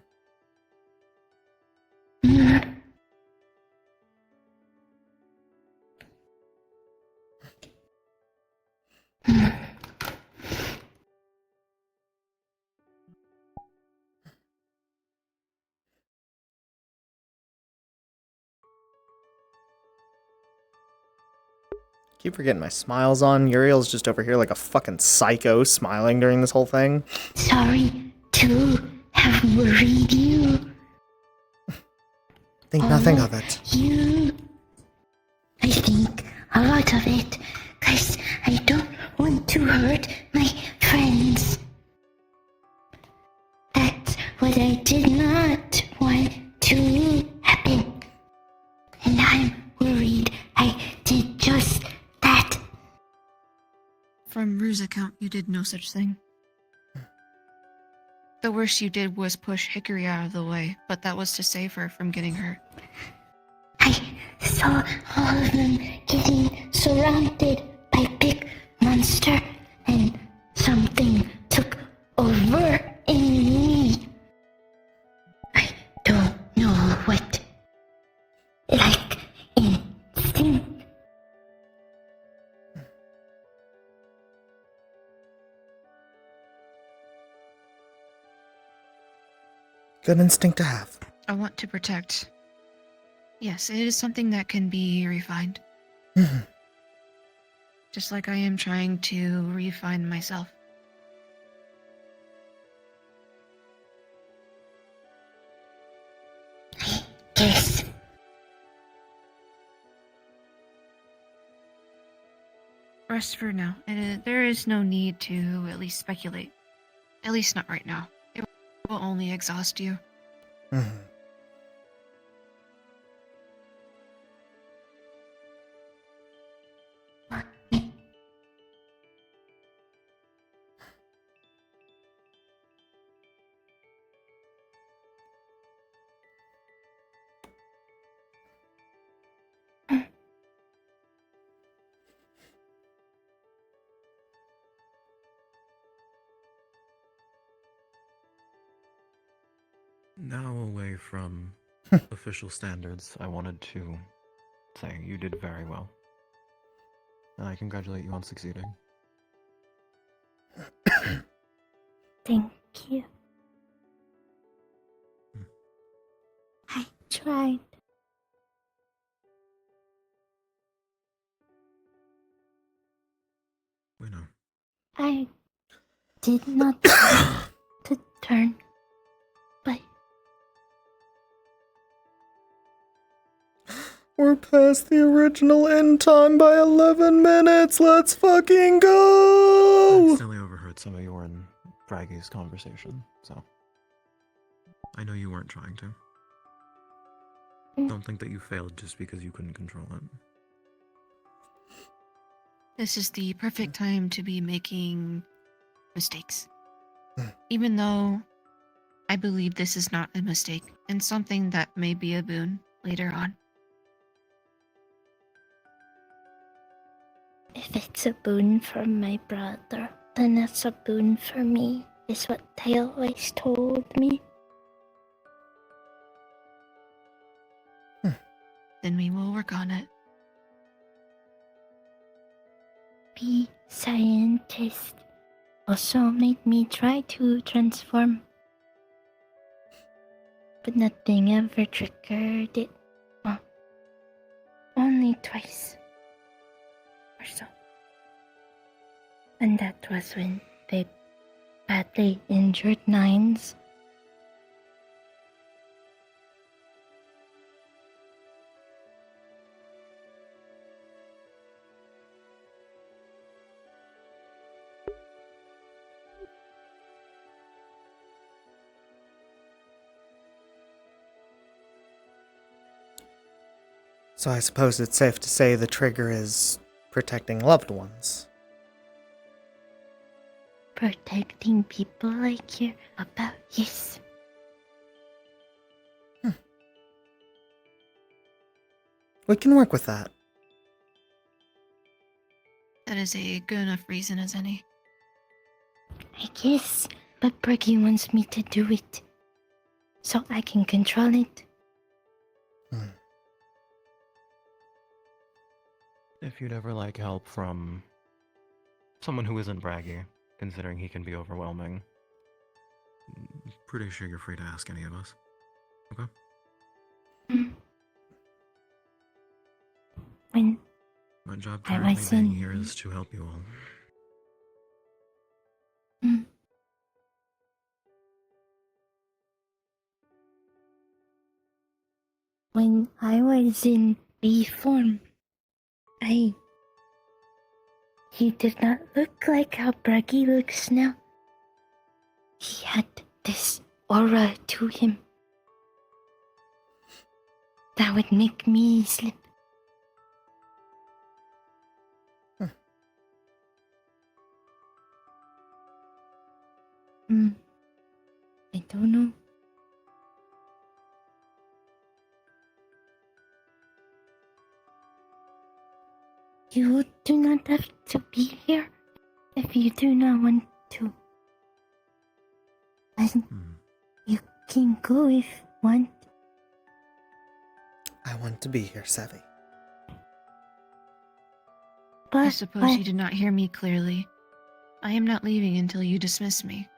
Keep forgetting my smile's on. Uriel's just over here like a fucking psycho smiling during this whole thing. Sorry to have worried you. Think nothing of it. I think a lot of it, 'cause I don't want to hurt my friends. That's what I did not want to happen. And I'm worried I did just that. From Rue's account, you did no such thing. The worst you did was push Hickory out of the way, but that was to save her from getting hurt. I saw all of them getting surrounded by big monster, and something took over in me. I don't know what. Like instinct. Good instinct to have. I want to protect. Yes, it is something that can be refined. Just like I am trying to refine myself. Yes. Rest for now. There is no need to at least speculate. At least not right now. It will only exhaust you. Now away from official standards, I wanted to say you did very well. And I congratulate you on succeeding. Thank you. I tried. We know. I did not want to turn, but We're past the original end time by 11 minutes. Let's fucking I go! accidentally overheard some of your and Braggy's conversation, so I know you weren't trying to. Don't think that you failed just because you couldn't control it. This is the perfect time to be making mistakes. Even though I believe this is not a mistake and something that may be a boon later on. if it's a boon from my brother, then it's a boon for me, is what they always told me. Then we will work on it. Be scientist also made me try to transform, but nothing ever triggered it. Well, only twice or so, and that was when they badly injured Nines. So I suppose it's safe to say the trigger is protecting loved ones. Protecting people like you're about, yes. We can work with that. That is a good enough reason as any. I guess, but Brookie wants me to do it. So I can control it. If you'd ever like help from someone who isn't braggy, considering he can be overwhelming, pretty sure you're free to ask any of us. Okay? When My job I currently was being in- here is to help you all. When I was in B form, he did not look like how Braggy looks now. He had this aura to him that would make me slip. I don't know. You do not have to be here if you do not want to. And you can go if you want. I want to be here, Sevi. I suppose you did not hear me clearly. I am not leaving until you dismiss me.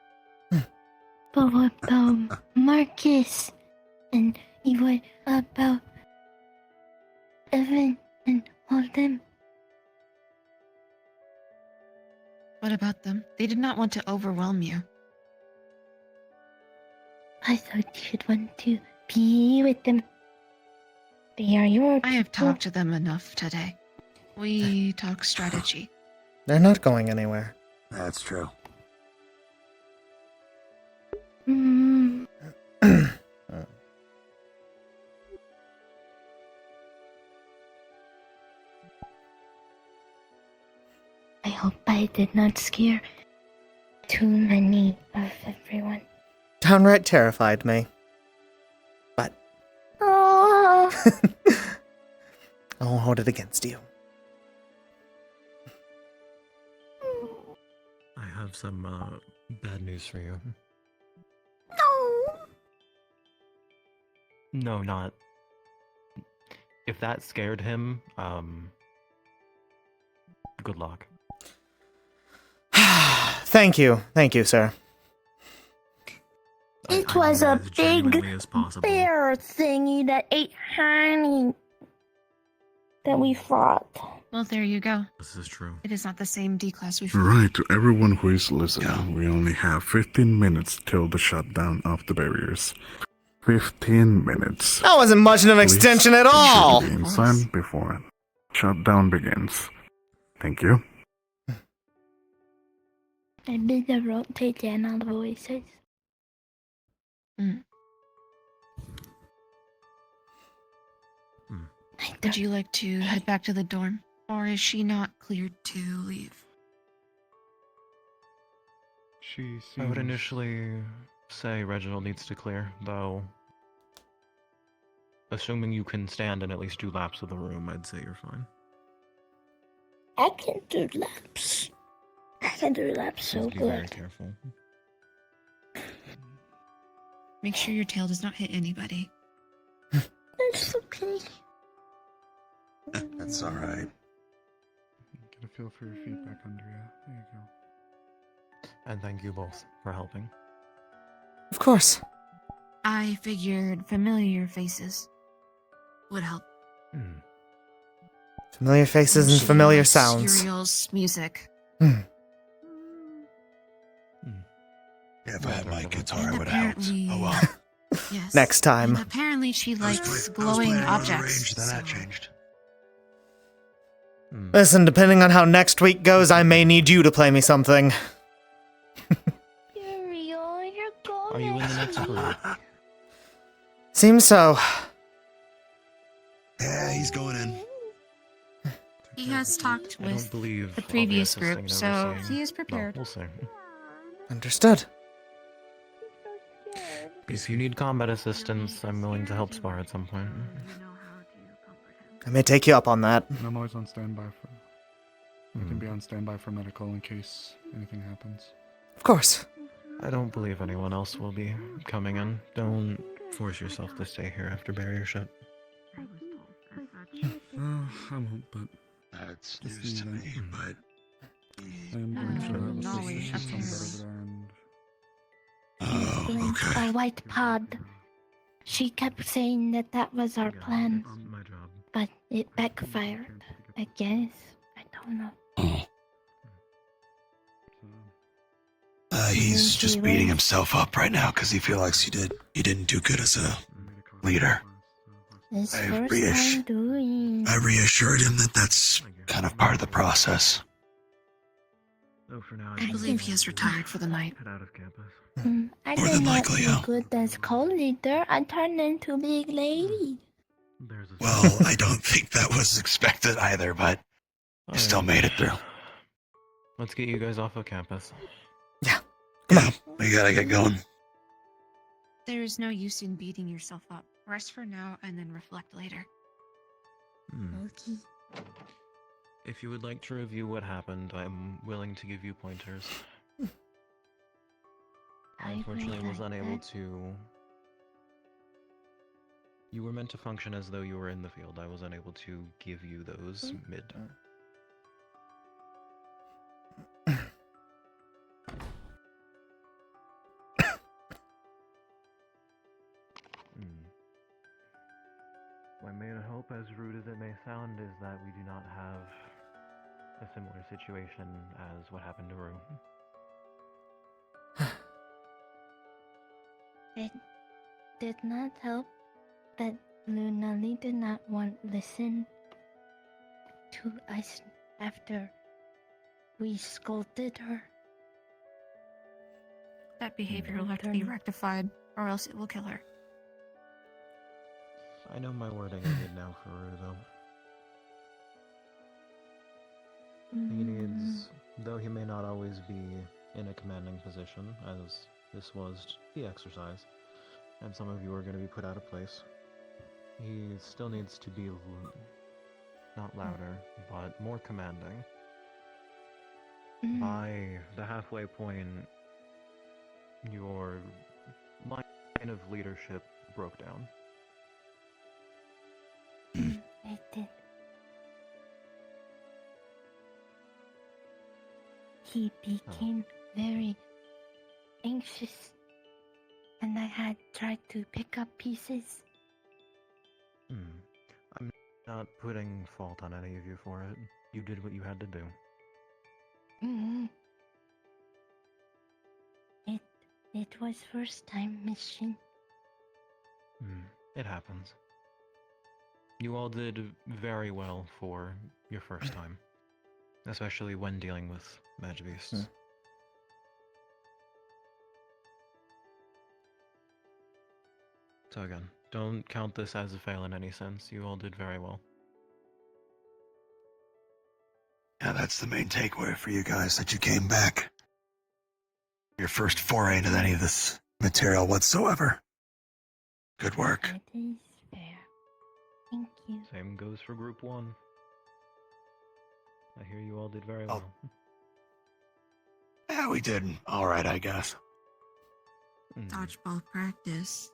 But what about Marcus? And what about Evan and all them? What about them? They did not want to overwhelm you. I thought you'd want to be with them. They are your I have people. talked to them enough today. We talk strategy. They're not going anywhere. That's true. I hope I did not scare too many of everyone. Downright terrified me. But Oh, I won't hold it against you. I have some bad news for you. no. No, not. If that scared him, good luck. Thank you, sir. It was a big genuinely as possible. bear thingy that ate honey that we fought. Well, there you go. This is true. It is not the same D-class we Right, to everyone who is listening, we only have 15 minutes till the shutdown of the barriers. 15 minutes. That wasn't much of an extension at all! Be inside before shutdown begins. Thank you. I did the rotate down all the voices. Would you like to head back to the dorm? Or is she not cleared to leave? I would initially say Reginald needs to clear, though. Assuming you can stand and at least do laps of the room, I'd say you're fine. I can do laps. I can do laps so Just be very good. careful. Make sure your tail does not hit anybody. It's okay. That's alright. Get a feel for your feedback, Andrea. There you go. And thank you both for helping. Of course. I figured familiar faces would help. Familiar faces and She familiar likes sounds. Uriel's music. If I had my guitar, And it would help. apparently, Oh well. yes. Next time. And apparently, she likes I was glowing playing on the objects. range, then that changed. Listen, depending on how next week goes, I may need you to play me something. Uriel, you're going. Are you in the next group? Seems so. Yeah, he's going in. He has talked I don't with believe the I'll be previous assisting group, in so overseeing. he is Well, prepared. we'll see. Understood. If you need combat assistance, I'm willing to help spar at some point. I may take you up on that. I'm always on standby for. I can be on standby for medical in case anything happens. Of course. I don't believe anyone else will be coming in. Don't force yourself to stay here after barrier shut. I won't, but that's just news to in the me. event. But I am going to have a knowledge, person come apparently. over there and. oh, Doing okay. a white pod. She kept saying that that was our plan, My job. but it backfired. I guess. I don't know. Oh. He's just beating himself up right now because he feels like he didn't do good as a leader. His I first time doing. I reassured him that that's kind of part of the process. Oh, for now, I believe he has retired for the night. Head out of campus. I More did than not likely, do yeah. good as co-leader. I turned into big lady. Well, I don't think that was expected either, but you still made it through. Let's get you guys off of campus. Yeah, we gotta get going. There is no use in beating yourself up. Rest for now and then reflect later. Okay. If you would like to review what happened, I'm willing to give you pointers. I unfortunately was unable to. You were meant to function as though you were in the field. I was unable to give you those mid. My main hope, as rude as it may sound, is that we do not have a similar situation as what happened to Rue. It did not help that Lunali did not want listen to us after we scolded her. That behavior will have to be rectified, or else it will kill her. I know my wording is good now for Rue, though. He needs, though he may not always be in a commanding position, as this was the exercise, and some of you are going to be put out of place, he still needs to be not louder, but more commanding. By the halfway point, your line of leadership broke down. It did. He became very anxious, and I had tried to pick up pieces. I'm not putting fault on any of you for it. You did what you had to do. It was first time mission. It happens. You all did very well for your first time, especially when dealing with magic beasts. So again, don't count this as a fail in any sense. You all did very well. Yeah, that's the main takeaway for you guys, that you came back. Your first foray into any of this material whatsoever. Good work. That is fair. Thank you. Same goes for Group 1. I hear you all did very well. Yeah, we did alright, I guess. Dodgeball practice.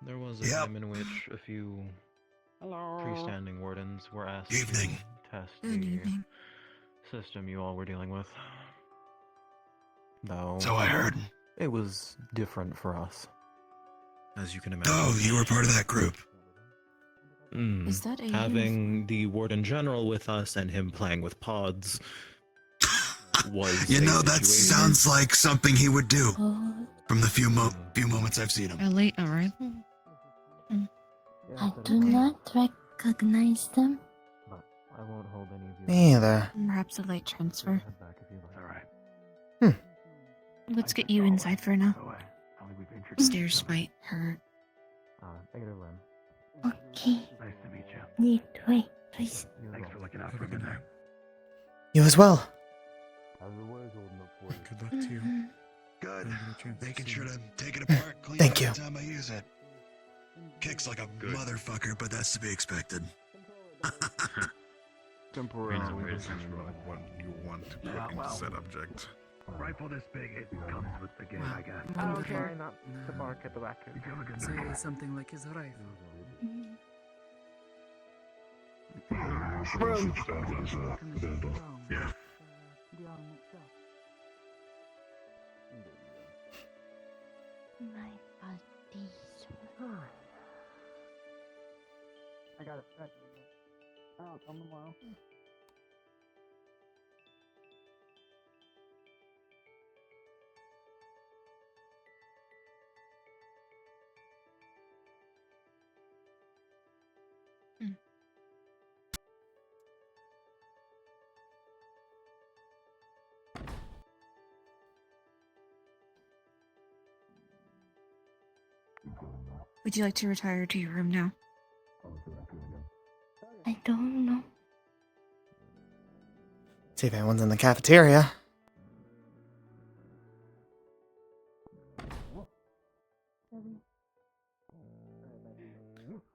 There was a time in which a few freestanding wardens were asked to test the system you all were dealing with. Though, So I heard. It was different for us, as you can imagine. Oh, you were part of that group. Is that a Having the Warden General with us and him playing with pods was You a know, that situation. sounds like something he would do. From the few moments I've seen him. A late arrival? I do not recognize them. I won't hold any of you. Me either. Perhaps a late transfer. Alright. Let's get you inside for now. Stairs might hurt. Negative Lynn. Okay. Nice to meet you. Need to wait, please. Thanks for looking out for me there. You as well. Good luck to you. Good. Making sure to take it apart, clean Thank it you. every time I use it. Kicks like a motherfucker, but that's to be expected. Temporarily depends on what you want to put into said object. Rifle this big, it comes with the game, I guess. I don't care not to bark at the raccoon. Say something like his rifle. Yeah. My body's I got it. Oh, come tomorrow. Would you like to retire to your room now? I don't know. See if anyone's in the cafeteria.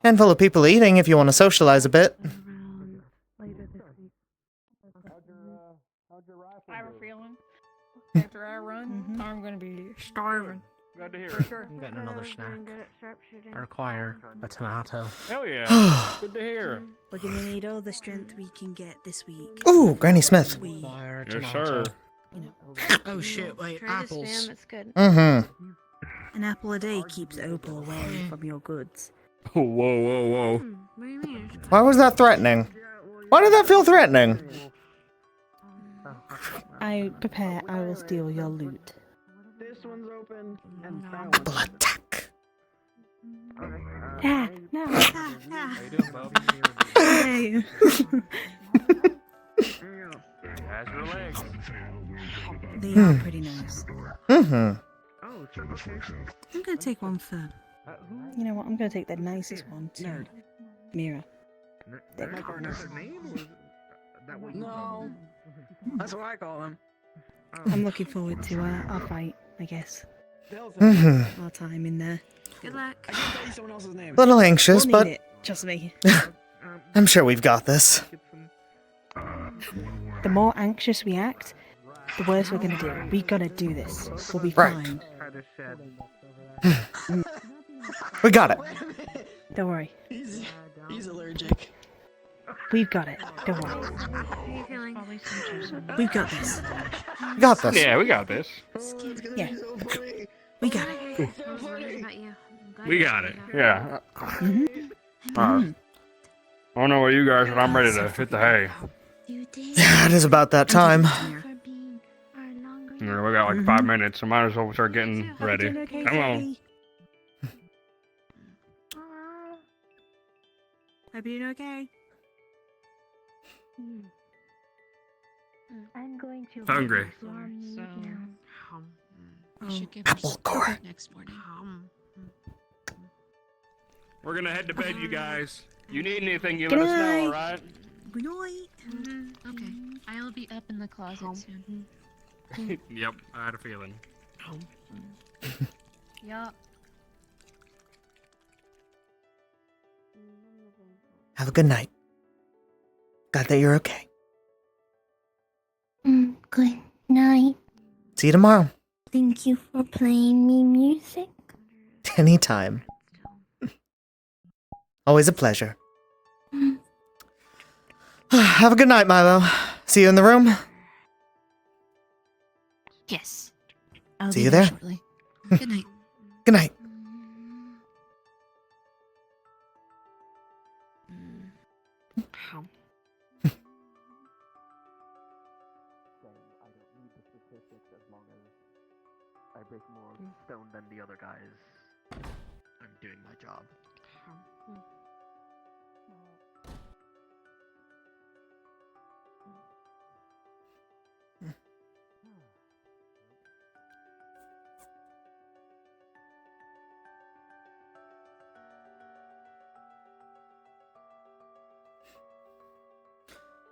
Handful of people eating if you want to socialize a bit. I have a feeling after I run, I'm gonna be starving. Glad to hear For it. sure. I'm getting another snack. I require a tomato. Hell yeah. Good to hear. We're gonna need all the strength we can get this week. Ooh, Granny Smith. Require Yes, tomato. sir. Oh shit, wait, apples. It's good. Mm-hmm. An apple a day keeps Opal away from your goods. Whoa, whoa, whoa. What do you mean? Why was that threatening? Why did that feel threatening? I prepare, I will steal your loot. This one's open and Double attack. Ah, no, ah, ah. How you doing, Bob? Hey. How's your legs? They are pretty nice. Mm-hmm. Oh, it's okay. I'm gonna take one for. You know what? I'm gonna take the nicest one to Mira. There we My go. partner's name was that what you call him? That's what I call him. I'm looking forward to our fight, I guess. Mm-hmm. Our time in there. Good luck. I can tell you someone else's name. Little anxious, We'll but need it. Trust me. I'm sure we've got this. The more anxious we act, the worse we're gonna do. We gotta do this. We'll be Right. fine. Try to shed. We got it. Don't worry. He's allergic. We've got it. Don't worry. How are you feeling? We've got this. We got this. Yeah, we got this. Yeah. We got it. I was worried about you. I'm glad We you got figured it. out. Yeah. Mhm. I don't know where you guys, but I'm ready to hit the hay. Yeah, it is about that time. Yeah, we got like 5 minutes, so might as well start getting ready. Doing okay, Come on. Sophie? Hope you're doing okay. I'm going to. Hungry. So, Oh. we should give Apple her core. food next morning. We're gonna head to bed, you guys. You need anything, you Good let us know, night. alright? Good night. Okay, I'll be up in the closet soon. Yep, I had a feeling. Yeah. Have a good night. Glad that you're okay. Good night. See you tomorrow. Thank you for playing me music. Anytime. Always a pleasure. Have a good night, Milo. See you in the room. Yes. I'll See be you there there. shortly. Good night. Good night. I break more stone than the other guys. I'm doing my job.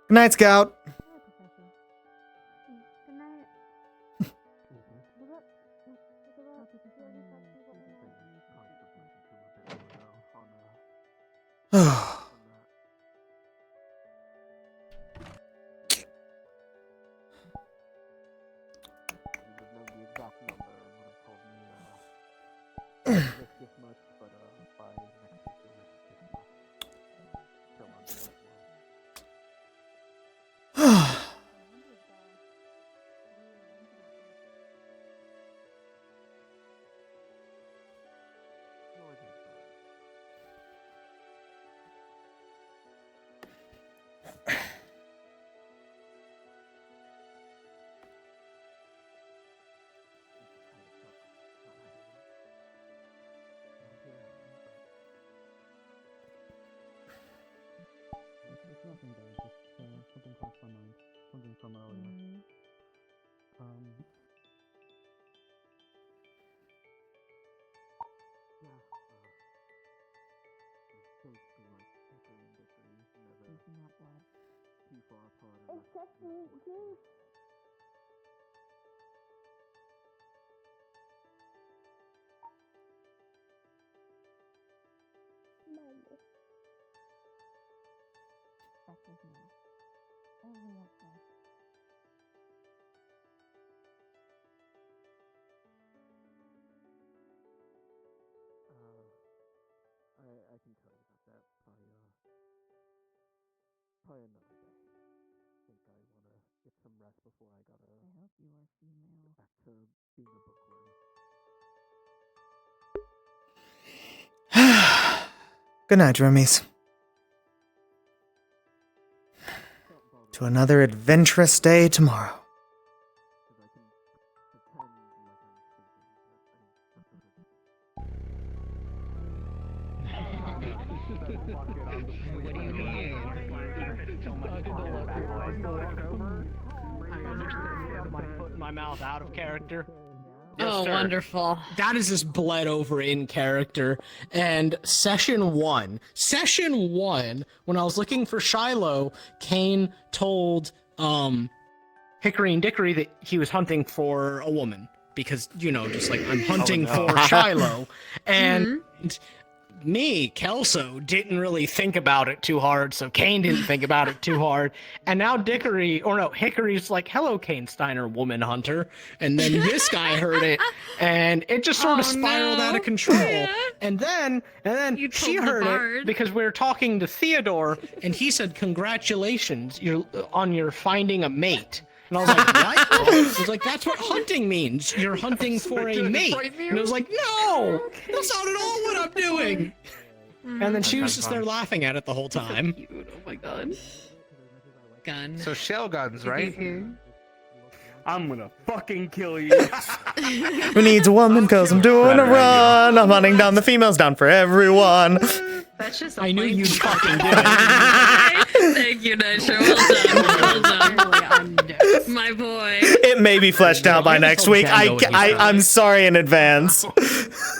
Good night, Scout. Nothing there, just something crossed my mind. Something from earlier. Except me, too. That was me. Only okay. I can tell you about that probably another day. I think I want to get some rest before I gotta. I hope you are female. Back to being a bookworm. Good night, roomies. To another adventurous day tomorrow. My mouth out of character. Oh, wonderful. That is just bled over in character. And session one, when I was looking for Shiloh, Kane told Hickory and Dickory that he was hunting for a woman. Because, you know, just like, I'm hunting for Shiloh. And me, Kelso, didn't really think about it too hard, so Kane didn't think about it too hard. And now Hickory's like, hello, Kane Steiner, woman hunter. And then this guy heard it, and it just sort of spiraled out of control. Yeah. And then she heard it because we were talking to Theodore, and he said, congratulations on your finding a mate. And I was like, what? He was like, that's what hunting means. You're hunting for a mate. And I was like, no, that's not at all what I'm doing. And then she was just there laughing at it the whole time. So cute. Oh my god. Gun. So shell guns, right? I'm gonna fucking kill you. Who needs a woman? Cause I'm doing a run. I'm hunting down the females, down for everyone. That's just. I knew you'd fucking do it. Thank you, Nitro. Well done. My boy. It may be fleshed out by next week. I'm sorry in advance.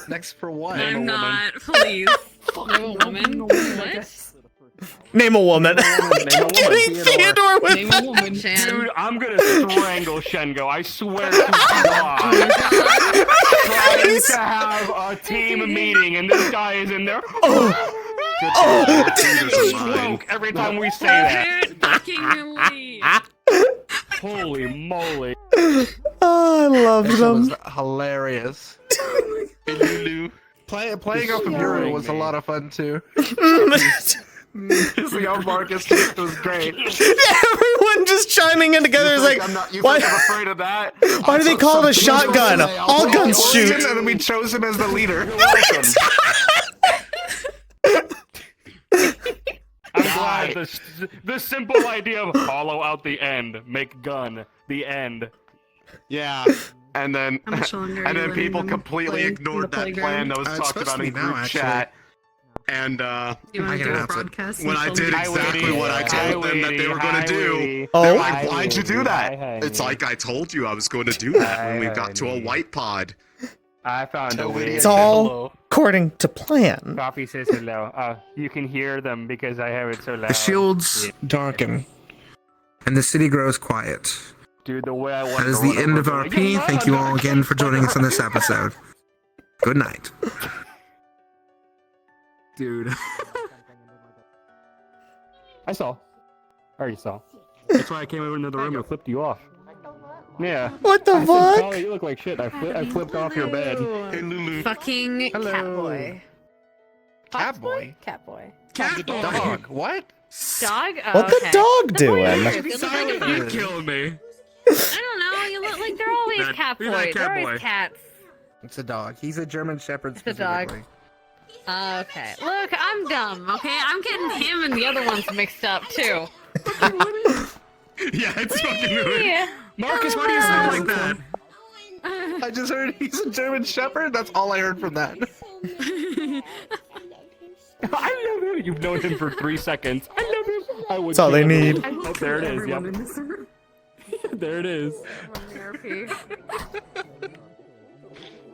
Next for what? I'm not. Please. Name a woman. What? Name a woman. I'm kidding, Theodore with Name a woman. Dude, I'm gonna strangle Shengo. I swear to God. Trying to have a team meeting, and this guy is in there. Stroke every time we say that. Holy moly. Oh, I love them. Was hilarious. Playing off of Yuriel was a lot of fun too. See how Marcus was great. Everyone just chiming in together is like, why? I'm afraid of that. Why do they call it a shotgun? All guns shoot. And then we chose him as the leader. I'm glad the simple idea of hollow out the end, make gun the end. Yeah. And then people completely ignored that plan that was talked about in group chat. And you want to do a broadcast? When I did exactly what I told them that they were going to do, they're like, why'd you do that? It's like I told you I was going to do that when we got to a white pod. I found a way. It's all according to plan. Coffee says hello. You can hear them because I have it so loud. The shields darken. and the city grows quiet. Dude, the way I want That is to the run end of over RP. and be like, Thank you all again for joining us on this episode. Good night. Dude. I saw. I already saw. That's why I came over into the room and flipped you off. Yeah. What the I said, fuck? Charlie, you look like shit. I flipped off your bed. Hey, Lulu. Fucking Catboy. Catboy? Catboy. Catboy. Dog. What? Dog? Oh, What the okay. dog doing? You killed me. I don't know. You look like they're always That- Catboy. who's that They're Catboy? always cats. It's a dog. He's a German Shepherd It's a dog. specifically. Okay. Look, I'm dumb, okay? I'm getting him and the other ones mixed up, too. Yeah, it's fucking Yeah. Marcus, why do you sound like that? I just heard he's a German Shepherd. That's all I heard from that. I love him. You've known him for 3 seconds. I love him. I would That's all they kill him. need. Oh, there it is. Yep. There it is.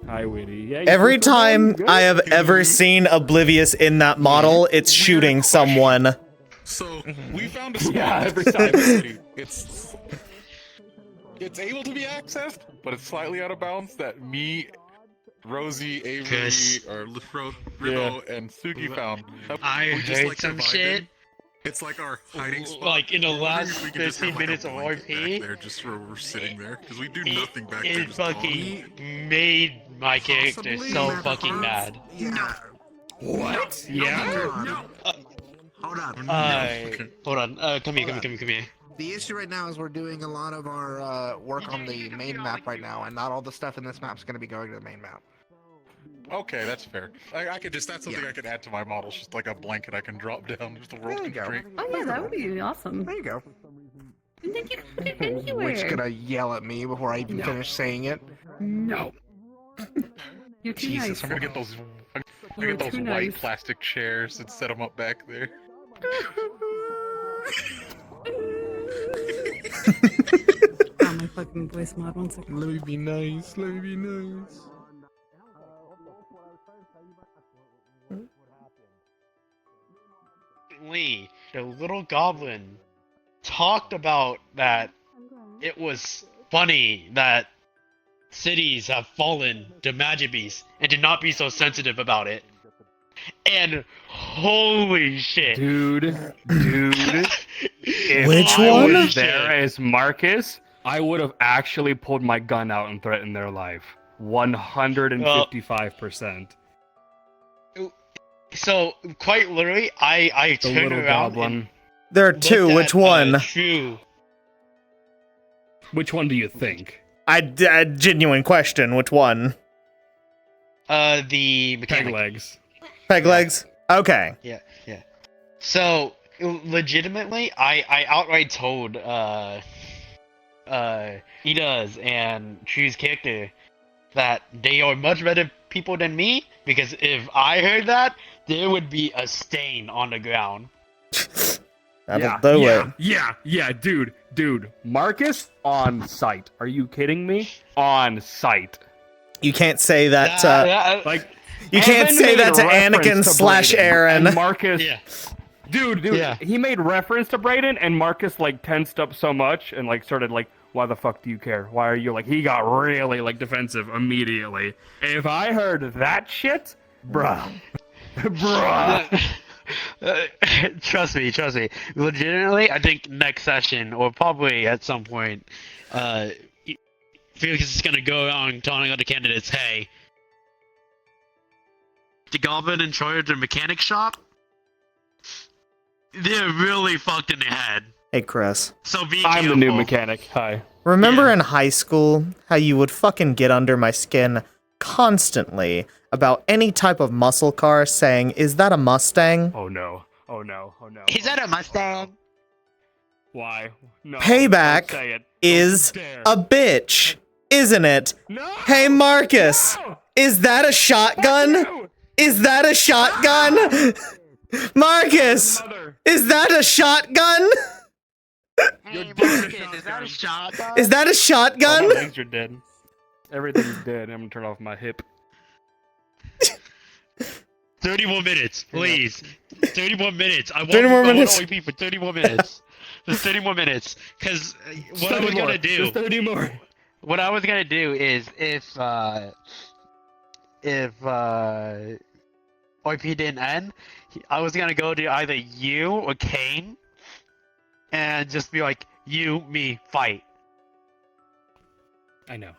Hi, Witty. Yeah, Every time I have ever seen Oblivious in that model, it's shooting someone. So we found a spot. Yeah, every time. It's able to be accessed, but it's slightly out of bounds. That me, Rosie, Avery, or Ribbo, and Sugi found. I We just, heard like, some survived shit. it. It's like our hiding spot. Like in the last If we could just 15 have, like, a minutes of blanket RP, back there, just where we're sitting there, because we do nothing back there. it just fucking made my character so fucking mad. Yeah. What? Yeah. Hold on. Hold on. Come here. The issue right now is we're doing a lot of our work on the main map right now, and not all the stuff in this map is going to be going to the main map. Okay, that's fair. I could just, that's something I could add to my model. It's just like a blanket I can drop down, just a world There you go. constraint. Oh, yeah, that would be awesome. There you go. And then you can put it anywhere. Which gonna yell at me before I even finish saying it? No. You're too Jesus, nice. I'm gonna get those. I'm gonna You're get those too white nice. plastic chairs and set them up back there. Oh, my fucking voice mod. 1 second. Let me be nice. Let me be nice. Lee, the little goblin, talked about that it was funny that cities have fallen to magic beasts and to not be so sensitive about it. And holy shit, dude, if Which I one? was there as Marcus, I would have actually pulled my gun out and threatened their life. 155%. So quite literally, I The turned little around goblin. There are two. looked Which at, one? True. Which one do you think? I genuine question. Which one? The mechanic. Peg legs. Peg legs. Okay. Yeah. So legitimately, I outright told Ida's and True's character that they are much better people than me, because if I heard that, there would be a stain on the ground. That'll do it. Yeah, dude. Marcus on site. Are you kidding me? On site. You can't say that. Like, you can't Evan say made that to reference Anakin to slash Brayden, Aaron. and Marcus. Yeah. Dude, Yeah. he made reference to Brayden, and Marcus like tensed up so much and like started like, why the fuck do you care? Why are you like? He got really like defensive immediately. If I heard that shit, bruh. Trust me. Legitimately, I think next session, or probably at some point, Felix is gonna go around telling other candidates, hey, the goblin in charge of the mechanic shop, they're really fucked in the head. Hey, Chris. So be I'm the new careful. mechanic. Hi. Remember in high school how you would fucking get under my skin constantly about any type of muscle car saying, is that a Mustang? Oh no. Is that a Mustang? Why? No. Payback don't say it. is a bitch, isn't it? Hey, Marcus, is that a shotgun? Is that a shotgun? Marcus, is that a shotgun? Is that a shotgun? Is that a shotgun? All my legs are dead. Everything's dead. I'm gonna turn off my hip. 30 more minutes, please. 30 more minutes. I want 30 more minutes. OP for 30 more minutes. Just 30 more minutes. Because what I was gonna do. Just 30 more. What I was gonna do is if OP didn't end, I was gonna go to either you or Kane, and just be like, you, me, fight. I know.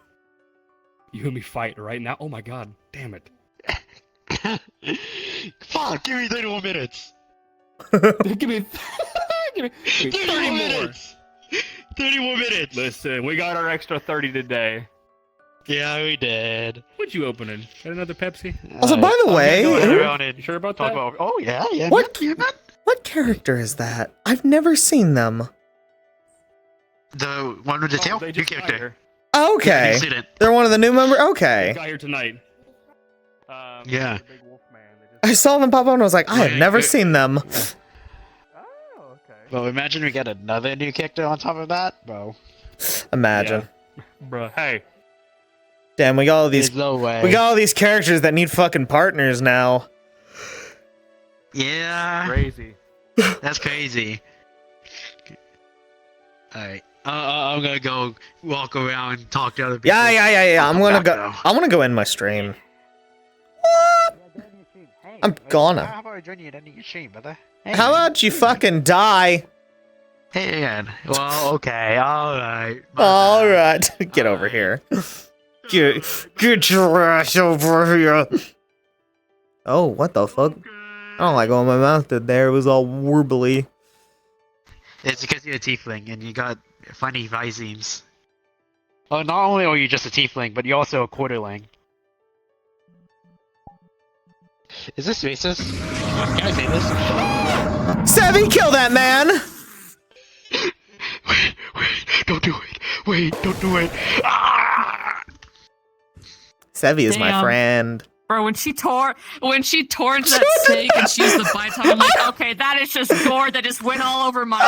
You and me fight right now. Oh my god, damn it. Fuck, give me 30 more minutes. give me 30 more minutes. 30 more minutes. Listen, we got our extra 30 today. Yeah, we did. What you opening? Got another Pepsi? Also, by the way, You sure about talk that? about. Oh yeah, yeah. What character is that? I've never seen them. The one with the tail. New character. Okay. new student. They're one of the new members? Okay. Got here tonight. Yeah. I saw them pop up and I was like, I have never seen them. Well, imagine we get another new character on top of that, bro. Imagine. Bruh, hey. Damn, we got all these. There's no way. We got all these characters that need fucking partners now. Yeah. Crazy. That's crazy. Alright. I'm gonna go walk around and talk to other people. Yeah. I'm gonna go. I'm gonna go end my stream. I'm gonna. How about I join you at your stream, brother? How about you fucking die? Hey, again. Well, okay. Alright. All right, get over here. Get your ass over here. Oh, what the fuck? I don't like what my mouth did there. It was all warbly. It's because you're a tiefling and you got funny visemes. Oh, not only are you just a tiefling, but you're also a quarterling. Is this racist? Can I say this? Savvy, kill that man! Wait, don't do it. Wait, don't do it. Ah! Sevi is my Damn. friend. Bro, when she tore that steak and she used the bite time, I'm like, okay, that is just gore that just went all over my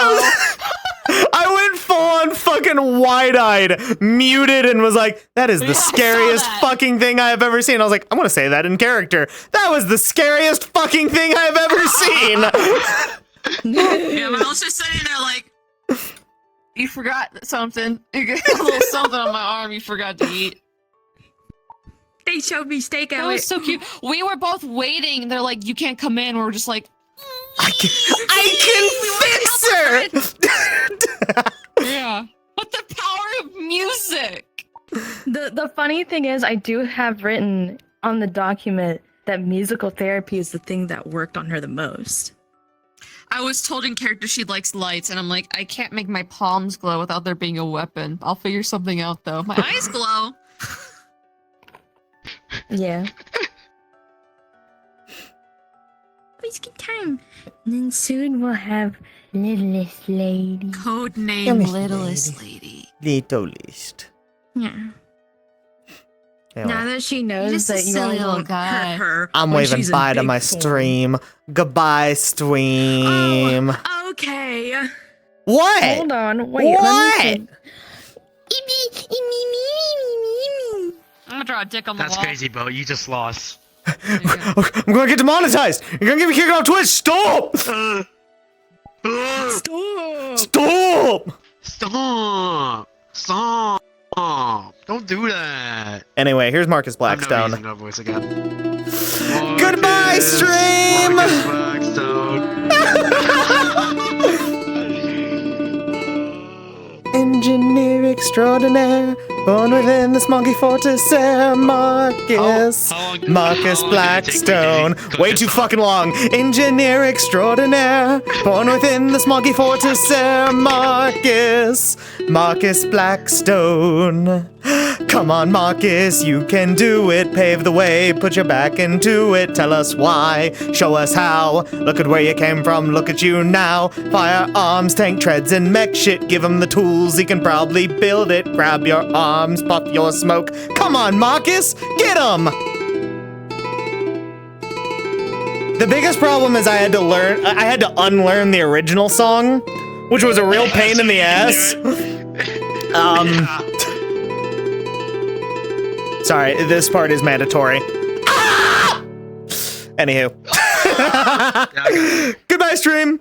I went full on fucking wide-eyed, muted, and was like, that is the scariest fucking thing I have ever seen. I was like, I'm gonna say that in character. That was the scariest fucking thing I have ever seen. Yeah, but I was just sitting there like, you forgot something. You got a little something on my arm you forgot to eat. They showed me steak That was so cute. We were both waiting. They're like, you can't come in. We were just like, I can fix her! yeah. But the power of music. The funny thing is, I do have written on the document that musical therapy is the thing that worked on her the most. I was told in character she likes lights, and I'm like, I can't make my palms glow without there being a weapon. I'll figure something out, though. My eyes glow. Yeah. It's good time. And then soon we'll have Littlest Lady. Code name Littlest Littlest Lady. Littlest. Yeah. Anyway. Now that she You're knows just a that you silly little won't guy. hurt her. I'm when waving she's in bye to big my form. stream. Goodbye, stream. Okay. What? Hold on. Wait. What? Let me I'm gonna draw a dick on the That's wall. crazy, bro. You just lost. I'm gonna get demonetized. You're gonna get me kicked off Twitch. Stop! Stop. Stop! Stop! Stop! Don't do that. Anyway, here's Marcus I'm never Blackstone. using that voice again. Goodbye, stream! Marcus Blackstone. Engineer extraordinaire, born within this monkey fortress, Marcus. Marcus Blackstone. Way too fucking long. Engineer extraordinaire, born within this monkey fortress, Marcus. Marcus Blackstone. Come on, Marcus, you can do it. Pave the way, put your back into it. Tell us why, show us how. Look at where you came from, look at you now. Firearms, tank treads, and mech shit. Give him the tools, he can probably build it. Grab your arms, puff your smoke. Come on, Marcus, get him! The biggest problem is I had to unlearn the original song, which was a real pain in the ass. Sorry, this part is mandatory. Ah! Anywho. Goodbye, stream.